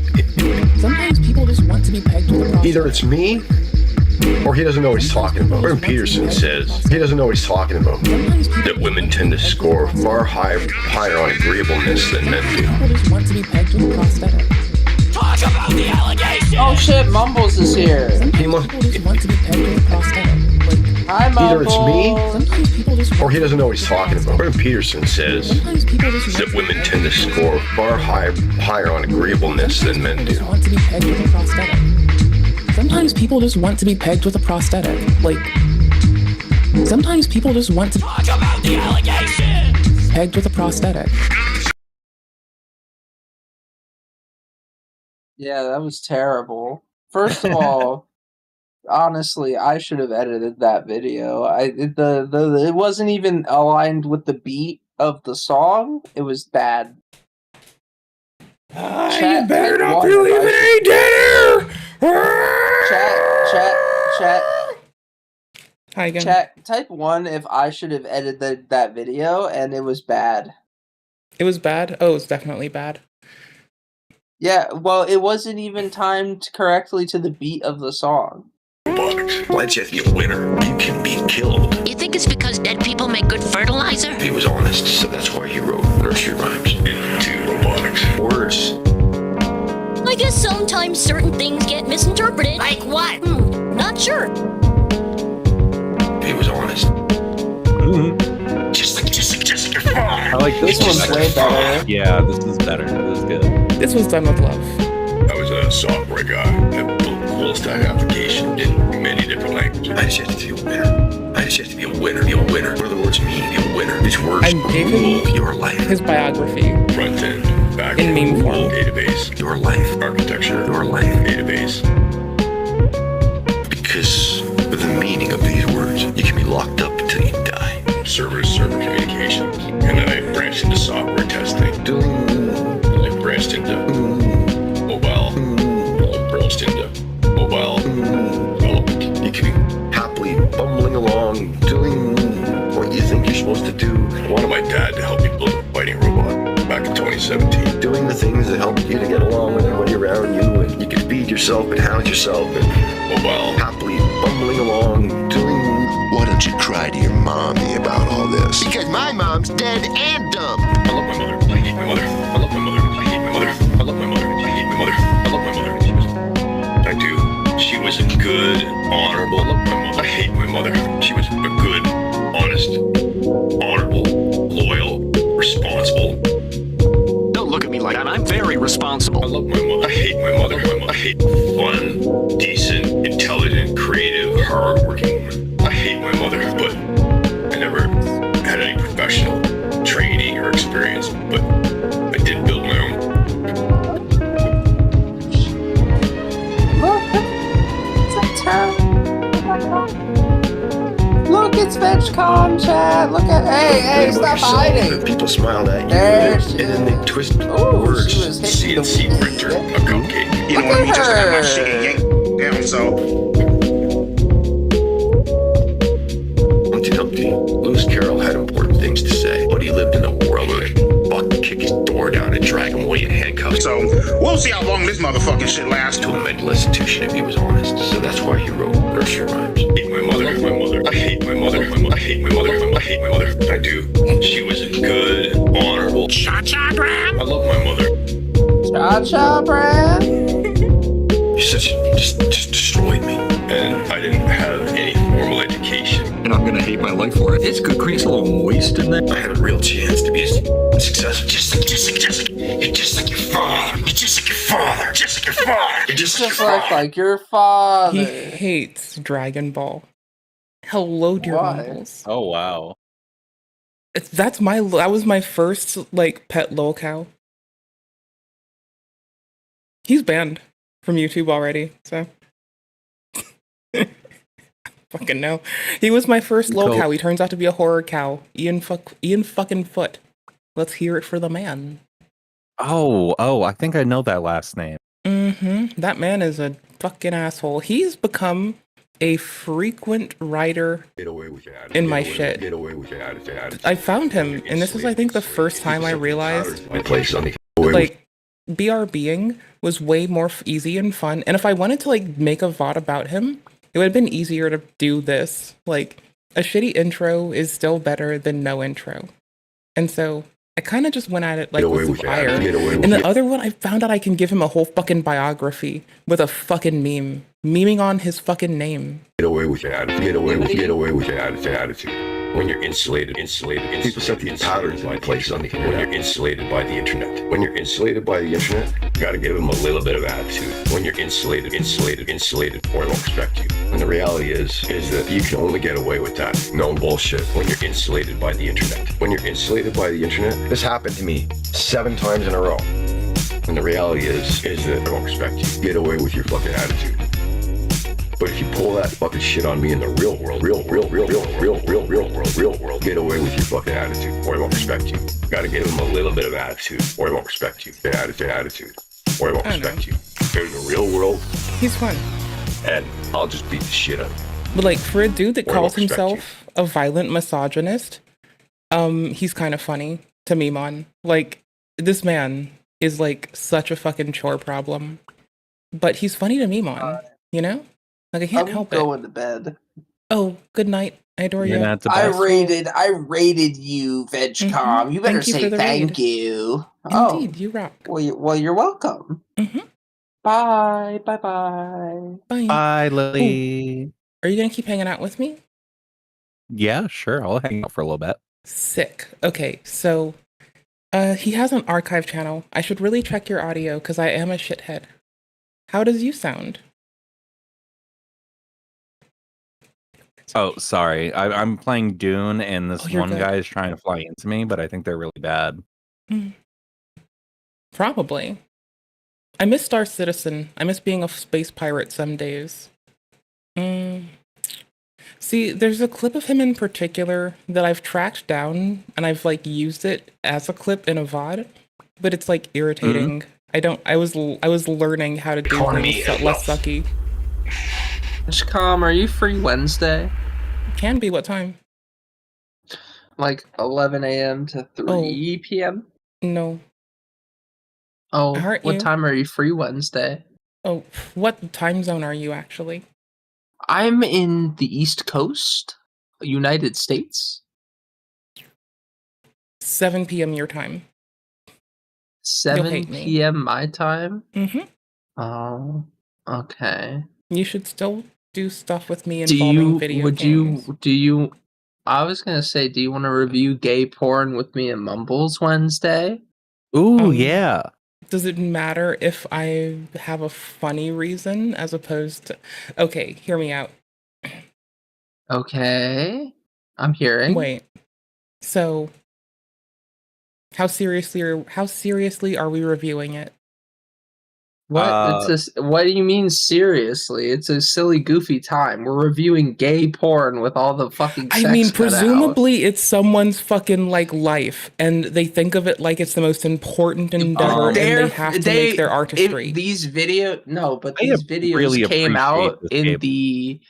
Sometimes people just want to be pegged with a prosthetic. Either it's me, or he doesn't know what he's talking about. Jordan Peterson says he doesn't know what he's talking about. That women tend to score far higher on agreeableness than men do. People just want to be pegged with a prosthetic. Talk about the allegation! Oh shit, Mumbles is here. People just want to be pegged with a prosthetic. Like, Hi, Mumbles. Either it's me, sometimes people just or he doesn't know what he's talking about. Jordan Peterson says that women tend to score far higher on agreeableness than men do. want to be pegged with a prosthetic. Sometimes people just want to be pegged with a prosthetic. Like, sometimes people just want to Talk about the allegation! pegged with a prosthetic. Yeah, that was terrible. First of all, honestly, I should have edited that video. It wasn't even aligned with the beat of the song. It was bad. You better not be leaving any dinner! Chat. Hi again. Chat, type 1 if I should have edited that video, and it was bad. It was bad? Oh, it's definitely bad. Yeah, well, it wasn't even timed correctly to the beat of the song. Robotics. Why'd you have to be a winner? You can be killed. You think it's because dead people make good fertilizer? He was honest, so that's why he wrote nursery rhymes into robotics. Words. I guess sometimes certain things get misinterpreted. Like what? Not sure. He was honest. Just like I like this one's way better. Yeah, this is better. This is good. This was done with love. I was a software guy that built full stack application in many different languages. I just have to be a winner. I just have to be a winner. Be a winner. What do the words mean? Be a winner. These words I gave him rule your life. his biography. Front end, back in end, meme form. database. Your life. Architecture. Your life. Database. Because with the meaning of these words, you can be locked up until you die. Server communications. And then I branched into software testing. I branched into mobile. Branched into mobile development. You can be happily bumbling along, doing what you think you're supposed to 17. Doing the things that help you to get along with everybody around you, and you can feed yourself and house yourself, and while happily bumbling along, doing... Why don't you cry to your mommy about all this? Because my mom's dead and dumb. I love my mother. I hate my mother. I love my mother. I hate my mother. I love my mother. I hate my mother. I love my mother. I do. She was a good, honorable... I love my mother. I hate my mother. She was a good, honest, honorable, loyal, responsible. Don't look at me like that. I'm very responsible. I love my mother. I hate my mother. I hate fun, decent, intelligent, creative, hardworking woman. I hate my mother, but I never had any professional training or experience, but I did build my own. Look, it's a town. Oh my God. Look, it's VegCon chat. Look at, hey, stop hiding. And people smiled at you, There and then they twist words. CNC printer, a cupcake. You know what I mean? Just got my shit yanked down, so. Humpty Dumpty, Lewis Carroll had important things to say, but he lived in a world where they'd kick his door down and drag him away in handcuffs. So, we'll see how long this motherfucking shit lasts. To a mental institution if he was honest. So that's why he wrote nursery rhymes. I hate my mother, my mother. I hate my mother, I hate my mother, I hate my mother. I do. She was a good, honorable. Cha-cha, Bram. I love my mother. Cha-cha, Brad. You just destroyed me. And I didn't have any formal education. And I'm gonna hate my life for it. It's good creek's a little moist in there. I had a real chance to be successful. You're just like your father. You're just like your father. Just like your father. You're just Like your father. He hates Dragon Ball. Hello, dear mumbles. Oh wow. That was my first like pet lol cow. He's banned from YouTube already, so fucking no. He was my first lol cow. He turns out to be a horror cow. Ian fucking Foot. Let's hear it for the man. Oh, I think I know that last name. That man is a fucking asshole. He's become a frequent writer in my shit. I found him, and this is, I think, the first time I realized, like, BRBing was way more easy and fun. And if I wanted to, like, make a VOD about him, it would have been easier to do this. Like, a shitty intro is still better than no intro. And so I kind of just went at it like with fire. And the other one, I found out I can give him a whole fucking biography with a fucking meme. Memeing on his fucking name. Get away with your attitude. Get away with your attitude. When you're insulated. People set these patterns in place on the internet. When you're insulated by the internet. When you're insulated by the internet, you gotta give them a little bit of attitude. When you're insulated, or they'll respect you. And the reality is that you can only get away with that. No bullshit. When you're insulated by the internet. When you're insulated by the internet, this happened to me 7 times in a row. And the reality is that they won't respect you. Get away with your fucking attitude. But if you pull that fucking shit on me in the real world, get away with your fucking attitude, or I won't respect you. Gotta give him a little bit of attitude, or I won't respect you. Attitude, or I won't respect you. In the real world, he's fun. And I'll just beat the shit out of him. But like, for a dude that calls himself a violent misogynist, he's kind of funny to meme on. Like, this man is like such a fucking chore problem. But he's funny to meme on, you know? Like, I can't help it. I'm going to bed. Oh, good night. I adore you. I rated you, VegCom. You better say thank you. Indeed, you rock. Well, you're welcome. Bye. Bye. Bye, Lily. Ooh. Are you gonna keep hanging out with me? Yeah, sure. I'll hang out for a little bit. Sick. Okay, so he has an archive channel. I should really check your audio because I am a shithead. How does you sound? Oh, sorry. I'm playing Dune, and this one guy is trying to fly into me, but I think they're really bad. Probably. I miss Star Citizen. I miss being a space pirate some days. See, there's a clip of him in particular that I've tracked down, and I've like used it as a clip in a VOD, but it's like irritating. I was learning how to do things less sucky. VegCom, are you free Wednesday? Can be. What time? Like 11 a.m. to 3 p.m.? No. Oh, Aren't what you? time are you free Wednesday? Oh, what time zone are you actually? I'm in the East Coast, United States. 7 p.m. your time. 7 p.m. my time? Mm-hmm. Oh, okay. You should still do stuff with me involving video games. I was gonna say, do you want to review gay porn with me and Mumbles Wednesday? Ooh, yeah. Does it matter if I have a funny reason as opposed to... Okay, hear me out. Okay. I'm hearing. Wait. So, how seriously are we reviewing it? What? What do you mean seriously? It's a silly, goofy time. We're reviewing gay porn with all the fucking sex I mean, cut out. presumably it's someone's fucking like life, and they think of it like it's the most important endeavor, and they have to make their artistry. These videos really came appreciate out this in game. the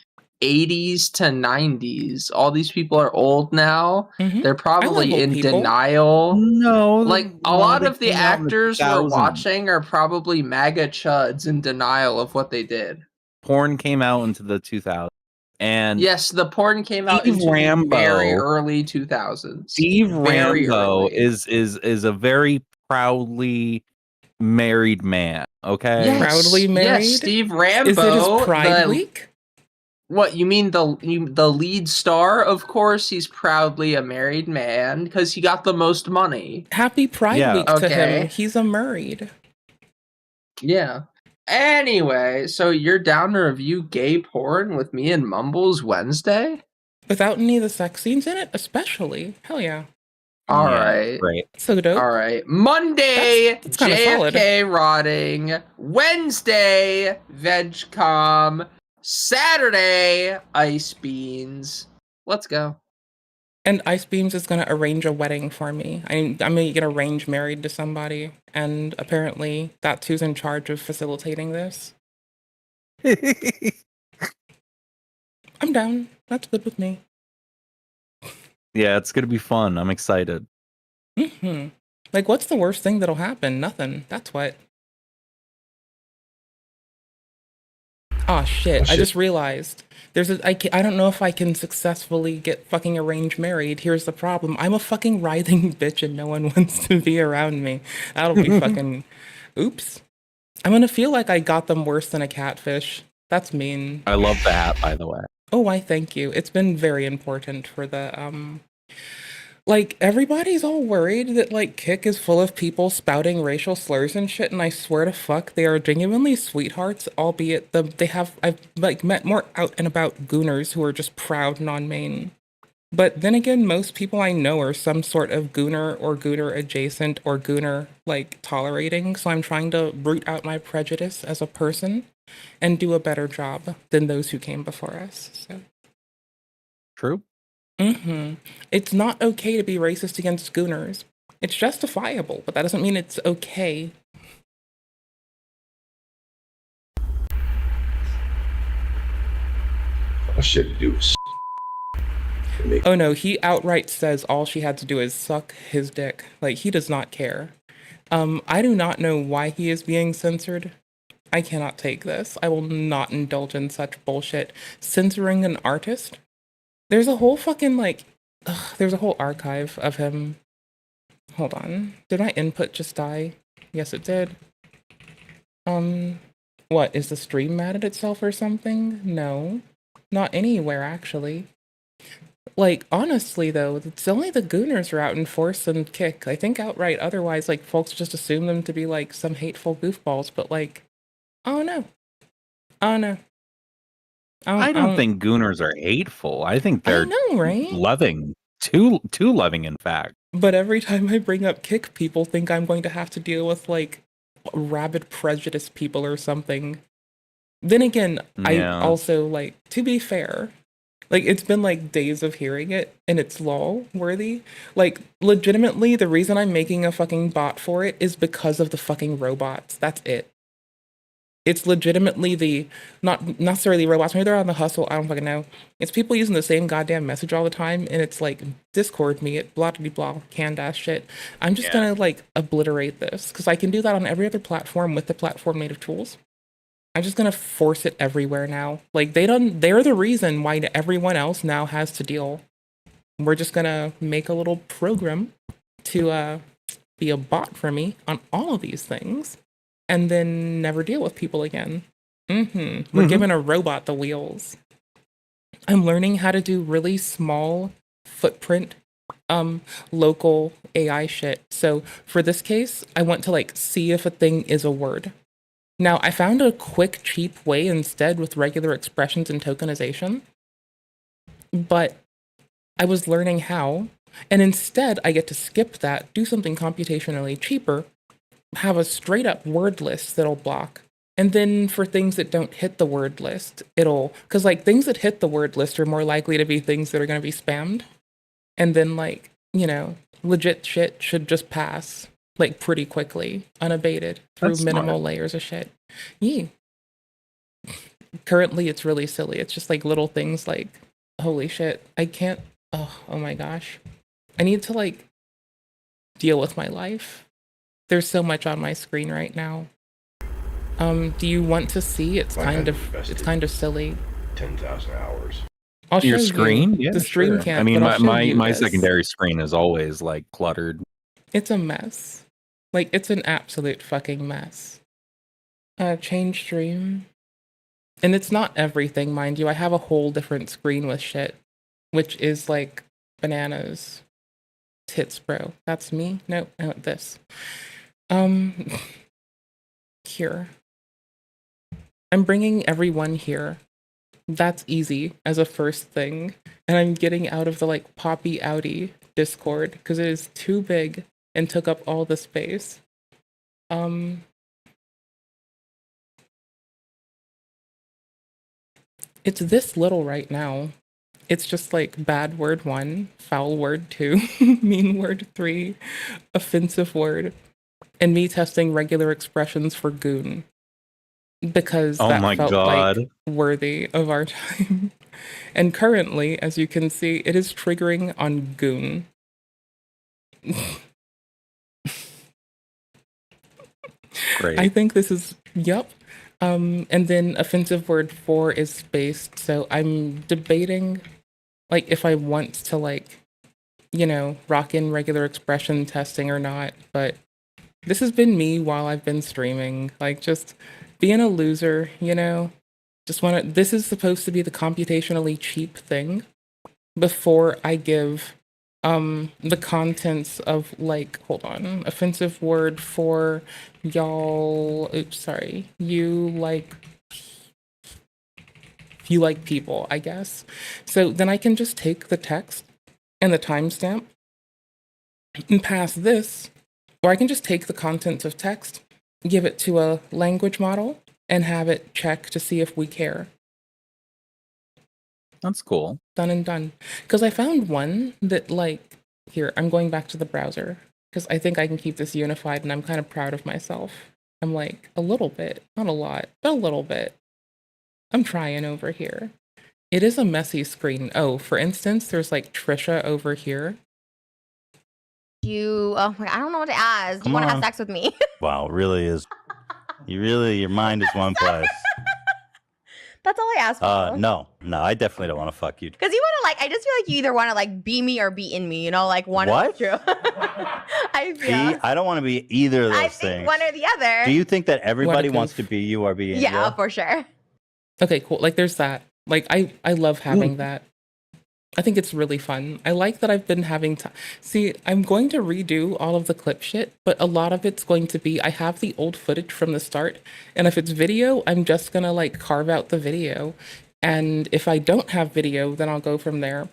80s to 90s. All these people are old now. They're probably old in people. denial. No, like a lot of the actors we're watching are probably MAGA chuds in denial of what they did. Porn came out into the 2000s, and Yes, the porn came out Steve into the Rambo, very early 2000s. Steve Very Rambo early. is a very proudly married man. Okay, Yes, Proudly married? Yes, Steve Rambo. Is it his Pride Week? What, you mean the lead star? Of course, he's proudly a married man because he got the most money. Happy Pride Week to Okay. him. He's a married. Yeah. Anyway, so you're down to review gay porn with me and Mumbles Wednesday? Without any of the sex scenes in it, especially. Hell yeah. All right. Great. So dope. All right. Monday, That's kinda solid. JFK rotting. Wednesday, VegCom. Saturday, Ice Beans. Let's go. And Ice Beams is going to arrange a wedding for me. I'm going to get arranged married to somebody. And apparently that's who's in charge of facilitating this. I'm down. That's good with me. Yeah, it's gonna be fun. I'm excited. Like, what's the worst thing that'll happen? Nothing. That's what. Oh shit, I just realized. I don't know if I can successfully get fucking arranged married. Here's the problem. I'm a fucking writhing bitch and no one wants to be around me. That'll be fucking... Oops. I'm gonna feel like I got them worse than a catfish. That's mean. I love the hat, by the way. Oh, I thank you. It's been very important for the, like, everybody's all worried that, like, Kick is full of people spouting racial slurs and shit, and I swear to fuck, they are genuinely sweethearts, albeit I've, like, met more out and about gooners who are just proud non-main. But then again, most people I know are some sort of gooner or gooner adjacent or gooner, like, tolerating, so I'm trying to root out my prejudice as a person and do a better job than those who came before us, so. True. It's not okay to be racist against gooners. It's justifiable, but that doesn't mean it's okay. All shit to do is Oh no, he outright says all she had to do is suck his dick. Like, he does not care. I do not know why he is being censored. I cannot take this. I will not indulge in such bullshit. Censoring an artist? There's a whole fucking, like, there's a whole archive of him. Hold on. Did my input just die? Yes, it did. What, is the stream mad at itself or something? No. Not anywhere, actually. Like, honestly, though, it's only the gooners are out in force and Kick. I think outright otherwise, like, folks just assume them to be, like, some hateful goofballs, but, like, oh no. Oh no. I don't think gooners are hateful. I think they're right? loving. Too loving, in fact. But every time I bring up Kick, people think I'm going to have to deal with, like, rabid prejudice people or something. Then again, I also, like, to be fair, like, it's been, like, days of hearing it, and it's lol-worthy. Like, legitimately, the reason I'm making a fucking bot for it is because of the fucking robots. That's it. It's legitimately the, not necessarily robots, maybe they're on the hustle, I don't fucking know. It's people using the same goddamn message all the time, and it's like, Discord me, it blah blah blah, canned ass shit. I'm just gonna like obliterate this, because I can do that on every other platform with the platform native tools. I'm just gonna force it everywhere now. Like they're the reason why everyone else now has to deal. We're just gonna make a little program to be a bot for me on all of these things, and then never deal with people again. We're giving a robot the wheels. I'm learning how to do really small footprint, local AI shit. So for this case, I want to like see if a thing is a word. Now, I found a quick, cheap way instead with regular expressions and tokenization, but I was learning how, and instead I get to skip that, do something computationally cheaper, have a straight up word list that'll block. And then for things that don't hit the word list, because like things that hit the word list are more likely to be things that are going to be spammed. And then like, legit shit should just pass like pretty quickly, unabated, through That's minimal smart. layers of shit. Yeah. Currently it's really silly. It's just like little things like, holy shit, I can't, oh my gosh. I need to like deal with my life. There's so much on my screen right now. Do you want to see? It's kind of silly. 10,000 hours. I'll show Your screen? you. Yeah, The stream sure. can't. I mean, but I'll show my you my this. secondary screen is always like cluttered. It's a mess. Like it's an absolute fucking mess. Change stream. And it's not everything, mind you. I have a whole different screen with shit, which is like bananas. Tits, bro. That's me? Nope, I want this. Here. I'm bringing everyone here. That's easy as a first thing. And I'm getting out of the like Poppy Audi Discord because it is too big and took up all the space. It's this little right now. It's just like bad word 1, foul word 2, mean word 3, offensive word, and me testing regular expressions for goon. Because that felt like worthy of our time. And currently, as you can see, it is triggering on goon. Great. I think this is, yep. And then offensive word 4 is spaced, so I'm debating like if I want to like, rock in regular expression testing or not, but this has been me while I've been streaming, like just being a loser, this is supposed to be the computationally cheap thing before I give the contents of like, hold on, offensive word for y'all, you like people, I guess. So then I can just take the text and the timestamp and pass this, or I can just take the contents of text, give it to a language model, and have it check to see if we care. That's cool. Done and done. Because I found one that like, here, I'm going back to the browser, because I think I can keep this unified, and I'm kind of proud of myself. I'm like, a little bit, not a lot, but a little bit. I'm trying over here. It is a messy screen. Oh, for instance, there's like Trisha over here. Oh my God, I don't know what to ask. Do you want to have sex with me? Wow, it really is. Your mind is one place. That's all I ask for. No, I definitely don't want to fuck you. Because you want to I just feel like you either want to like be me or be in me, like one what? of the two. I feel. I don't want to be either of those I things. think one or the other. Do you think that everybody wants to be you or be in you? Yeah, for sure. Okay, cool. Like there's that. Like I love having that. I think it's really fun. I like that I've been having time. See, I'm going to redo all of the clip shit, but a lot of it's going to be, I have the old footage from the start, and if it's video, I'm just gonna like carve out the video. And if I don't have video, then I'll go from there.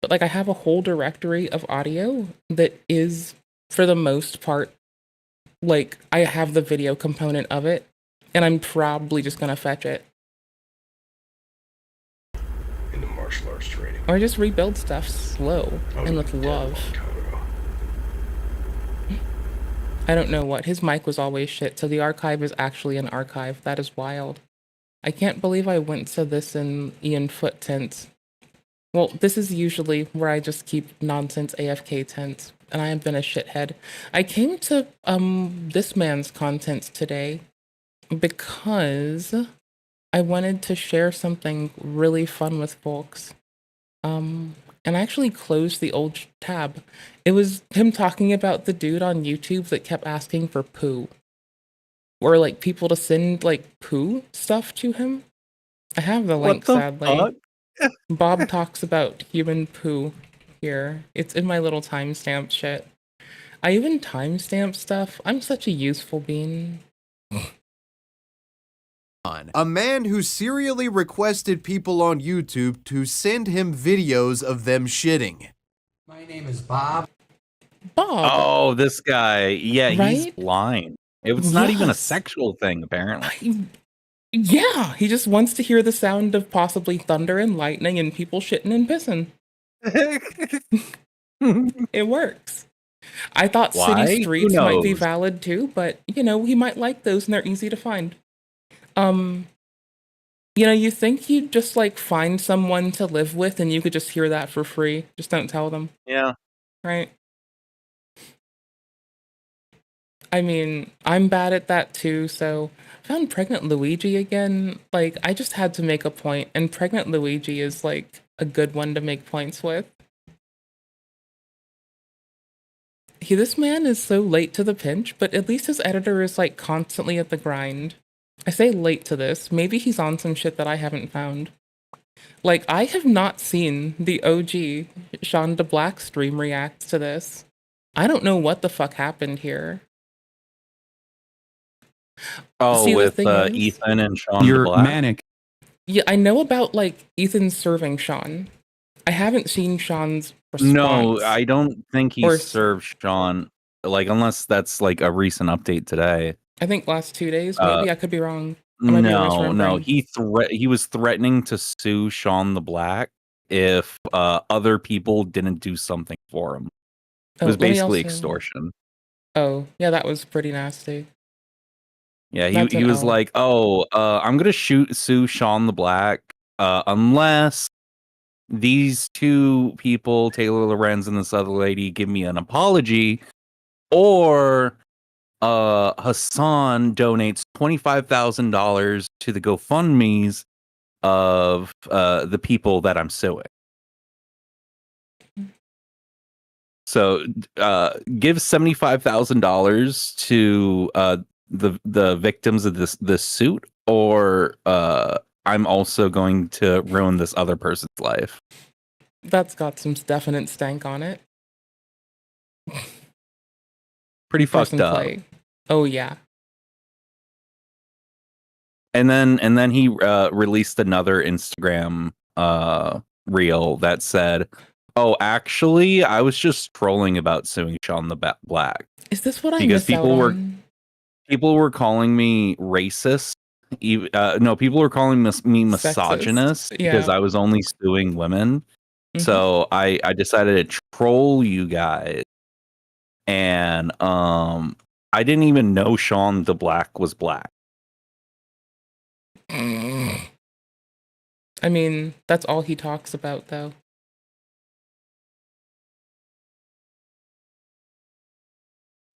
But like I have a whole directory of audio that is, for the most part, like I have the video component of it, and I'm probably just gonna fetch it. In the martial arts training. Or just rebuild stuff slow and with love. I don't know what. His mic was always shit, so the archive is actually an archive. That is wild. I can't believe I went to this in Ian Foot tents. Well, this is usually where I just keep nonsense AFK tents, and I have been a shithead. I came to this man's contents today because I wanted to share something really fun with folks. And I actually closed the old tab. It was him talking about the dude on YouTube that kept asking for poo. Or like people to send like poo stuff to him. I have the link, sadly. Bob talks about human poo here. It's in my little timestamp shit. I even timestamp stuff. I'm such a useful bean. A man who serially requested people on YouTube to send him videos of them shitting. My name is Bob. Bob. Oh, this guy. Yeah, he's Right? blind. It was not even a Yes. sexual thing, apparently. Yeah, he just wants to hear the sound of possibly thunder and lightning and people shitting and pissing. It works. I thought Why? city Who streets might be knows? valid too, but you know, he might like those and they're easy to find. You know, you think you'd just like find someone to live with and you could just hear that for free. Just don't tell them. Yeah. Right? I mean, I'm bad at that too, so I found pregnant Luigi again. Like, I just had to make a point, and pregnant Luigi is like a good one to make points with. This man is so late to the pinch, but at least his editor is like constantly at the grind. I say late to this, maybe he's on some shit that I haven't found. Like, I have not seen the OG Sean DeBlack stream react to this. I don't know what the fuck happened here. Oh, See, the with thing is- Ethan and Sean You're DeBlack? manic. Yeah, I know about like Ethan serving Sean. I haven't seen Sean's response. No, I don't think he Or- served Sean. Like, unless that's like a recent update today. I think last 2 days, maybe. I could be wrong. I might be No, misremembering. he was threatening to sue Sean the Black if other people didn't do something for him. It Oh, was let me basically also- extortion. Oh, yeah, that was pretty nasty. Yeah, That's he an was L. like, "Oh, I'm gonna sue Sean the Black unless these two people, Taylor Lorenz and this other lady, give me an apology, or Hassan donates $25,000 to the GoFundMe's of the people that I'm suing." So give $75,000 to the victims of this suit, or I'm also going to ruin this other person's life. That's got some definite stank on it. Pretty fucked Person up. play. Oh, yeah. And then he released another Instagram reel that said, "Oh, actually, I was just trolling about suing Sean the Black." Is this what I Because miss out on? people were calling me racist. No, people were calling me misogynist because yeah. I was only suing women. So I decided to troll you guys, and I didn't even know Sean the Black was black. I mean, that's all he talks about, though.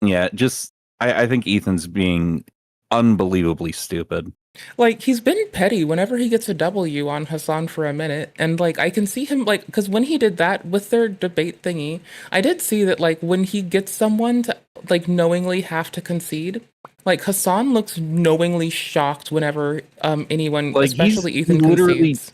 Yeah, just I think Ethan's being unbelievably stupid. Like, he's been petty whenever he gets a W on Hassan for a minute. And, like, I can see him, like, because when he did that with their debate thingy, I did see that, like, when he gets someone to, like, knowingly have to concede, like, Hassan looks knowingly shocked whenever anyone, Like, especially he Ethan, literally concedes.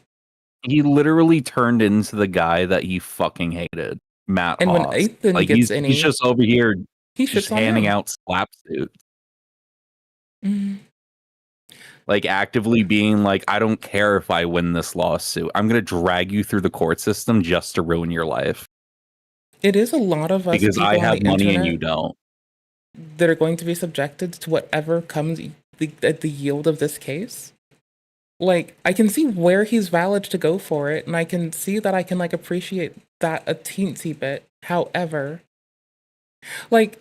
he literally turned into the guy that he fucking hated, Matt And when Haas. Ethan Like, gets any, he's just over here he just shits on handing him. out slap suits. Mm. Like, actively being like, I don't care if I win this lawsuit. I'm gonna drag you through the court system just to ruin your life. It is a lot of us Because people I on have the money and internet you don't. that are going to be subjected to whatever comes at the yield of this case. Like, I can see where he's valid to go for it, and I can see that I can, like, appreciate that a teensy bit. However, like,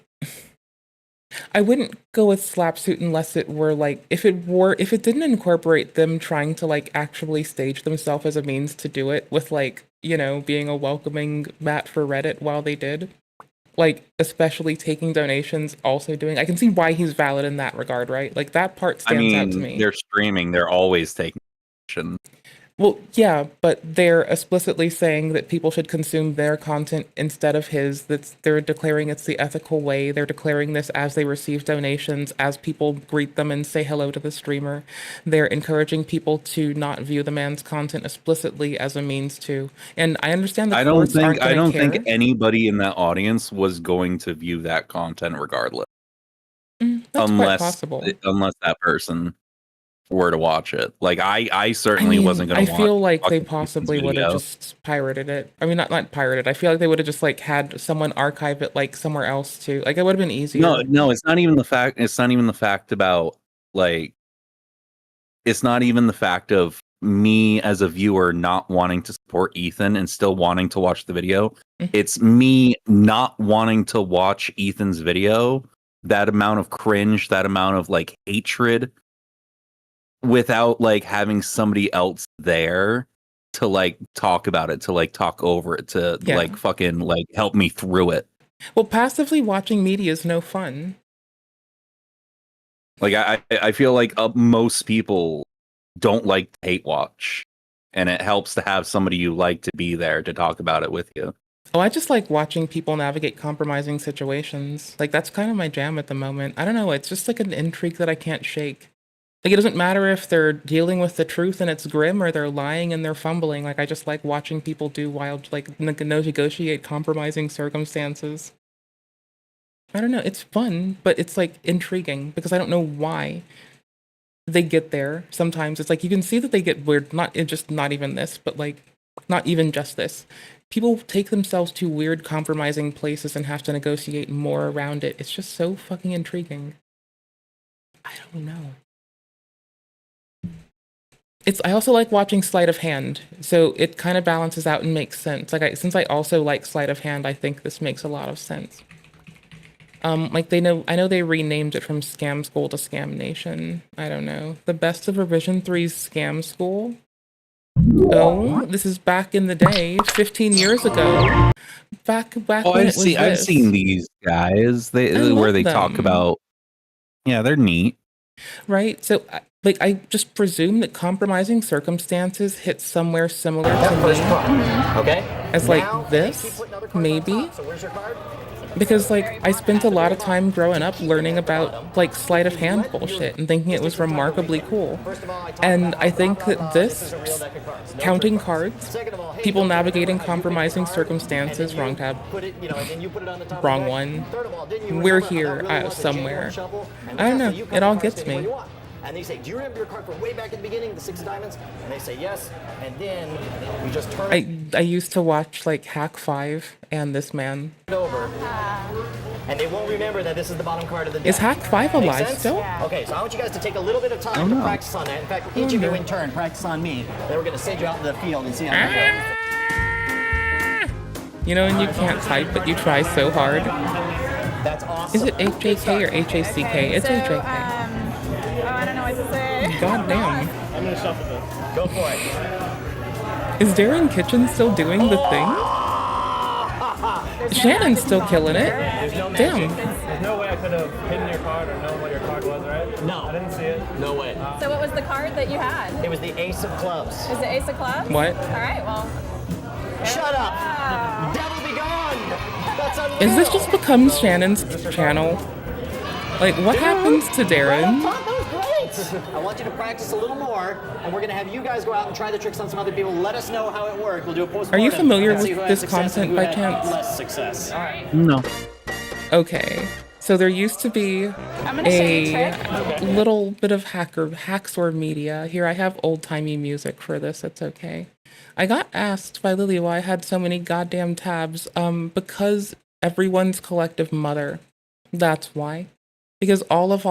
I wouldn't go with slapsuit unless it were like if it didn't incorporate them trying to like actually stage themselves as a means to do it with like, you know, being a welcoming mat for Reddit while they did. Like especially taking donations, also doing I can see why he's valid in that regard, right? Like that part stands out to me. They're streaming, they're always taking action. Well, yeah, but they're explicitly saying that people should consume their content instead of his. They're declaring it's the ethical way. They're declaring this as they receive donations, as people greet them and say hello to the streamer. They're encouraging people to not view the man's content explicitly as a means to. And I understand I don't think anybody in that audience was going to view that content regardless. That's quite possible. Unless that person were to watch it. Like I certainly wasn't gonna I feel like they possibly would have just pirated it. I mean not pirated. I feel like they would have just like had someone archive it like somewhere else too. Like it would have been easier. No, it's not even the fact about like it's not even the fact of me as a viewer not wanting to support Ethan and still wanting to watch the video. It's me not wanting to watch Ethan's video, that amount of cringe, that amount of like hatred, without like having somebody else there to like talk about it, to like talk over it, to like fucking like help me through it. Well, passively watching media is no fun. Like I feel like most people don't like to hate watch, and it helps to have somebody you like to be there to talk about it with you. Oh, I just like watching people navigate compromising situations. Like that's kind of my jam at the moment. I don't know, it's just like an intrigue that I can't shake. Like, it doesn't matter if they're dealing with the truth and it's grim or they're lying and they're fumbling. Like, I just like watching people do wild, like, negotiate compromising circumstances. I don't know. It's fun, but it's, like, intriguing because I don't know why they get there. Sometimes it's like you can see that they get weird. Not even this, but, like, not even just this. People take themselves to weird compromising places and have to negotiate more around it. It's just so fucking intriguing. I don't know. I also like watching sleight of hand, so it kind of balances out and makes sense. Like since I also like sleight of hand, I think this makes a lot of sense. Like I know they renamed it from Scam School to Scam Nation. I don't know. The best of Revision 3's Scam School. Oh, this is back in the day, 15 years ago. Back when it was this. I've seen these guys. Where they talk about. Yeah, they're neat. Right. So. Like, I just presume that compromising circumstances hit somewhere similar to me. Okay. As, like, this, maybe. Because, like, I spent a lot of time growing up learning about, like, sleight of hand bullshit and thinking it was remarkably cool. And I think that this, counting cards, people navigating compromising circumstances, wrong tab, wrong one, we're here somewhere. I don't know, it all gets me. And they say, do you remember your card from way back at the beginning, the 6 diamonds? And they say yes, and then you just turn I used to watch like Hack 5 and this man. it over. And they won't remember that this is the bottom card of the deck. Is Hack 5 Make alive sense? still? Okay, so I want you guys to take a little bit of time to practice on that. In fact, each of you in turn practice on me. Then we're going to send you out into the field and see how it goes. You know, and you can't type, but you try so hard. That's awesome. Is it HJK or HACK? It's HJK. I don't know what to say. God damn. I'm going to shuffle this. Go for it. Is Darren Kitchen still doing the thing? Shannon's still killing it. Damn. There's no way I could have hidden your card or known what your card was, right? No. I didn't see it. No way. So what was the card that you had? It was the Ace of Clubs. Is it Ace of Clubs? What? All right, well. Shut up! Devil be gone! That's unreal! Is this just become Shannon's channel? Like, what happens to Darren? That was great! I want you to practice a little more, and we're going to have you guys go out and try the tricks on some other people. Let us know how it worked. We'll do a postmortem. Are you familiar and see with who had this success and content who by had, chance? less success. All right. No. Okay. So there used to be a little bit of hacksaw media. Here, I have old-timey music for this. It's okay. I got asked by Lily why I had so many goddamn tabs. Because everyone's collective mother. That's why. Because all of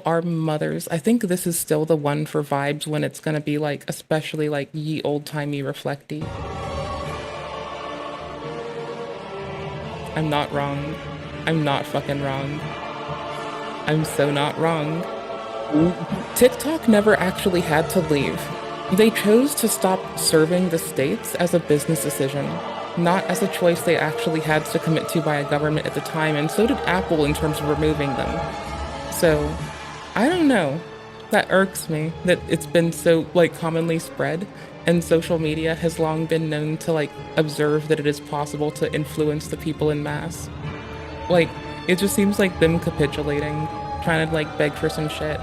our mothers, I think this is still the one for vibes when it's gonna be like, especially like ye old-timey reflecty. I'm not wrong. I'm not fucking wrong. I'm so not wrong. TikTok never actually had to leave. They chose to stop serving the states as a business decision, not as a choice they actually had to commit to by a government at the time, and so did Apple in terms of removing them. So, I don't know. That irks me that it's been so, like, commonly spread, and social media has long been known to, like, observe that it is possible to influence the people in mass. Like, it just seems like them capitulating, trying to, like, beg for some shit.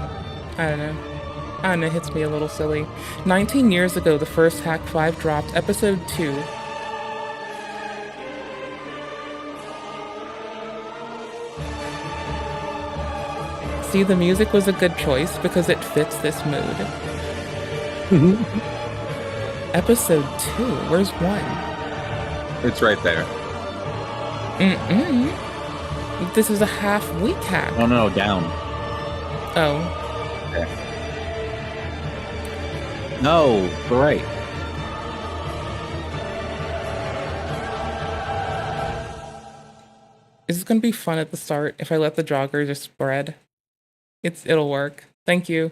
I don't know. It hits me a little silly. 19 years ago, the first Hack 5 dropped, episode 2. See, the music was a good choice because it fits this mood. Episode 2, where's 1? It's right there. This is a half-week hack. Oh no, down. Oh. Okay. No, right. Is this gonna be fun at the start if I let the jogger just spread? It'll work. Thank you.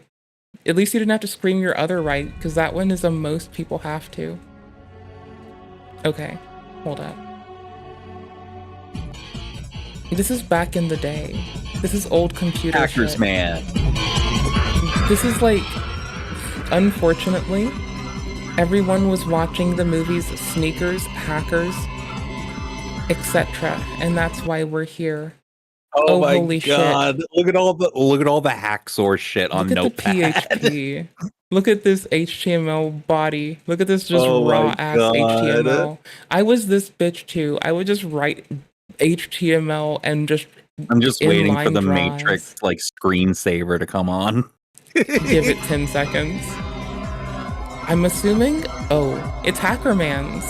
At least you didn't have to scream your other right, because that one is a most people have to. Okay, hold up. This is back in the day. This is old computer Hackers, shit. man. This is like, unfortunately, everyone was watching the movies Sneakers, Hackers, etc. And that's why we're here. Oh my holy god! shit. Look at all the hacksaw shit on Notepad. Look at the PHP. Look at this HTML body. Look at this just raw ass HTML. I was this bitch too. I would just write HTML and just. I'm just waiting for the draws. Matrix like screensaver to come on. Give it 10 seconds. I'm assuming. Oh, it's Hackerman's.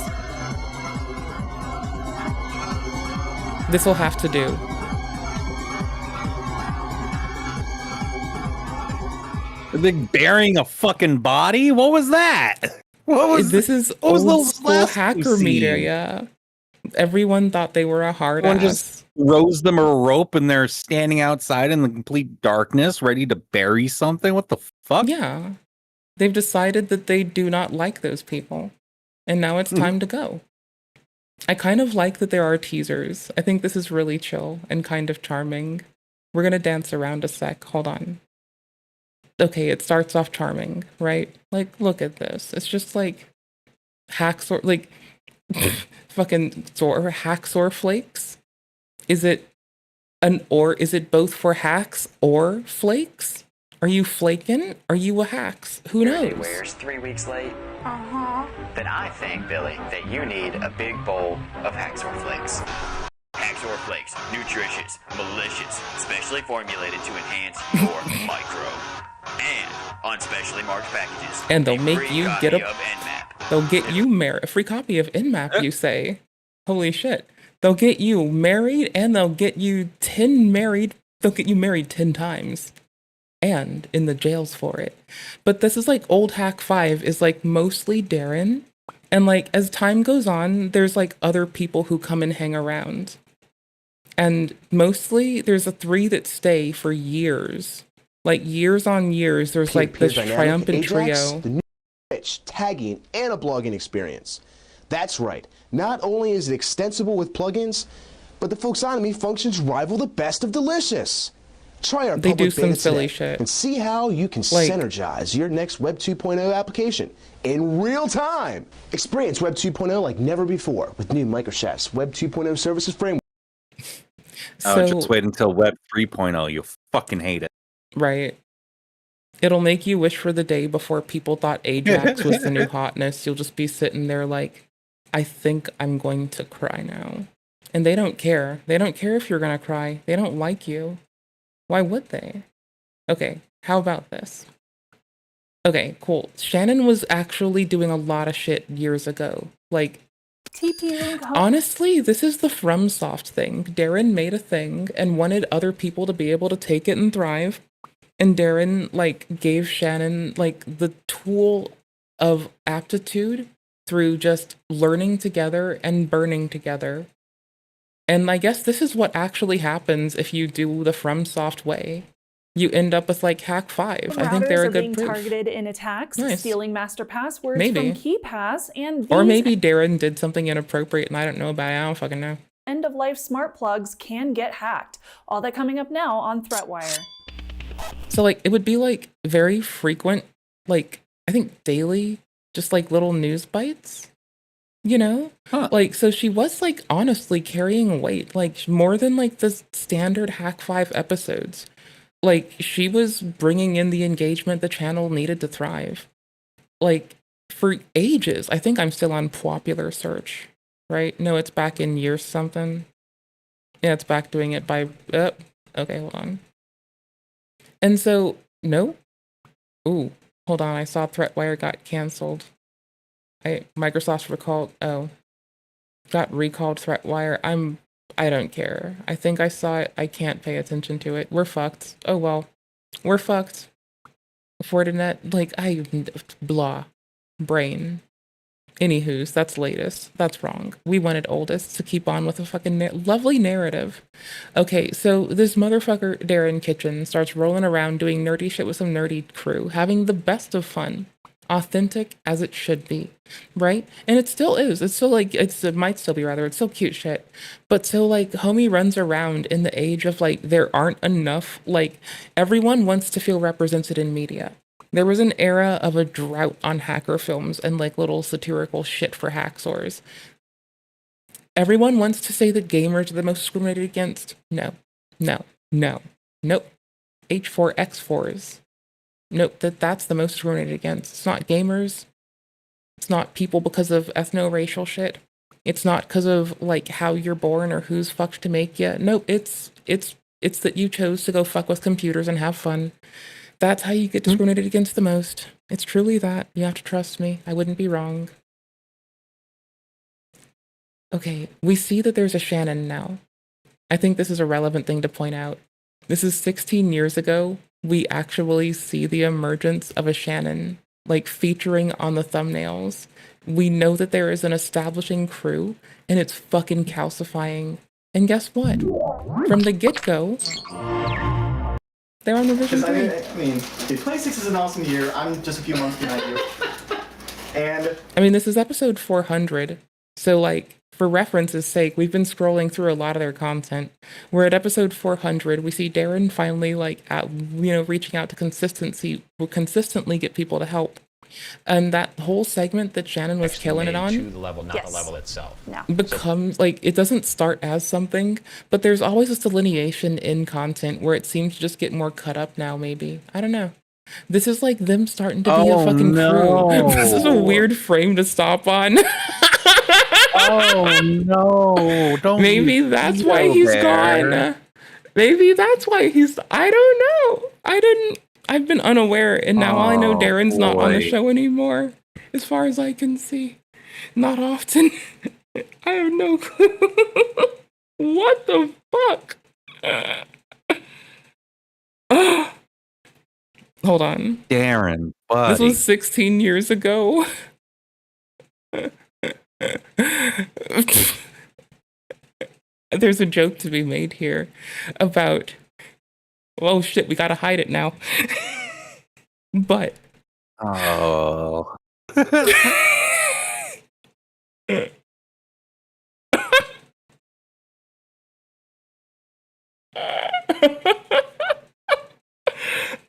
This will have to do. They're burying a fucking body? What was that? What was this? Is old school hacker media. Everyone thought they were a hard ass. Just rose them a rope and they're standing outside in the complete darkness, ready to bury something. What the fuck? Yeah, they've decided that they do not like those people, and now it's time to go. I kind of like that there are teasers. I think this is really chill and kind of charming. We're gonna dance around a sec. Hold on. Okay, it starts off charming, right? Like, look at this. It's just like hacksaw, like fucking hacksaw flakes. Is it is it both for hacks or flakes? Are you flaking? Are you a hacks? Who knows? Wears 3 weeks late. Then I think, Billy, that you need a big bowl of Hacksaw Flakes. Hacksaw Flakes, nutritious, malicious, specially formulated to enhance your micro. And on specially marked packages. And they'll make you get a They'll get you a free copy of Nmap, you say. Holy shit. They'll get you married and they'll get you 10 married. They'll get you married 10 times. And in the jails for it. But this is like old Hack 5 is like mostly Darren. And like as time goes on, there's like other people who come and hang around. And mostly there's a 3 that stay for years. Like years on years, there's like this triumphant trio. The new rich, tagging, and a blogging experience. That's right. Not only is it extensible with plugins, but the Folksonomy functions rival the best of delicious. Try our They do public some beta silly today shit. and see how you can synergize your next Web 2.0 application in real time. Experience Web 2.0 like never before with new Microsoft's Web 2.0 services framework. Just wait until Web 3.0. You'll fucking hate it. Right. It'll make you wish for the day before people thought Ajax was the new hotness. You'll just be sitting there like, I think I'm going to cry now. And they don't care. They don't care if you're going to cry. They don't like you. Why would they? Okay, how about this? Okay, cool. Shannon was actually doing a lot of shit years ago. Like, honestly, this is the FromSoft thing. Darren made a thing and wanted other people to be able to take it and thrive. And Darren, like, gave Shannon, like, the tool of aptitude through just learning together and burning together. And I guess this is what actually happens if you do the FromSoft way. You end up with like Hack 5. I think they're a Routers are good being proof. targeted in attacks, Nice. stealing master passwords Maybe. from KeyPass, and Or these maybe Darren did something inappropriate and I don't know about it. I don't fucking know. end-of-life smart plugs can get hacked. All that coming up now on ThreatWire. So like it would be like very frequent, like I think daily, just like little news bites, you know? Like so she was like honestly carrying weight, like more than like the standard Hack 5 episodes. Like she was bringing in the engagement the channel needed to thrive. Like for ages. I think I'm still on popular search, right? No, it's back in year something. Yeah, it's back doing it by okay, hold on. And so, no? Ooh, hold on, I saw ThreatWire got canceled. Microsoft recalled, got recalled ThreatWire. I don't care. I think I saw it, I can't pay attention to it. We're fucked. Oh well, we're fucked. Fortinet, like, blah. Brain. Anywho's, that's latest. That's wrong. We wanted oldest to keep on with a fucking lovely narrative. Okay, so this motherfucker, Darren Kitchen, starts rolling around doing nerdy shit with some nerdy crew, having the best of fun. Authentic as it should be, right? And it still is. It's still like, it might still be rather, it's still cute shit. But so like, homie runs around in the age of like, there aren't enough, like, everyone wants to feel represented in media. There was an era of a drought on hacker films and like little satirical shit for hacksaws. Everyone wants to say that gamers are the most discriminated against. No, no, no, nope. H4X4s. Nope, that's the most discriminated against. It's not gamers. It's not people because of ethno-racial shit. It's not because of like how you're born or who's fucked to make you. Nope, it's that you chose to go fuck with computers and have fun. That's how you get discriminated against the most. It's truly that. You have to trust me. I wouldn't be wrong. Okay, we see that there's a Shannon now. I think this is a relevant thing to point out. This is 16 years ago. We actually see the emergence of a Shannon, like featuring on the thumbnails. We know that there is an establishing crew, and it's fucking calcifying. And guess what? From the get-go, they're on Revision 3. I mean, 26 is an awesome year. I'm just a few months behind you. And I mean, this is episode 400. So, like, for reference's sake, we've been scrolling through a lot of their content. We're at episode 400. We see Darren finally, like, reaching out to consistently get people to help. And that whole segment that Shannon was killing it on to the level, not the level itself. No. becomes like, it doesn't start as something, but there's always this delineation in content where it seems to just get more cut up now, maybe. I don't know. This is like them starting to be a fucking crew. This is a weird frame to stop on. Oh no! Don't. Maybe that's why he's gone. Maybe that's why he's. I don't know. I've been unaware, and now I know Darren's not on the show anymore, as far as I can see. Not often. I have no clue. What the fuck? Hold on. Darren, buddy. This was 16 years ago. There's a joke to be made here about, oh shit, we gotta hide it now. But oh.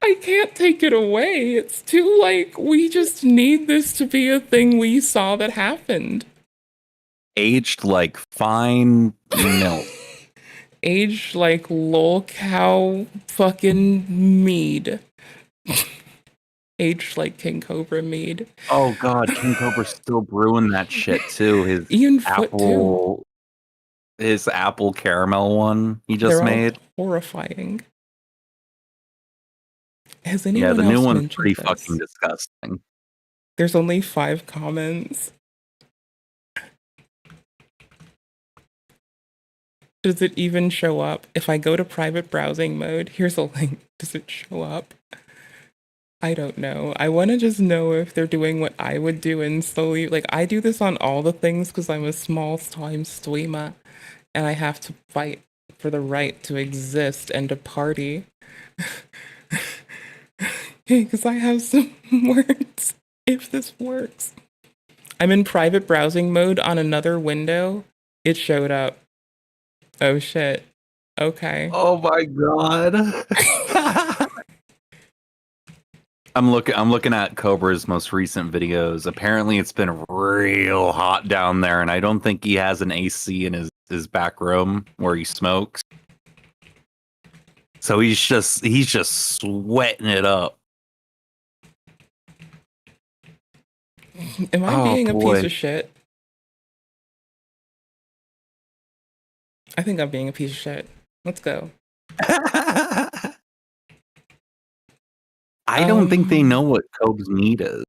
I can't take it away. It's too like, we just need this to be a thing we saw that happened. Aged like fine milk. Aged like lol cow fucking mead. Aged like King Cobra mead. Oh god, King Cobra's still brewing that shit too. His Ian Foot apple, his apple caramel one he just They're all made. horrifying. Has anyone Yeah, the else new one's mentioned pretty this? fucking disgusting. There's only 5 comments. Does it even show up? If I go to private browsing mode, here's a link. Does it show up? I don't know. I want to just know if they're doing what I would do and slowly, like, I do this on all the things because I'm a small time streamer. and I have to fight for the right to exist and to party. Because I have some words, if this works. I'm in private browsing mode on another window. It showed up. Oh shit. Okay. Oh my god. I'm looking at Cobra's most recent videos. Apparently it's been real hot down there, and I don't think he has an AC in his back room where he smokes. So he's just sweating it up. Am I being a piece of shit? I think I'm being a piece of shit. Let's go. I don't think they know what Cobe's need is.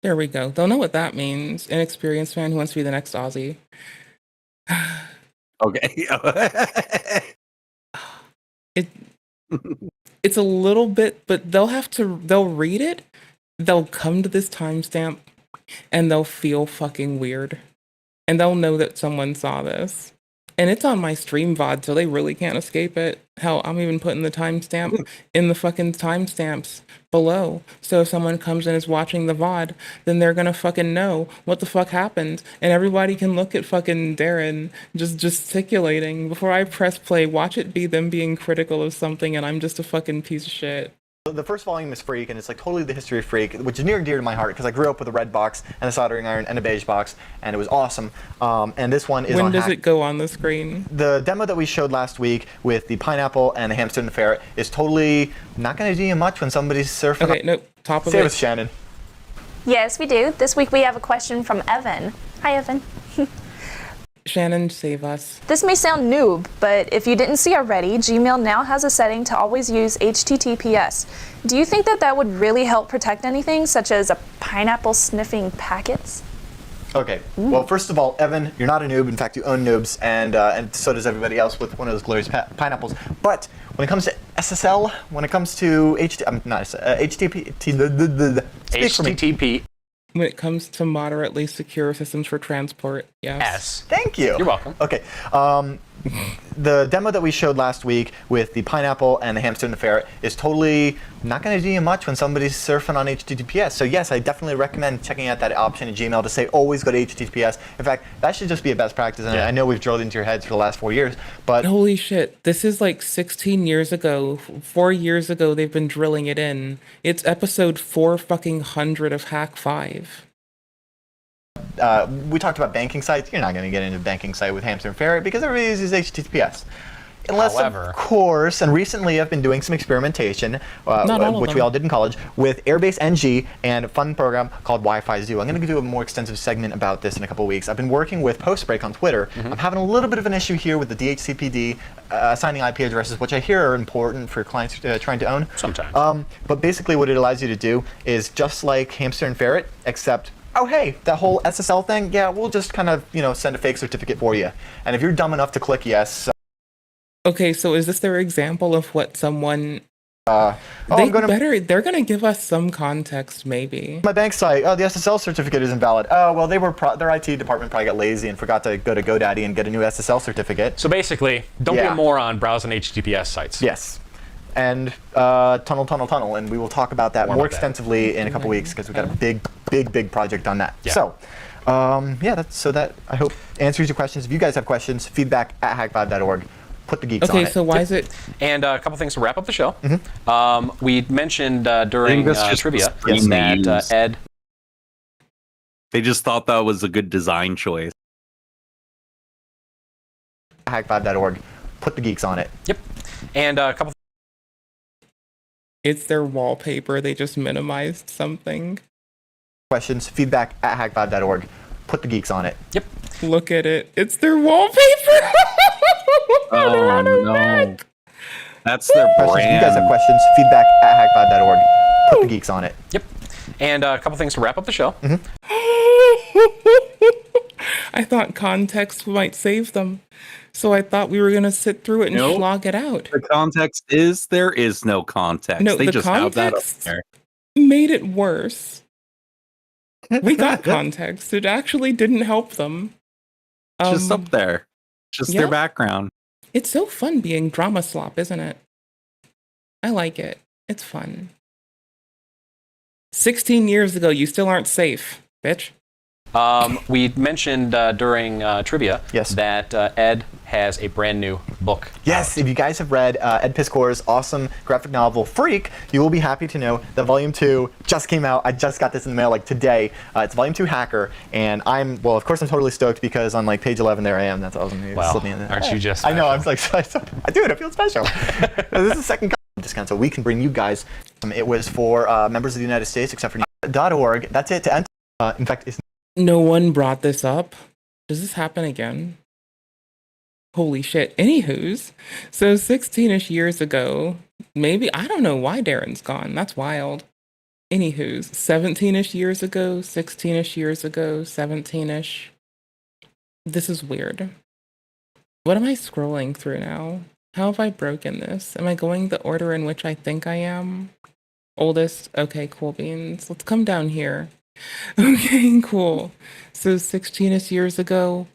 There we go. They'll know what that means. Inexperienced man who wants to be the next Aussie. Okay. It's a little bit, but they'll read it, they'll come to this timestamp, and they'll feel fucking weird. And they'll know that someone saw this. And it's on my stream VOD, so they really can't escape it. Hell, I'm even putting the timestamp in the fucking timestamps below. So if someone comes and is watching the VOD, then they're gonna fucking know what the fuck happened. And everybody can look at fucking Darren just gesticulating. Before I press play, watch it be them being critical of something and I'm just a fucking piece of shit. The first volume is Freak, and it's like totally the history of Freak, which is near and dear to my heart because I grew up with a red box and a soldering iron and a beige box, and it was awesome. And this one is When on does hack. it go on the screen? The demo that we showed last week with the pineapple and the hamster and the ferret is totally not going to do you much when somebody's surfing. Okay, nope. Top of Say it it. with Shannon. Yes, we do. This week we have a question from Evan. Hi, Evan. Shannon, save us. This may sound noob, but if you didn't see already, Gmail now has a setting to always use HTTPS. Do you think that would really help protect anything, such as a pineapple sniffing packets? Okay. Well, first of all, Evan, you're not a noob. In fact, you own noobs, and so does everybody else with one of those glorious pineapples. But when it comes to SSL, when it comes to HTTP. When it comes to moderately secure systems for transport, yes. Thank you. You're welcome. Okay. The demo that we showed last week with the pineapple and the hamster and the ferret is totally not going to do you much when somebody's surfing on HTTPS. So yes, I definitely recommend checking out that option in Gmail to say always go to HTTPS. In fact, that should just be a best practice. And I know we've drilled into your heads for the last 4 years, but holy shit, this is like 16 years ago. 4 years ago, they've been drilling it in. It's episode 400 of Hack 5. we talked about banking sites. You're not going to get into a banking site with hamster and ferret because everybody uses HTTPS. Unless, However, of course, and recently I've been doing some experimentation, which we all did in college, with Airbase NG and a fun program called Wi-Fi Zoo. I'm going to do a more extensive segment about this in a couple of weeks. I've been working with Postbreak on Twitter. I'm having a little bit of an issue here with the DHCPD assigning IP addresses, which I hear are important for clients trying to own. Sometimes. But basically what it allows you to do is just like hamster and ferret, except oh, hey, that whole SSL thing, yeah, we'll just kind of, send a fake certificate for you. And if you're dumb enough to click yes. Okay, so is this their example of what someone... they're gonna give us some context, maybe. My bank site, the SSL certificate is invalid. Oh, well, their IT department probably got lazy and forgot to go to GoDaddy and get a new SSL certificate. So basically, don't be a moron browsing HTTPS sites. Yes. And tunnel, and we will talk about that more extensively in a couple weeks because we've got a big project on that. Yeah. So, that I hope answers your questions. If you guys have questions, feedback@hack5.org. Put the geeks on it. Okay, so why is it? And a couple things to wrap up the show. We mentioned during trivia that Ed. They just thought that was a good design choice. Hack5.org. Put the geeks on it. Yep. And a couple. It's their wallpaper. They just minimized something. Questions, feedback@hack5.org. Put the geeks on it. Yep. Look at it. It's their wallpaper. Oh no. That's their brand. If you guys have questions, feedback@hack5.org. Put the geeks on it. Yep. And a couple things to wrap up the show. I thought thought context might save them. So I thought we were going to sit through it and Nope. slog it out. The context is there is no context. No, they the just have that up context there. made it worse. We got context. It actually didn't help them. Just up there. Just their background. It's so fun being drama slop, isn't it? I like it. It's fun. 16 years ago, you still aren't safe, bitch. We mentioned during trivia that Ed has a brand new book. Yes, if you guys have read Ed Piskor's awesome graphic novel Freak, you will be happy to know that Volume 2 just came out. I just got this in the mail like today. It's Volume 2 Hacker, and of course I'm totally stoked because on like page 11 there I am. That's awesome. Wow, aren't you just I know, I'm like, dude, I feel special. This is the second discount, so we can bring you guys. It was for members of the United States, except for .org. That's it to enter. In fact, it's No one brought this up. Does this happen again? Holy shit. Anywho's, so 16-ish years ago, maybe, I don't know why Darren's gone. That's wild. Anywho's, 17-ish years ago, 16-ish years ago, 17-ish. This is weird. What am I scrolling through now? How have I broken this? Am I going the order in which I think I am? Oldest? Okay, cool beans. Let's come down here. Okay, cool. So 16-ish years ago,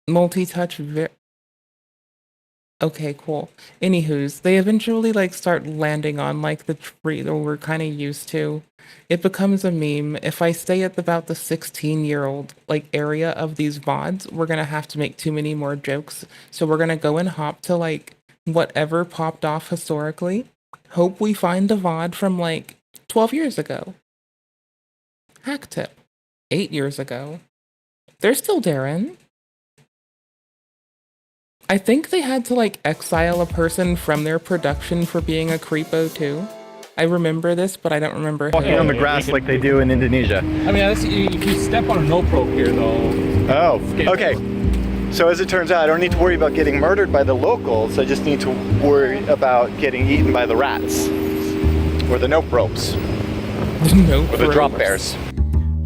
multi-touch. Okay, cool. Anywho's, they eventually like start landing on like the tree that we're kind of used to. It becomes a meme. If I stay at about the 16-year-old like area of these VODs, we're gonna have to make too many more jokes. So we're gonna go and hop to like whatever popped off historically. Hope we find a VOD from like 12 years ago. Hack tip. 8 years ago. They're still Darren. I think they had to like exile a person from their production for being a creepo too. I remember this, but I don't remember who. walking on the grass like they do in Indonesia. I mean, if you step on a no rope here, though. Oh, okay. So as it turns out, I don't need to worry about getting murdered by the locals. I just need to worry about getting eaten by the rats. Or the nope ropes. Nope or the ropes. drop bears.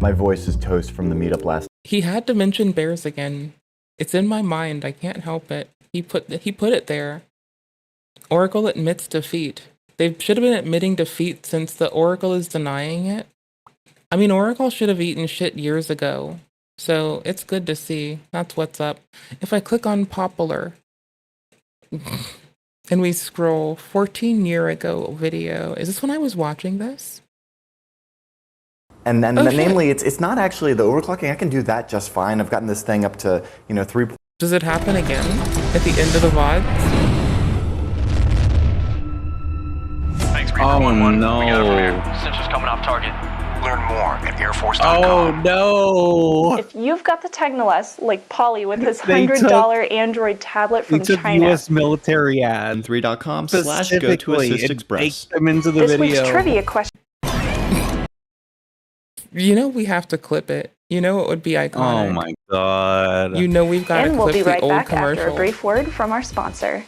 My voice is toast from the meetup last. He had to mention bears again. It's in my mind. I can't help it. He put it there. Oracle admits defeat. They should have been admitting defeat since the Oracle is denying it. I mean, Oracle should have eaten shit years ago. So it's good to see. That's what's up. If I click on popular and we scroll 14-year ago video, is this when I was watching this? And then, Oh, shit. namely, it's not actually the overclocking. I can do that just fine. I've gotten this thing up to 3. Does it happen again at the end of the VOD? Thanks, Reaper 1-1. We got over here. Sensors coming off target. Learn more at airforce.com. Oh no! If you've got the Technoless, like Polly with his They took- $100 Android tablet from They took China. U.S. military ads. 3.com/go-to-assist-express. Take them into the This video. week's trivia question. You know we have to clip it. You know it would be iconic. Oh my god. You know we've got to And we'll clip be right the old back after commercial. a brief word from our sponsor.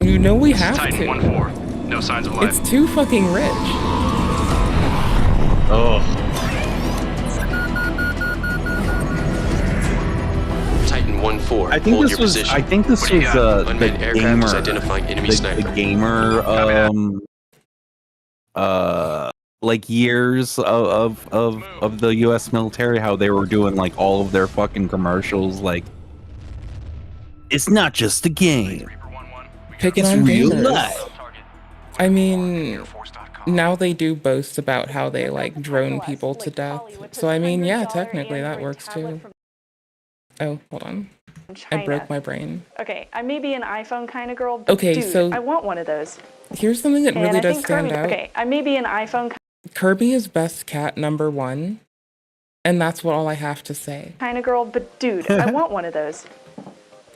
You know we This is have Titan to. 1-4. No signs of life. It's too fucking rich. Oh. Titan 1-4. I think Hold this your was. position. I think this What do you was got? the Unmanned aircraft gamer. is identifying enemy sniper. The gamer. Like years of the U.S. military, how they were doing like all of their fucking commercials. Like, it's not just a game. Picking It's on real gamers. life. I mean, now they do boast about how they like drone people to death. So I mean, yeah, technically that works too. Oh, hold on. I broke my brain. Okay, I may be an iPhone kind of girl, but Okay, dude, so- I want one of those. Here's something that And really I does think stand Kirby, out. Okay, I may be an iPhone Kirby is best cat #1, and that's what all I have to say. kind of girl, but dude, I want one of those.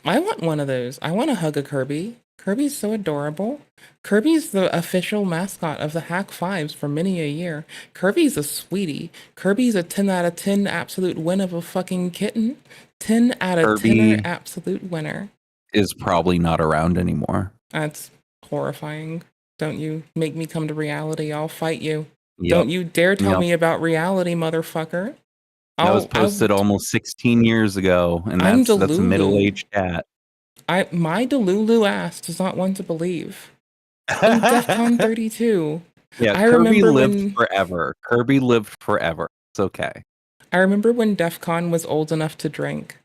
I want one of those. I want to hug a Kirby. Kirby's so adorable. Kirby's the official mascot of the Hack Fives for many a year. Kirby's a sweetie. Kirby's a 10 out of 10 absolute win of a fucking kitten. 10 out of Kirby 10 absolute winner. Is probably not around anymore. That's horrifying. Don't you make me come to reality. I'll fight you. Yep. Don't you dare tell Yep. me about reality, motherfucker. That was posted almost 16 years ago, and that's a middle-aged cat. My Delulu ass does not want to believe. Oh, DEFCON 32. Yeah, I Kirby remember lived forever. Kirby lived forever. It's okay. I remember when DEFCON was old enough to drink.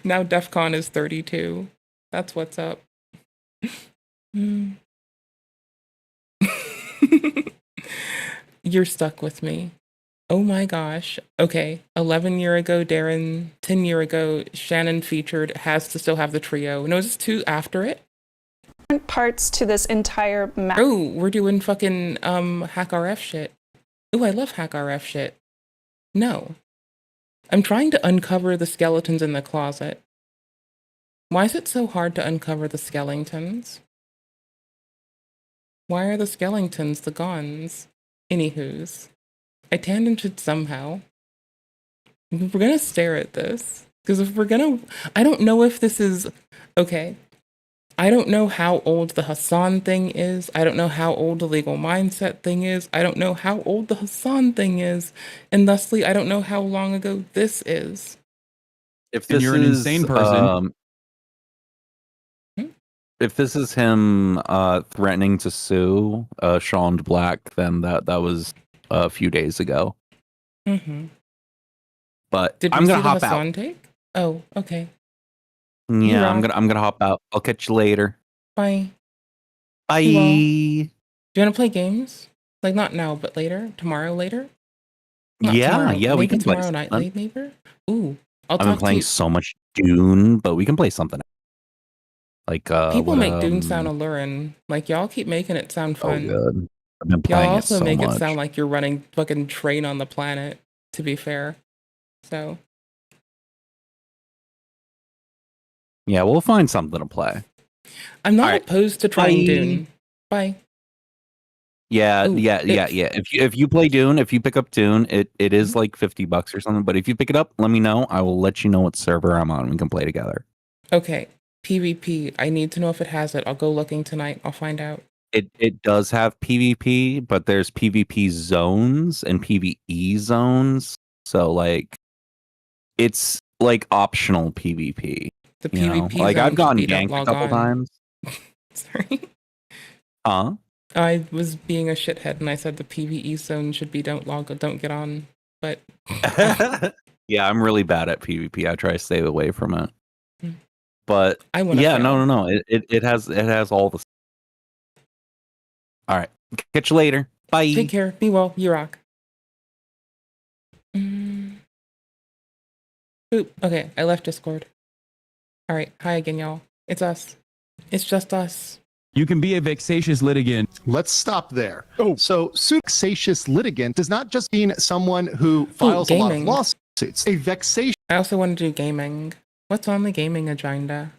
Now DEFCON is 32. That's what's up. You're stuck with me. Oh my gosh. Okay. 11-year ago, Darren. 10-year ago, Shannon featured has to still have the trio. No, is this 2 after it? Parts to this entire map. Oh, we're doing fucking hack RF shit. Oh, I love hack RF shit. No. I'm trying to uncover the skeletons in the closet. Why is it so hard to uncover the skeletons? Why are the skeletons the guns? Anywho's. I tangented somehow. We're gonna stare at this. Because if we're gonna... I don't know if this is... Okay. I don't know how old the Hassan thing is. I don't know how old the legal mindset thing is. I don't know how old the Hassan thing is. And thusly, I don't know how long ago this is. If this you're an insane person... If this is him threatening to sue Sean Black, then that was a few days ago. Mm-hmm. But Did I'm we gonna see the hop Hassan out. take? Oh, okay. Yeah, I'm gonna hop out. I'll catch you later. Bye. Bye. Do you want to play games? Like not now, but later, tomorrow, later. Not tomorrow. Yeah, we Maybe can play. tomorrow night, later. Ooh, I'll I've been talk to playing you. so much Dune, but we can play something. Like People make Dune sound alluring. Like y'all keep making it sound fun. Oh, good. I've been Y'all playing also it so make much. it sound like you're running fucking train on the planet. To be fair, so Yeah, we'll find something to play. I'm not All right. opposed to trying Bye. Dune. Bye. Yeah, Ooh, yeah. If you play Dune, if you pick up Dune, it is like $50 or something. But if you pick it up, let me know. I will let you know what server I'm on. We can play together. Okay. PvP. I need to know if it has it. I'll go looking tonight. I'll find out. It does have PvP, but there's PvP zones and PvE zones. So like, it's like optional PvP. The you know? PvP Like zone I've gotten should be don't ganked a log couple on. times. Sorry. Huh? I was being a shithead and I said the PvE zone should be don't get on. But Yeah, I'm really bad at PvP. I try to stay away from it. Hmm. But I wanna yeah, fail. no. It has all the. All right. Catch you later. Bye. Take care. Be well. You rock. Oop. Okay, I left Discord. All right. Hi again, y'all. It's us. It's just us. You can be a vexatious litigant. Let's stop there. So, vexatious litigant does not just mean someone who files a lot of gaming. lawsuits. A vexatious I also want to do gaming. What's on the gaming agenda?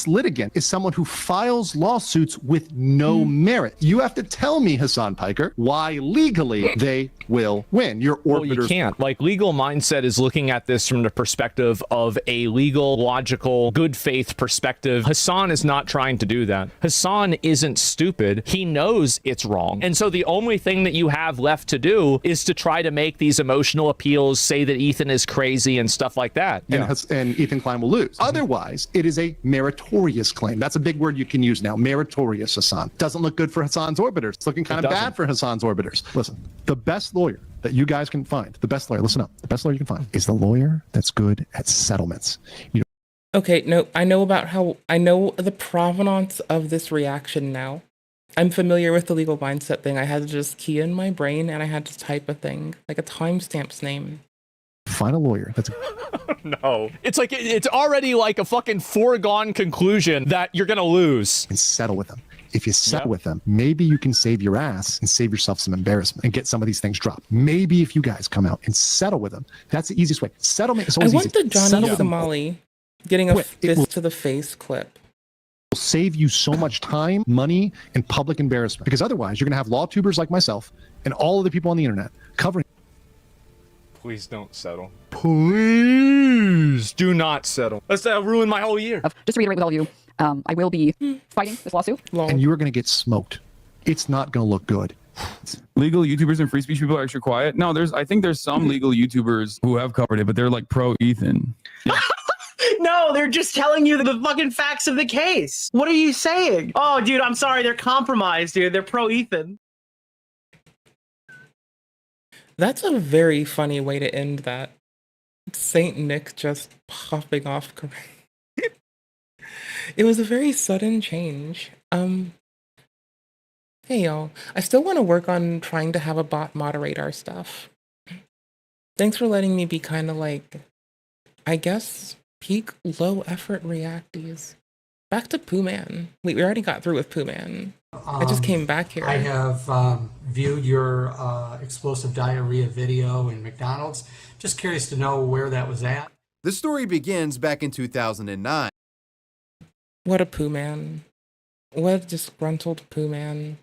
litigant is someone who files lawsuits with no merit. You have to tell me, Hassan Piker, why legally they will win. Your Well, you orbiters. can't. Like, legal mindset is looking at this from the perspective of a legal, logical, good faith perspective. Hassan is not trying to do that. Hassan isn't stupid. He knows it's wrong. And so the only thing that you have left to do is to try to make these emotional appeals, say that Ethan is crazy and stuff like that. And Ethan Klein will lose. Otherwise, it is a meritorious claim. That's a big word you can use now. Meritorious, Hassan. Doesn't look good for Hassan's orbiters. It's looking kind of bad for Hassan's orbiters. Listen, the best lawyer that you guys can find, the best lawyer, listen up, the best lawyer you can find is the lawyer that's good at settlements. Okay, no, I know the provenance of this reaction now. I'm familiar with the legal mindset thing. I had to just key in my brain and I had to type a thing, like a timestamp's name. Find a lawyer that's No. It's like, it's already like a fucking foregone conclusion that you're going to lose. and settle with them. If you settle with them, maybe you can save your ass and save yourself some embarrassment and get some of these things dropped. Maybe if you guys come out and settle with them, that's the easiest way. Settlement is I always want easy. the Johnny Settle with them. Somali getting a Quick. It will fist to the face clip. save you so much time, money, and public embarrassment. Because otherwise, you're going to have law tubers like myself and all of the people on the internet covering. Please don't settle. Please do not settle. That's ruin my whole year. Just to reiterate with all of you, I will be fighting this lawsuit. And you are going to get smoked. It's not going to look good. Legal YouTubers and free speech people are extra quiet. No, I think there's some legal YouTubers who have covered it, but they're like pro Ethan. No, they're just telling you the fucking facts of the case. What are you saying? Oh, dude, I'm sorry. They're compromised, dude. They're pro Ethan. That's a very funny way to end that. Saint Nick just popping off. It was a very sudden change. Hey y'all, I still want to work on trying to have a bot moderate our stuff. Thanks for letting me be kind of like, I guess, peak low effort reacties. Back to Pooh Man. We already got through with Pooh Man. I just came back here. I have viewed your explosive diarrhea video in McDonald's. Just curious to know where that was at. The story begins back in 2009. What a Pooh Man. What a disgruntled Pooh Man.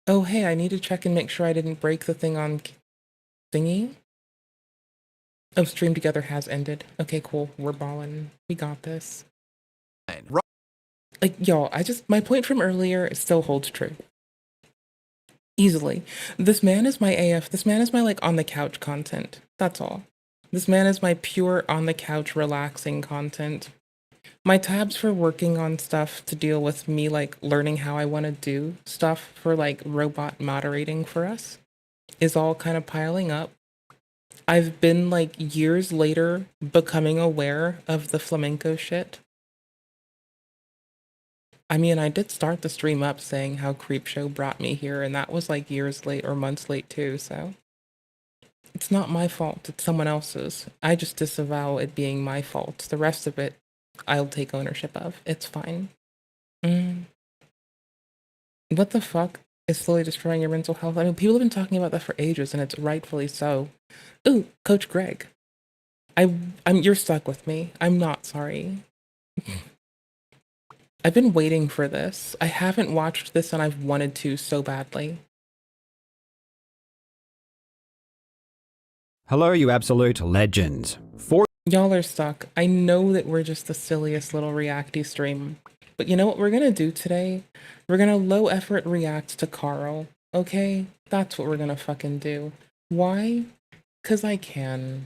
Oh, hey, I need to check and make sure I didn't break the thing on thingy. Oh, Stream Together has ended. Okay, cool. We're balling. We got this. Like, y'all, my point from earlier still holds true. Easily. This man is my AF. This man is my, like, on the couch content. That's all. This man is my pure on the couch relaxing content. My tabs for working on stuff to deal with me, like, learning how I want to do stuff for, like, robot moderating for us is all kind of piling up. I've been, like, years later becoming aware of the flamenco shit. I mean, I did start the stream up saying how Creepshow brought me here, and that was, like, years late or months late, too, so. It's not my fault, it's someone else's. I just disavow it being my fault. The rest of it, I'll take ownership of. It's fine. What the fuck is slowly destroying your mental health? I mean, people have been talking about that for ages, and it's rightfully so. Ooh, Coach Greg. You're stuck with me. I'm not sorry. I've been waiting for this. I haven't watched this, and I've wanted to so badly. Hello, you absolute legends. Y'all are stuck. I know that we're just the silliest little reacty stream. But you know what we're gonna do today? We're gonna low effort react to Karl. Okay? That's what we're gonna fucking do. Why? 'Cause I can.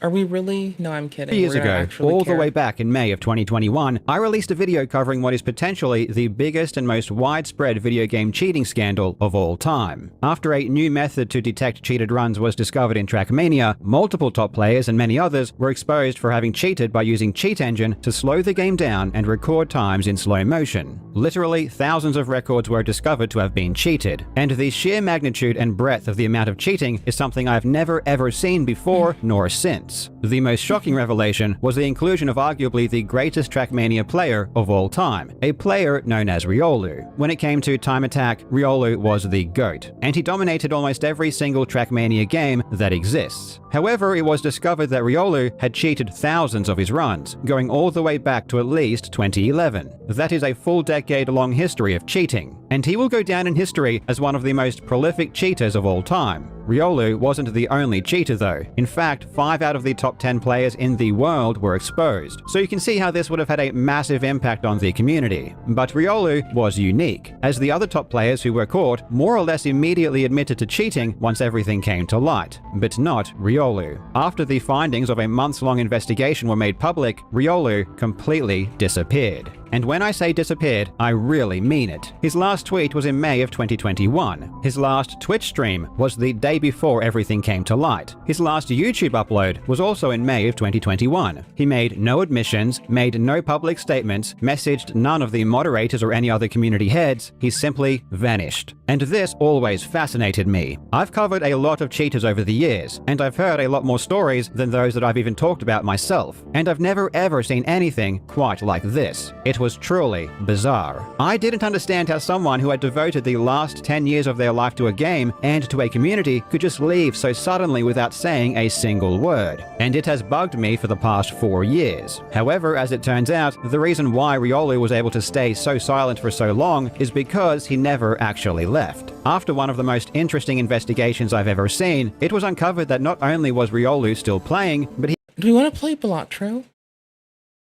Are we really? No, I'm kidding. Years ago, all the way back in May of 2021, I released a video covering what is potentially the biggest and most widespread video game cheating scandal of all time. After a new method to detect cheated runs was discovered in Trackmania, multiple top players and many others were exposed for having cheated by using Cheat Engine to slow the game down and record times in slow motion. Literally, thousands of records were discovered to have been cheated. And the sheer magnitude and breadth of the amount of cheating is something I've never ever seen before nor since. The most shocking revelation was the inclusion of arguably the greatest Trackmania player of all time, a player known as Riolu. When it came to time attack, Riolu was the GOAT, and he dominated almost every single Trackmania game that exists. However, it was discovered that Riolu had cheated thousands of his runs, going all the way back to at least 2011. That is a full decade-long history of cheating, and he will go down in history as one of the most prolific cheaters of all time. Riolu wasn't the only cheater though. In fact, 5 out of the top 10 players in the world were exposed, so you can see how this would have had a massive impact on the community. But Riolu was unique, as the other top players who were caught more or less immediately admitted to cheating once everything came to light, but not Riolu. After the findings of a months-long investigation were made public, Riolu completely disappeared. And when I say disappeared, I really mean it. His last tweet was in May of 2021. His last Twitch stream was the day before everything came to light. His last YouTube upload was also in May of 2021. He made no admissions, made no public statements, messaged none of the moderators or any other community heads. He simply vanished. And this always fascinated me. I've covered a lot of cheaters over the years, and I've heard a lot more stories than those that I've even talked about myself. And I've never ever seen anything quite like this. It was truly bizarre. I didn't understand how someone who had devoted the last 10 years of their life to a game and to a community could just leave so suddenly without saying a single word. And it has bugged me for the past 4 years. However, as it turns out, the reason why Riolu was able to stay so silent for so long is because he never actually left. After one of the most interesting investigations I've ever seen, it was uncovered that not only was Riolu still playing, but he— Do we want to play Balatro?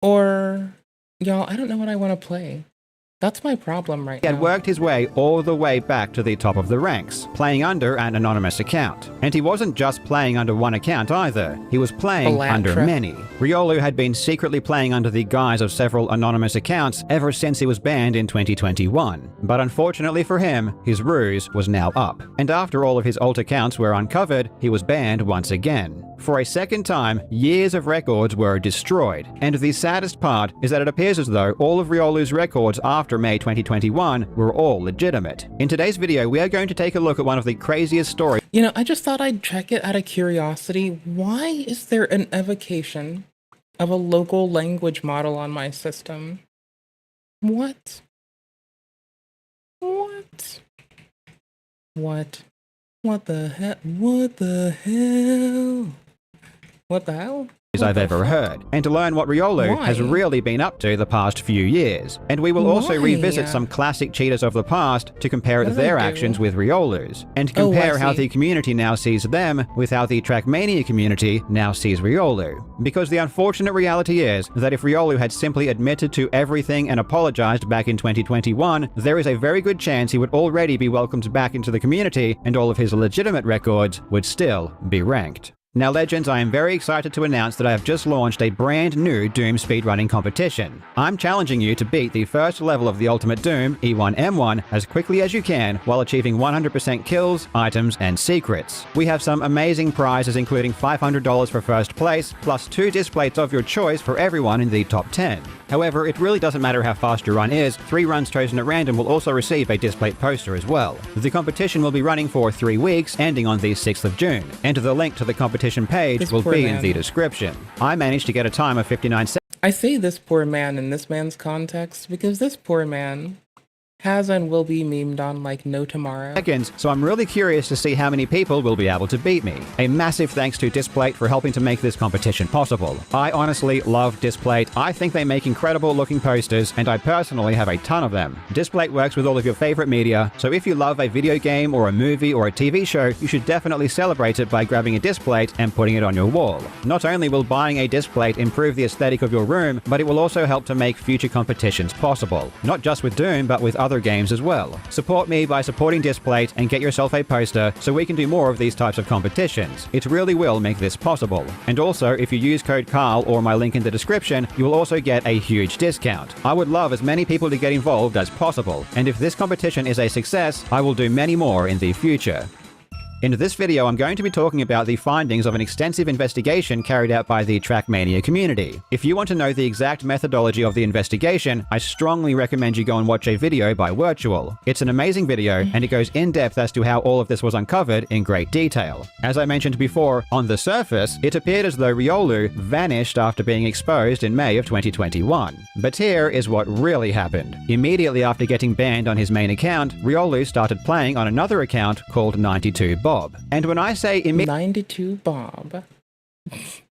Or— Y'all, I don't know what I want to play. That's my problem right He now. had worked his way all the way back to the top of the ranks, playing under an anonymous account. And he wasn't just playing under one account either, he was playing under many. Riolu had been secretly playing under the guise of several anonymous accounts ever since he was banned in 2021. But unfortunately for him, his ruse was now up. And after all of his alt accounts were uncovered, he was banned once again. For a second time, years of records were destroyed. And the saddest part is that it appears as though all of Riolu's records after May 2021 were all legitimate. In today's video, we are going to take a look at one of the craziest stories. You know, I just thought I'd check it out of curiosity. Why is there an evocation of a local language model on my system? What? What? What? What the hell? What the hell? What the hell? I've ever heard, and to learn what Riolu has really been up to the past few years. And we will also revisit some classic cheaters of the past to compare their actions with Riolu's, and compare how the community now sees them with how the Trackmania community now sees Riolu. Because the unfortunate reality is that if Riolu had simply admitted to everything and apologized back in 2021, there is a very good chance he would already be welcomed back into the community, and all of his legitimate records would still be ranked. Now legends, I am very excited to announce that I have just launched a brand new Doom speedrunning competition. I'm challenging you to beat the first level of the Ultimate Doom, E1M1, as quickly as you can while achieving 100% kills, items, and secrets. We have some amazing prizes including $500 for first place, plus 2 displays of your choice for everyone in the top 10. However, it really doesn't matter how fast your run is, 3 runs chosen at random will also receive a displate poster as well. The competition will be running for 3 weeks, ending on the 6th of June, and the link to the competition page will be in the description. I managed to get a time of 59 seconds. I say this poor man in this man's context because this poor man has and will be memed on like no tomorrow. So I'm really curious to see how many people will be able to beat me. A massive thanks to Displate for helping to make this competition possible. I honestly love Displate. I think they make incredible looking posters, and I personally have a ton of them. Displate works with all of your favorite media, so if you love a video game or a movie or a TV show, you should definitely celebrate it by grabbing a Displate and putting it on your wall. Not only will buying a Displate improve the aesthetic of your room, but it will also help to make future competitions possible. Not just with Doom, but with other games as well. Support me by supporting Displate and get yourself a poster so we can do more of these types of competitions. It really will make this possible. And also, if you use code Karl or my link in the description, you will also get a huge discount. I would love as many people to get involved as possible, and if this competition is a success, I will do many more in the future. In this video, I'm going to be talking about the findings of an extensive investigation carried out by the Trackmania community. If you want to know the exact methodology of the investigation, I strongly recommend you go and watch a video by Virtual. It's an amazing video, and it goes in depth as to how all of this was uncovered in great detail. As I mentioned before, on the surface, it appeared as though Riolu vanished after being exposed in May of 2021. But here is what really happened. Immediately after getting banned on his main account, Riolu started playing on another account called 92 Bob. And when I say 92 Bob,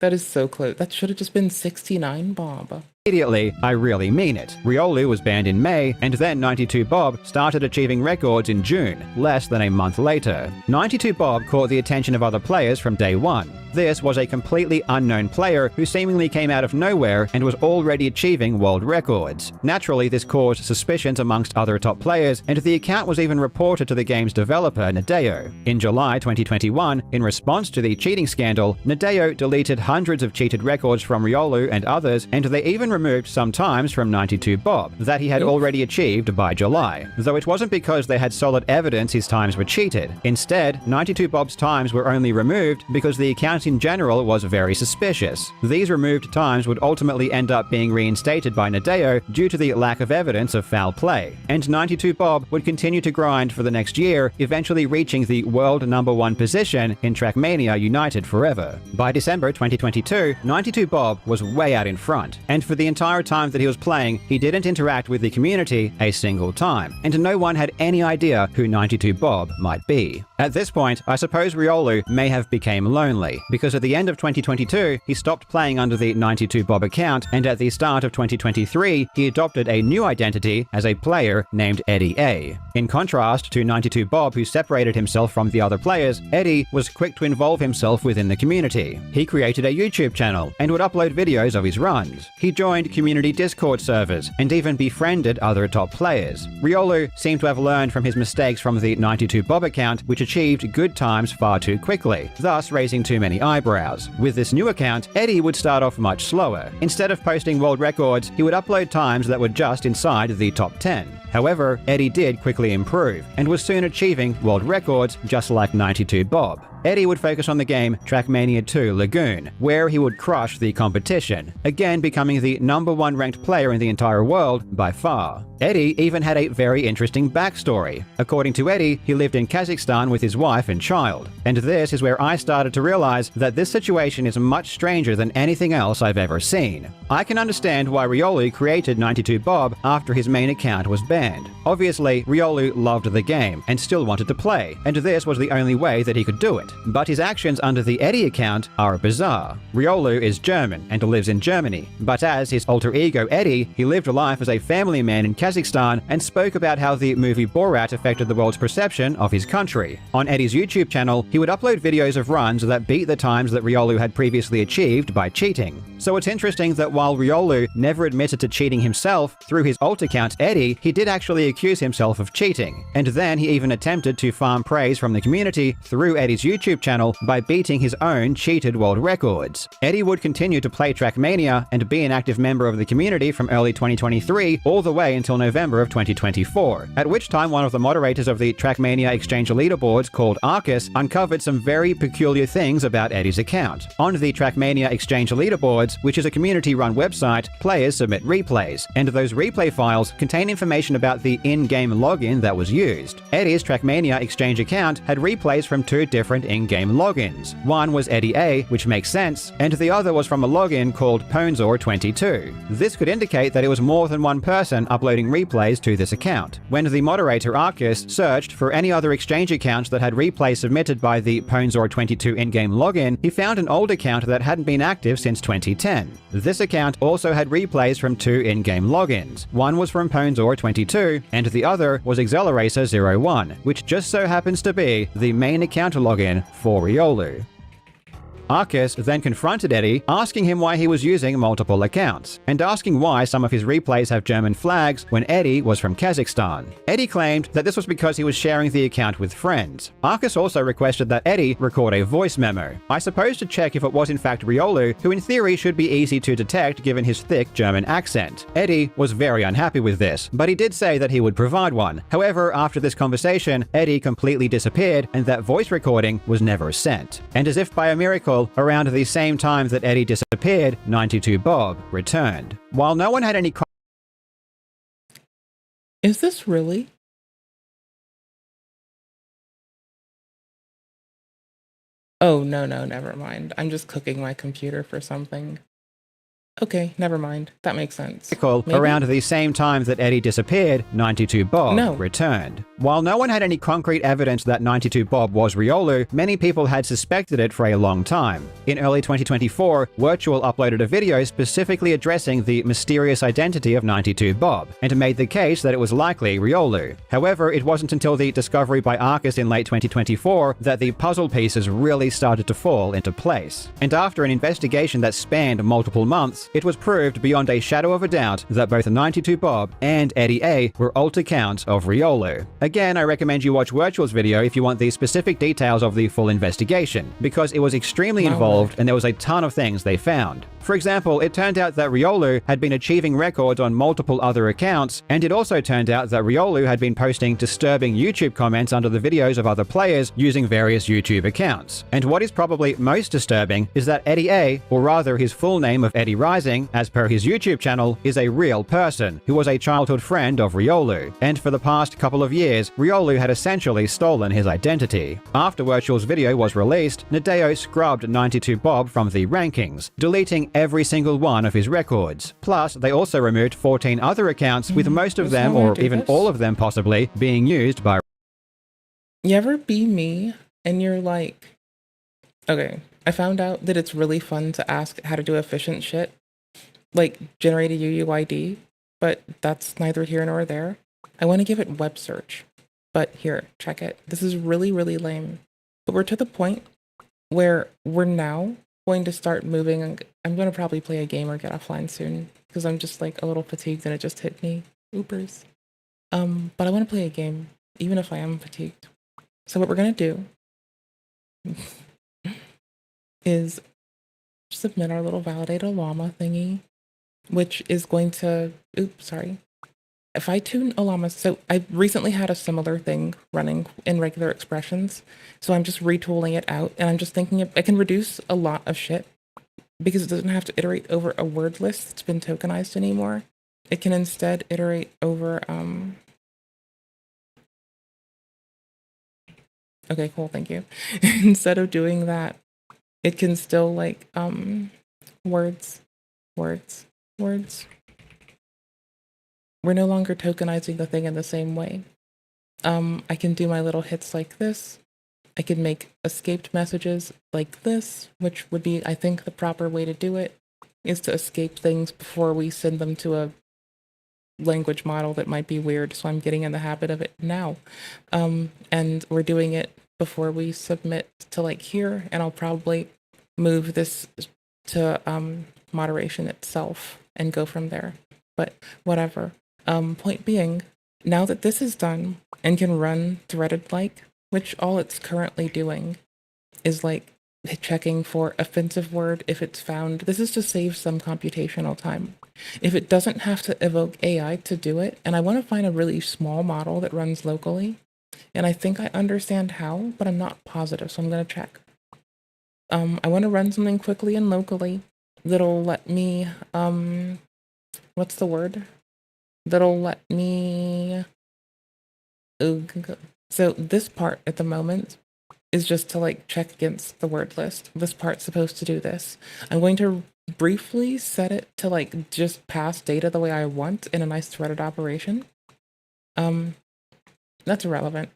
that is so close. That should have just been 69 Bob. Immediately, I really mean it. Riolu was banned in May, and then 92 Bob started achieving records in June, less than a month later. 92 Bob caught the attention of other players from day one. This was a completely unknown player who seemingly came out of nowhere and was already achieving world records. Naturally, this caused suspicions amongst other top players, and the account was even reported to the game's developer, Nadeo. In July 2021, in response to the cheating scandal, Nadeo deleted hundreds of cheated records from Riolu and others, and they even removed some times from 92 Bob that he had already achieved by July, though it wasn't because they had solid evidence his times were cheated. Instead, 92 Bob's times were only removed because the account in general was very suspicious. These removed times would ultimately end up being reinstated by Nadeo due to the lack of evidence of foul play, and 92 Bob would continue to grind for the next year, eventually reaching the world #1 position in Trackmania United forever. By December 2022, 92 Bob was way out in front, and for the entire time that he was playing, he didn't interact with the community a single time, and no one had any idea who 92 Bob might be. At this point, I suppose Riolu may have become lonely, because at the end of 2022, he stopped playing under the 92 Bob account, and at the start of 2023, he adopted a new identity as a player named Eddie A. In contrast to 92 Bob, who separated himself from the other players, Eddie was quick to involve himself within the community. He created a YouTube channel and would upload videos of his runs. He joined joined community Discord servers and even befriended other top players. Riolu seemed to have learned from his mistakes from the 92bob account, which achieved good times far too quickly, thus raising too many eyebrows. With this new account, Eddie would start off much slower. Instead of posting world records, he would upload times that were just inside the top 10. However, Eddie did quickly improve, and was soon achieving world records just like 92bob. Eddie would focus on the game Trackmania 2 Lagoon, where he would crush the competition, again becoming the #1 ranked player in the entire world by far. Eddie even had a very interesting backstory. According to Eddie, he lived in Kazakhstan with his wife and child. And this is where I started to realize that this situation is much stranger than anything else I've ever seen. I can understand why Riolu created 92bob after his main account was banned. Obviously, Riolu loved the game and still wanted to play, and this was the only way that he could do it. But his actions under the Eddie account are bizarre. Riolu is German and lives in Germany, but as his alter ego Eddie, he lived a life as a family man in Kazakhstan and spoke about how the movie Borat affected the world's perception of his country. On Eddie's YouTube channel, he would upload videos of runs that beat the times that Riolu had previously achieved by cheating. So it's interesting that while Riolu never admitted to cheating himself, through his alt account Eddie, he did actually accuse himself of cheating. And then he even attempted to farm praise from the community through Eddie's YouTube channel by beating his own cheated world records. Eddie would continue to play Trackmania and be an active member of the community from early 2023 all the way until November of 2024, at which time one of the moderators of the Trackmania Exchange leaderboards called Arcus uncovered some very peculiar things about Eddie's account. On the Trackmania Exchange leaderboards, which is a community-run website, players submit replays, and those replay files contain information about the in-game login that was used. Eddie's Trackmania Exchange account had replays from two different in-game logins. One was Eddie A, which makes sense, and the other was from a login called Ponzor22. This could indicate that it was more than one person uploading replays to this account. When the moderator Arcus searched for any other exchange accounts that had replays submitted by the Ponzor22 in-game login, he found an old account that hadn't been active since 2010. This account also had replays from two in-game logins. One was from Ponzor22, and the other was Accelerator01, which just so happens to be the main account login for Riolu. Arcus then confronted Eddie, asking him why he was using multiple accounts, and asking why some of his replays have German flags when Eddie was from Kazakhstan. Eddie claimed that this was because he was sharing the account with friends. Arcus also requested that Eddie record a voice memo, I suppose to check if it was in fact Riolu, who in theory should be easy to detect given his thick German accent. Eddie was very unhappy with this, but he did say that he would provide one. However, after this conversation, Eddie completely disappeared and that voice recording was never sent. And as if by a miracle, around the same time that Eddie disappeared, 92bob returned. While no one had any Is this really? Oh, no, never mind. I'm just cooking my computer for something. Okay, never mind. That makes sense. Maybe? Around the same time that Eddie disappeared, 92bob returned. While no one had any concrete evidence that 92bob was Riolu, many people had suspected it for a long time. In early 2024, Virtual uploaded a video specifically addressing the mysterious identity of 92bob, and made the case that it was likely Riolu. However, it wasn't until the discovery by Arcus in late 2024 that the puzzle pieces really started to fall into place. And after an investigation that spanned multiple months, it was proved beyond a shadow of a doubt that both 92bob and Eddie A were alt accounts of Riolu. Again, I recommend you watch Virtual's video if you want the specific details of the full investigation, because it was extremely involved and there was a ton of things they found. For example, it turned out that Riolu had been achieving records on multiple other accounts, and it also turned out that Riolu had been posting disturbing YouTube comments under the videos of other players using various YouTube accounts. And what is probably most disturbing is that Eddie A, or rather his full name of Eddie Rising, as per his YouTube channel, is a real person who was a childhood friend of Riolu, and for the past couple of years, Riolu had essentially stolen his identity. After Virtual's video was released, Nadeo scrubbed 92bob from the rankings, deleting every single one of his records. Plus, they also removed 14 other accounts, with most of them, or even all of them possibly, being used by... You ever be me and you're like, okay, I found out that it's really fun to ask how to do efficient shit, like generate a UUID, but that's neither here nor there. I want to give it web search, but here, check it. This is really, really lame. But we're to the point where we're now going to start moving. I'm going to probably play a game or get offline soon because I'm just like a little fatigued and it just hit me. Oopers. But I want to play a game, even if I am fatigued. So what we're going to do is submit our little validate a llama thingy, which is going to, oops, sorry. If I tune a llama, so I recently had a similar thing running in regular expressions, so I'm just retooling it out, and I'm just thinking I can reduce a lot of shit because it doesn't have to iterate over a word list that's been tokenized anymore. It can instead iterate over, okay, cool, thank you. Instead of doing that, it can still like, words. We're no longer tokenizing the thing in the same way. I can do my little hits like this. I can make escaped messages like this, which would be, I think, the proper way to do it, is to escape things before we send them to a language model that might be weird, so I'm getting in the habit of it now. And we're doing it before we submit to like here, and I'll probably move this to moderation itself and go from there. But whatever. Point being, now that this is done and can run threaded like, which all it's currently doing is like checking for offensive word if it's found. This is to save some computational time. If it doesn't have to evoke AI to do it, and I want to find a really small model that runs locally, and I think I understand how, but I'm not positive, so I'm going to check. I want to run something quickly and locally that'll let me, what's the word? That'll let me, so this part at the moment is just to like check against the word list. This part's supposed to do this. I'm going to briefly set it to like just pass data the way I want in a nice threaded operation. That's irrelevant.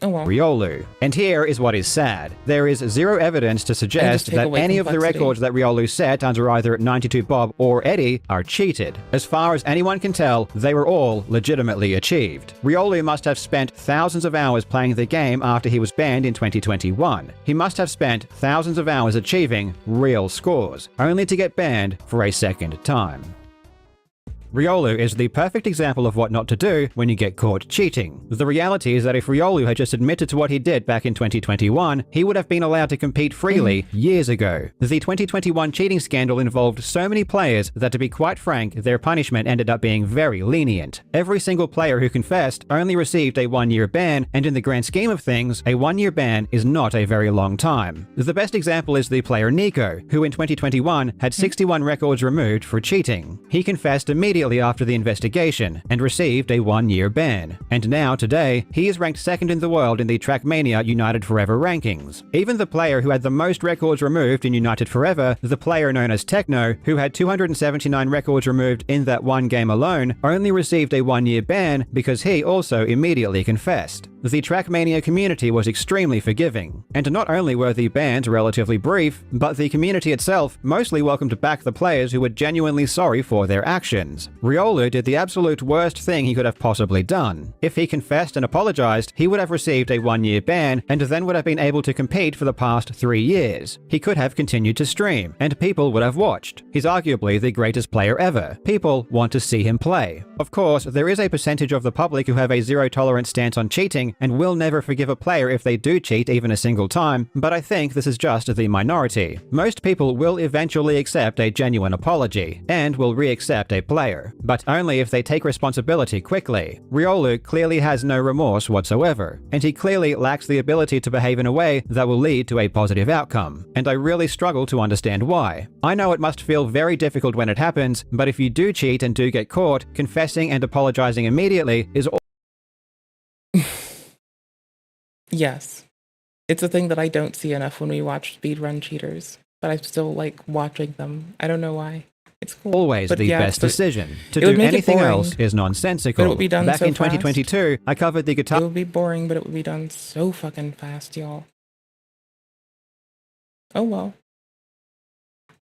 Oh well. Riolu. And here is what is sad. There is zero evidence to suggest that any of the records that Riolu set under either 92 Bob or Eddie are cheated. As far as anyone can tell, they were all legitimately achieved. Riolu must have spent thousands of hours playing the game after he was banned in 2021. He must have spent thousands of hours achieving real scores, only to get banned for a second time. Riolu is the perfect example of what not to do when you get caught cheating. The reality is that if Riolu had just admitted to what he did back in 2021, he would have been allowed to compete freely years ago. The 2021 cheating scandal involved so many players that, to be quite frank, their punishment ended up being very lenient. Every single player who confessed only received a 1-year ban, and in the grand scheme of things, a 1-year ban is not a very long time. The best example is the player Nico, who in 2021 had 61 records removed for cheating. He confessed immediately after the investigation and received a 1-year ban. And now, today, he is ranked second in the world in the Trackmania United Forever rankings. Even the player who had the most records removed in United Forever, the player known as Techno, who had 279 records removed in that one game alone, only received a 1-year ban because he also immediately confessed. The Trackmania community was extremely forgiving, and not only were the bans relatively brief, but the community itself mostly welcomed back the players who were genuinely sorry for their actions. Riolu did the absolute worst thing he could have possibly done. If he confessed and apologized, he would have received a 1-year ban and then would have been able to compete for the past 3 years. He could have continued to stream, and people would have watched. He's arguably the greatest player ever. People want to see him play. Of course, there is a percentage of the public who have a zero-tolerance stance on cheating and will never forgive a player if they do cheat even a single time, but I think this is just the minority. Most people will eventually accept a genuine apology, and will re-accept a player, but only if they take responsibility quickly. Riolu clearly has no remorse whatsoever, and he clearly lacks the ability to behave in a way that will lead to a positive outcome, and I really struggle to understand why. I know it must feel very difficult when it happens, but if you do cheat and do get caught, confessing and apologizing immediately is all. Yes. It's a thing that I don't see enough when we watch speedrun cheaters, but I still like watching them. I don't know why. It's cool. Always but the yeah, best but decision. To it would do make it anything boring, else is nonsensical. but it would be done Back so in fast. 2022, I covered the guitar. It would be boring, but it would be done so fucking fast, y'all. Oh well.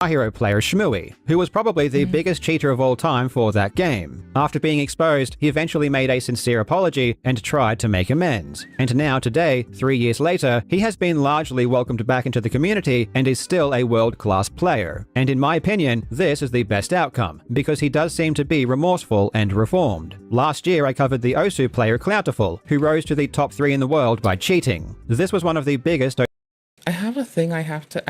Hero player Shmooey, who was probably the biggest cheater of all time for that game. After being exposed, he eventually made a sincere apology and tried to make amends. And now today, 3 years later, he has been largely welcomed back into the community and is still a world-class player. And in my opinion, this is the best outcome, because he does seem to be remorseful and reformed. Last year, I covered the Osu player Clouterful, who rose to the top 3 in the world by cheating. This was one of the biggest I have a thing I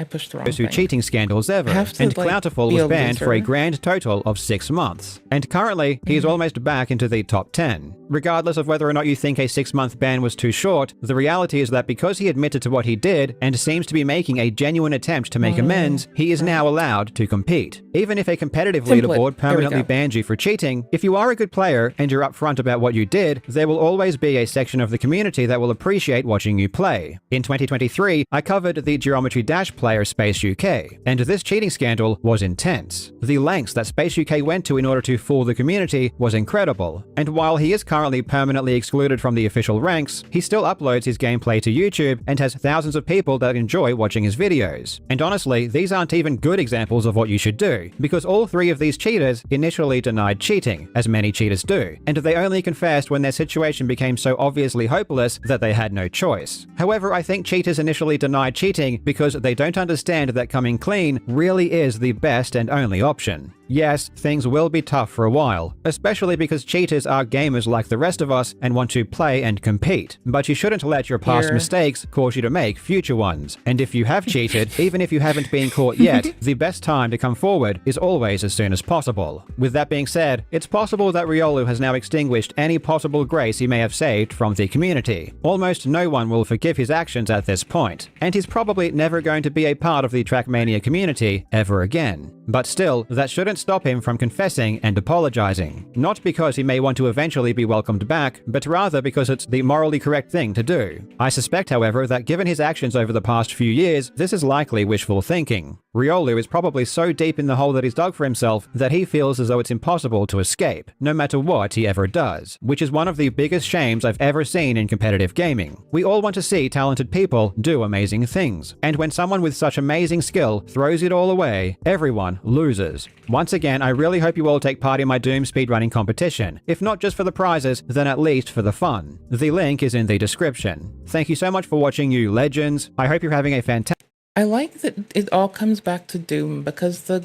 pushed the wrong Osu thing. cheating scandals ever, and Clouterful was banned for a grand total of 6 months. And currently, he is almost back into the top 10. Regardless of whether or not you think a 6-month ban was too short, the reality is that because he admitted to what he did and seems to be making a genuine attempt to make amends, he is now allowed to compete. Even if a competitive leaderboard permanently bans you for cheating, if you are a good player and you're upfront about what you did, there will always be a section of the community that will appreciate watching you play. In 2023, I covered the Geometry Dash player Space UK, and this cheating scandal was intense. The lengths that Space UK went to in order to fool the community was incredible, and while he is currently permanently excluded from the official ranks, he still uploads his gameplay to YouTube and has thousands of people that enjoy watching his videos. And honestly, these aren't even good examples of what you should do, because all 3 of these cheaters initially denied cheating, as many cheaters do, and they only confessed when their situation became so obviously hopeless that they had no choice. However, I think cheaters initially denied cheating because they don't understand that coming clean really is the best and only option. Yes, things will be tough for a while, especially because cheaters are gamers like the rest of us and want to play and compete. But you shouldn't let your past mistakes cause you to make future ones. And if you have cheated, even if you haven't been caught yet, the best time to come forward is always as soon as possible. With that being said, it's possible that Riolu has now extinguished any possible grace he may have saved from the community. Almost no one will forgive his actions at this point, and he's probably never going to be a part of the Trackmania community ever again. But still, that shouldn't stop him from confessing and apologizing. Not because he may want to eventually be welcomed back, but rather because it's the morally correct thing to do. I suspect, however, that given his actions over the past few years, this is likely wishful thinking. Riolu is probably so deep in the hole that he's dug for himself that he feels as though it's impossible to escape, no matter what he ever does, which is one of the biggest shames I've ever seen in competitive gaming. We all want to see talented people do amazing things, and when someone with such amazing skill throws it all away, everyone loses. Once again, I really hope you all take part in my Doom speedrunning competition, if not just for the prizes, then at least for the fun. The link is in the description. Thank you so much for watching, you legends. I hope you're having a fantastic... I like that it all comes back to Doom, because a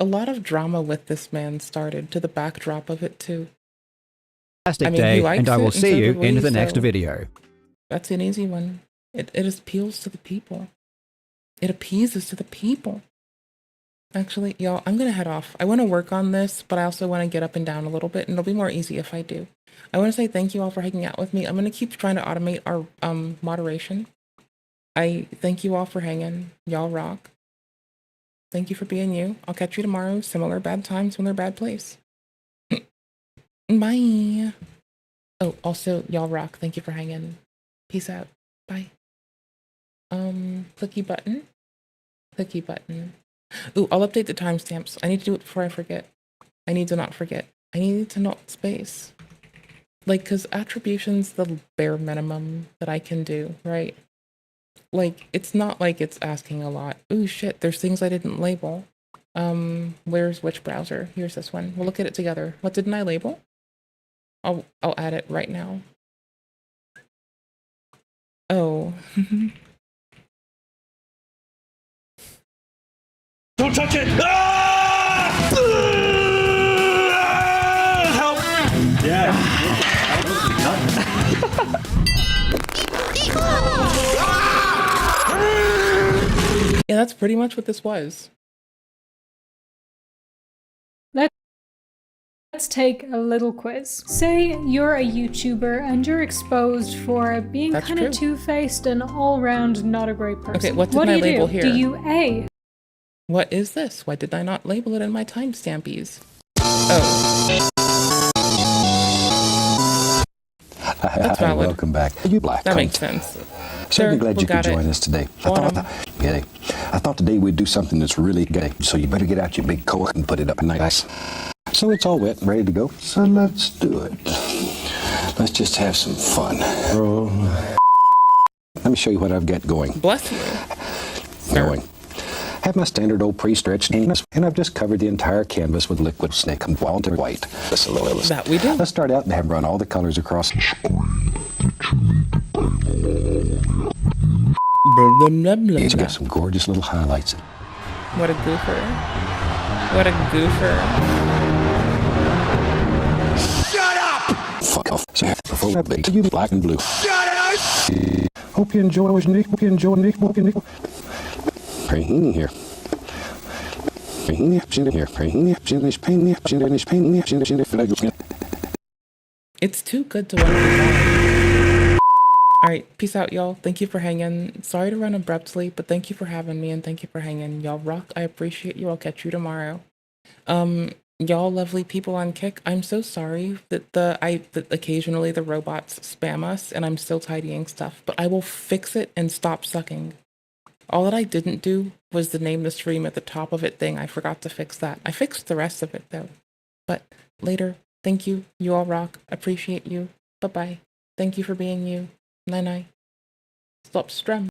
lot of drama with this man started to the backdrop of it too. Day, and I will see you in the next video. That's an easy one. It appeals to the people. It appeases to the people. Actually, y'all, I'm gonna head off. I want to work on this, but I also want to get up and down a little bit, and it'll be more easy if I do. I want to say thank you all for hanging out with me. I'm gonna keep trying to automate our moderation. I thank you all for hanging. Y'all rock. Thank you for being you. I'll catch you tomorrow. Similar bad time, similar bad place. Bye. Oh, also, y'all rock. Thank you for hanging. Peace out. Bye. Clicky button. Clicky button. Ooh, I'll update the timestamps. I need to do it before I forget. I need to not forget. I need to not space. Like, because attribution's the bare minimum that I can do, right? Like, it's not like it's asking a lot. Ooh, shit, there's things I didn't label. Where's which browser? Here's this one. We'll look at it together. What didn't I label? I'll add it right now. Oh. Don't touch it! Ah! Help! Yeah. Yeah, that's pretty much what this was. Let's take a little quiz. Say you're a YouTuber and you're exposed for being kind of two-faced and all-round not a great person. Okay, what did I label here? Do you A? What is this? Why did I not label it in my timestampies? Oh. That's valid. Welcome back. You black That cunt. makes sense. Certainly glad you could join us today. I thought today we'd do something that's really good. So you better get out your big coat and put it up nice. So it's all wet and ready to go. So let's do it. Let's just have some fun. Let me show you what I've got going. Bless you. Going. have my standard old pre-stretched names, and I've just covered the entire canvas with liquid snake and Walter white. That we do. Let's start out and have run all the colors across the screen. It's got some gorgeous little highlights. What a goofer. What a goofer. Shut up! Fuck off. So before I beg you, black and blue. Shut up! Hope you enjoy. Hope you enjoy. Painting here. It's too good to want to be gone. Alright, peace out, y'all. Thank you for hanging. Sorry to run abruptly, but thank you for having me and thank you for hanging. Y'all rock. I appreciate you. I'll catch you tomorrow. Y'all lovely people on Kick, I'm so sorry that that occasionally the robots spam us and I'm still tidying stuff, but I will fix it and stop sucking. All that I didn't do was the name the stream at the top of it thing. I forgot to fix that. I fixed the rest of it though. But later, thank you. You all rock. Appreciate you. Bye-bye. Thank you for being you. Night-night. Stop strum.